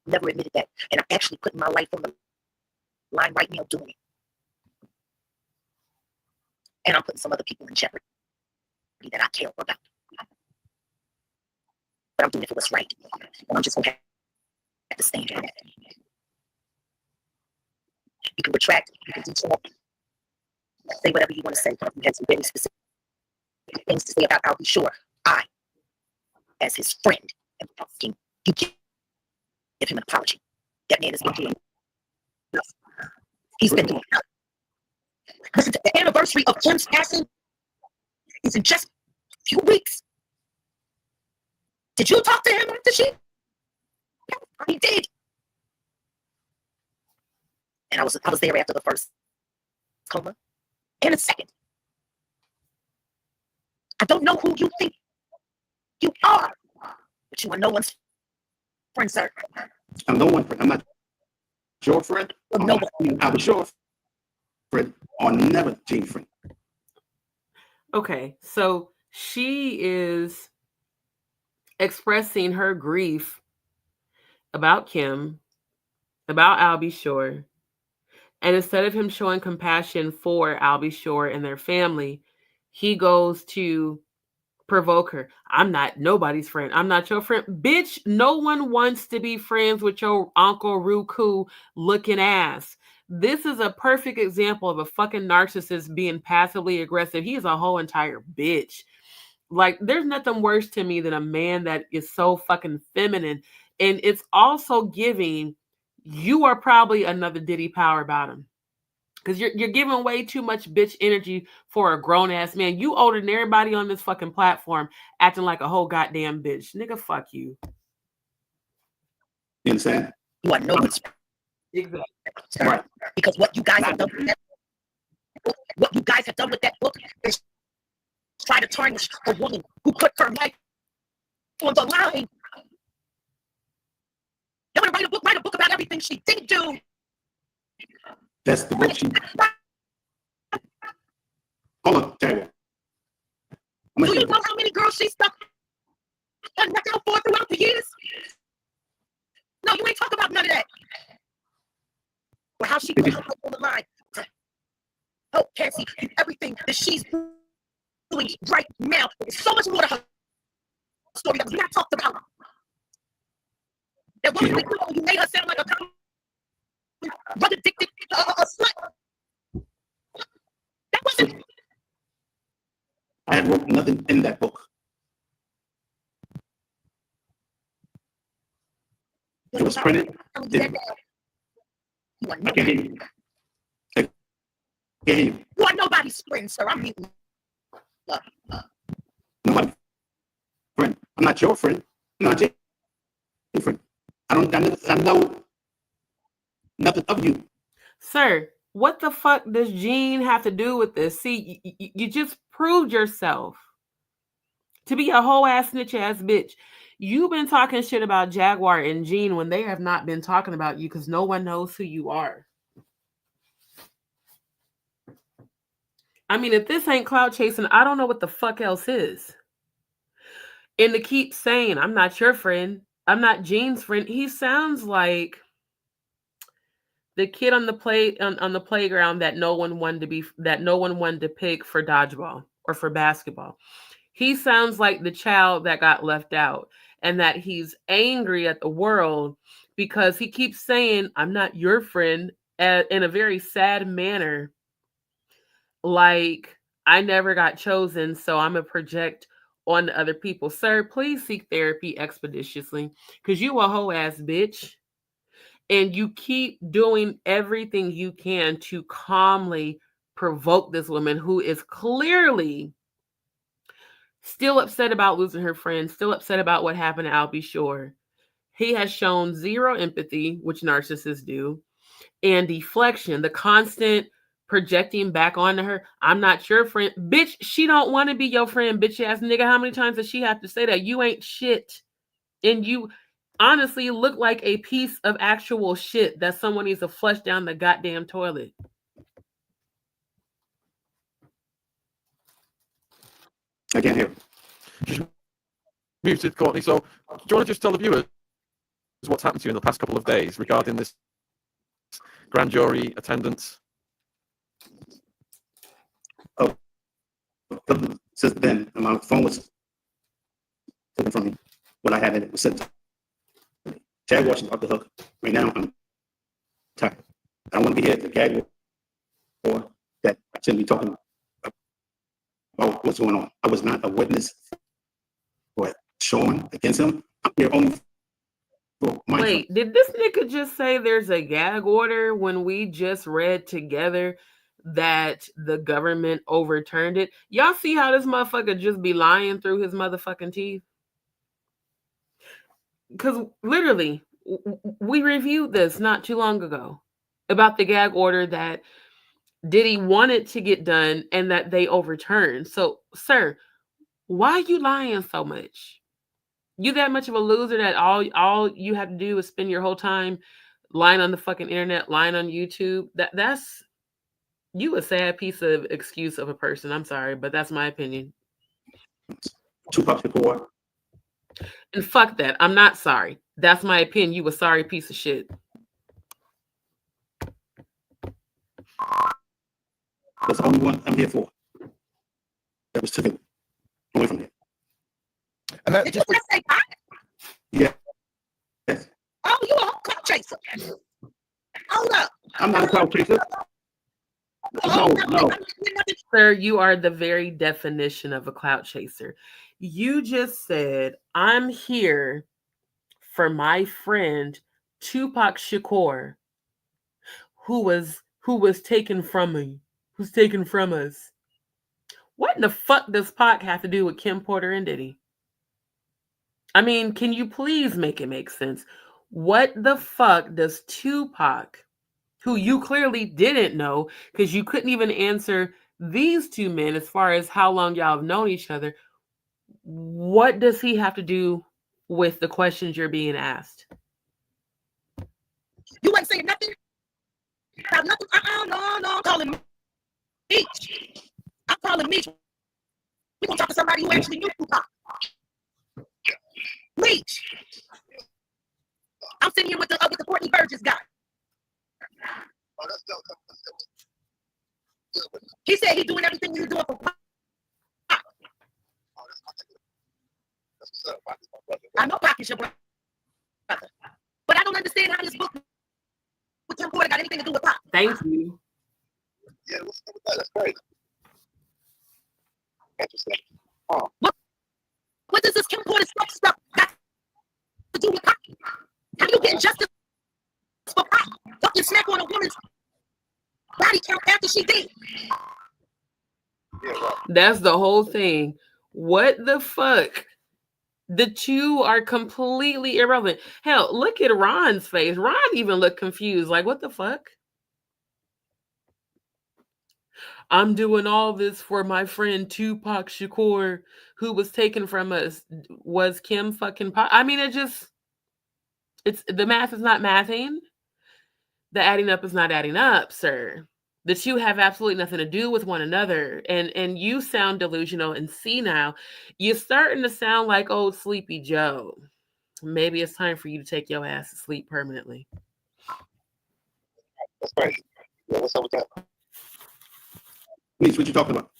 never admitted that. And I'm actually putting my life on the line right now doing it. and I'm putting some other people in jeopardy that I care about. But I'm doing it for what's right. And I'm just going to have to stand for that. You can retract, you can detour, say whatever you want to say. If you have some very specific things to say about, I'll be sure I, as his friend, am asking you give him an apology. That man has been doing enough. He's been doing enough. Listen, the anniversary of Kim's passing is in just a few weeks. Did you talk to him after she? He did. And I was there after the first coma and the second. I don't know who you think you are, but you are no one's friend, sir.
I'm no one friend. I'm not your friend.
No one.
I was your friend or never Jane's friend.
Okay, so she is expressing her grief about Kim, about Albie Shore, and instead of him showing compassion for Albie Shore and their family, he goes to provoke her. I'm not nobody's friend. I'm not your friend. Bitch, no one wants to be friends with your Uncle Ruku looking ass. This is a perfect example of a fucking narcissist being passively aggressive. He is a whole entire bitch. Like, there's nothing worse to me than a man that is so fucking feminine. And it's also giving, you are probably another Diddy Power about him. Because you're giving way too much bitch energy for a grown-ass man. You older than everybody on this fucking platform acting like a whole goddamn bitch. Nigga, fuck you.
You understand?
You are no one's friend.
Exactly.
Right.
Because what you guys have done with that book, is try to tarnish a woman who put her life on the line. You want to write a book about everything she didn't do.
That's the book she. Hold on, Jaguar.
Do you know how many girls she stuck and knocked out for throughout the years? No, you ain't talk about none of that. Or how she put her life on the line. Oh, Patsy, everything that she's doing right now. There's so much more to her story that was not talked about. That woman, you made her sound like a drug addicted slut. That wasn't.
I had wrote nothing in that book. It was printed.
I
can't hear you. I can't hear you.
You are nobody's friend, sir. I'm muting.
Nobody. Friend. I'm not your friend. I'm not your friend. I know nothing of you.
Sir, what the fuck does Gene have to do with this? See, you just proved yourself to be a whole ass snitch ass bitch. You've been talking shit about Jaguar and Gene when they have not been talking about you because no one knows who you are. I mean, if this ain't clout chasing, I don't know what the fuck else is. And to keep saying, I'm not your friend, I'm not Gene's friend, he sounds like the kid on the playground that no one wanted to pick for dodgeball or for basketball. He sounds like the child that got left out and that he's angry at the world because he keeps saying, I'm not your friend, in a very sad manner. Like, I never got chosen, so I'm going to project on to other people. Sir, please seek therapy expeditiously because you a whole ass bitch. And you keep doing everything you can to calmly provoke this woman who is clearly still upset about losing her friend, still upset about what happened to Albie Shore. He has shown zero empathy, which narcissists do, and deflection, the constant projecting back onto her. I'm not your friend. Bitch, she don't want to be your friend, bitch ass nigga. How many times does she have to say that? You ain't shit. And you honestly look like a piece of actual shit that someone needs to flush down the goddamn toilet.
I can't hear.
Muted, Courtney. So, do you want to just tell the viewers what's happened to you in the past couple of days regarding this grand jury attendance?
since then, and my phone was taken from me. What I had in it was sent to me. Jaguar is off the hook. Right now, I'm tired. I don't want to be here at the Jaguar that I shouldn't be talking about what's going on. I was not a witness for showing against him. I'm here only for my
Wait, did this nigga just say there's a gag order when we just read together that the government overturned it? Y'all see how this motherfucker just be lying through his motherfucking teeth? Because literally, we reviewed this not too long ago about the gag order that Diddy wanted to get done and that they overturned. So, sir, why are you lying so much? You that much of a loser that all you have to do is spend your whole time lying on the fucking internet, lying on YouTube? That's you a sad piece of excuse of a person. I'm sorry, but that's my opinion.
Tupac Shakur.
And fuck that. I'm not sorry. That's my opinion. You a sorry piece of shit.
That's the only one I'm here for. That was taken away from me.
And that
Did you
just
just say Pac?
Yeah. Yes.
Oh, you a whole clout chaser. Hold up.
I'm not a crowd chaser. No.
Sir, you are the very definition of a clout chaser. You just said, I'm here for my friend Tupac Shakur, who was taken from me, who's taken from us. What in the fuck does Pac have to do with Kim Porter and Diddy? I mean, can you please make it make sense? What the fuck does Tupac, who you clearly didn't know because you couldn't even answer these two men as far as how long y'all have known each other, what does he have to do with the questions you're being asked?
You ain't saying nothing. Have nothing. No. I'm calling Meech. I'm calling Meech. We gonna talk to somebody who actually knew Tupac. Meech. I'm sitting here with the Courtney Burgess guy. He said he's doing everything he's doing for Pac. I know Pac is your brother, but I don't understand how this book with Kim Porter got anything to do with Pac.
Thank you.
Yeah, what's up with that? That's crazy. Interesting.
What does this Kim Porter stuff got to do with Pac? How you getting justice for Pac? Fucking smack on a woman's body count after she did.
Yeah, right.
That's the whole thing. What the fuck? The two are completely irrelevant. Hell, look at Ron's face. Ron even looked confused. Like, what the fuck? I'm doing all this for my friend Tupac Shakur, who was taken from us. Was Kim fucking Pac? I mean, it's the math is not mathing. The adding up is not adding up, sir. The two have absolutely nothing to do with one another. And you sound delusional and senile. You're starting to sound like old Sleepy Joe. Maybe it's time for you to take your ass to sleep permanently.
That's crazy. Yeah, what's up with that?
Meech, what you talking about?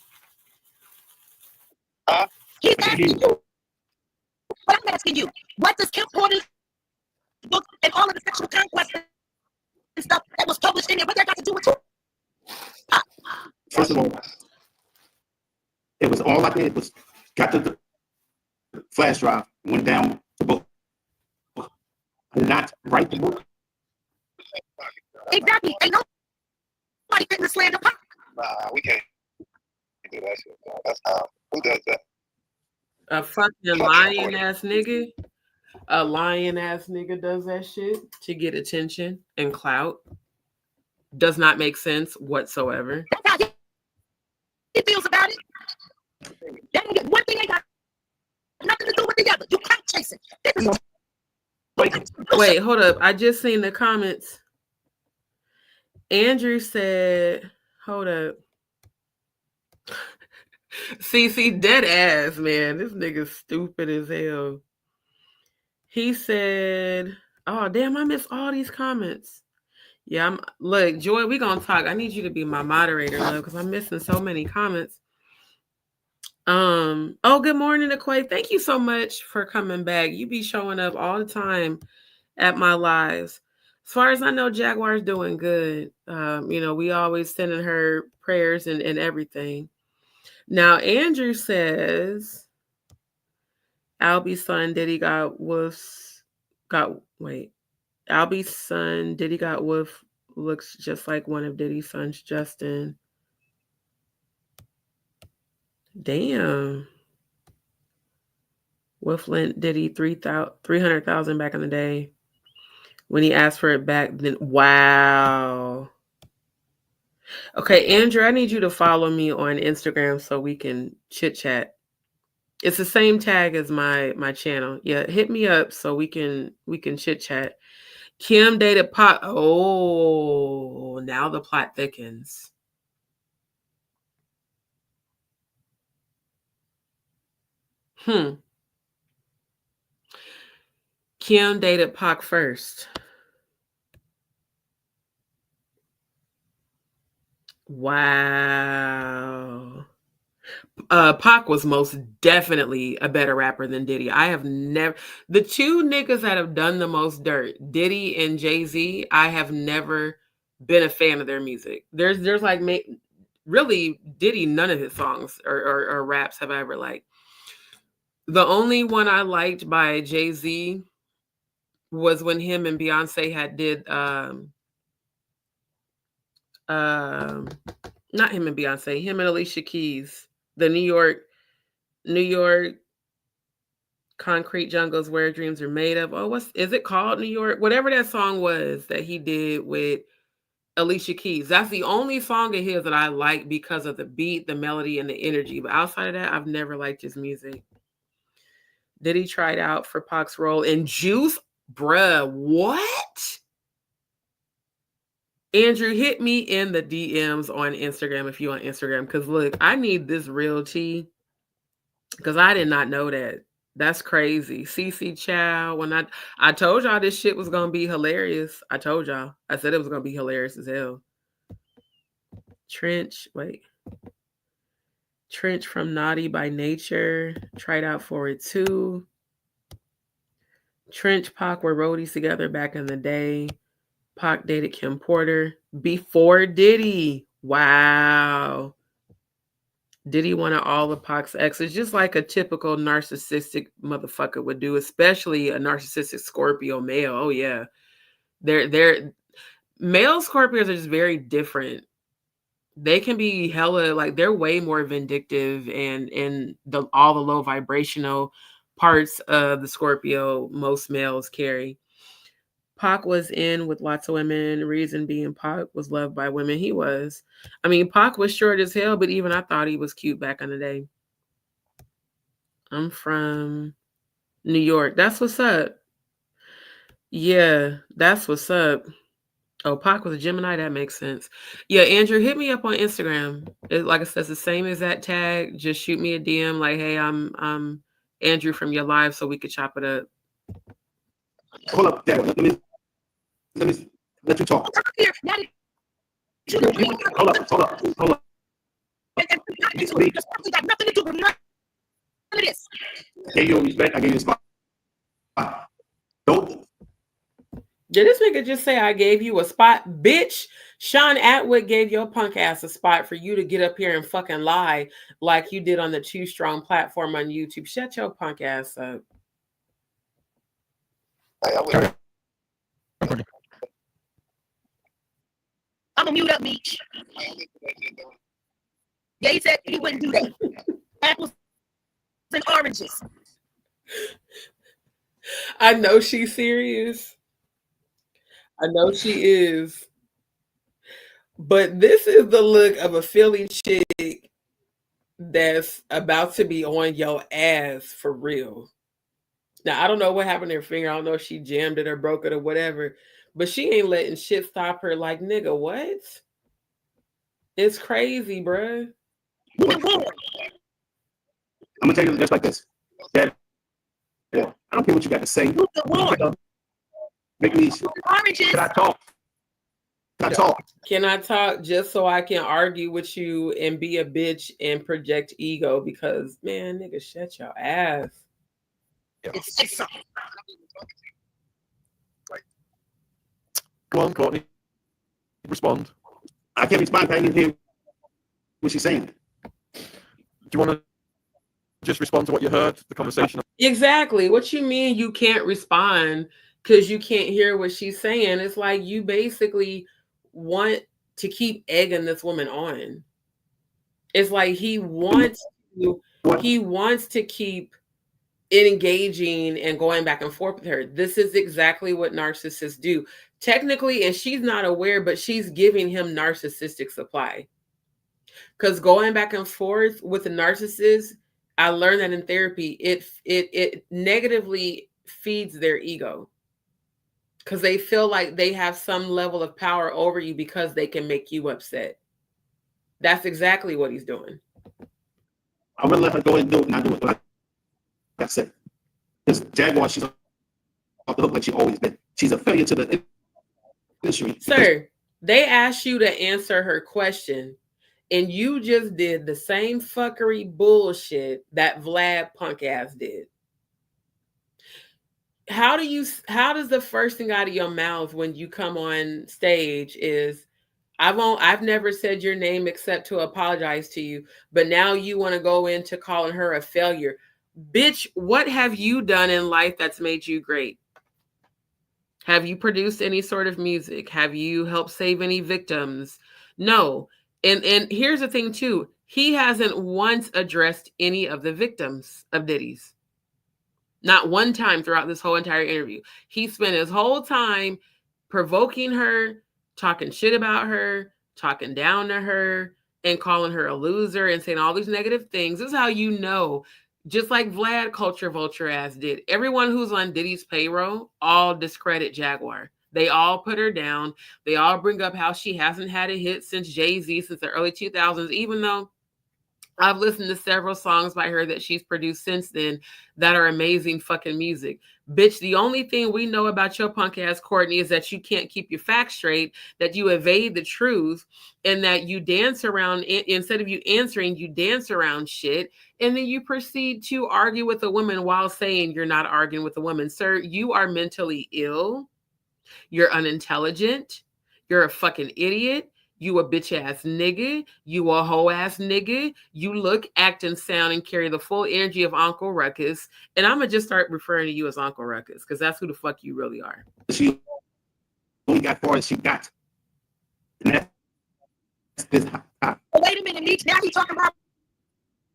He's asking you. But I'm asking you, what does Kim Porter's book and all of the sexual conquest and stuff that was published in there, what that got to do with you?
First of all, it was all I did was got to the flash drive, went down the book. I did not write the book.
Exactly. Ain't nobody fitting to slander Pac.
Nah, we can't do that shit. No, that's how. Who does that?
A fucking lying ass nigga. A lying ass nigga does that shit to get attention and clout. Does not make sense whatsoever.
That's how he feels about it. That ain't one thing ain't got nothing to do with the other. You clout chasing.
Wait, hold up. I just seen the comments. Andrew said, hold up. See, dead ass, man. This nigga's stupid as hell. He said, oh, damn, I missed all these comments. Yeah, look, Joy, we gonna talk. I need you to be my moderator, love, because I'm missing so many comments. Oh, good morning, Aquay. Thank you so much for coming back. You be showing up all the time at my lives. As far as I know, Jaguar's doing good. We always sending her prayers and everything. Now, Andrew says Albie's son Diddy got Wolf's Albie's son Diddy got Wolf looks just like one of Diddy's sons, Justin. Damn. Wolf lent Diddy 300,000 back in the day. When he asked for it back, then wow. Okay, Andrew, I need you to follow me on Instagram so we can chit chat. It's the same tag as my channel. Yeah, hit me up so we can chit chat. Kim dated Pac. Oh, now the plot thickens. Kim dated Pac first. Wow. Pac was most definitely a better rapper than Diddy. I have never, the two niggas that have done the most dirt, Diddy and Jay-Z, I have never been a fan of their music. There's like, really, Diddy, none of his songs or raps have I ever liked. The only one I liked by Jay-Z was when him and Beyonce did not him and Beyonce, him and Alicia Keys, the New York Concrete Jungles Where Dreams Are Made Of. Oh, is it called New York? Whatever that song was that he did with Alicia Keys. That's the only song of his that I like because of the beat, the melody, and the energy. But outside of that, I've never liked his music. Did he try it out for Pac's role in Juice? Bruh, what? Andrew, hit me in the DMs on Instagram if you on Instagram. Because look, I need this real tea. Because I did not know that. That's crazy. CC Chow. When I told y'all this shit was gonna be hilarious. I told y'all. I said it was gonna be hilarious as hell. Trench from Naughty by Nature. Tried out for it too. Trench, Pac were roadies together back in the day. Pac dated Kim Porter before Diddy. Wow. Diddy wanted all of Pac's exes, just like a typical narcissistic motherfucker would do, especially a narcissistic Scorpio male. Oh yeah, they're male Scorpios are just very different. They can be hella like they're way more vindictive and all the low vibrational parts of the Scorpio most males carry. Pac was in with lots of women. Reason being Pac was loved by women. He was. I mean, Pac was short as hell, but even I thought he was cute back in the day. I'm from New York. That's what's up. Yeah, that's what's up. Oh, Pac was a Gemini. That makes sense. Yeah, Andrew, hit me up on Instagram. Like I said, it's the same as that tag. Just shoot me a DM like, hey, I'm Andrew from your live so we could chop it up.
Hold up, Dad. Let me let you talk. Hold up.
Got nothing to do with none of this.
I gave you respect. I gave you a spot. Don't.
Did this nigga just say I gave you a spot? Bitch, Sean Atwood gave your punk ass a spot for you to get up here and fucking lie like you did on the Too Strong platform on YouTube. Shut your punk ass up.
I'm gonna mute up, Meech. Yeah, he said he wouldn't do that. Apples and oranges.
I know she's serious. I know she is. But this is the look of a Philly chick that's about to be on your ass for real. Now, I don't know what happened to her finger. I don't know if she jammed it or broke it or whatever. But she ain't letting shit stop her. Like, nigga, what? It's crazy, bruh.
I'm gonna tell you just like this. Dad, I don't care what you got to say.
Look at war.
Make me.
Oranges.
Can I talk? I talk.
Can I talk just so I can argue with you and be a bitch and project ego? Because, man, nigga, shut your ass.
It's something.
Go on, Courtney. Respond.
I can't respond. I didn't hear what she's saying.
Do you want to just respond to what you heard, the conversation?
Exactly. What you mean you can't respond because you can't hear what she's saying? It's like you basically want to keep egging this woman on. It's like he wants to keep engaging and going back and forth with her. This is exactly what narcissists do. Technically, and she's not aware, but she's giving him narcissistic supply. Because going back and forth with a narcissist, I learned that in therapy, it negatively feeds their ego. Because they feel like they have some level of power over you because they can make you upset. That's exactly what he's doing.
I'm gonna let her go and do it, not do it. Like I said, this Jaguar, she's off the hook like she's always been. She's a failure to the industry.
Sir, they asked you to answer her question, and you just did the same fuckery bullshit that Vlad punk ass did. How does the first thing out of your mouth when you come on stage is, I've never said your name except to apologize to you, but now you want to go into calling her a failure. Bitch, what have you done in life that's made you great? Have you produced any sort of music? Have you helped save any victims? No. And here's the thing too. He hasn't once addressed any of the victims of Diddy's. Not one time throughout this whole entire interview. He spent his whole time provoking her, talking shit about her, talking down to her, and calling her a loser and saying all these negative things. This is how you know, just like Vlad culture vulture ass did. Everyone who's on Diddy's payroll all discredit Jaguar. They all put her down. They all bring up how she hasn't had a hit since Jay-Z, since the early 2000s, even though I've listened to several songs by her that she's produced since then that are amazing fucking music. Bitch, the only thing we know about your punk ass Courtney is that you can't keep your facts straight, that you evade the truth, and that you dance around, instead of you answering, you dance around shit, and then you proceed to argue with a woman while saying you're not arguing with a woman. Sir, you are mentally ill. You're unintelligent. You're a fucking idiot. You a bitch ass nigga. You a hoe ass nigga. You look, act, and sound and carry the full energy of Uncle Rukus. And I'm going to just start referring to you as Uncle Rukus because that's who the fuck you really are.
She only got far as she got. And that's this.
But wait a minute, now he's talking about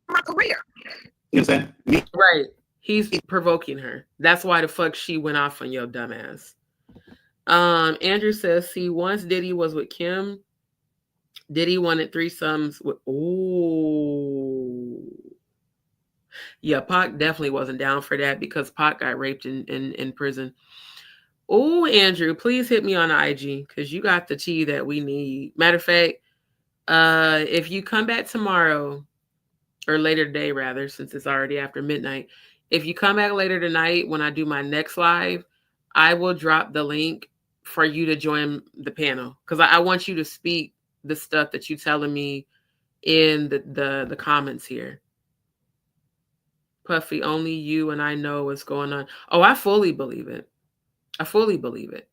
my career.
You know what I'm saying?
Right. He's provoking her. That's why the fuck she went off on your dumb ass. Andrew says, see, once Diddy was with Kim, Diddy wanted threesomes with, yeah, Pac definitely wasn't down for that because Pac got raped in prison. Oh, Andrew, please hit me on IG because you got the tea that we need. Matter of fact, if you come back tomorrow, or later today rather, since it's already after midnight, if you come back later tonight when I do my next live, I will drop the link for you to join the panel because I want you to speak the stuff that you're telling me in the comments here. Puffy, only you and I know what's going on. Oh, I fully believe it. I fully believe it.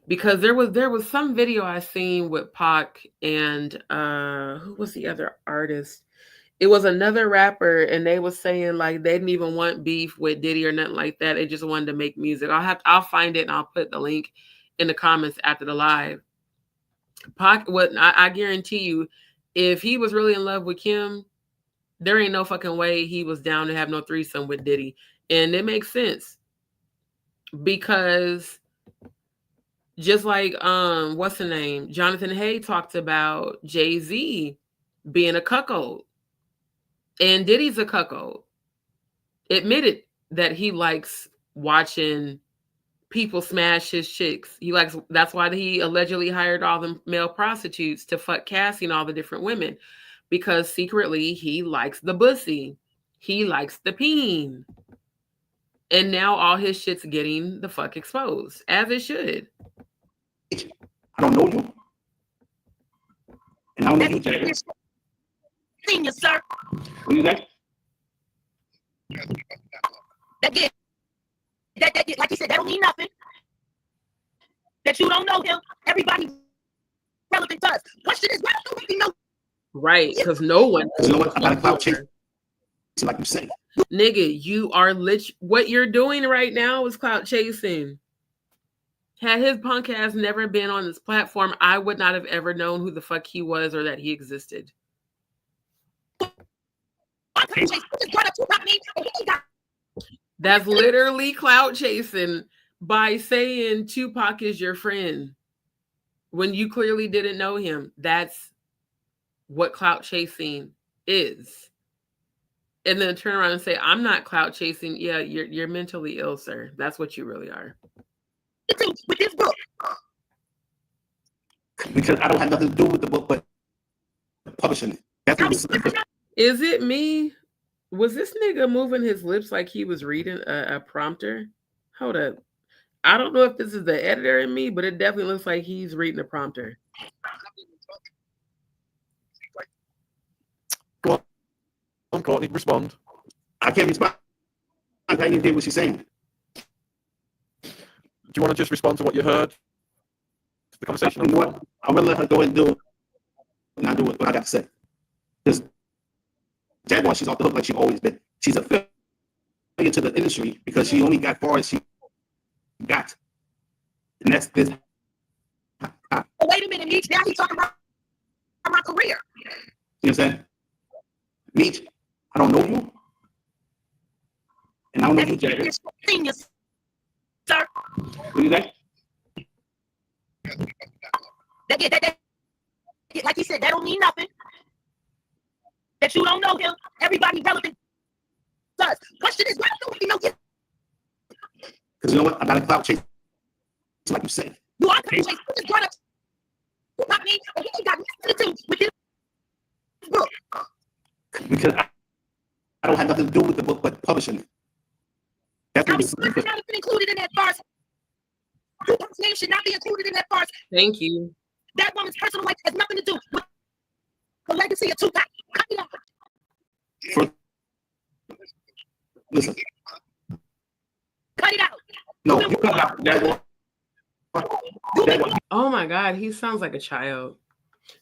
Because there was some video I seen with Pac and who was the other artist? It was another rapper, and they was saying like they didn't even want beef with Diddy or nothing like that. They just wanted to make music. I'll find it and I'll put the link in the comments after the live. Pac, I guarantee you, if he was really in love with Kim, there ain't no fucking way he was down to have no threesome with Diddy. And it makes sense. Because just like what's the name? Jonathan Hay talked about Jay-Z being a cuckold. And Diddy's a cuckold. Admitted that he likes watching people smash his chicks. That's why he allegedly hired all the male prostitutes to fuck Cassie and all the different women. Because secretly he likes the bussy. He likes the peen. And now all his shit's getting the fuck exposed. As it should.
I don't know you. And I don't know
That
you, Jaguar.
is senior, sir.
What is that?
That like you said, that don't mean nothing. That you don't know him. Everybody relevant does. Question is, why don't we know?
Right, because no one.
You know what? I got a clout chase, like you say.
Nigga, you are what you're doing right now is clout chasing. Had his punk ass never been on this platform, I would not have ever known who the fuck he was or that he existed. That's literally clout chasing by saying Tupac is your friend when you clearly didn't know him. That's what clout chasing is. And then turn around and say, I'm not clout chasing. Yeah, you're mentally ill, sir. That's what you really are.
With this book.
Because I don't have nothing to do with the book, but publishing it. That's what
Is it me? Was this nigga moving his lips like he was reading a prompter? Hold up. I don't know if this is the editor in me, but it definitely looks like he's reading a prompter.
Go on, Courtney, respond.
I can't respond. I can't even hear what she's saying.
Do you want to just respond to what you heard? The conversation on the phone?
I'm gonna let her go and do it, and I do what I got to say. Because Jaguar, she's off the hook like she's always been. She's a failure to the industry because she only got far as she got, and that's this.
Wait a minute, Meech. Now he's talking about my career.
You know what I'm saying? Meech, I don't know you, and I don't know you, Jaguar.
Senior, sir.
What is that?
That, like you said, that don't mean nothing. That you don't know him. Everybody relevant does. Question is, why don't we know him?
Because you know what? I got a clout chase, like you say.
You are clout chase. You just brought up. Not me. He ain't got nothing to do with this book.
Because I don't have nothing to do with the book, but publishing it. That's what
it's not included in that farce. Tupac's name should not be included in that farce.
Thank you.
That woman's personal life has nothing to do with the legacy of Tupac. Cut it out.
Listen.
Cut it out.
No, you cut it out. Jaguar.
Oh my God, he sounds like a child.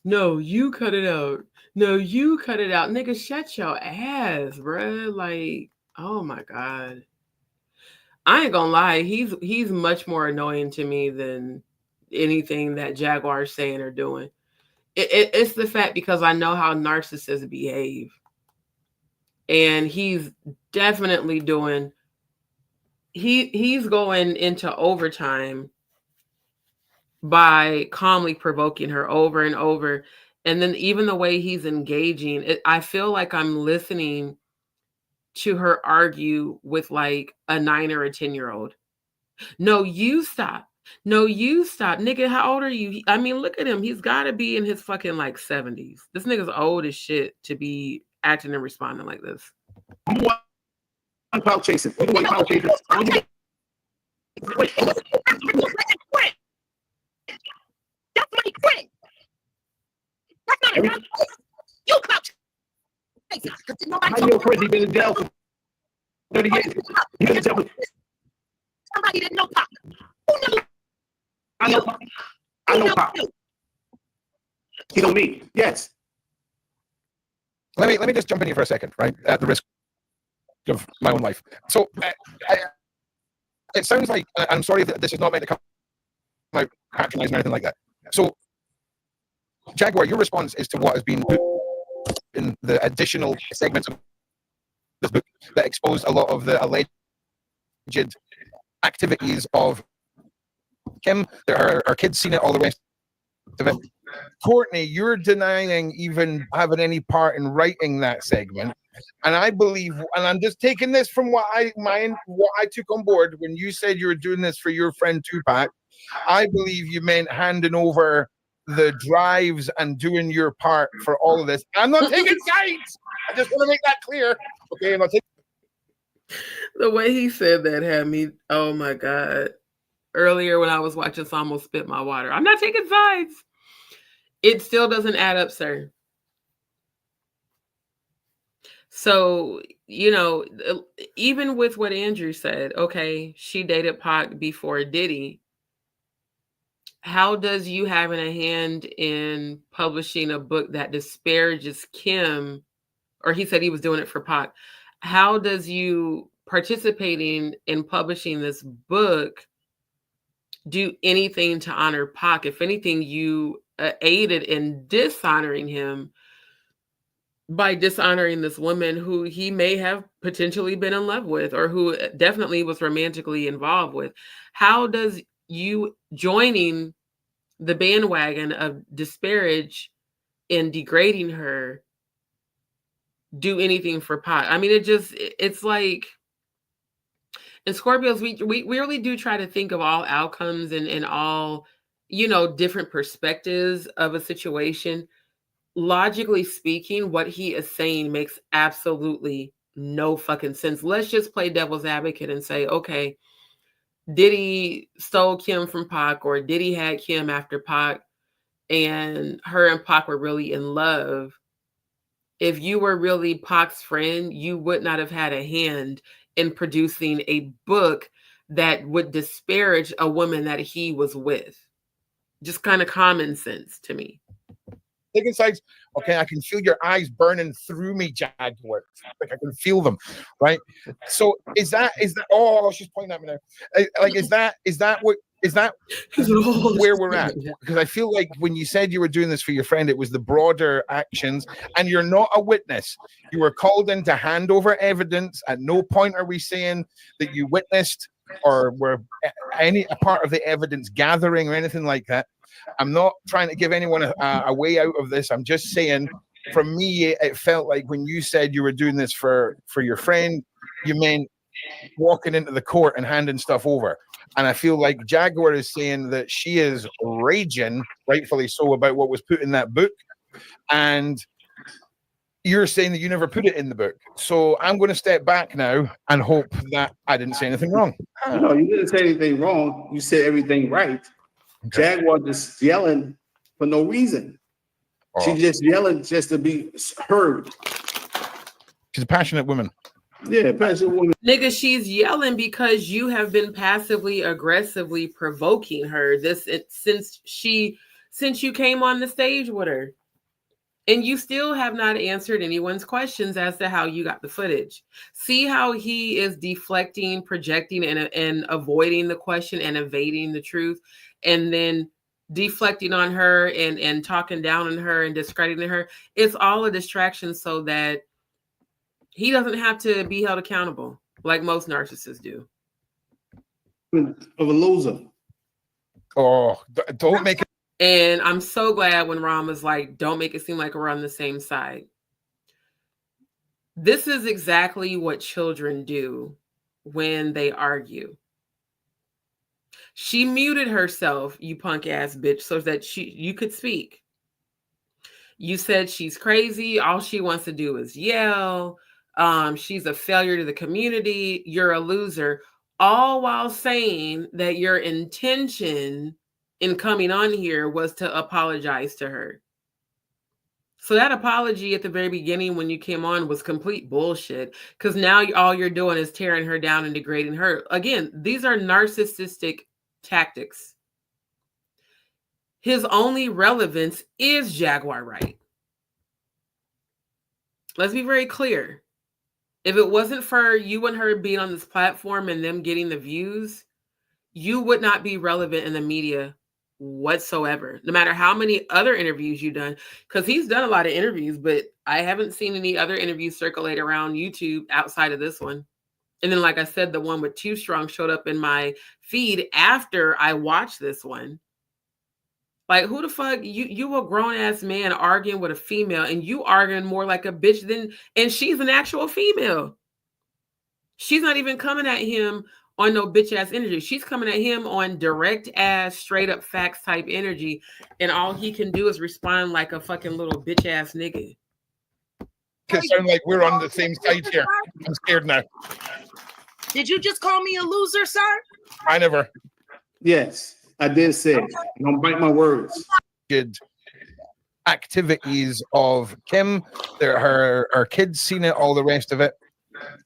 No, you cut it out. No, you cut it out. Nigga, shut your ass, bruh. Like, oh my God. I ain't gonna lie, he's much more annoying to me than anything that Jaguar is saying or doing. It's the fact because I know how narcissists behave. And he's definitely doing, he's going into overtime by calmly provoking her over and over. And then even the way he's engaging, I feel like I'm listening to her argue with like a 9 or a 10-year-old. No, you stop. No, you stop. Nigga, how old are you? I mean, look at him. He's got to be in his fucking like 70s. This nigga's old as shit to be acting and responding like this.
You want clout chasing. You want clout chasing.
That's my friend. That's not a clout. You clout.
How your friend? He been in jail for 30 years. He been in jail.
Somebody didn't know Pac. Who knew?
I know Pac. I know Pac. He know me. Yes.
Let me just jump in here for a second, right? At the risk of my own life. So it sounds like I'm sorry that this is not meant to come out patronizing or anything like that. So, Jaguar, your response is to what has been put in the additional segments of this book that exposed a lot of the alleged activities of Kim. Her kids seen it, all the rest of it.
Courtney, you're denying even having any part in writing that segment, and I believe, and I'm just taking this from what I took on board when you said you were doing this for your friend Tupac. I believe you meant handing over the drives and doing your part for all of this. I'm not taking sides. I just want to make that clear. Okay, I'm not taking.
The way he said that had me, oh my God. Earlier when I was watching, so I almost spit my water. I'm not taking sides. It still doesn't add up, sir. So, even with what Andrew said, okay, she dated Pac before Diddy. How does you having a hand in publishing a book that disparages Kim, or he said he was doing it for Pac, how does you participating in publishing this book do anything to honor Pac? If anything, you aided in dishonoring him by dishonoring this woman who he may have potentially been in love with, or who definitely was romantically involved with. How does you joining the bandwagon of disparage and degrading her do anything for Pac? I mean, it's like, in Scorpios, we really do try to think of all outcomes and all, different perspectives of a situation. Logically speaking, what he is saying makes absolutely no fucking sense. Let's just play devil's advocate and say, okay, Diddy stole Kim from Pac, or Diddy had Kim after Pac, and her and Pac were really in love. If you were really Pac's friend, you would not have had a hand in producing a book that would disparage a woman that he was with. Just kind of common sense to me.
Taking sides, okay, I can feel your eyes burning through me, Jaguar. Like I can feel them, right? So is that? Oh, she's pointing at me now. Like, is that where we're at? Because I feel like when you said you were doing this for your friend, it was the broader actions, and you're not a witness. You were called in to hand over evidence. At no point are we saying that you witnessed or were a part of the evidence gathering or anything like that. I'm not trying to give anyone a way out of this. I'm just saying, for me, it felt like when you said you were doing this for your friend, you meant walking into the court and handing stuff over. And I feel like Jaguar is saying that she is raging, rightfully so, about what was put in that book. And you're saying that you never put it in the book. So I'm going to step back now and hope that I didn't say anything wrong.
No, you didn't say anything wrong. You said everything right. Okay. Jaguar just yelling for no reason. Oh. She's just yelling just to be heard.
She's a passionate woman.
Yeah, passionate woman.
Nigga, she's yelling because you have been passively aggressively provoking her since you came on the stage with her. And you still have not answered anyone's questions as to how you got the footage. See how he is deflecting, projecting, and avoiding the question and evading the truth, and then deflecting on her and talking down on her and discrediting her. It's all a distraction so that he doesn't have to be held accountable like most narcissists do.
Of a loser.
Oh, don't make it.
And I'm so glad when Ron was like, don't make it seem like we're on the same side. This is exactly what children do when they argue. She muted herself, you punk ass bitch, so that you could speak. You said she's crazy. All she wants to do is yell. She's a failure to the community. You're a loser. All while saying that your intention in coming on here was to apologize to her. So that apology at the very beginning when you came on was complete bullshit, because now all you're doing is tearing her down and degrading her. Again, these are narcissistic tactics. His only relevance is Jaguar Wright. Let's be very clear. If it wasn't for you and her being on this platform and them getting the views, you would not be relevant in the media whatsoever, no matter how many other interviews you've done, because he's done a lot of interviews, but I haven't seen any other interviews circulate around YouTube outside of this one. And then, like I said, the one with Too Strong showed up in my feed after I watched this one. Like, who the fuck, you a grown-ass man arguing with a female, and you arguing more like a bitch than, and she's an actual female. She's not even coming at him on no bitch ass energy. She's coming at him on direct ass, straight up facts type energy. And all he can do is respond like a fucking little bitch ass nigga.
It sounds like we're on the same side here. I'm scared now.
Did you just call me a loser, sir?
I never.
Yes, I did say. Don't bite my words.
Good. activities of Kim, her kids seen it, all the rest of it.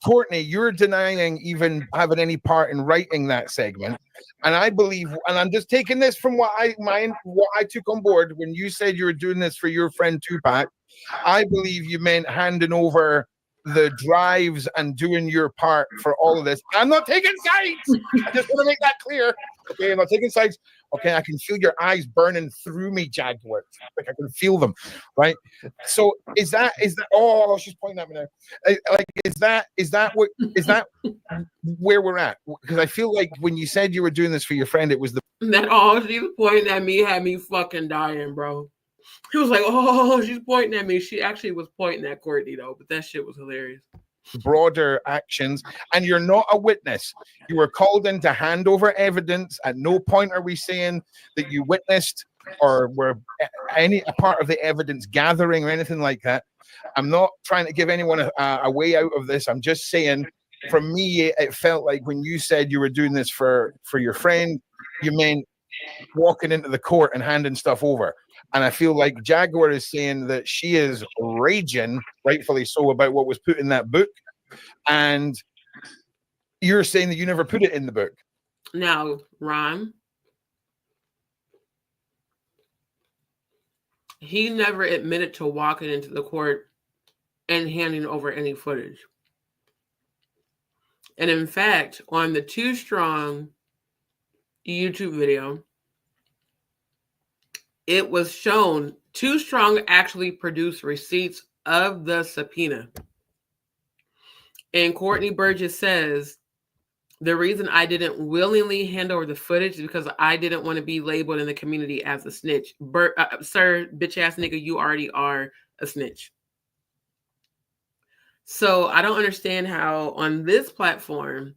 Courtney, you're denying even having any part in writing that segment, and I believe, and I'm just taking this from what I took on board when you said you were doing this for your friend Tupac. I believe you meant handing over the drives and doing your part for all of this. I'm not taking sides. I just want to make that clear. Okay, I'm not taking sides. Okay, I can feel your eyes burning through me, Jaguar. Like I can feel them, right? So is that? Oh, she's pointing at me now. Like, is that where we're at? Because I feel like when you said you were doing this for your friend, it was
that all she was pointing at me had me fucking dying, bro. He was like, "Oh, she's pointing at me." She actually was pointing at Courtney though, but that shit was hilarious.
Broader actions, and you're not a witness. You were called in to hand over evidence. At no point are we saying that you witnessed or were a part of the evidence gathering or anything like that. I'm not trying to give anyone a way out of this. I'm just saying, for me, it felt like when you said you were doing this for your friend, you meant walking into the court and handing stuff over. And I feel like Jaguar is saying that she is raging, rightfully so, about what was put in that book. And you're saying that you never put it in the book.
Now, Ron, he never admitted to walking into the court and handing over any footage. And in fact, on the Too Strong YouTube video, it was shown Too Strong actually produced receipts of the subpoena. And Courtney Burgess says, the reason I didn't willingly hand over the footage is because I didn't want to be labeled in the community as a snitch. Sir, bitch ass nigga, you already are a snitch. So I don't understand how on this platform,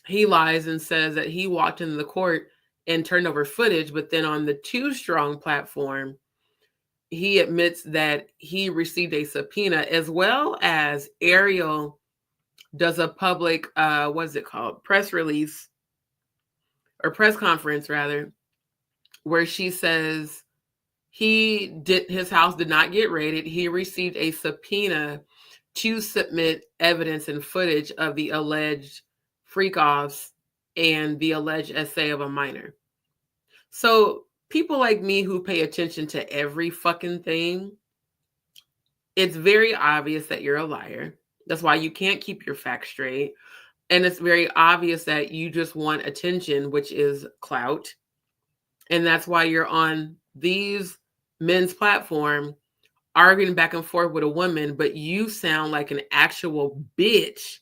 he lies and says that he walked into the court and turned over footage, but then on the Too Strong platform, he admits that he received a subpoena, as well as Ariel does a public, what is it called? Press release, or press conference rather, where she says his house did not get raided. He received a subpoena to submit evidence and footage of the alleged freak-offs and the alleged essay of a minor. So people like me who pay attention to every fucking thing, it's very obvious that you're a liar. That's why you can't keep your facts straight. And it's very obvious that you just want attention, which is clout. And that's why you're on these men's platform arguing back and forth with a woman, but you sound like an actual bitch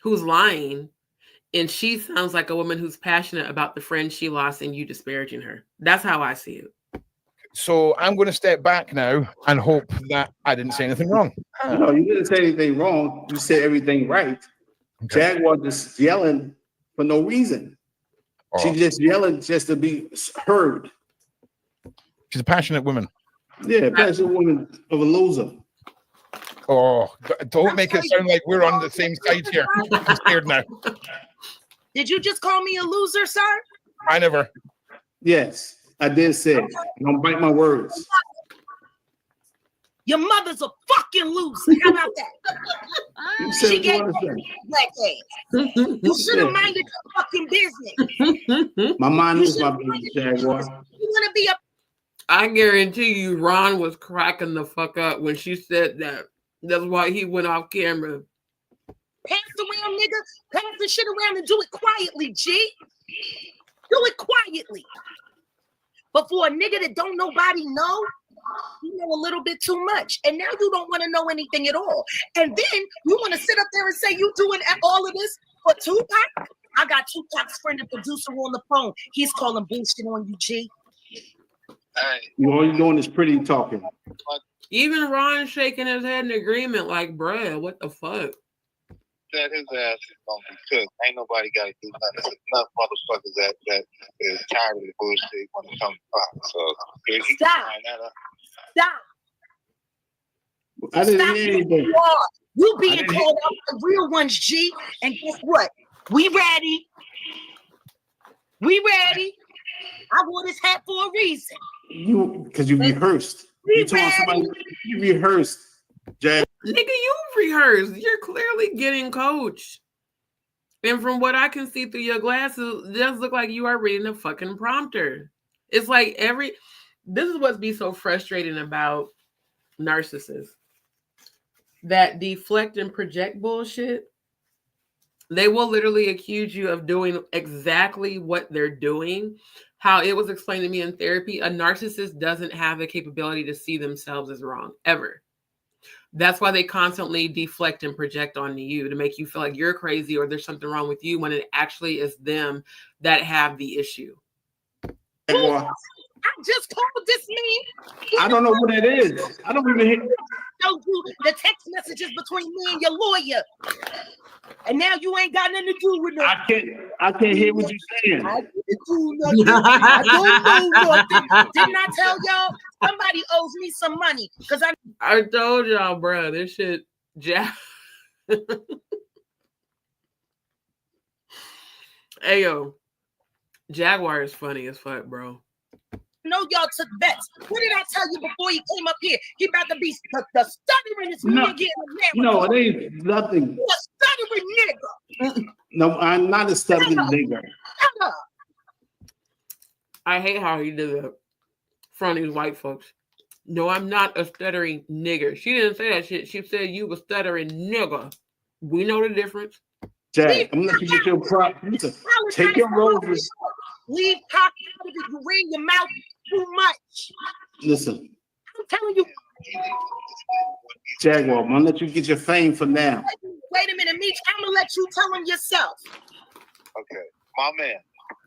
who's lying. And she sounds like a woman who's passionate about the friend she lost and you disparaging her. That's how I see it.
So I'm going to step back now and hope that I didn't say anything wrong.
No, you didn't say anything wrong. You said everything right. Okay. Jaguar just yelling for no reason. Oh. She's just yelling just to be heard.
She's a passionate woman.
Yeah, passionate woman of a loser.
Oh, don't make it sound like we're on the same side here. I'm scared now.
Did you just call me a loser, sir?
I never.
Yes, I did say it. Don't bite my words.
Your mother's a fucking loser. How about that? She gave me black ass. You should have minded your fucking business.
My mind is my business, Jaguar.
You want to be a...
I guarantee you Ron was cracking the fuck up when she said that. That's why he went off camera.
Pass around, nigga. Pass the shit around and do it quietly, G. Do it quietly. But for a nigga that don't nobody know, you know a little bit too much. And now you don't want to know anything at all. And then you want to sit up there and say you doing all of this for Tupac? I got Tupac's friend and producer on the phone. He's calling bullshit on you, G.
All you're doing is pretty talking.
Even Ron shaking his head in agreement, like, bruh, what the fuck?
That his ass is gonna be cooked. Ain't nobody gotta do nothing. There's enough motherfuckers that is tired of the bullshit when it comes to Fox. So
Stop.
I didn't hear anything.
You being called out the real ones, G. And guess what? We ready. I wore this hat for a reason.
because you rehearsed. You told somebody you rehearsed. Jag.
Nigga, you rehearsed. You're clearly getting coached. And from what I can see through your glasses, it does look like you are reading a fucking prompter. It's like this is what's be so frustrating about narcissists. That deflect and project bullshit. They will literally accuse you of doing exactly what they're doing. How it was explained to me in therapy, a narcissist doesn't have the capability to see themselves as wrong, ever. That's why they constantly deflect and project onto you to make you feel like you're crazy or there's something wrong with you when it actually is them that have the issue.
I just called this man.
I don't know what it is. I don't even hear.
Showed you the text messages between me and your lawyer, and now you ain't got nothing to do with it.
I can't hear what you're saying.
I didn't do nothing. I don't know nothing. Didn't I tell y'all? Somebody owes me some money because
I told y'all, bro. This shit, Hey yo, Jaguar is funny as fuck, bro.
know y'all took bets. What did I tell you before he came up here? He about to be the stuttering is me again.
No, it ain't nothing.
You a stuttering nigga.
No, I'm not a stuttering nigga.
I hate how he did that in front of these white folks. No, I'm not a stuttering nigger. She didn't say that shit. She said you a stuttering nigga. We know the difference.
Jack, I'm gonna let you get your prop. Take your roses.
Leave cock out of it. You read your mouth too much.
Listen.
I'm telling you.
Jaguar, I'm gonna let you get your fame for now.
Wait a minute, Meech. I'm gonna let you tell him yourself.
Okay, my man.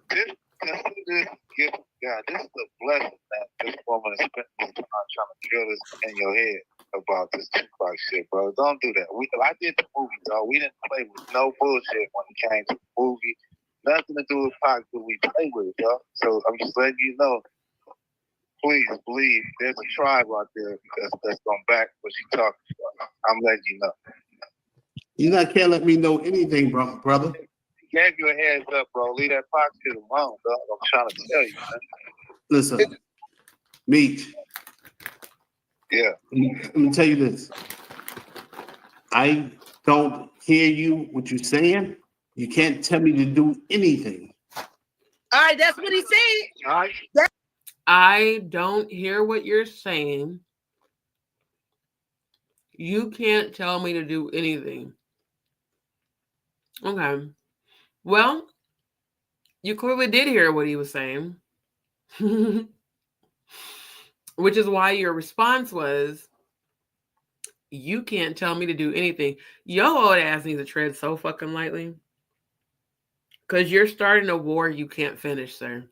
This gift, God, this is a blessing that this woman is spending this time trying to drill this in your head about this Tupac shit, bro. Don't do that. I did the movie, dog. We didn't play with no bullshit when it came to the movie. Nothing to do with Pac that we play with, dog. So I'm just letting you know. Please believe there's a tribe out there that's gonna back what she talking about. I'm letting you know.
You can't let me know anything, brother.
Gave you a heads up, bro. Leave that Pac shit alone, dog. I'm trying to tell you, man.
Listen, Meech.
Yeah.
Let me tell you this. I don't hear you, what you're saying. You can't tell me to do anything.
All right, that's what he said.
All right.
I don't hear what you're saying. You can't tell me to do anything. Okay. Well, you clearly did hear what he was saying. Which is why your response was, you can't tell me to do anything. Your old ass needs to tread so fucking lightly. Because you're starting a war you can't finish, sir.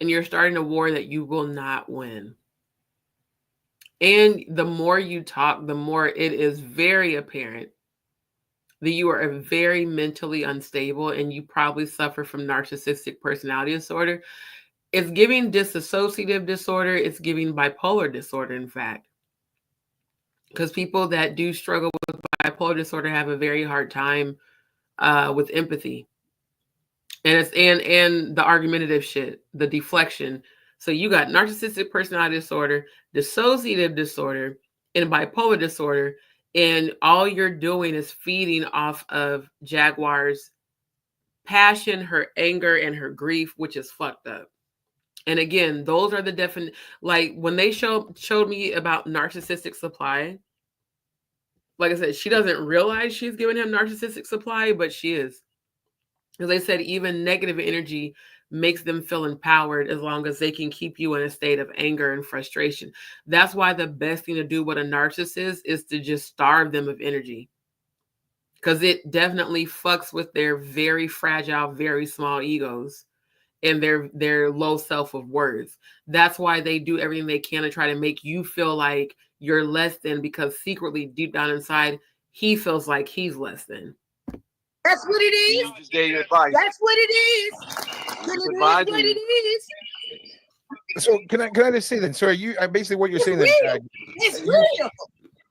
And you're starting a war that you will not win. And the more you talk, the more it is very apparent that you are very mentally unstable and you probably suffer from narcissistic personality disorder. It's giving dissociative disorder. It's giving bipolar disorder, in fact. Because people that do struggle with bipolar disorder have a very hard time with empathy. And it's and the argumentative shit, the deflection. So you got narcissistic personality disorder, dissociative disorder, and bipolar disorder. And all you're doing is feeding off of Jaguar's passion, her anger, and her grief, which is fucked up. And again, those are the definite, like when they showed me about narcissistic supply, like I said, she doesn't realize she's giving him narcissistic supply, but she is. Because they said even negative energy makes them feel empowered as long as they can keep you in a state of anger and frustration. That's why the best thing to do with a narcissist is to just starve them of energy. Because it definitely fucks with their very fragile, very small egos and their low self of worth. That's why they do everything they can to try to make you feel like you're less than, because secretly deep down inside, he feels like he's less than.
That's what it is.
Just gave you advice.
That's what it is. What it is.
So can I just say then? So are you basically what you're saying
real.
that
It's real.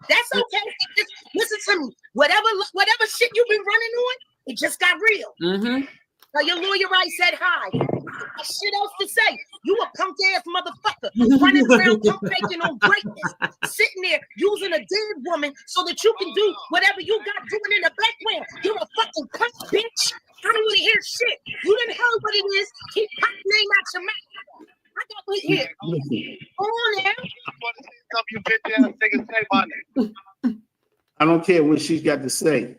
That's okay. Just listen to me. Whatever shit you've been running on, it just got real.
Mm-hmm.
Now your lawyer right said hi. Shit else to say. You a punk ass motherfucker running around pump faking on greatness, sitting there using a dead woman so that you can do whatever you got doing in the background. You're a fucking punk bitch. I don't want to hear shit. You didn't hear what it is. Keep Pac name out your mouth. I got what here. Go on now.
I want to see something you bitch ass niggas say my name.
I don't care what she's got to say.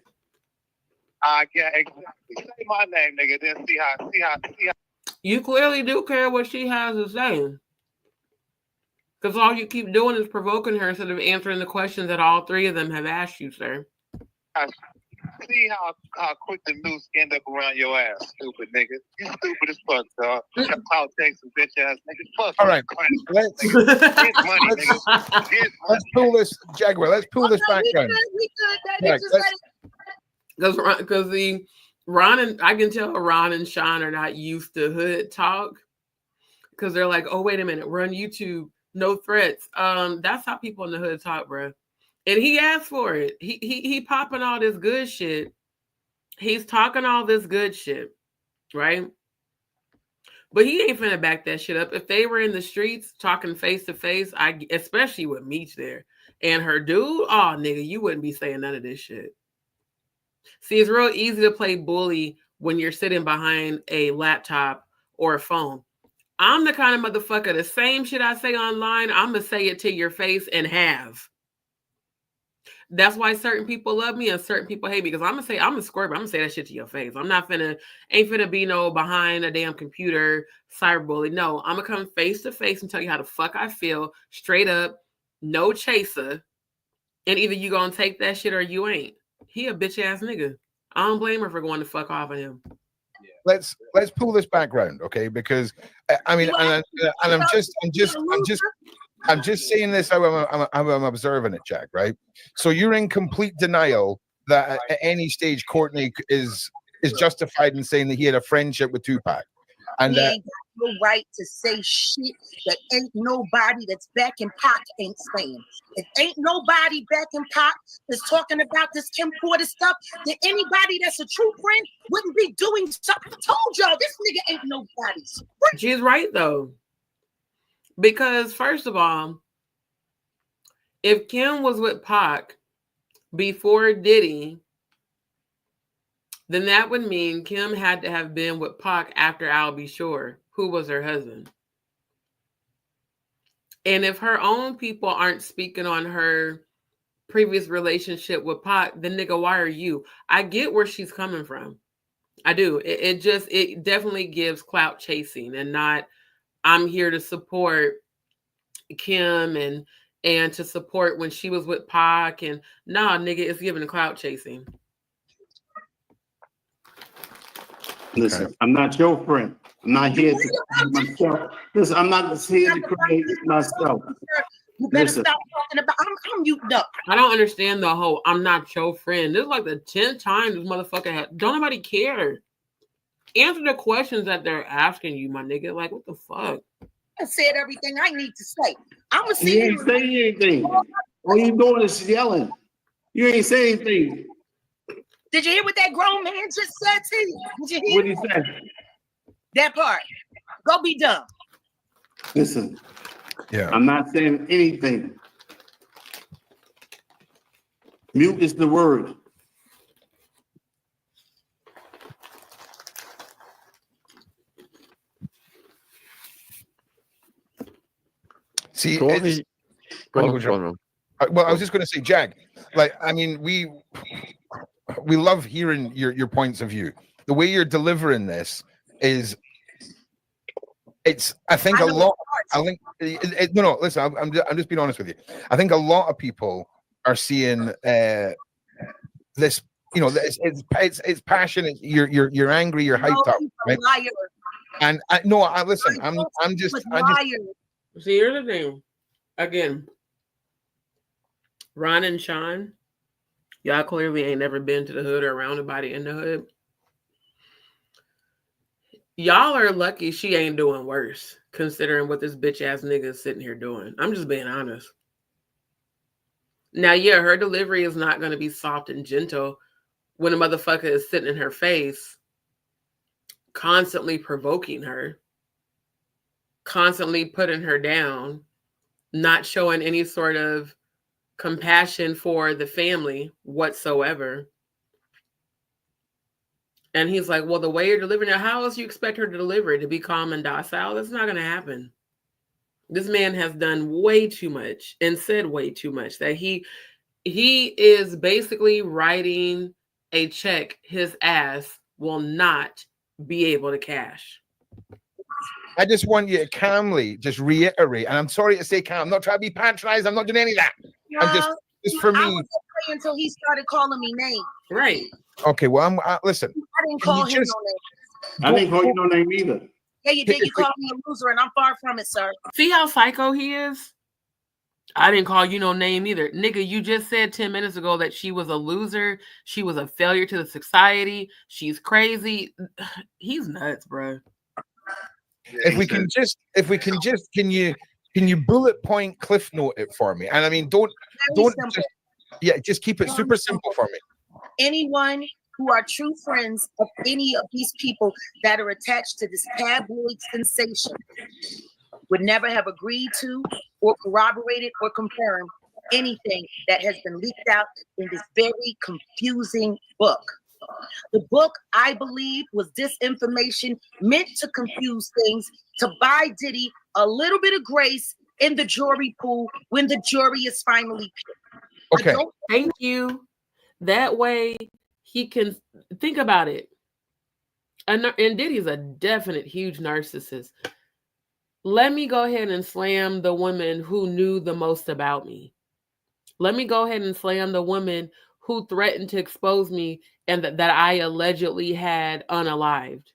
Yeah, exactly. Say my name, nigga. Then see how.
You clearly do care what she has to say. Because all you keep doing is provoking her instead of answering the questions that all three of them have asked you, sir.
See how quick the noose end up around your ass, stupid nigga. You stupid as fuck, dog. Politics and bitch ass niggas. Fuck.
All right, let's
get money, nigga. Get
let's pull this Jaguar. Let's pull this back down.
Because the Ron and I can tell Ron and Sean are not used to hood talk because they're like, oh wait a minute, we're on YouTube, no threats. That's how people in the hood talk, bro. And he asked for it. He popping all this good shit. He's talking all this good shit, right? But he ain't finna back that shit up. If they were in the streets talking face to face, especially with Meech there and her dude, oh nigga, you wouldn't be saying none of this shit. See, it's real easy to play bully when you're sitting behind a laptop or a phone. I'm the kind of motherfucker, the same shit I say online, I'm gonna say it to your face and have. That's why certain people love me and certain people hate me, because I'm a squirt, but I'm gonna say that shit to your face. I'm not ain't finna be no behind a damn computer cyberbully. No, I'm gonna come face to face and tell you how the fuck I feel, straight up, no chaser. And either you gonna take that shit or you ain't. He a bitch ass nigga. I don't blame her for going to fuck off on him.
Let's pull this background, okay? Because I mean, and I'm just saying this how I'm observing it, Jack. Right? So you're in complete denial that at any stage Courtney is justified in saying that he had a friendship with Tupac, and
he ain't got no right to say shit that ain't nobody that's backing Pac ain't saying. If ain't nobody backing Pac that's talking about this Kim Porter stuff, then anybody that's a true friend wouldn't be doing something. I told y'all this nigga ain't nobody's friend.
She's right though. Because first of all, if Kim was with Pac before Diddy, then that would mean Kim had to have been with Pac after I'll Be Sure, who was her husband. And if her own people aren't speaking on her previous relationship with Pac, then nigga, why are you? I get where she's coming from. I do. It definitely gives clout chasing and not I'm here to support Kim and to support when she was with Pac, and nah, nigga, it's giving clout chasing.
Listen, I'm not your friend. I'm not here to create myself. Listen, I'm not here to create myself.
You better stop talking about. I'm muted up.
I don't understand the whole I'm not your friend. This is like the 10th time this motherfucker had. Don't nobody care. Answer the questions that they're asking you, my nigga. Like, what the fuck?
I said everything I need to say. I'm gonna
You ain't saying anything. All you doing is yelling. You ain't saying anything.
Did you hear what that grown man just said to you? Did you hear?
What he said?
That part. Go be dumb.
Listen.
Yeah.
I'm not saying anything. Mute is the word.
See,
Courtney,
well, I was just going to say, Jack. Like, I mean, we love hearing your points of view. The way you're delivering this is, I think a lot. I think no. Listen, I'm just being honest with you. I think a lot of people are seeing this. You know, it's passionate. You're angry. You're hyped up, right?
Liar.
And listen. I'm just.
See, here's the thing. Again, Ron and Sean, y'all clearly ain't never been to the hood or around nobody in the hood. Y'all are lucky she ain't doing worse, considering what this bitch ass nigga is sitting here doing. I'm just being honest. Now, yeah, her delivery is not going to be soft and gentle when a motherfucker is sitting in her face, constantly provoking her. constantly putting her down, not showing any sort of compassion for the family whatsoever. And he's like, well, the way you're delivering it, how else you expect her to deliver it? To be calm and docile? That's not going to happen. This man has done way too much and said way too much that he is basically writing a check his ass will not be able to cash.
I just want you to calmly just reiterate, and I'm sorry to say calm. I'm not trying to be patronized. I'm not doing any of that. I'm just for me.
I was okay until he started calling me names.
Right.
Okay, well, listen.
I didn't call him no names.
I didn't call you no name either.
Yeah, you did. You called me a loser, and I'm far from it, sir.
See how psycho he is? I didn't call you no name either. Nigga, you just said 10 minutes ago that she was a loser. She was a failure to the society. She's crazy. He's nuts, bro.
If we can just, can you bullet point cliff note it for me? And I mean, don't just keep it super simple for me.
Anyone who are true friends of any of these people that are attached to this tabloid sensation would never have agreed to or corroborated or confirmed anything that has been leaked out in this very confusing book. The book, I believe, was disinformation meant to confuse things, to buy Diddy a little bit of grace in the jury pool when the jury is finally picked.
Okay.
Thank you. That way he can think about it. And Diddy's a definite huge narcissist. Let me go ahead and slam the woman who knew the most about me. Let me go ahead and slam the woman who threatened to expose me and that I allegedly had unalived.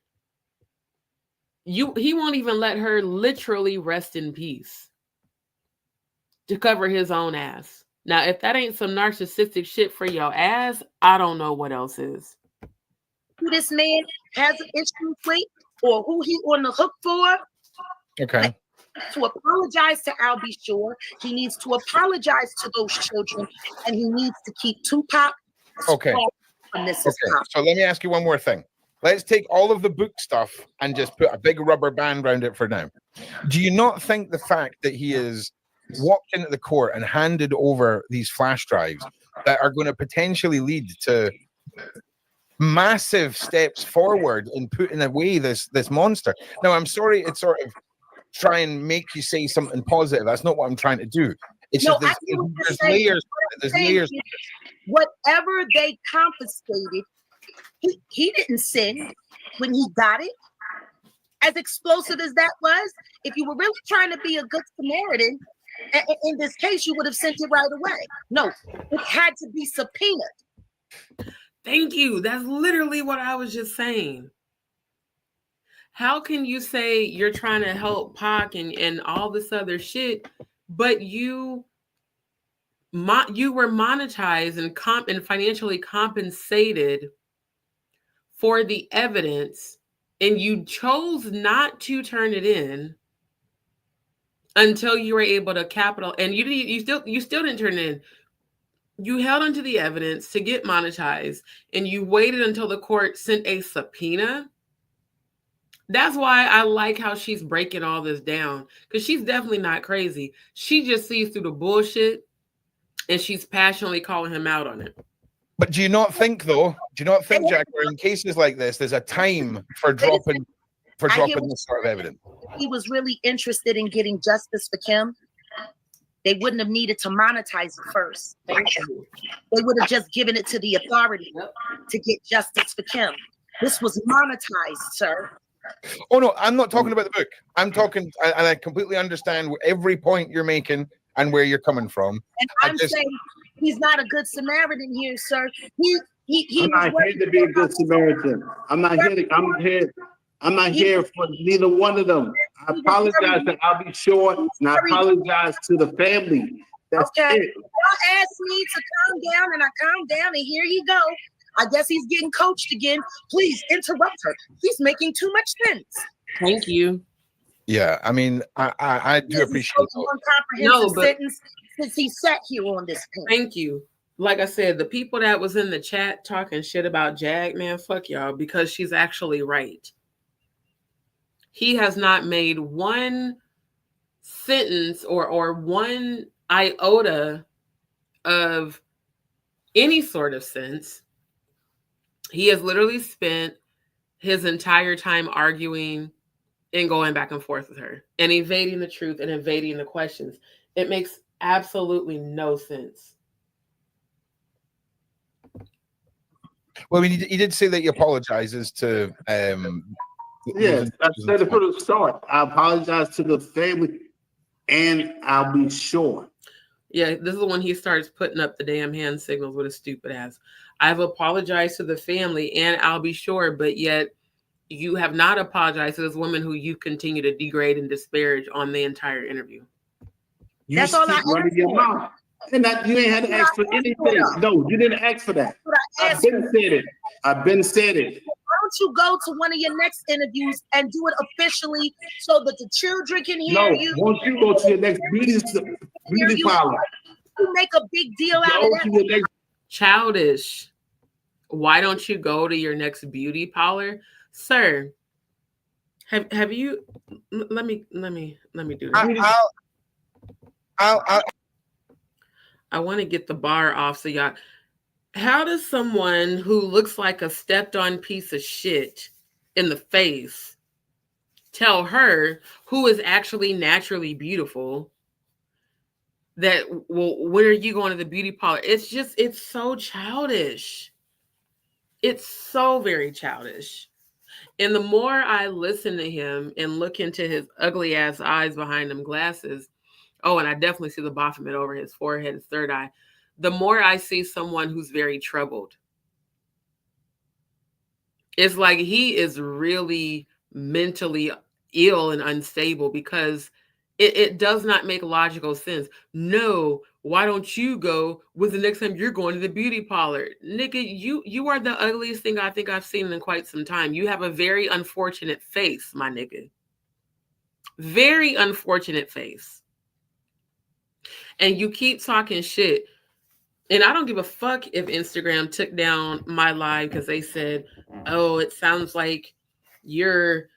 He won't even let her literally rest in peace to cover his own ass. Now, if that ain't some narcissistic shit for your ass, I don't know what else is.
Who this man has an issue with or who he on the hook for.
Okay.
To apologize to Al B. Shore. He needs to apologize to those children, and he needs to keep Tupac.
Okay. So let me ask you one more thing. Let's take all of the book stuff and just put a big rubber band around it for now. Do you not think the fact that he is walked into the court and handed over these flash drives that are going to potentially lead to massive steps forward in putting away this monster? Now, I'm sorry, it's sort of try and make you say something positive. That's not what I'm trying to do. It's just there's layers. There's layers.
Whatever they confiscated, he didn't sin when he got it. As explosive as that was, if you were really trying to be a good Samaritan, in this case, you would have sent it right away. No, it had to be subpoenaed.
Thank you. That's literally what I was just saying. How can you say you're trying to help Pac and all this other shit, but you were monetized and financially compensated for the evidence, and you chose not to turn it in until you were able to capital, and you still didn't turn it in. You held onto the evidence to get monetized, and you waited until the court sent a subpoena. That's why I like how she's breaking all this down, because she's definitely not crazy. She just sees through the bullshit, and she's passionately calling him out on it.
But do you not think, Jaguar, in cases like this, there's a time for dropping this sort of evidence?
If he was really interested in getting justice for Kim, they wouldn't have needed to monetize it first.
Thank you.
They would have just given it to the authority to get justice for Kim. This was monetized, sir.
Oh, no, I'm not talking about the book. I'm talking, and I completely understand every point you're making and where you're coming from.
And I'm saying he's not a good Samaritan here, sir.
I'm not here to be a good Samaritan. I'm not here for neither one of them. I apologize to Al B. Shore, and I apologize to the family. That's it.
Y'all asked me to calm down, and I calmed down, and here you go. I guess he's getting coached again. Please interrupt her. He's making too much sense.
Thank you.
Yeah, I mean, I do appreciate it.
No, but sentence since he sat here on this point.
Thank you. Like I said, the people that was in the chat talking shit about Jag, man, fuck y'all, because she's actually right. He has not made one sentence or one iota of any sort of sense. He has literally spent his entire time arguing and going back and forth with her and evading the truth and evading the questions. It makes absolutely no sense.
Well, I mean, he did say that he apologizes to.
Yes, I said it from the start. I apologize to the family, and I'll be sure.
Yeah, this is when he starts putting up the damn hand signals with his stupid ass. I've apologized to the family, and I'll be sure, but yet you have not apologized to this woman who you continue to degrade and disparage on the entire interview.
That's all I asked
running your
for.
mouth. And that, you ain't had to ask for anything. No, you didn't ask for that. I've been said it. I've been said it.
Why don't you go to one of your next interviews and do it officially so that the children can hear you?
No, once you go to your next beauty parlor,
you make a big deal out of
go
that.
to your next.
Childish. Why don't you go to your next beauty parlor? Sir, have you let me do this. I want to get the bar off so y'all. How does someone who looks like a stepped on piece of shit in the face tell her, who is actually naturally beautiful, that, well, when are you going to the beauty parlor? It's so childish. It's so very childish. And the more I listen to him and look into his ugly ass eyes behind them glasses, oh, and I definitely see the Baphomet over his forehead, his third eye, the more I see someone who's very troubled. It's like he is really mentally ill and unstable, because it does not make logical sense. No, why don't you go with the next time you're going to the beauty parlor? Nigga, you are the ugliest thing I think I've seen in quite some time. You have a very unfortunate face, my nigga. Very unfortunate face. And you keep talking shit. And I don't give a fuck if Instagram took down my live because they said, oh, it sounds like your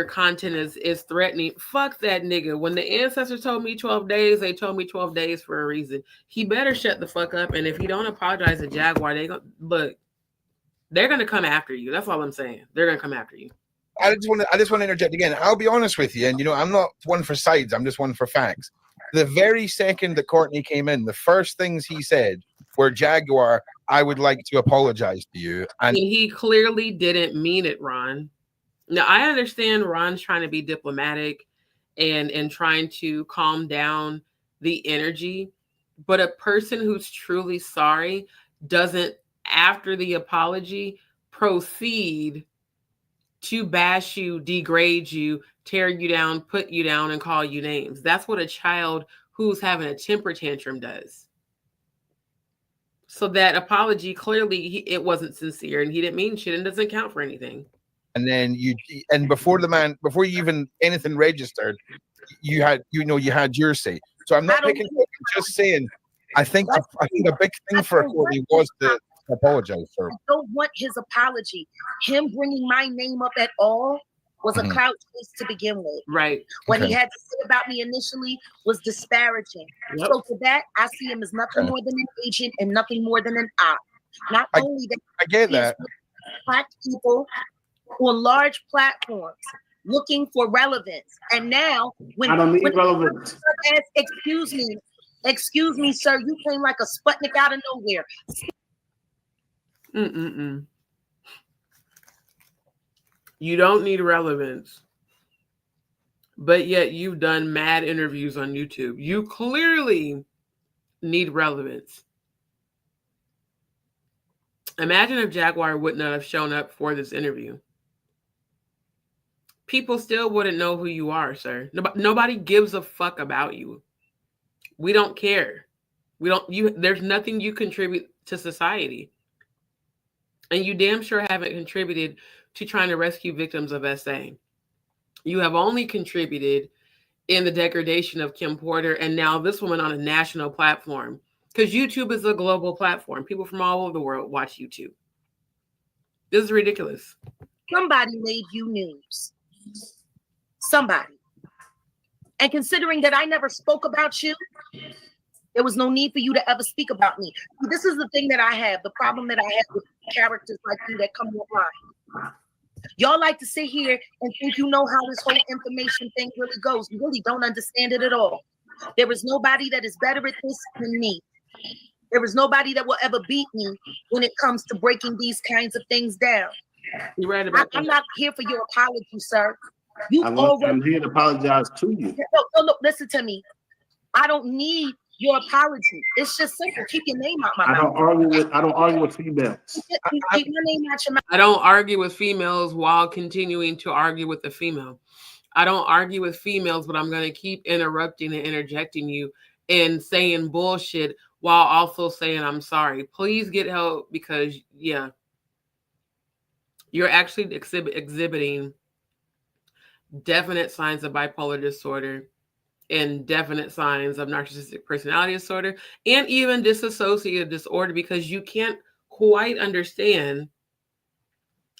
content is threatening. Fuck that nigga. When the ancestors told me 12 days, they told me 12 days for a reason. He better shut the fuck up. And if he don't apologize to Jaguar, they're gonna come after you. That's all I'm saying. They're gonna come after you.
I just want to interject again. I'll be honest with you, and I'm not one for sides. I'm just one for facts. The very second that Courtney came in, the first things he said were, Jaguar, I would like to apologize to you. And
he clearly didn't mean it, Ron. Now, I understand Ron's trying to be diplomatic and trying to calm down the energy, but a person who's truly sorry doesn't, after the apology, proceed to bash you, degrade you, tear you down, put you down, and call you names. That's what a child who's having a temper tantrum does. So that apology, clearly it wasn't sincere and he didn't mean shit and doesn't count for anything.
And then before you even anything registered, you had your say. So I'm not picking, just saying. I think a big thing for Courtney was to apologize for.
I don't want his apology. Him bringing my name up at all was a clout chase to begin with.
Right.
What he had to say about me initially was disparaging.
Yep.
So for that, I see him as nothing more than an agent and nothing more than an op. Not only that,
I get that.
Black people on large platforms looking for relevance. And now when
I don't need relevance.
Excuse me, sir, you came like a Sputnik out of nowhere.
You don't need relevance, but yet you've done mad interviews on YouTube. You clearly need relevance. Imagine if Jaguar would not have shown up for this interview. People still wouldn't know who you are, sir. Nobody gives a fuck about you. We don't care. There's nothing you contribute to society. And you damn sure haven't contributed to trying to rescue victims of SA. You have only contributed in the degradation of Kim Porter and now this woman on a national platform. Because YouTube is a global platform. People from all over the world watch YouTube. This is ridiculous.
Somebody made you news. somebody. And considering that I never spoke about you, there was no need for you to ever speak about me. This is the thing that I have, the problem that I have with characters like you that come online. Y'all like to sit here and think you know how this whole information thing really goes. You really don't understand it at all. There is nobody that is better at this than me. There is nobody that will ever beat me when it comes to breaking these kinds of things down.
You're right about
I'm not here for your apology, sir. You
I'm here to apologize to you.
No, look, listen to me. I don't need your apology. It's just simple. Keep your name out my mouth.
I don't argue with females.
Keep your name out your mouth.
I don't argue with females while continuing to argue with the female. I don't argue with females, but I'm going to keep interrupting and interjecting you and saying bullshit while also saying I'm sorry. Please get help because, yeah, you're actually exhibiting definite signs of bipolar disorder and definite signs of narcissistic personality disorder and even dissociative disorder because you can't quite understand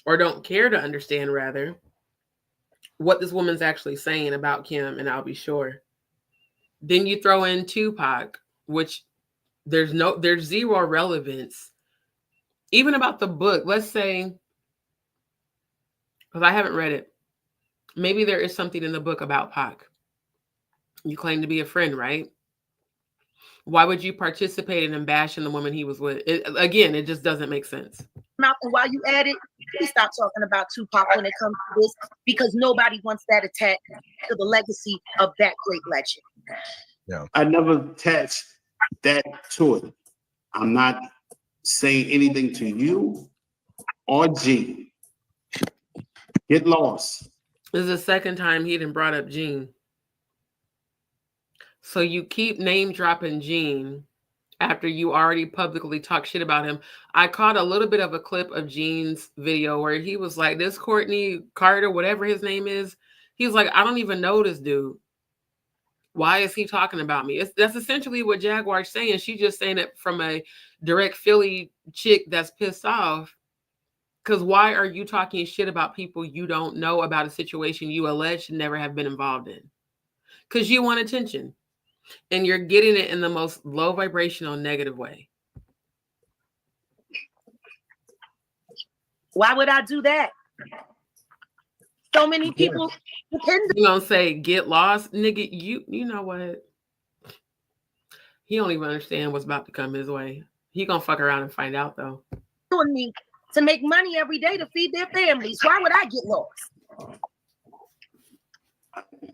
or don't care to understand, rather, what this woman's actually saying about Kim, and I'll be sure. Then you throw in Tupac, which there's zero relevance. Even about the book, let's say, because I haven't read it, maybe there is something in the book about Pac. You claim to be a friend, right? Why would you participate in bashing the woman he was with? It just doesn't make sense.
And while you at it, please stop talking about Tupac when it comes to this, because nobody wants that attached to the legacy of that great legend.
Yeah,
I never attached that to it. I'm not saying anything to you or G. Get lost.
This is the second time he done brought up Gene. So you keep name dropping Gene after you already publicly talk shit about him. I caught a little bit of a clip of Gene's video where he was like, this Courtney Carter, whatever his name is, he was like, I don't even know this dude. Why is he talking about me? That's essentially what Jaguar's saying. She's just saying it from a direct Philly chick that's pissed off. Because why are you talking shit about people you don't know about a situation you allege to never have been involved in? Because you want attention. And you're getting it in the most low vibrational negative way.
Why would I do that? So many people depend.
You gonna say get lost, nigga? You know what? He don't even understand what's about to come his way. He gonna fuck around and find out though.
On me to make money every day to feed their families. Why would I get lost?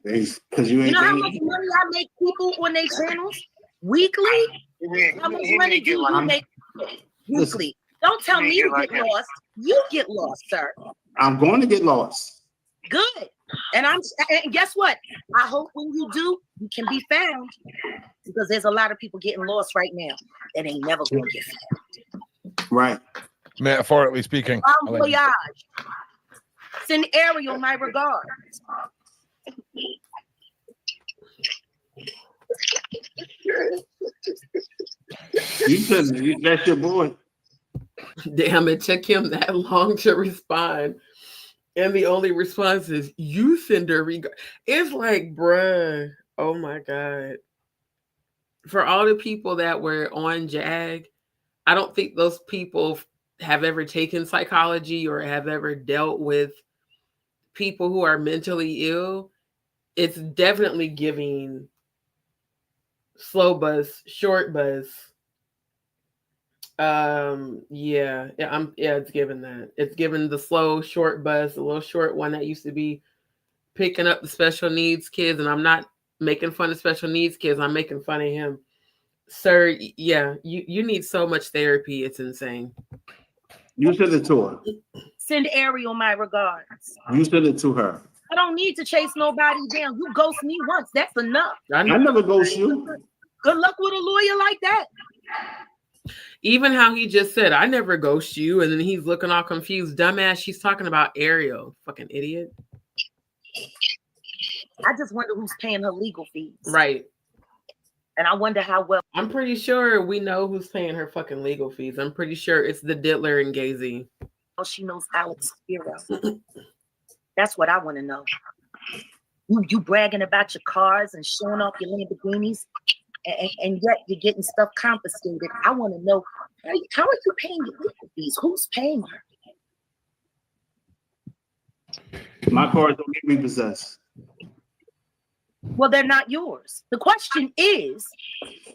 Because you
know how much money I make people on their channels weekly? How much money do you make weekly? Don't tell me to get lost. You get lost, sir.
I'm going to get lost.
Good. And guess what? I hope when you do, you can be found. Because there's a lot of people getting lost right now that ain't never gonna get found.
Right.
Metaphorically speaking.
Bon voyage. Send Ariel my regards.
You said that's your boy.
Damn, it took him that long to respond. And the only response is, you send her regard. It's like, bruh, oh my God. For all the people that were on Jag, I don't think those people have ever taken psychology or have ever dealt with people who are mentally ill. It's definitely giving slow buzz, short buzz. It's given that. It's given the slow, short buzz, the little short one that used to be picking up the special needs kids. And I'm not making fun of special needs kids. I'm making fun of him. Sir, yeah, you need so much therapy. It's insane.
You send it to her.
Send Ariel my regards.
You send it to her.
I don't need to chase nobody down. You ghost me once. That's enough.
I never ghost you.
Good luck with a lawyer like that.
Even how he just said, I never ghost you. And then he's looking all confused. Dumbass, she's talking about Ariel. Fucking idiot.
I just wonder who's paying her legal fees.
Right.
And I wonder how well.
I'm pretty sure we know who's paying her fucking legal fees. I'm pretty sure it's the Diddler and Gazy.
Oh, she knows Alex Spiro. That's what I want to know. You bragging about your cars and showing off your Lamborghinis, and yet you're getting stuff confiscated. I want to know, how are you paying your legal fees? Who's paying her?
My cars don't get repossessed.
Well, they're not yours. The question is,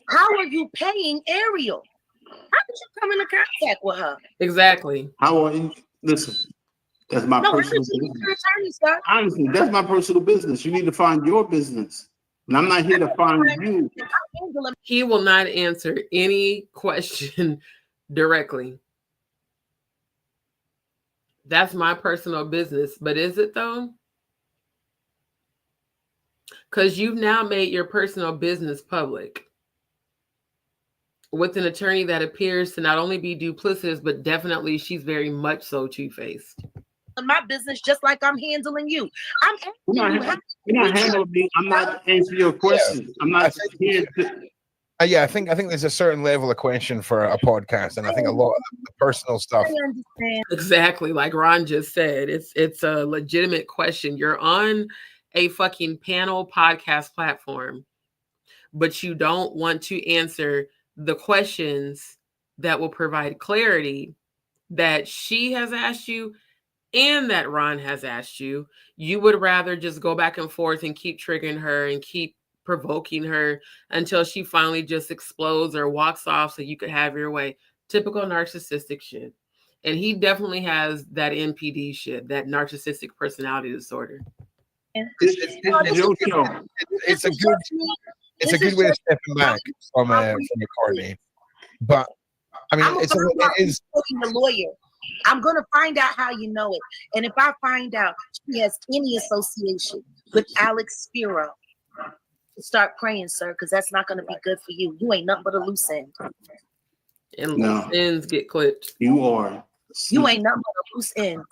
how are you paying Ariel? How did you come into contact with her?
Exactly.
How are you? Listen, that's my personal business. Honestly, that's my personal business. You need to find your business. And I'm not here to find you.
He will not answer any question directly. That's my personal business. But is it though? Because you've now made your personal business public with an attorney that appears to not only be duplicitous, but definitely she's very much so two-faced.
My business, just like I'm handling you.
You're not handling me. I'm not answering your questions. I'm not here to.
Yeah, I think there's a certain level of question for a podcast, and I think a lot of the personal stuff.
Exactly, like Ron just said, it's a legitimate question. You're on a fucking panel podcast platform, but you don't want to answer the questions that will provide clarity that she has asked you and that Ron has asked you. You would rather just go back and forth and keep triggering her and keep provoking her until she finally just explodes or walks off so you could have your way. Typical narcissistic shit. And he definitely has that NPD shit, that narcissistic personality disorder.
It's a good way of stepping back from a Courtney. But I mean, it is
the lawyer. I'm going to find out how you know it. And if I find out she has any association with Alex Spiro, start praying, sir, because that's not going to be good for you. You ain't nothing but a loose end.
And loose ends get clipped.
You are.
You ain't nothing but a loose end.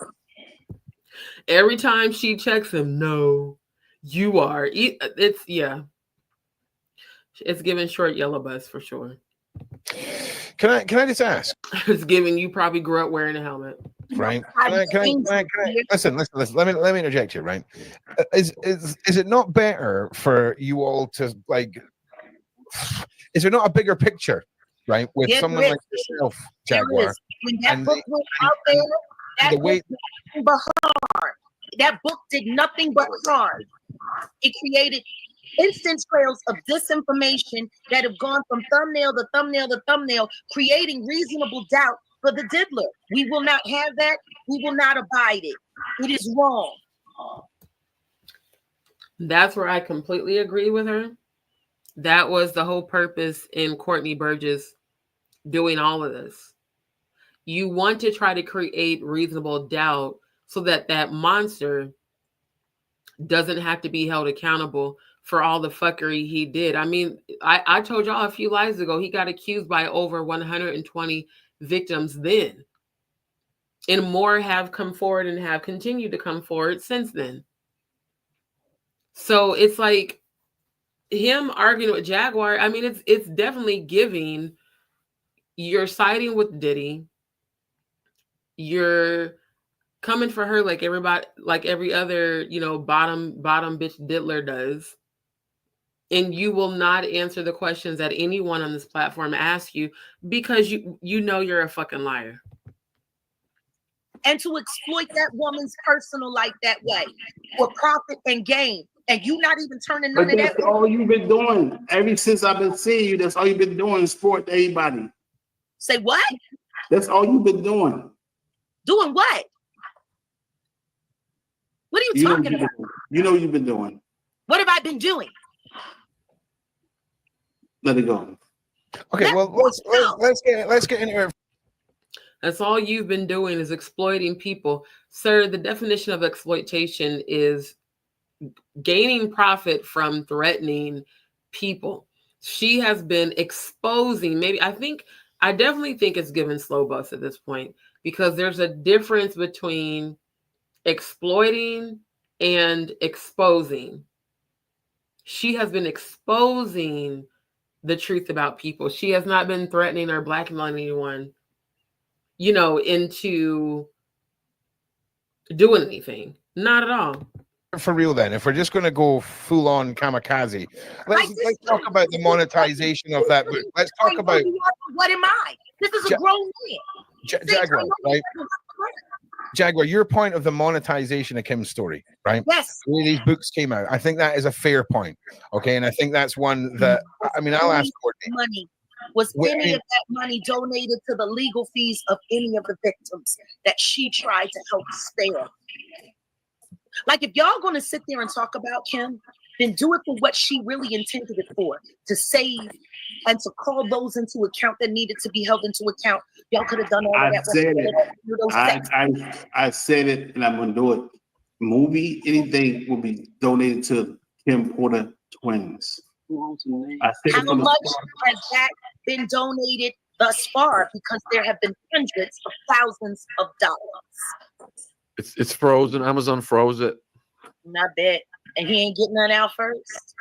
Every time she checks him, no, you are. It's, yeah. It's giving short yellow bus for sure.
Can I just ask?
It's giving you probably grew up wearing a helmet.
Right. Can I listen, let me interject here, right? Is it not better for you all to like, is there not a bigger picture, right? With someone like yourself, Jaguar.
When that book went out there, that book did nothing but harm. It created instant trails of disinformation that have gone from thumbnail to thumbnail to thumbnail, creating reasonable doubt for the Diddler. We will not have that. We will not abide it. It is wrong.
That's where I completely agree with her. That was the whole purpose in Courtney Burgess doing all of this. You want to try to create reasonable doubt so that that monster doesn't have to be held accountable for all the fuckery he did. I mean, I told y'all a few lives ago, he got accused by over 120 victims then. And more have come forward and have continued to come forward since then. So it's like him arguing with Jaguar. I mean, it's definitely giving. You're siding with Diddy. You're coming for her like everybody, like every other, bottom bitch Diddler does. And you will not answer the questions that anyone on this platform asks you because you know you're a fucking liar.
And to exploit that woman's personal life that way for profit and gain. And you not even turning none of that.
That's all you've been doing. Ever since I've been seeing you, that's all you've been doing, sport to everybody.
Say what?
That's all you've been doing.
Doing what? What are you talking about?
You know you've been doing.
What have I been doing?
Let it go.
Okay, well, let's get into it.
That's all you've been doing is exploiting people. Sir, the definition of exploitation is gaining profit from threatening people. She has been exposing, I definitely think it's given slow bus at this point, because there's a difference between exploiting and exposing. She has been exposing the truth about people. She has not been threatening or blackmailing anyone, into doing anything. Not at all.
for real then, if we're just going to go full on kamikaze, let's talk about the monetization of that book. Let's talk about
what am I? This is a grown man.
Jaguar, right? Jaguar, your point of the monetization of Kim's story, right?
Yes.
The way these books came out, I think that is a fair point. Okay, and I think that's one that I'll ask Courtney.
Money. Was any of that money donated to the legal fees of any of the victims that she tried to help spare? Like, if y'all gonna sit there and talk about Kim, then do it for what she really intended it for, to save and to call those into account that needed to be held into account. Y'all could have done all of that.
I said it, and I'm gonna do it. Movie, anything will be donated to Kim Porter twins.
How much has that been donated thus far? Because there have been hundreds of thousands of dollars.
It's frozen. Amazon froze it.
Not bet. And he ain't getting none out first.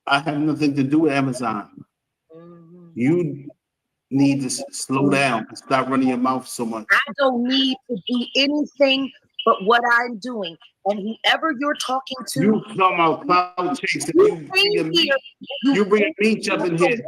I have nothing to do with Amazon. You need to slow down and stop running your mouth so much.
I don't need to do anything but what I'm doing. And whoever you're talking to,
you talking about cloud chasing. You bring me jumping here.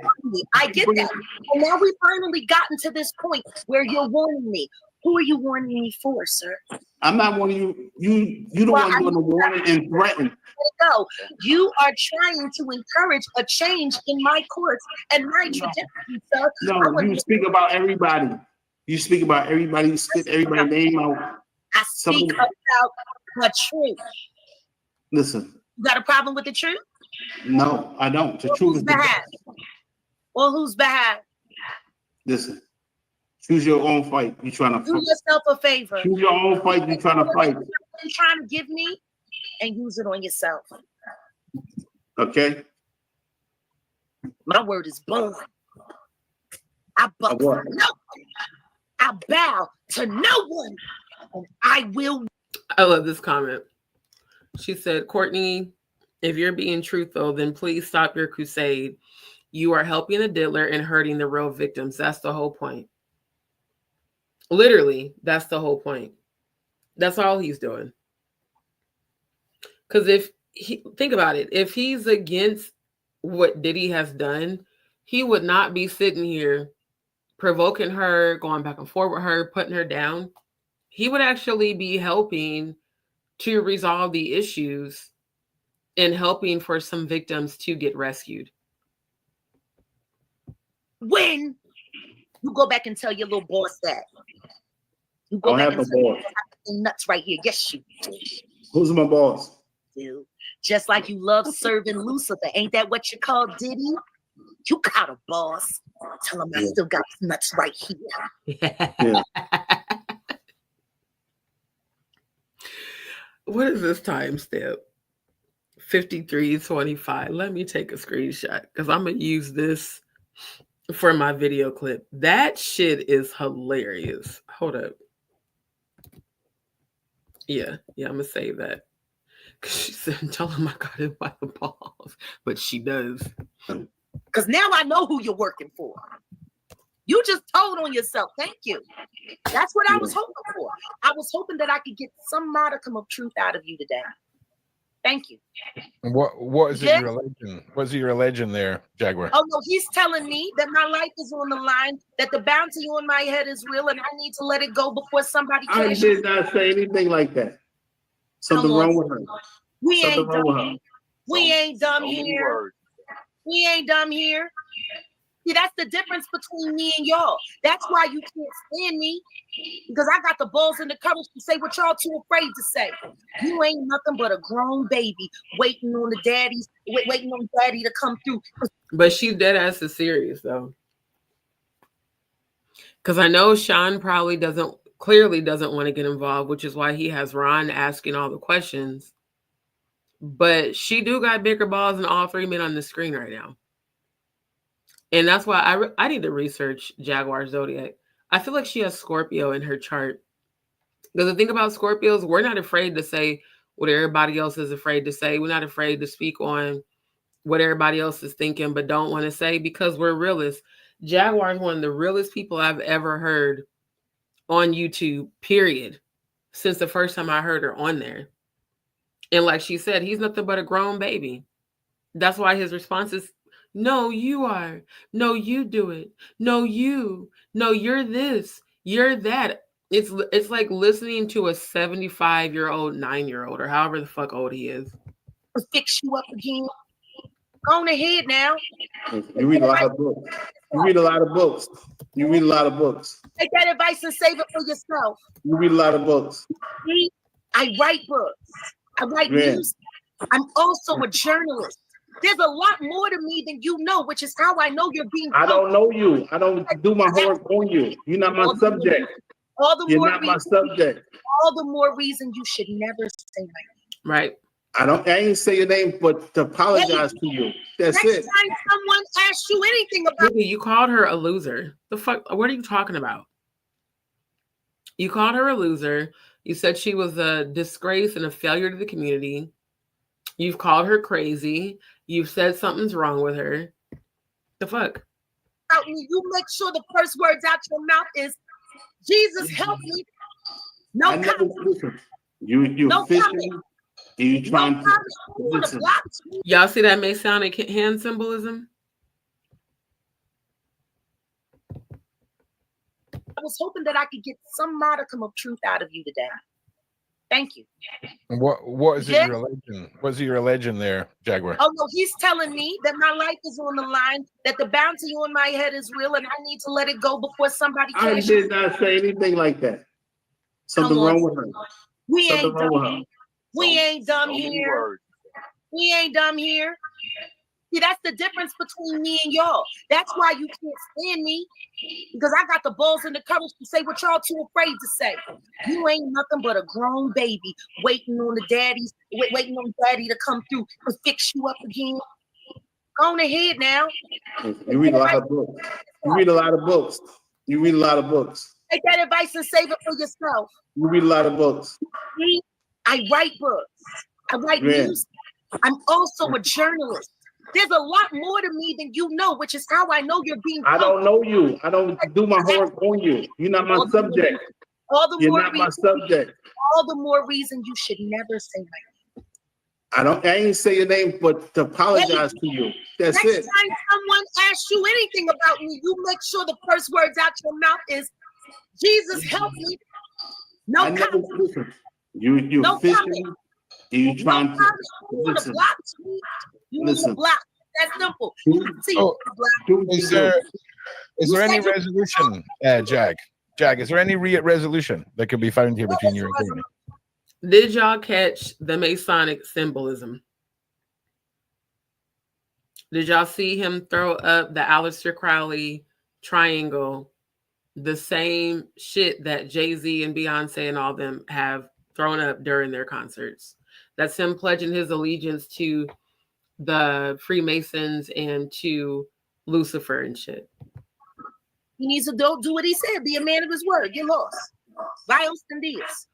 I get that. And now we've finally gotten to this point where you're warning me. Who are you warning me for, sir?
I'm not warning you. You don't want to warn and threaten.
No, you are trying to encourage a change in my course and my trajectory, sir.
No, you speak about everybody. You speak about everybody. You spit everybody's name out.
I speak about the truth.
Listen.
You got a problem with the truth?
No, I don't. The truth is
bad. Well, who's bad?
Listen. Choose your own fight. You trying to
do yourself a favor.
Choose your own fight. You trying to fight.
You're trying to give me, and use it on yourself.
Okay.
My word is born. I buck for no one. I bow to no one, and I will.
I love this comment. She said, "Courtney, if you're being truthful, then please stop your crusade. You are helping the diddler and hurting the real victims. That's the whole point." Literally, that's the whole point. That's all he's doing. Because think about it, if he's against what Diddy has done, he would not be sitting here provoking her, going back and forth with her, putting her down. He would actually be helping to resolve the issues and helping for some victims to get rescued.
When you go back and tell your little boss that. You
go back and tell
nuts right here. Yes, you do.
Who's my boss?
Dude. Just like you love serving Lucifer. Ain't that what you call Diddy? You got a boss. Tell him I still got nuts right here.
Yeah. What is this timestamp? 53:25. Let me take a screenshot because I'm going to use this for my video clip. That shit is hilarious. Hold up. Yeah, I'm gonna save that. Cause she said, "Tell him I got it by the balls," but she does.
Cause now I know who you're working for. You just told on yourself. Thank you. That's what I was hoping for. I was hoping that I could get some modicum of truth out of you today. Thank you.
What is it you're alleging? What's it you're alleging there, Jaguar?
Oh no, he's telling me that my life is on the line, that the bounty on my head is real, and I need to let it go before somebody
cashes. I did not say anything like that. Something wrong with her.
We ain't dumb. We ain't dumb here. We ain't dumb here. See, that's the difference between me and y'all. That's why you can't stand me, because I got the balls and the courage to say what y'all too afraid to say. You ain't nothing but a grown baby waiting on the daddies, waiting on daddy to come through.
But she's dead ass is serious though, because I know Sean probably clearly doesn't want to get involved, which is why he has Ron asking all the questions. But she do got bigger balls than all three men on the screen right now. And that's why I need to research Jaguar Zodiac. I feel like she has Scorpio in her chart. Because the thing about Scorpios, we're not afraid to say what everybody else is afraid to say. We're not afraid to speak on what everybody else is thinking but don't want to say, because we're realists. Jaguar is one of the realest people I've ever heard on YouTube, period, since the first time I heard her on there. And like she said, he's nothing but a grown baby. That's why his response is, no, you are. No, you do it. No, you. No, you're this. You're that. It's like listening to a 75-year-old 9-year-old or however the fuck old he is.
Fix you up again. Go on ahead now.
You read a lot of books. You read a lot of books. You read a lot of books.
Take that advice and save it for yourself.
You read a lot of books.
See, I write books. I write music. I'm also a journalist. There's a lot more to me than you know, which is how I know you're being.
I don't know you. I don't do my homework on you. You're not my subject. You're not my subject.
All the more reason you should never say my name.
Right.
I ain't say your name, but to apologize to you. That's
Next
it.
time someone asks you anything about
Nigga, you called her a loser. The fuck? What are you talking about? You called her a loser. You said she was a disgrace and a failure to the community. You've called her crazy. You've said something's wrong with her. The fuck?
me, you make sure the first words out your mouth is, Jesus help me. No comment.
You
No
fishing.
comment.
You trying to
listen.
Y'all see that Masonic hand symbolism?
I was hoping that I could get some modicum of truth out of you today. Thank you.
What is it you're alleging? What's your alleging there, Jaguar?
Oh no, he's telling me that my life is on the line, that the bounty on my head is real, and I need to let it go before somebody
I did not say anything like that. Something wrong with her.
We
Something
ain't
wrong with
dumb.
her.
We ain't dumb here. We ain't dumb here. See, that's the difference between me and y'all. That's why you can't stand me, because I got the balls and the courage to say what y'all too afraid to say. You ain't nothing but a grown baby waiting on waiting on daddy to come through and fix you up again. Go on ahead now.
You read a lot of books. You read a lot of books. You read a lot of books.
Take that advice and save it for yourself.
You read a lot of books.
See, I write books. I write music. I'm also a journalist. There's a lot more to me than you know, which is how I know you're being.
I don't know you. I don't do my homework on you. You're not my subject. You're not my subject.
All the more reason you should never say my name.
I ain't say your name, but to apologize to you. That's
Next
it.
Next time someone asks you anything about me, you make sure the first words out your mouth is, Jesus help me. No comment.
Listen. You
no
fishing.
Comment.
You trying to
listen. Block. You need to block. That's simple.
Is there any resolution, Jag? Is there any resolution that could be found here between you and Courtney?
Did y'all catch the Masonic symbolism? Did y'all see him throw up the Aleister Crowley triangle, the same shit that Jay-Z and Beyonce and all them have thrown up during their concerts? That's him pledging his allegiance to the Freemasons and to Lucifer and shit.
He needs to do what he said. Be a man of his word. Get lost. Vios and this.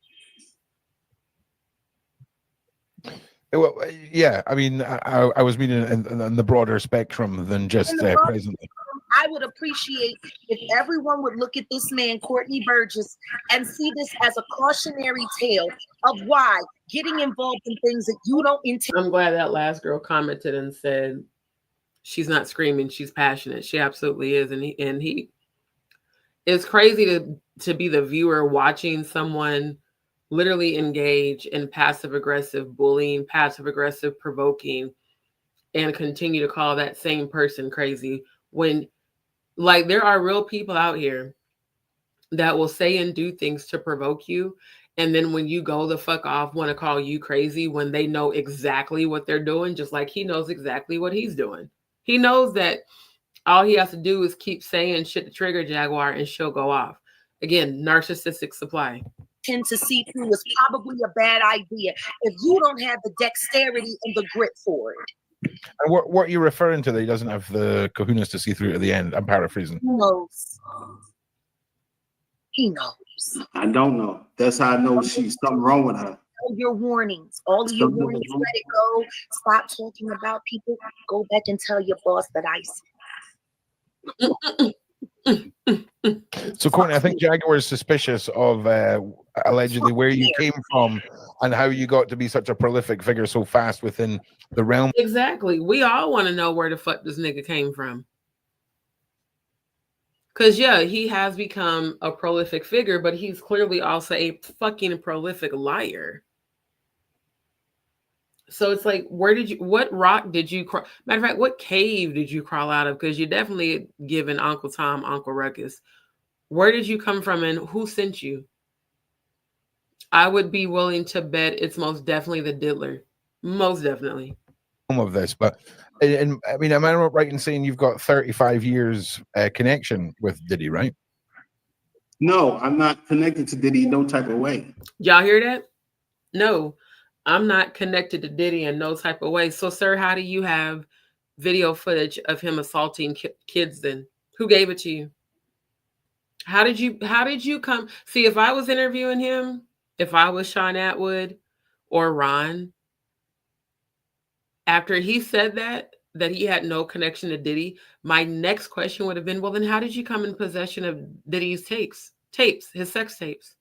Well, yeah, I mean, I was meaning in the broader spectrum than just presently.
I would appreciate if everyone would look at this man, Courtney Burgess, and see this as a cautionary tale of why getting involved in things that you don't intend.
I'm glad that last girl commented and said she's not screaming, she's passionate. She absolutely is. And he it's crazy to be the viewer watching someone literally engage in passive-aggressive bullying, passive-aggressive provoking, and continue to call that same person crazy when, like, there are real people out here that will say and do things to provoke you. And then when you go the fuck off, want to call you crazy when they know exactly what they're doing, just like he knows exactly what he's doing. He knows that all he has to do is keep saying shit to trigger Jaguar and she'll go off. Again, narcissistic supply.
Tend to see through is probably a bad idea if you don't have the dexterity and the grit for it.
And what you're referring to that he doesn't have the kahunas to see through at the end? I'm paraphrasing.
He knows. He knows.
I don't know. That's how I know she's something wrong with her.
All your warnings, all of your warnings, let it go. Stop talking about people. Go back and tell your boss that I said.
So, Courtney, I think Jaguar is suspicious of allegedly, where you came from, and how you got to be such a prolific figure so fast within the realm.
Exactly. We all want to know where the fuck this nigga came from. Because, yeah, he has become a prolific figure, but he's clearly also a fucking prolific liar. So it's like, what rock did you crawl? Matter of fact, what cave did you crawl out of? Because you're definitely giving Uncle Tom, Uncle Rukus. Where did you come from and who sent you? I would be willing to bet it's most definitely the Diddler. Most definitely.
Of this, but and I mean, am I right in saying you've got 35 years connection with Diddy, right?
No, I'm not connected to Diddy no type of way.
Y'all hear that? No, I'm not connected to Diddy in no type of way. So, sir, how do you have video footage of him assaulting kids then? Who gave it to you? How did you come? See, if I was interviewing him, if I was Sean Atwood or Ron, after he said that he had no connection to Diddy, my next question would have been, well, then how did you come in possession of Diddy's tapes, his sex tapes?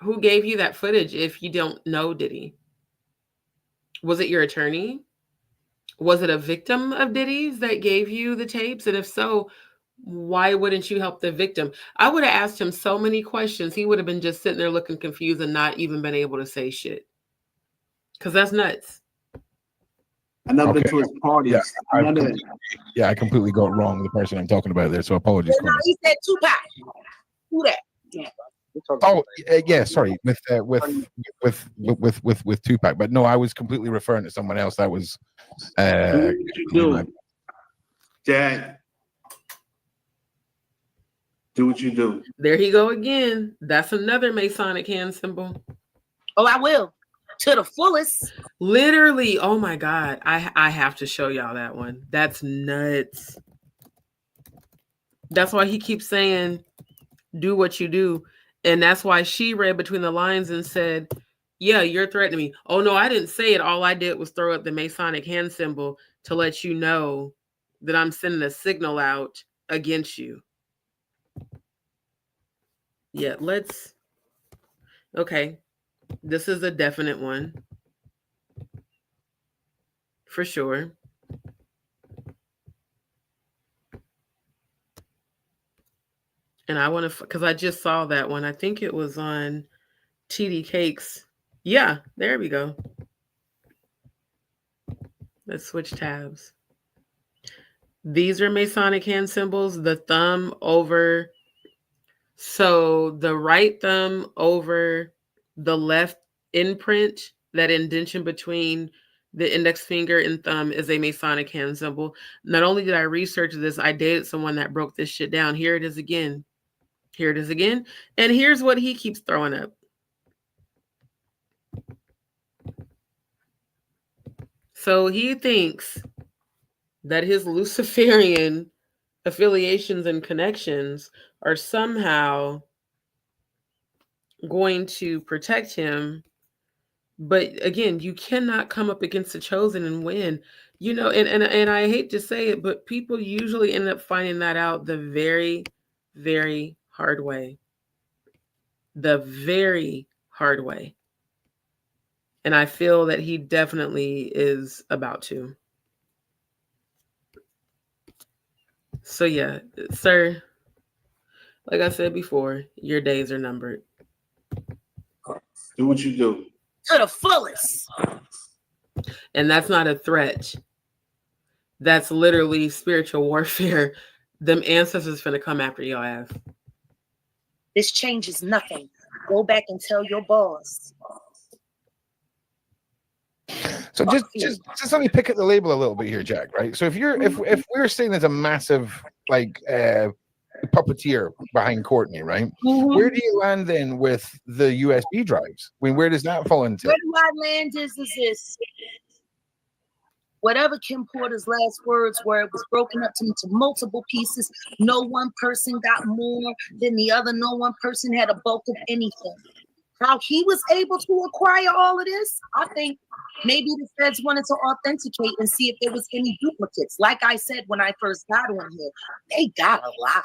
Who gave you that footage if you don't know Diddy? Was it your attorney? Was it a victim of Diddy's that gave you the tapes? And if so, why wouldn't you help the victim? I would have asked him so many questions. He would have been just sitting there looking confused and not even been able to say shit. Because that's nuts.
I never been to his parties.
I completely got wrong the person I'm talking about there, so apologies.
No, he said Tupac. Who that? Yeah.
Oh, yeah, sorry, with Tupac, but no, I was completely referring to someone else. That was
do what you do, Jag. Do what you do.
There he go again. That's another Masonic hand symbol.
Oh, I will. To the fullest.
Literally. Oh my God. I have to show y'all that one. That's nuts. That's why he keeps saying, do what you do. And that's why she read between the lines and said, yeah, you're threatening me. Oh no, I didn't say it. All I did was throw up the Masonic hand symbol to let you know that I'm sending a signal out against you. Yeah, okay. This is a definite one. For sure. And I want to, because I just saw that one. I think it was on TD Cakes. Yeah, there we go. Let's switch tabs. These are Masonic hand symbols. The thumb over. So the right thumb over the left imprint, that indentation between the index finger and thumb, is a Masonic hand symbol. Not only did I research this, I dated someone that broke this shit down. Here it is again. Here it is again. And here's what he keeps throwing up. So he thinks that his Luciferian affiliations and connections are somehow going to protect him. But again, you cannot come up against the chosen and win. You know, and I hate to say it, but people usually end up finding that out the very, very hard way. The very hard way. And I feel that he definitely is about to. So yeah, sir, like I said before, your days are numbered.
Do what you do.
To the fullest.
And that's not a threat. That's literally spiritual warfare. Them ancestors finna come after your ass.
This changes nothing. Go back and tell your boss.
So just let me pick at the label a little bit here, Jack. Right. So if we're saying there's a massive puppeteer behind Courtney, right? Mm-hmm. Where do you land then with the USB drives? I mean, where does that fall into?
Where do I land is this. Whatever Kim Porter's last words were, it was broken up into multiple pieces. No one person got more than the other. No one person had a bulk of anything. How he was able to acquire all of this, I think maybe the feds wanted to authenticate and see if there was any duplicates. Like I said, when I first got on here, they got a lot.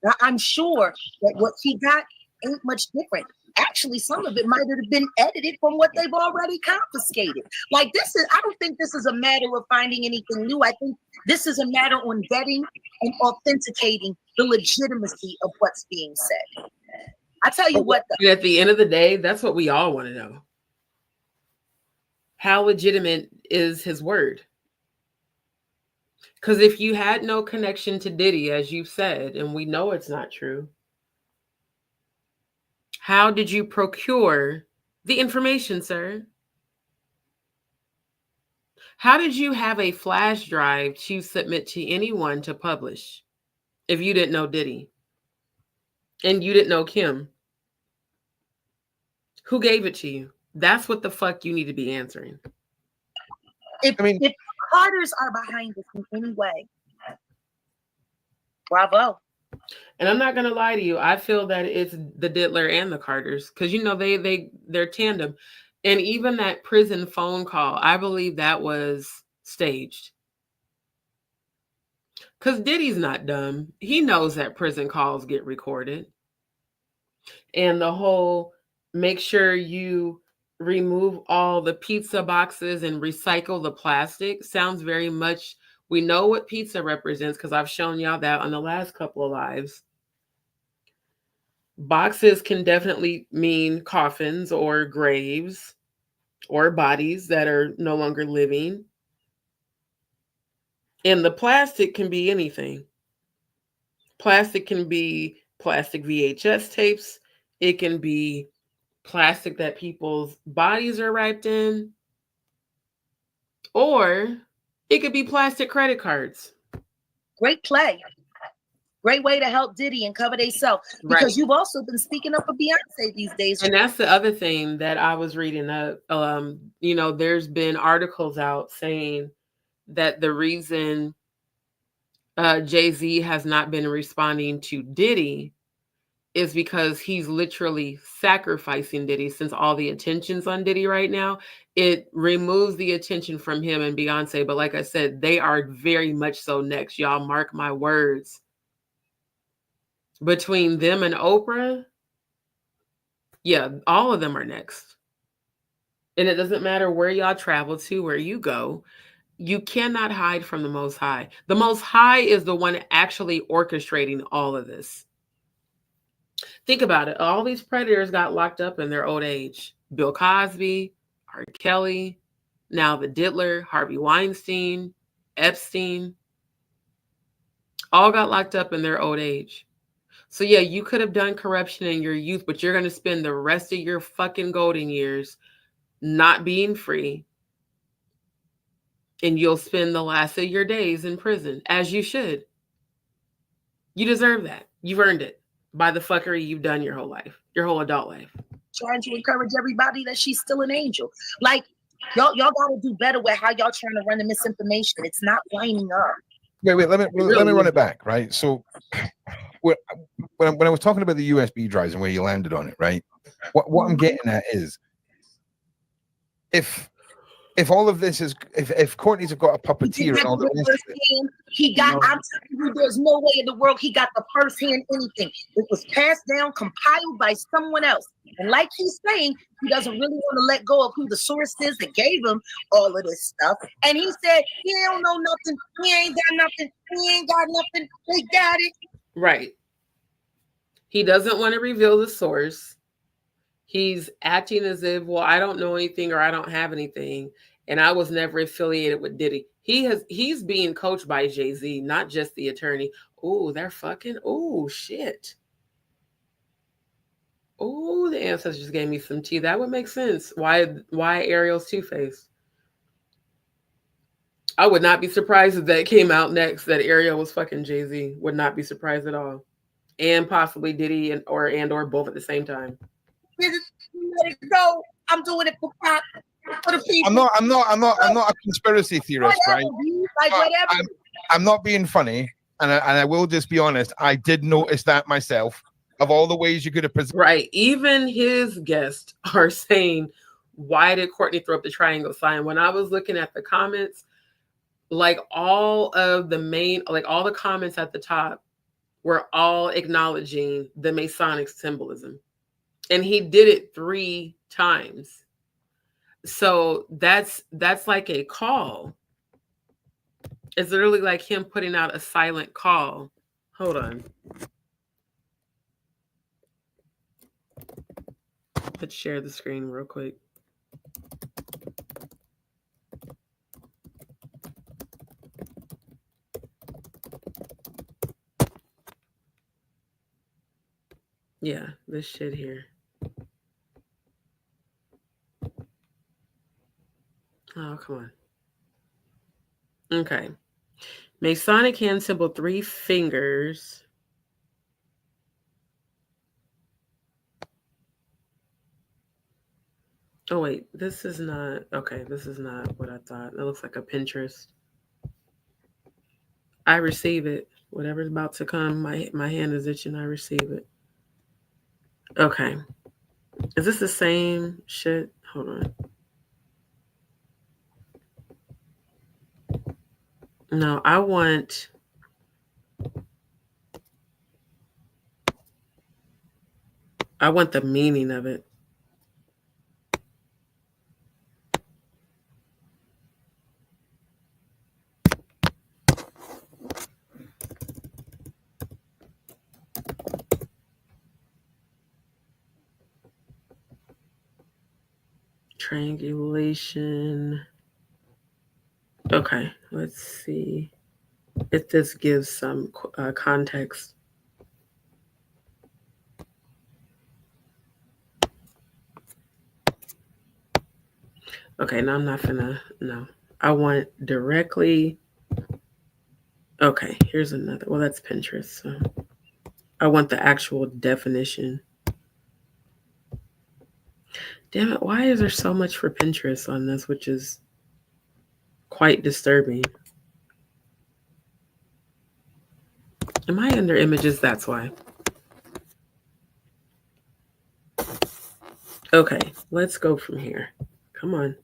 Now, I'm sure that what he got ain't much different. Actually, some of it might have been edited from what they've already confiscated. Like this is, I don't think this is a matter of finding anything new. I think this is a matter on vetting and authenticating the legitimacy of what's being said. I tell you what,
though, at the end of the day, that's what we all want to know. How legitimate is his word? Because if you had no connection to Diddy, as you've said, and we know it's not true, how did you procure the information, sir? How did you have a flash drive to submit to anyone to publish if you didn't know Diddy and you didn't know Kim? Who gave it to you? That's what the fuck you need to be answering.
If Carters are behind this in any way, bravo.
And I'm not gonna lie to you, I feel that it's the Diddler and the Carters, because you know they're tandem. And even that prison phone call, I believe that was staged. Because Diddy's not dumb. He knows that prison calls get recorded. And the whole make sure you remove all the pizza boxes and recycle the plastic sounds very much, we know what pizza represents because I've shown y'all that on the last couple of lives. Boxes can definitely mean coffins or graves or bodies that are no longer living. And the plastic can be anything. Plastic can be plastic VHS tapes. It can be plastic that people's bodies are wrapped in. Or it could be plastic credit cards.
Great play. Great way to help Diddy and cover themselves. Because you've also been speaking up for Beyonce these days.
And that's the other thing that I was reading up. You know, there's been articles out saying that the reason Jay-Z has not been responding to Diddy is because he's literally sacrificing Diddy. Since all the attention's on Diddy right now, it removes the attention from him and Beyonce. But like I said, they are very much so next. Y'all mark my words. Between them and Oprah, yeah, all of them are next. And it doesn't matter where y'all travel to, where you go. You cannot hide from the Most High. The Most High is the one actually orchestrating all of this. Think about it. All these predators got locked up in their old age. Bill Cosby, R. Kelly, now the Diddler, Harvey Weinstein, Epstein, all got locked up in their old age. So yeah, you could have done corruption in your youth, but you're going to spend the rest of your fucking golden years not being free. And you'll spend the last of your days in prison, as you should. You deserve that. You've earned it by the fuckery you've done your whole life, your whole adult life.
Trying to encourage everybody that she's still an angel. Like, y'all gotta do better with how y'all trying to run the misinformation. It's not lining up.
Wait, let me run it back, right? So when I was talking about the USB drives and where you landed on it, right? What I'm getting at is if all of this is if Courtney's got a puppeteer and all the rest of it,
he got, I'm telling you, there's no way in the world he got the first hand anything. It was passed down, compiled by someone else. And like he's saying, he doesn't really want to let go of who the source is that gave him all of this stuff. And he said, he don't know nothing. He ain't got nothing. He ain't got nothing. They got it.
Right. He doesn't want to reveal the source. He's acting as if, well, I don't know anything or I don't have anything. And I was never affiliated with Diddy. He's being coached by Jay-Z, not just the attorney. Oh, they're fucking, oh, shit. Oh, the ancestors gave me some tea. That would make sense. Why Ariel's Two-Face? I would not be surprised if that came out next, that Ariel was fucking Jay-Z. Would not be surprised at all. And possibly Diddy or both at the same time.
Let it go. I'm doing it for pop. For the people.
I'm not a conspiracy theorist,
whatever,
right?
Like whatever.
I'm not being funny, and I will just be honest. I did notice that myself. Of all the ways you could have presented,
right? Even his guests are saying, "Why did Courtney throw up the triangle sign?" When I was looking at the comments, like all the comments at the top were all acknowledging the Masonic symbolism. And he did it 3 times. So that's like a call. It's literally like him putting out a silent call. Hold on. Let's share the screen real quick. Yeah, this shit here. Oh, come on. Okay. Masonic hand symbol, 3 fingers. Oh, wait. This is not... Okay, this is not what I thought. It looks like a Pinterest. I receive it. Whatever's about to come, my hand is itching. I receive it. Okay. Is this the same shit? Hold on. No, I want... the meaning of it. Triangulation. Okay, let's see if this gives some context. Okay, no, I'm not gonna, no. I want directly, okay, here's another, well, that's Pinterest, so I want the actual definition. Damn it, why is there so much for Pinterest on this, which is quite disturbing? Am I under images? That's why. Okay, let's go from here. Come on.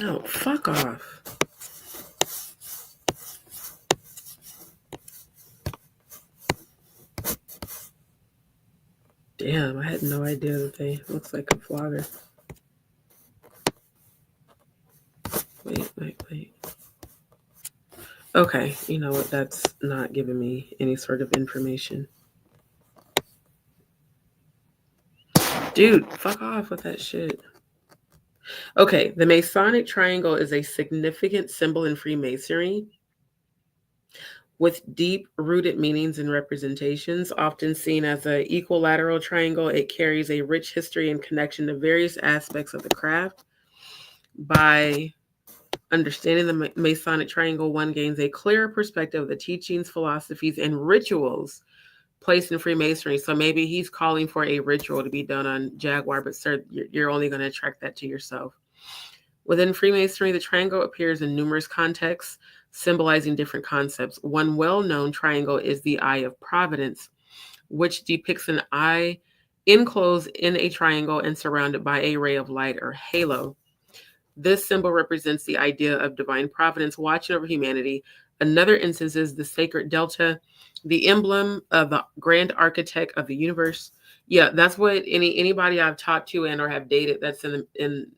No, fuck off. Damn, I had no idea that they looks like a flogger. Wait. Okay, you know what? That's not giving me any sort of information. Dude, fuck off with that shit. Okay, the Masonic triangle is a significant symbol in Freemasonry with deep-rooted meanings and representations. Often seen as an equilateral triangle, it carries a rich history and connection to various aspects of the craft. By understanding the Masonic triangle, one gains a clearer perspective of the teachings, philosophies, and rituals placed in Freemasonry. So maybe he's calling for a ritual to be done on Jaguar, but sir, you're only going to attract that to yourself. Within Freemasonry, the triangle appears in numerous contexts, symbolizing different concepts. One well-known triangle is the Eye of Providence, which depicts an eye enclosed in a triangle and surrounded by a ray of light or halo. This symbol represents the idea of divine providence watching over humanity. Another instance is the sacred delta, the emblem of the grand architect of the universe. Yeah, that's what anybody I've talked to and or have dated that's in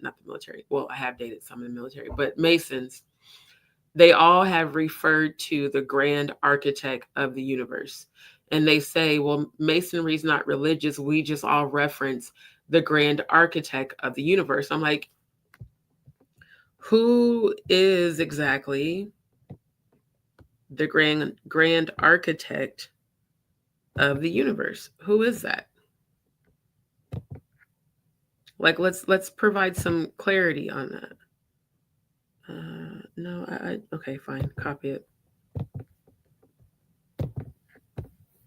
not the military. Well, I have dated some in the military, but Masons, they all have referred to the grand architect of the universe. And they say, well, Masonry is not religious. We just all reference the grand architect of the universe. I'm like, who is exactly the grand architect of the universe? Who is that? Like, let's provide some clarity on that. No, okay, fine, copy it.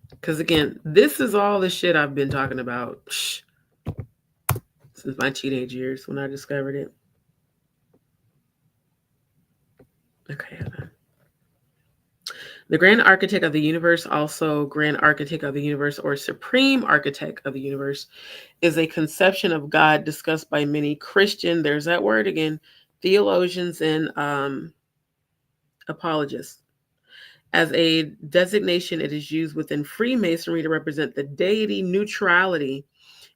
Because again, this is all the shit I've been talking about since my teenage years when I discovered it. Okay, hold on. The Grand Architect of the Universe, also Grand Architect of the Universe or Supreme Architect of the Universe, is a conception of God discussed by many Christian, there's that word again, theologians and apologists. As a designation, it is used within Freemasonry to represent the deity neutrality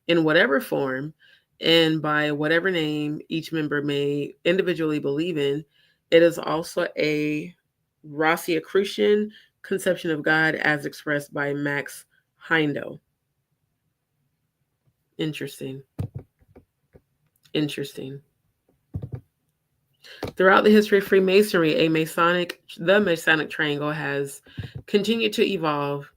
in whatever form and by whatever name each member may individually believe in. It is also a Rosicrucian conception of God as expressed by Max Heindel. Interesting. Interesting. Throughout the history of Freemasonry, the Masonic triangle has continued to evolve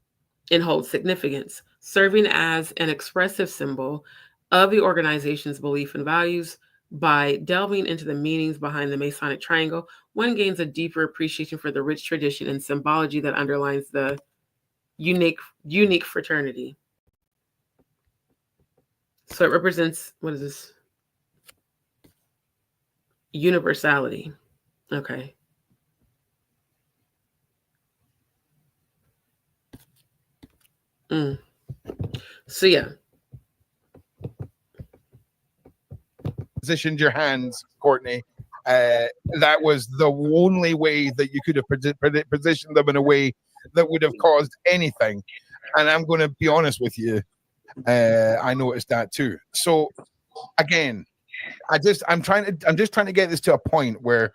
and hold significance, serving as an expressive symbol of the organization's belief and values. By delving into the meanings behind the Masonic triangle, one gains a deeper appreciation for the rich tradition and symbology that underlines the unique fraternity. So it represents, what is this? Universality. Okay. So yeah.
Positioned your hands, Courtney. That was the only way that you could have positioned them in a way that would have caused anything. And I'm going to be honest with you. I noticed that too. So again, I'm just trying to get this to a point where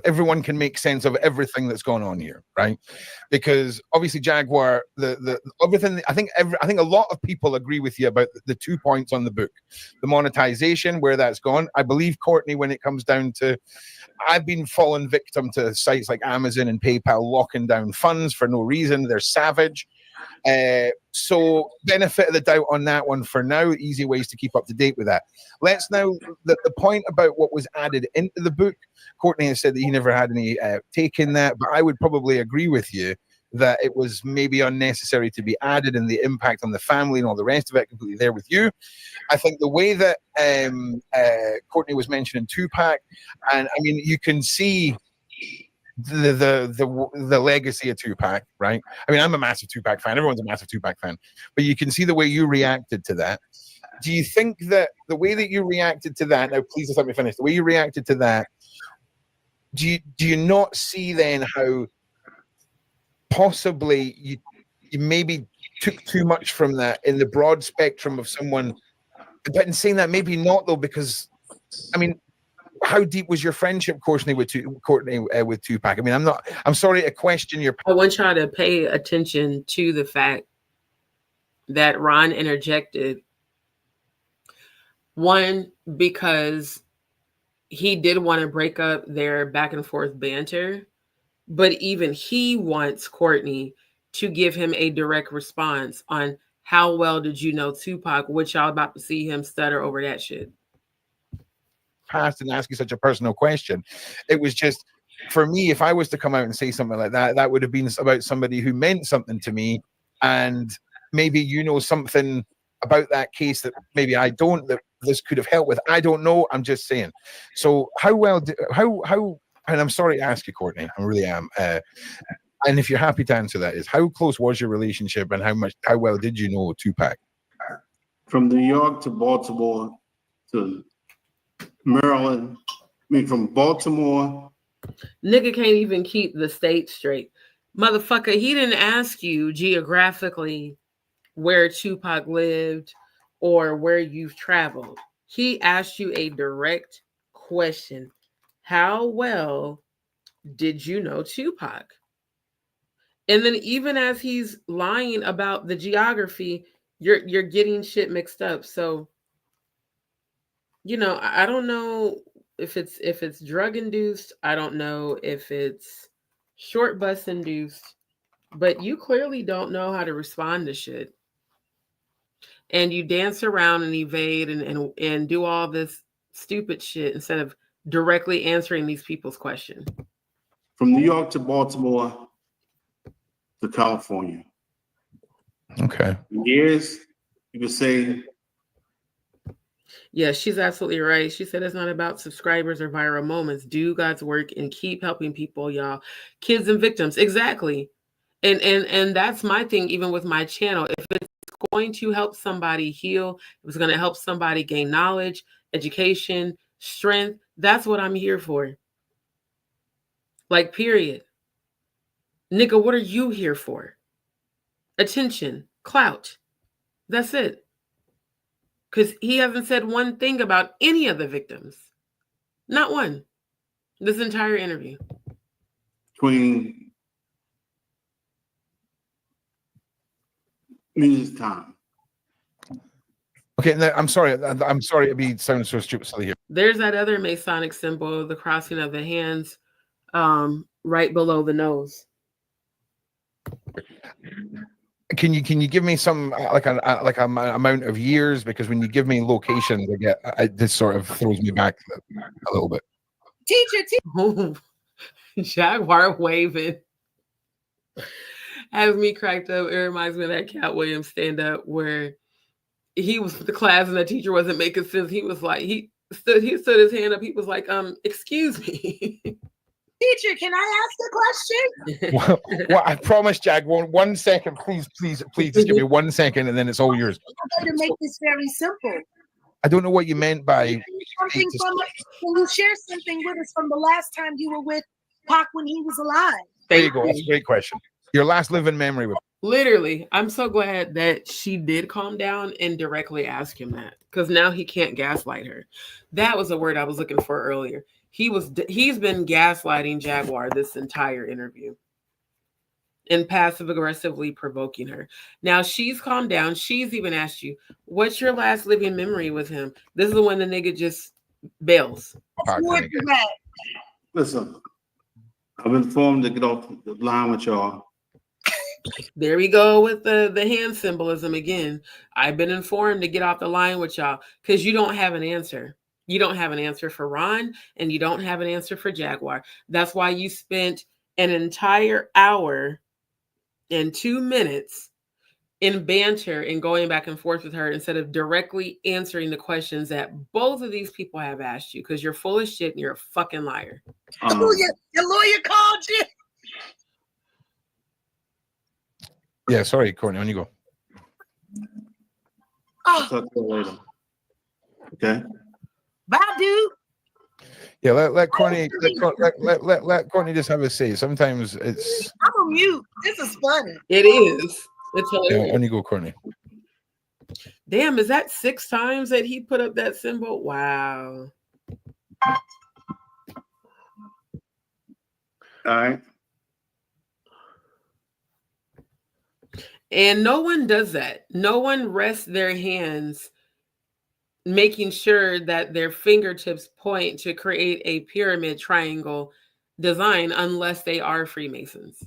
everyone can make sense of everything that's going on here, right? Because obviously Jaguar, the everything, I think a lot of people agree with you about the 2 points on the book, the monetization, where that's gone. I believe, Courtney, when it comes down to, I've been fallen victim to sites like Amazon and PayPal locking down funds for no reason. They're savage. So benefit of the doubt on that one for now. Easy ways to keep up to date with that. Let's now, the point about what was added into the book. Courtney has said that he never had any take in that, but I would probably agree with you that it was maybe unnecessary to be added, and the impact on the family and all the rest of it, completely there with you. I think the way that Courtney was mentioning Tupac, and I mean, you can see the legacy of Tupac, right? I mean, I'm a massive Tupac fan. Everyone's a massive Tupac fan, but you can see the way you reacted to that. Do you think that the way that you reacted to that? Now, please just let me finish. The way you reacted to that. Do you not see then how possibly you maybe took too much from that in the broad spectrum of someone? But in saying that, maybe not though, because I mean, how deep was your friendship, Courtney, with Tupac? I mean, I'm sorry to question your.
I want y'all to pay attention to the fact that Ron interjected. One, because he did want to break up their back and forth banter, but even he wants Courtney to give him a direct response on how well did you know Tupac, which y'all about to see him stutter over that shit.
Past and ask you such a personal question. It was just, for me, if I was to come out and say something like that, that would have been about somebody who meant something to me, and maybe you know something about that case that maybe I don't, that this could have helped with. I don't know. I'm just saying. So how well, and I'm sorry to ask you, Courtney, I really am. And if you're happy to answer that, is how close was your relationship, and how well did you know Tupac?
From New York to Baltimore to Maryland, I mean, from Baltimore.
Nigga can't even keep the state straight. Motherfucker, he didn't ask you geographically where Tupac lived or where you've traveled. He asked you a direct question. How well did you know Tupac? And then even as he's lying about the geography, you're getting shit mixed up. So, you know, I don't know if it's drug induced. I don't know if it's short bus induced, but you clearly don't know how to respond to shit. And you dance around and evade and do all this stupid shit instead of directly answering these people's questions.
From New York to Baltimore to California.
Okay.
Years, you could say.
Yeah, she's absolutely right. She said it's not about subscribers or viral moments. Do God's work and keep helping people, y'all. Kids and victims. Exactly. And that's my thing, even with my channel. If it's going to help somebody heal, if it's going to help somebody gain knowledge, education, strength, that's what I'm here for. Like, period. Nigga, what are you here for? Attention, clout. That's it. Because he hasn't said one thing about any of the victims. Not one. This entire interview.
Between music time.
Okay, now, I'm sorry to be sounding so stupid silly here.
There's that other Masonic symbol, the crossing of the hands, right below the nose.
Can you give me some like an amount of years? Because when you give me locations, this sort of throws me back a little bit.
Teacher.
Jaguar waving has me cracked up. It reminds me of that Cat Williams stand up where he was with the class and the teacher wasn't making sense. He was like, he stood his hand up. He was like, excuse me.
Teacher, can I ask a question?
Well, I promise, Jag. 1 second, please, just give me 1 second, and then it's all yours.
I'm going to make this very simple.
I don't know what you meant by.
Can you share something with us from the last time you were with Pac when he was alive?
There you go. That's a great question. Your last living memory with.
Literally, I'm so glad that she did calm down and directly ask him that, because now he can't gaslight her. That was a word I was looking for earlier. He's been gaslighting Jaguar this entire interview and passive aggressively provoking her. Now she's calmed down. She's even asked you, what's your last living memory with him? This is when the nigga just bails.
Listen, I've been informed to get off the line with y'all.
There we go with the hand symbolism again. I've been informed to get off the line with y'all because you don't have an answer. You don't have an answer for Ron, and you don't have an answer for Jaguar. That's why you spent an entire hour and 2 minutes in banter and going back and forth with her instead of directly answering the questions that both of these people have asked you, because you're full of shit and you're a fucking liar.
Your lawyer called you.
Yeah, sorry, Courtney, on you go.
I'll talk to you later. Okay.
Bye, dude.
Yeah, let Courtney let Courtney just have a say. Sometimes it's.
I'm on mute. This is funny.
It is. It's hilarious.
Yeah, on you go, Courtney.
Damn, is that 6 times that he put up that symbol? Wow.
All right.
And no one does that. No one rests their hands making sure that their fingertips point to create a pyramid triangle design unless they are Freemasons.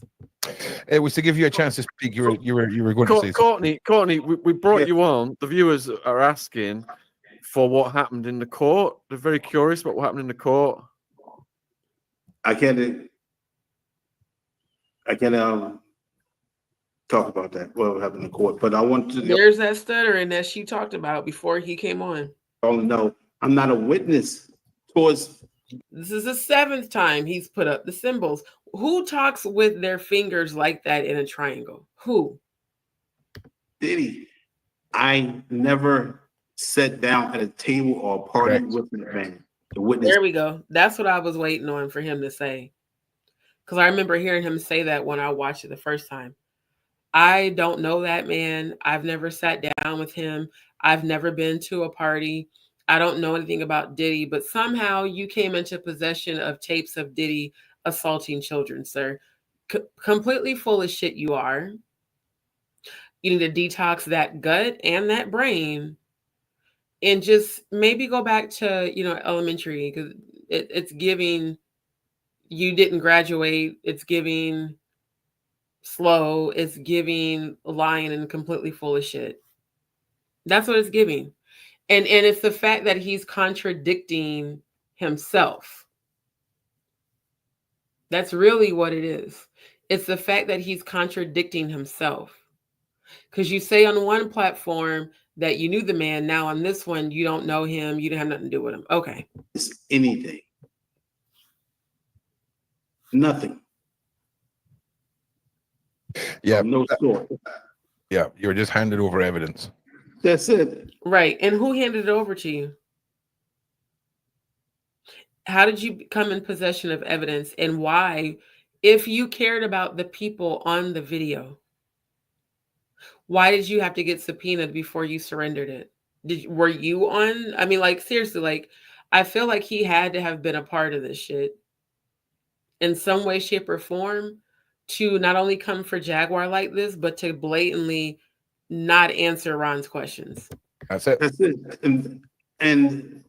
It was to give you a chance to speak. You were going to say
something. Courtney, we brought you on. The viewers are asking for what happened in the court. They're very curious about what happened in the court.
I can't talk about that. What happened in court? But I want to.
There's that stuttering that she talked about before he came on.
Oh no, I'm not a witness towards.
This is the 7th time he's put up the symbols. Who talks with their fingers like that in a triangle? Who?
Diddy. I never sat down at a table or a party with the man. The witness.
There we go. That's what I was waiting on for him to say. Because I remember hearing him say that when I watched it the first time. I don't know that man. I've never sat down with him. I've never been to a party. I don't know anything about Diddy, but somehow you came into possession of tapes of Diddy assaulting children, sir. Completely full of shit you are. You need to detox that gut and that brain and just maybe go back to, elementary, because it's giving you didn't graduate. It's giving slow. It's giving lying and completely full of shit. That's what it's giving. And it's the fact that he's contradicting himself. That's really what it is. It's the fact that he's contradicting himself. Because you say on one platform that you knew the man. Now on this one, you don't know him. You didn't have nothing to do with him. Okay.
It's anything. Nothing.
Yeah.
No sort.
Yeah. You were just handed over evidence.
That's it.
Right. And who handed it over to you? How did you come in possession of evidence, and why If you cared about the people on the video, why did you have to get subpoenaed before you surrendered it? Were you on? I mean, like, seriously, like, I feel like he had to have been a part of this shit in some way, shape, or form to not only come for Jaguar like this, but to blatantly not answer Ron's questions.
That's it.
That's it. And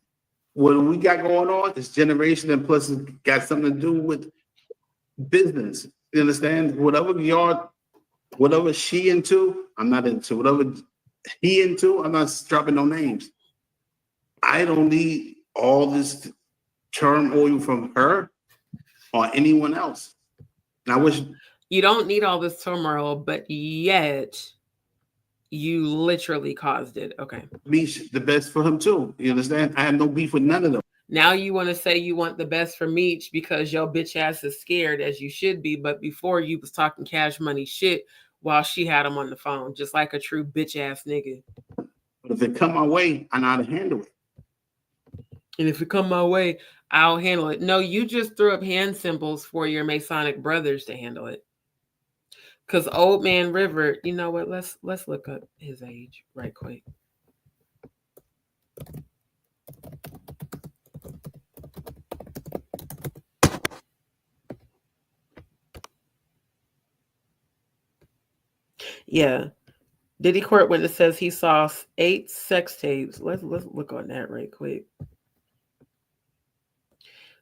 what we got going on is generation, and plus it's got something to do with business. You understand? Whatever she into, I'm not into. Whatever he into, I'm not dropping no names. I don't need all this turmoil from her or anyone else. And I wish
you don't need all this turmoil, but yet you literally caused it. Okay.
Meech the best for him too. You understand? I have no beef with none of them.
Now you want to say you want the best for Meech because your bitch ass is scared, as you should be. But before, you was talking Cash Money shit while she had him on the phone, just like a true bitch ass nigga.
But if it come my way, I know how to handle it.
And if it come my way, I'll handle it. No, you just threw up hand symbols for your Masonic brothers to handle it. Because Old Man River, you know what? Let's look up his age right quick. Yeah. Diddy Court witness says he saw 8 sex tapes. Let's look on that right quick.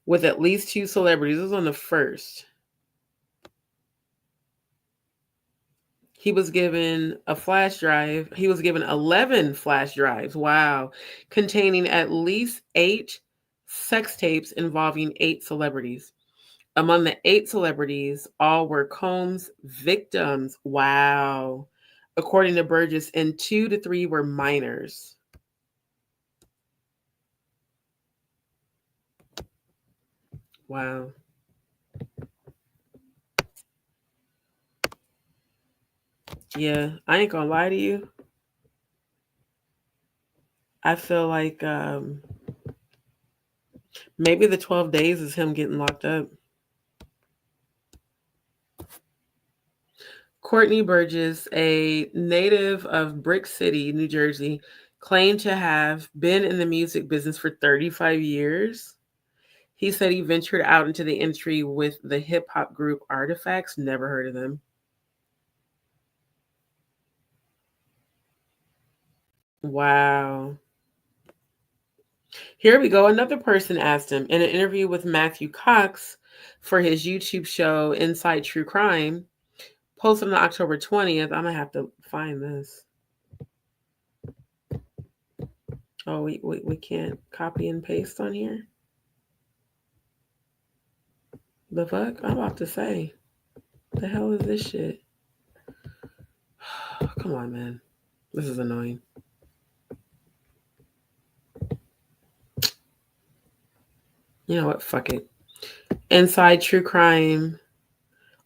With at least 2 celebrities. This was on the 1st. He was given a flash drive. He was given 11 flash drives. Wow. Containing at least 8 sex tapes involving 8 celebrities. Among the 8 celebrities, all were Combs victims. Wow. According to Burgess, and 2 to 3 were minors. Wow. Yeah, I ain't gonna lie to you. I feel like maybe the 12 days is him getting locked up. Courtney Burgess, a native of Brick City, New Jersey, claimed to have been in the music business for 35 years. He said he ventured out into the industry with the hip-hop group Artifacts. Never heard of them. Wow. Here we go. Another person asked him in an interview with Matthew Cox for his YouTube show, Inside True Crime, posted on October 20th. I'm going to have to find this. Oh, we can't copy and paste on here? The fuck? I'm about to say. The hell is this shit? Come on, man. This is annoying. You know what? Fuck it. Inside True Crime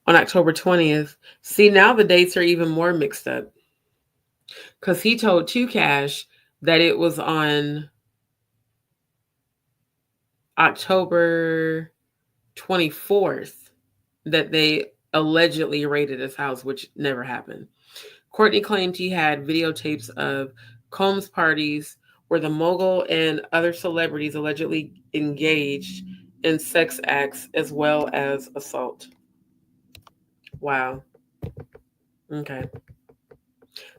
on October 20th. See, now the dates are even more mixed up. Because he told Cash that it was on October 24th that they allegedly raided his house, which never happened. Courtney claimed he had videotapes of Combs parties where the mogul and other celebrities allegedly engaged in sex acts as well as assault. Wow. Okay.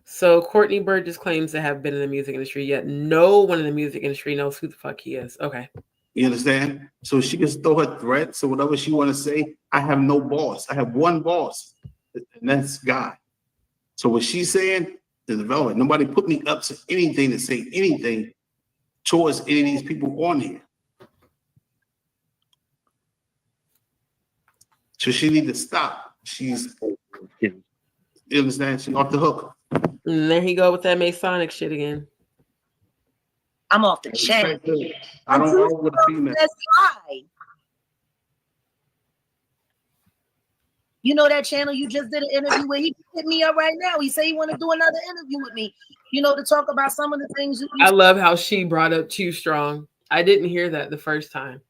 So Courtney Burgess claims to have been in the music industry, yet no one in the music industry knows who the fuck he is. Okay.
You understand? So she can throw her threats or whatever she want to say. I have no boss. I have one boss, and that's God. So what she's saying is relevant. Nobody put me up to anything to say anything towards any of these people on here. So she need to stop. She's, you understand? She's off the hook.
And there he go with that Masonic shit again.
I'm off the chain.
I don't know what a female.
That's why. You know that channel you just did an interview with? He hit me up right now. He said he want to do another interview with me, you know, to talk about some of the things.
I love how she brought up Too Strong. I didn't hear that the first time.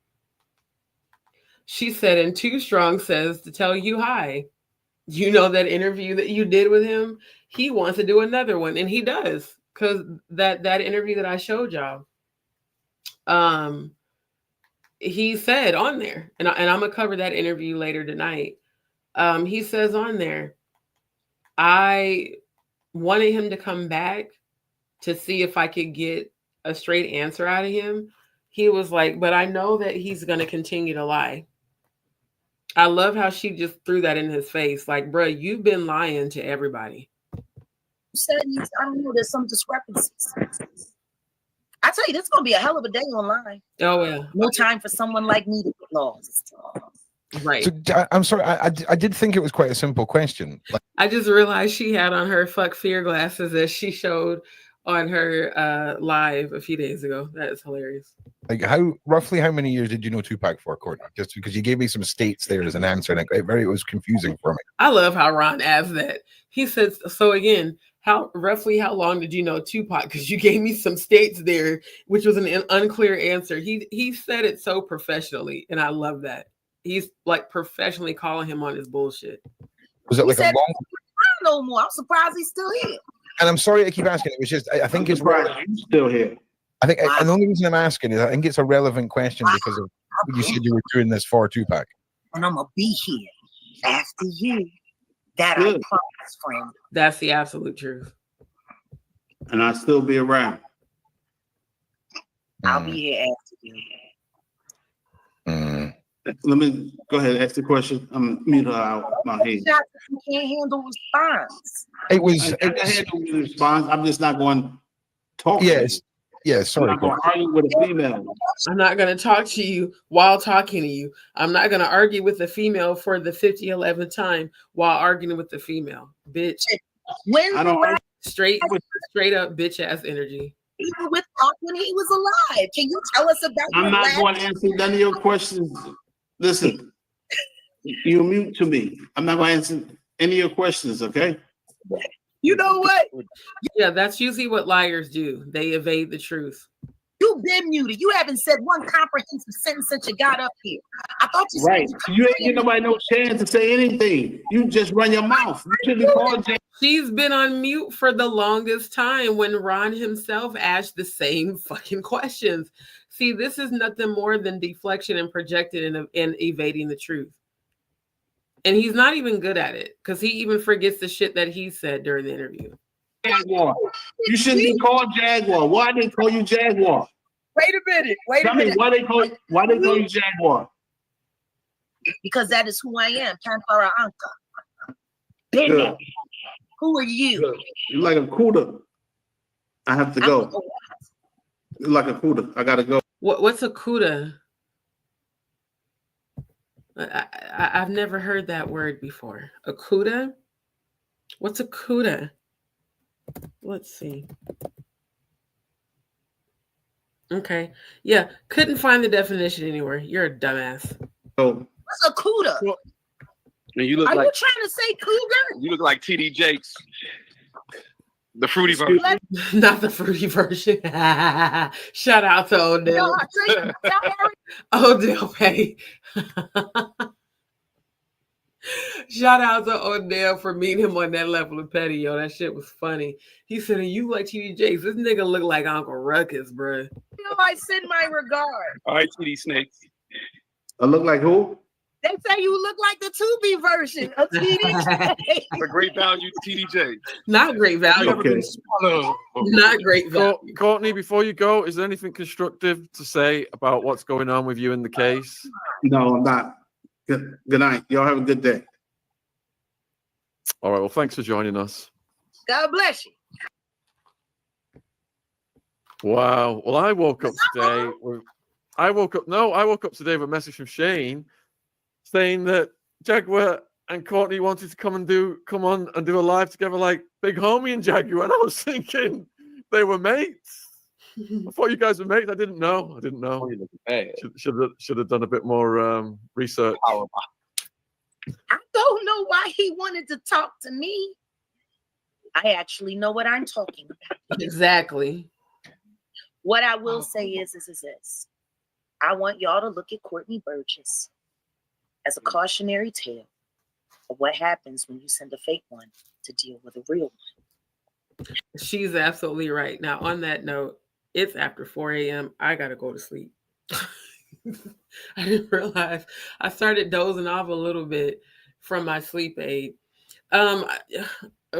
She said, and Too Strong says to tell you hi. You know that interview that you did with him? He wants to do another one, and he does, because that interview that I showed y'all, he said on there, and I'm gonna cover that interview later tonight. He says on there, I wanted him to come back to see if I could get a straight answer out of him. He was like, but I know that he's gonna continue to lie. I love how she just threw that in his face. Like, bro, you've been lying to everybody.
You said I don't know. There's some discrepancies. I tell you, this is gonna be a hell of a day online.
Oh yeah.
No time for someone like me to get lost.
Right.
So, I'm sorry. I did think it was quite a simple question. Like,
I just realized she had on her fuck fear glasses that she showed on her live a few days ago. That is hilarious.
like roughly how many years did you know Tupac for, Courtney? Just because you gave me some states there as an answer, and it was confusing for me.
I love how Ron asks that. He says, so again, roughly how long did you know Tupac? Because you gave me some states there, which was an unclear answer. He said it so professionally, and I love that. He's like professionally calling him on his bullshit.
Was it like a long?
I don't know more. I'm surprised he's still here.
And I'm sorry I keep asking. It was just I think it's
you're still here.
I think and the only reason I'm asking is I think it's a relevant question because of you said you were doing this for Tupac.
And I'm gonna be here after you. That I promise, friend.
That's the absolute truth.
And I'll still be around.
I'll be here after you.
Let me go ahead and ask the question. I'm mute out my head.
You can't handle response.
It was.
I can handle the response. I'm just not going to talk.
Yes. Yeah, sorry.
I'm not going to argue with a female.
I'm not going to talk to you while talking to you. I'm not going to argue with the female for the 50-11th time while arguing with the female. Bitch.
When
I don't
straight up bitch ass energy.
Even with Pac when he was alive. Can you tell us about
I'm not going to answer none of your questions. Listen, you're mute to me. I'm not going to answer any of your questions, okay?
You know what?
Yeah, that's usually what liars do. They evade the truth.
You've been muted. You haven't said one comprehensive sentence since you got up here. I thought you
right.
said
You ain't give nobody no chance to say anything. You just run your mouth. You should be called.
She's been on mute for the longest time when Ron himself asked the same fucking questions. See, this is nothing more than deflection and projecting and evading the truth. And he's not even good at it because he even forgets the shit that he said during the interview.
Jaguar. You shouldn't be called Jaguar. Why they call you Jaguar?
Wait a minute.
Tell me why they call you Jaguar?
Because that is who I am, Pantera Anka.
Good.
Who are you?
Good. You're like a CUDA. I have to go. You're like a CUDA. I gotta go.
What's a CUDA? I've never heard that word before. A CUDA? What's a CUDA? Let's see. Okay. Yeah. Couldn't find the definition anywhere. You're a dumbass.
Oh.
What's a CUDA?
Well, you look
Are
like,
you trying to say cougar?
you look like TD Jakes. The fruity version.
Not the fruity version. Shout out to Odell. Odell Petty. Shout out to Odell for meeting him on that level of petty, yo. That shit was funny. He said, you like TD Jakes. This nigga look like Uncle Rukus, bro.
You know, I send my regard.
All right, TD Snakes.
I look like who?
They say you look like the Tubi version of TD Jakes.
A great value TD Jakes.
Not great value.
Okay.
Not great value.
Courtney, before you go, is there anything constructive to say about what's going on with you in the case?
No, I'm not. Good night. Y'all have a good day.
All right. Well, thanks for joining us.
God bless you.
Wow. Well, I woke up today. I woke up today with a message from Shane saying that Jaguar and Courtney wanted to come on and do a live together, like Big Homie and Jaguar. And I was thinking they were mates. I thought you guys were mates. I didn't know. Should have done a bit more research.
I don't know why he wanted to talk to me. I actually know what I'm talking about.
Exactly.
What I will say is this. I want y'all to look at Courtney Burgess. as a cautionary tale of what happens when you send a fake one to deal with a real one.
She's absolutely right. Now, on that note, it's after 4 a.m. I got to go to sleep. I didn't realize I started dozing off a little bit from my sleep aid.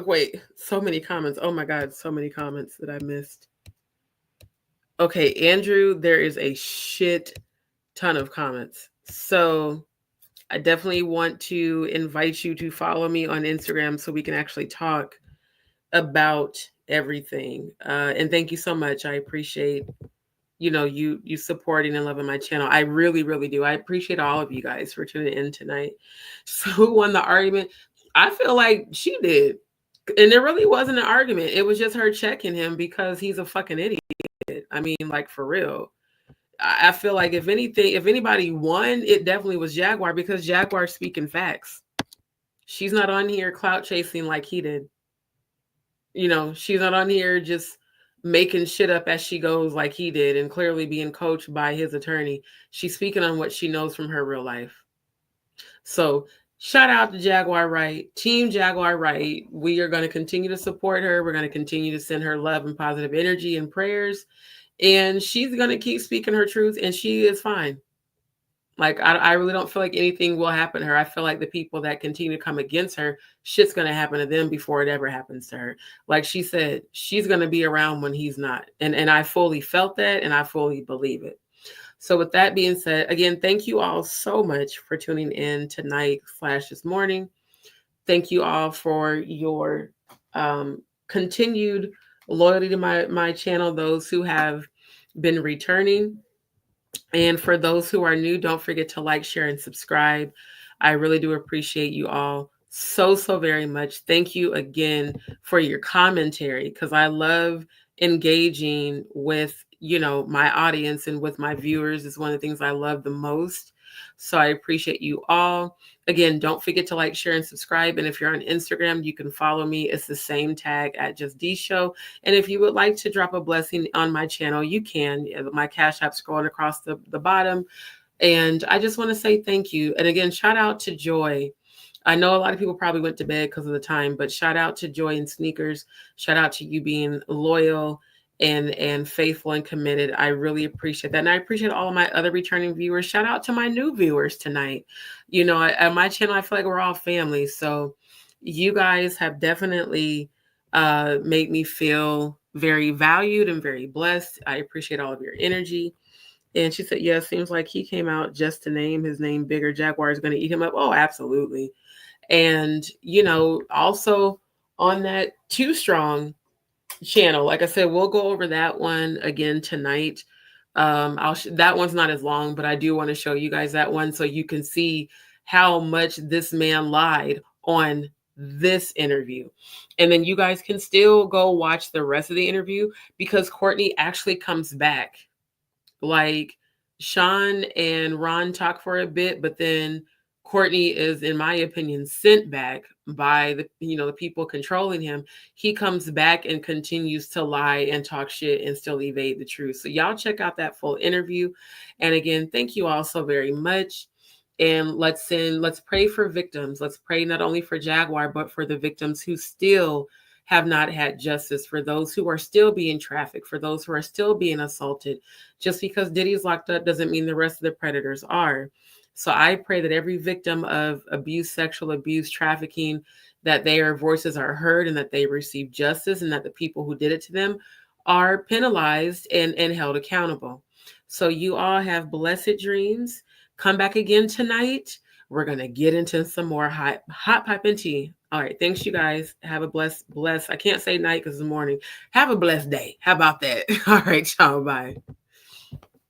Wait, so many comments. Oh my God, so many comments that I missed. Okay, Andrew, there is a shit ton of comments. So I definitely want to invite you to follow me on Instagram so we can actually talk about everything. And thank you so much. I appreciate, you supporting and loving my channel. I really, really do. I appreciate all of you guys for tuning in tonight. So who won the argument? I feel like she did. And it really wasn't an argument. It was just her checking him because he's a fucking idiot. I mean, like, for real. I feel like if anybody won, it definitely was Jaguar, because Jaguar's speaking facts. She's not on here clout chasing like he did. She's not on here just making shit up as she goes like he did and clearly being coached by his attorney. She's speaking on what she knows from her real life. So shout out to Jaguar Wright, Team Jaguar Wright. We are going to continue to support her. We're going to continue to send her love and positive energy and prayers. And she's going to keep speaking her truth, and she is fine. Like, I really don't feel like anything will happen to her. I feel like the people that continue to come against her, shit's going to happen to them before it ever happens to her. Like she said, she's going to be around when he's not. And I fully felt that, and I fully believe it. So with that being said, again, thank you all so much for tuning in tonight / this morning. Thank you all for your continued loyalty to my channel, those who have been returning. And for those who are new, don't forget to like, share, and subscribe. I really do appreciate you all so very much. Thank you again for your commentary, because I love engaging with, my audience and with my viewers. Is one of the things I love the most. So I appreciate you all. Again, don't forget to like, share, and subscribe. And if you're on Instagram, you can follow me. It's the same tag at JustDShow. And if you would like to drop a blessing on my channel, you can. My Cash App scrolling across the bottom. And I just want to say thank you. And again, shout out to Joy. I know a lot of people probably went to bed because of the time, but shout out to Joy and Sneakers. Shout out to you being loyal and faithful and committed. I really appreciate that. And I appreciate all of my other returning viewers. Shout out to my new viewers tonight. At my channel, I feel like we're all family. So you guys have definitely made me feel very valued and very blessed. I appreciate all of your energy. And she said, yeah, it seems like he came out just to name his name bigger. Jaguar is going to eat him up. Oh, absolutely. And, also on that Too Strong channel, like I said, we'll go over that one again tonight. That one's not as long, but I do want to show you guys that one so you can see how much this man lied on this interview. And then you guys can still go watch the rest of the interview, because Courtney actually comes back. Like, Sean and Ron talk for a bit, but then Courtney is, in my opinion, sent back by the people controlling him. He comes back and continues to lie and talk shit and still evade the truth. So y'all check out that full interview. And again, thank you all so very much. And let's pray for victims. Let's pray not only for Jaguar, but for the victims who still have not had justice, for those who are still being trafficked, for those who are still being assaulted. Just because Diddy's locked up doesn't mean the rest of the predators are. So I pray that every victim of abuse, sexual abuse, trafficking, that their voices are heard and that they receive justice, and that the people who did it to them are penalized and held accountable. So you all have blessed dreams. Come back again tonight. We're going to get into some more hot piping tea. All right. Thanks, you guys. Have a blessed, I can't say night because it's morning. Have a blessed day. How about that? All right, y'all. Bye.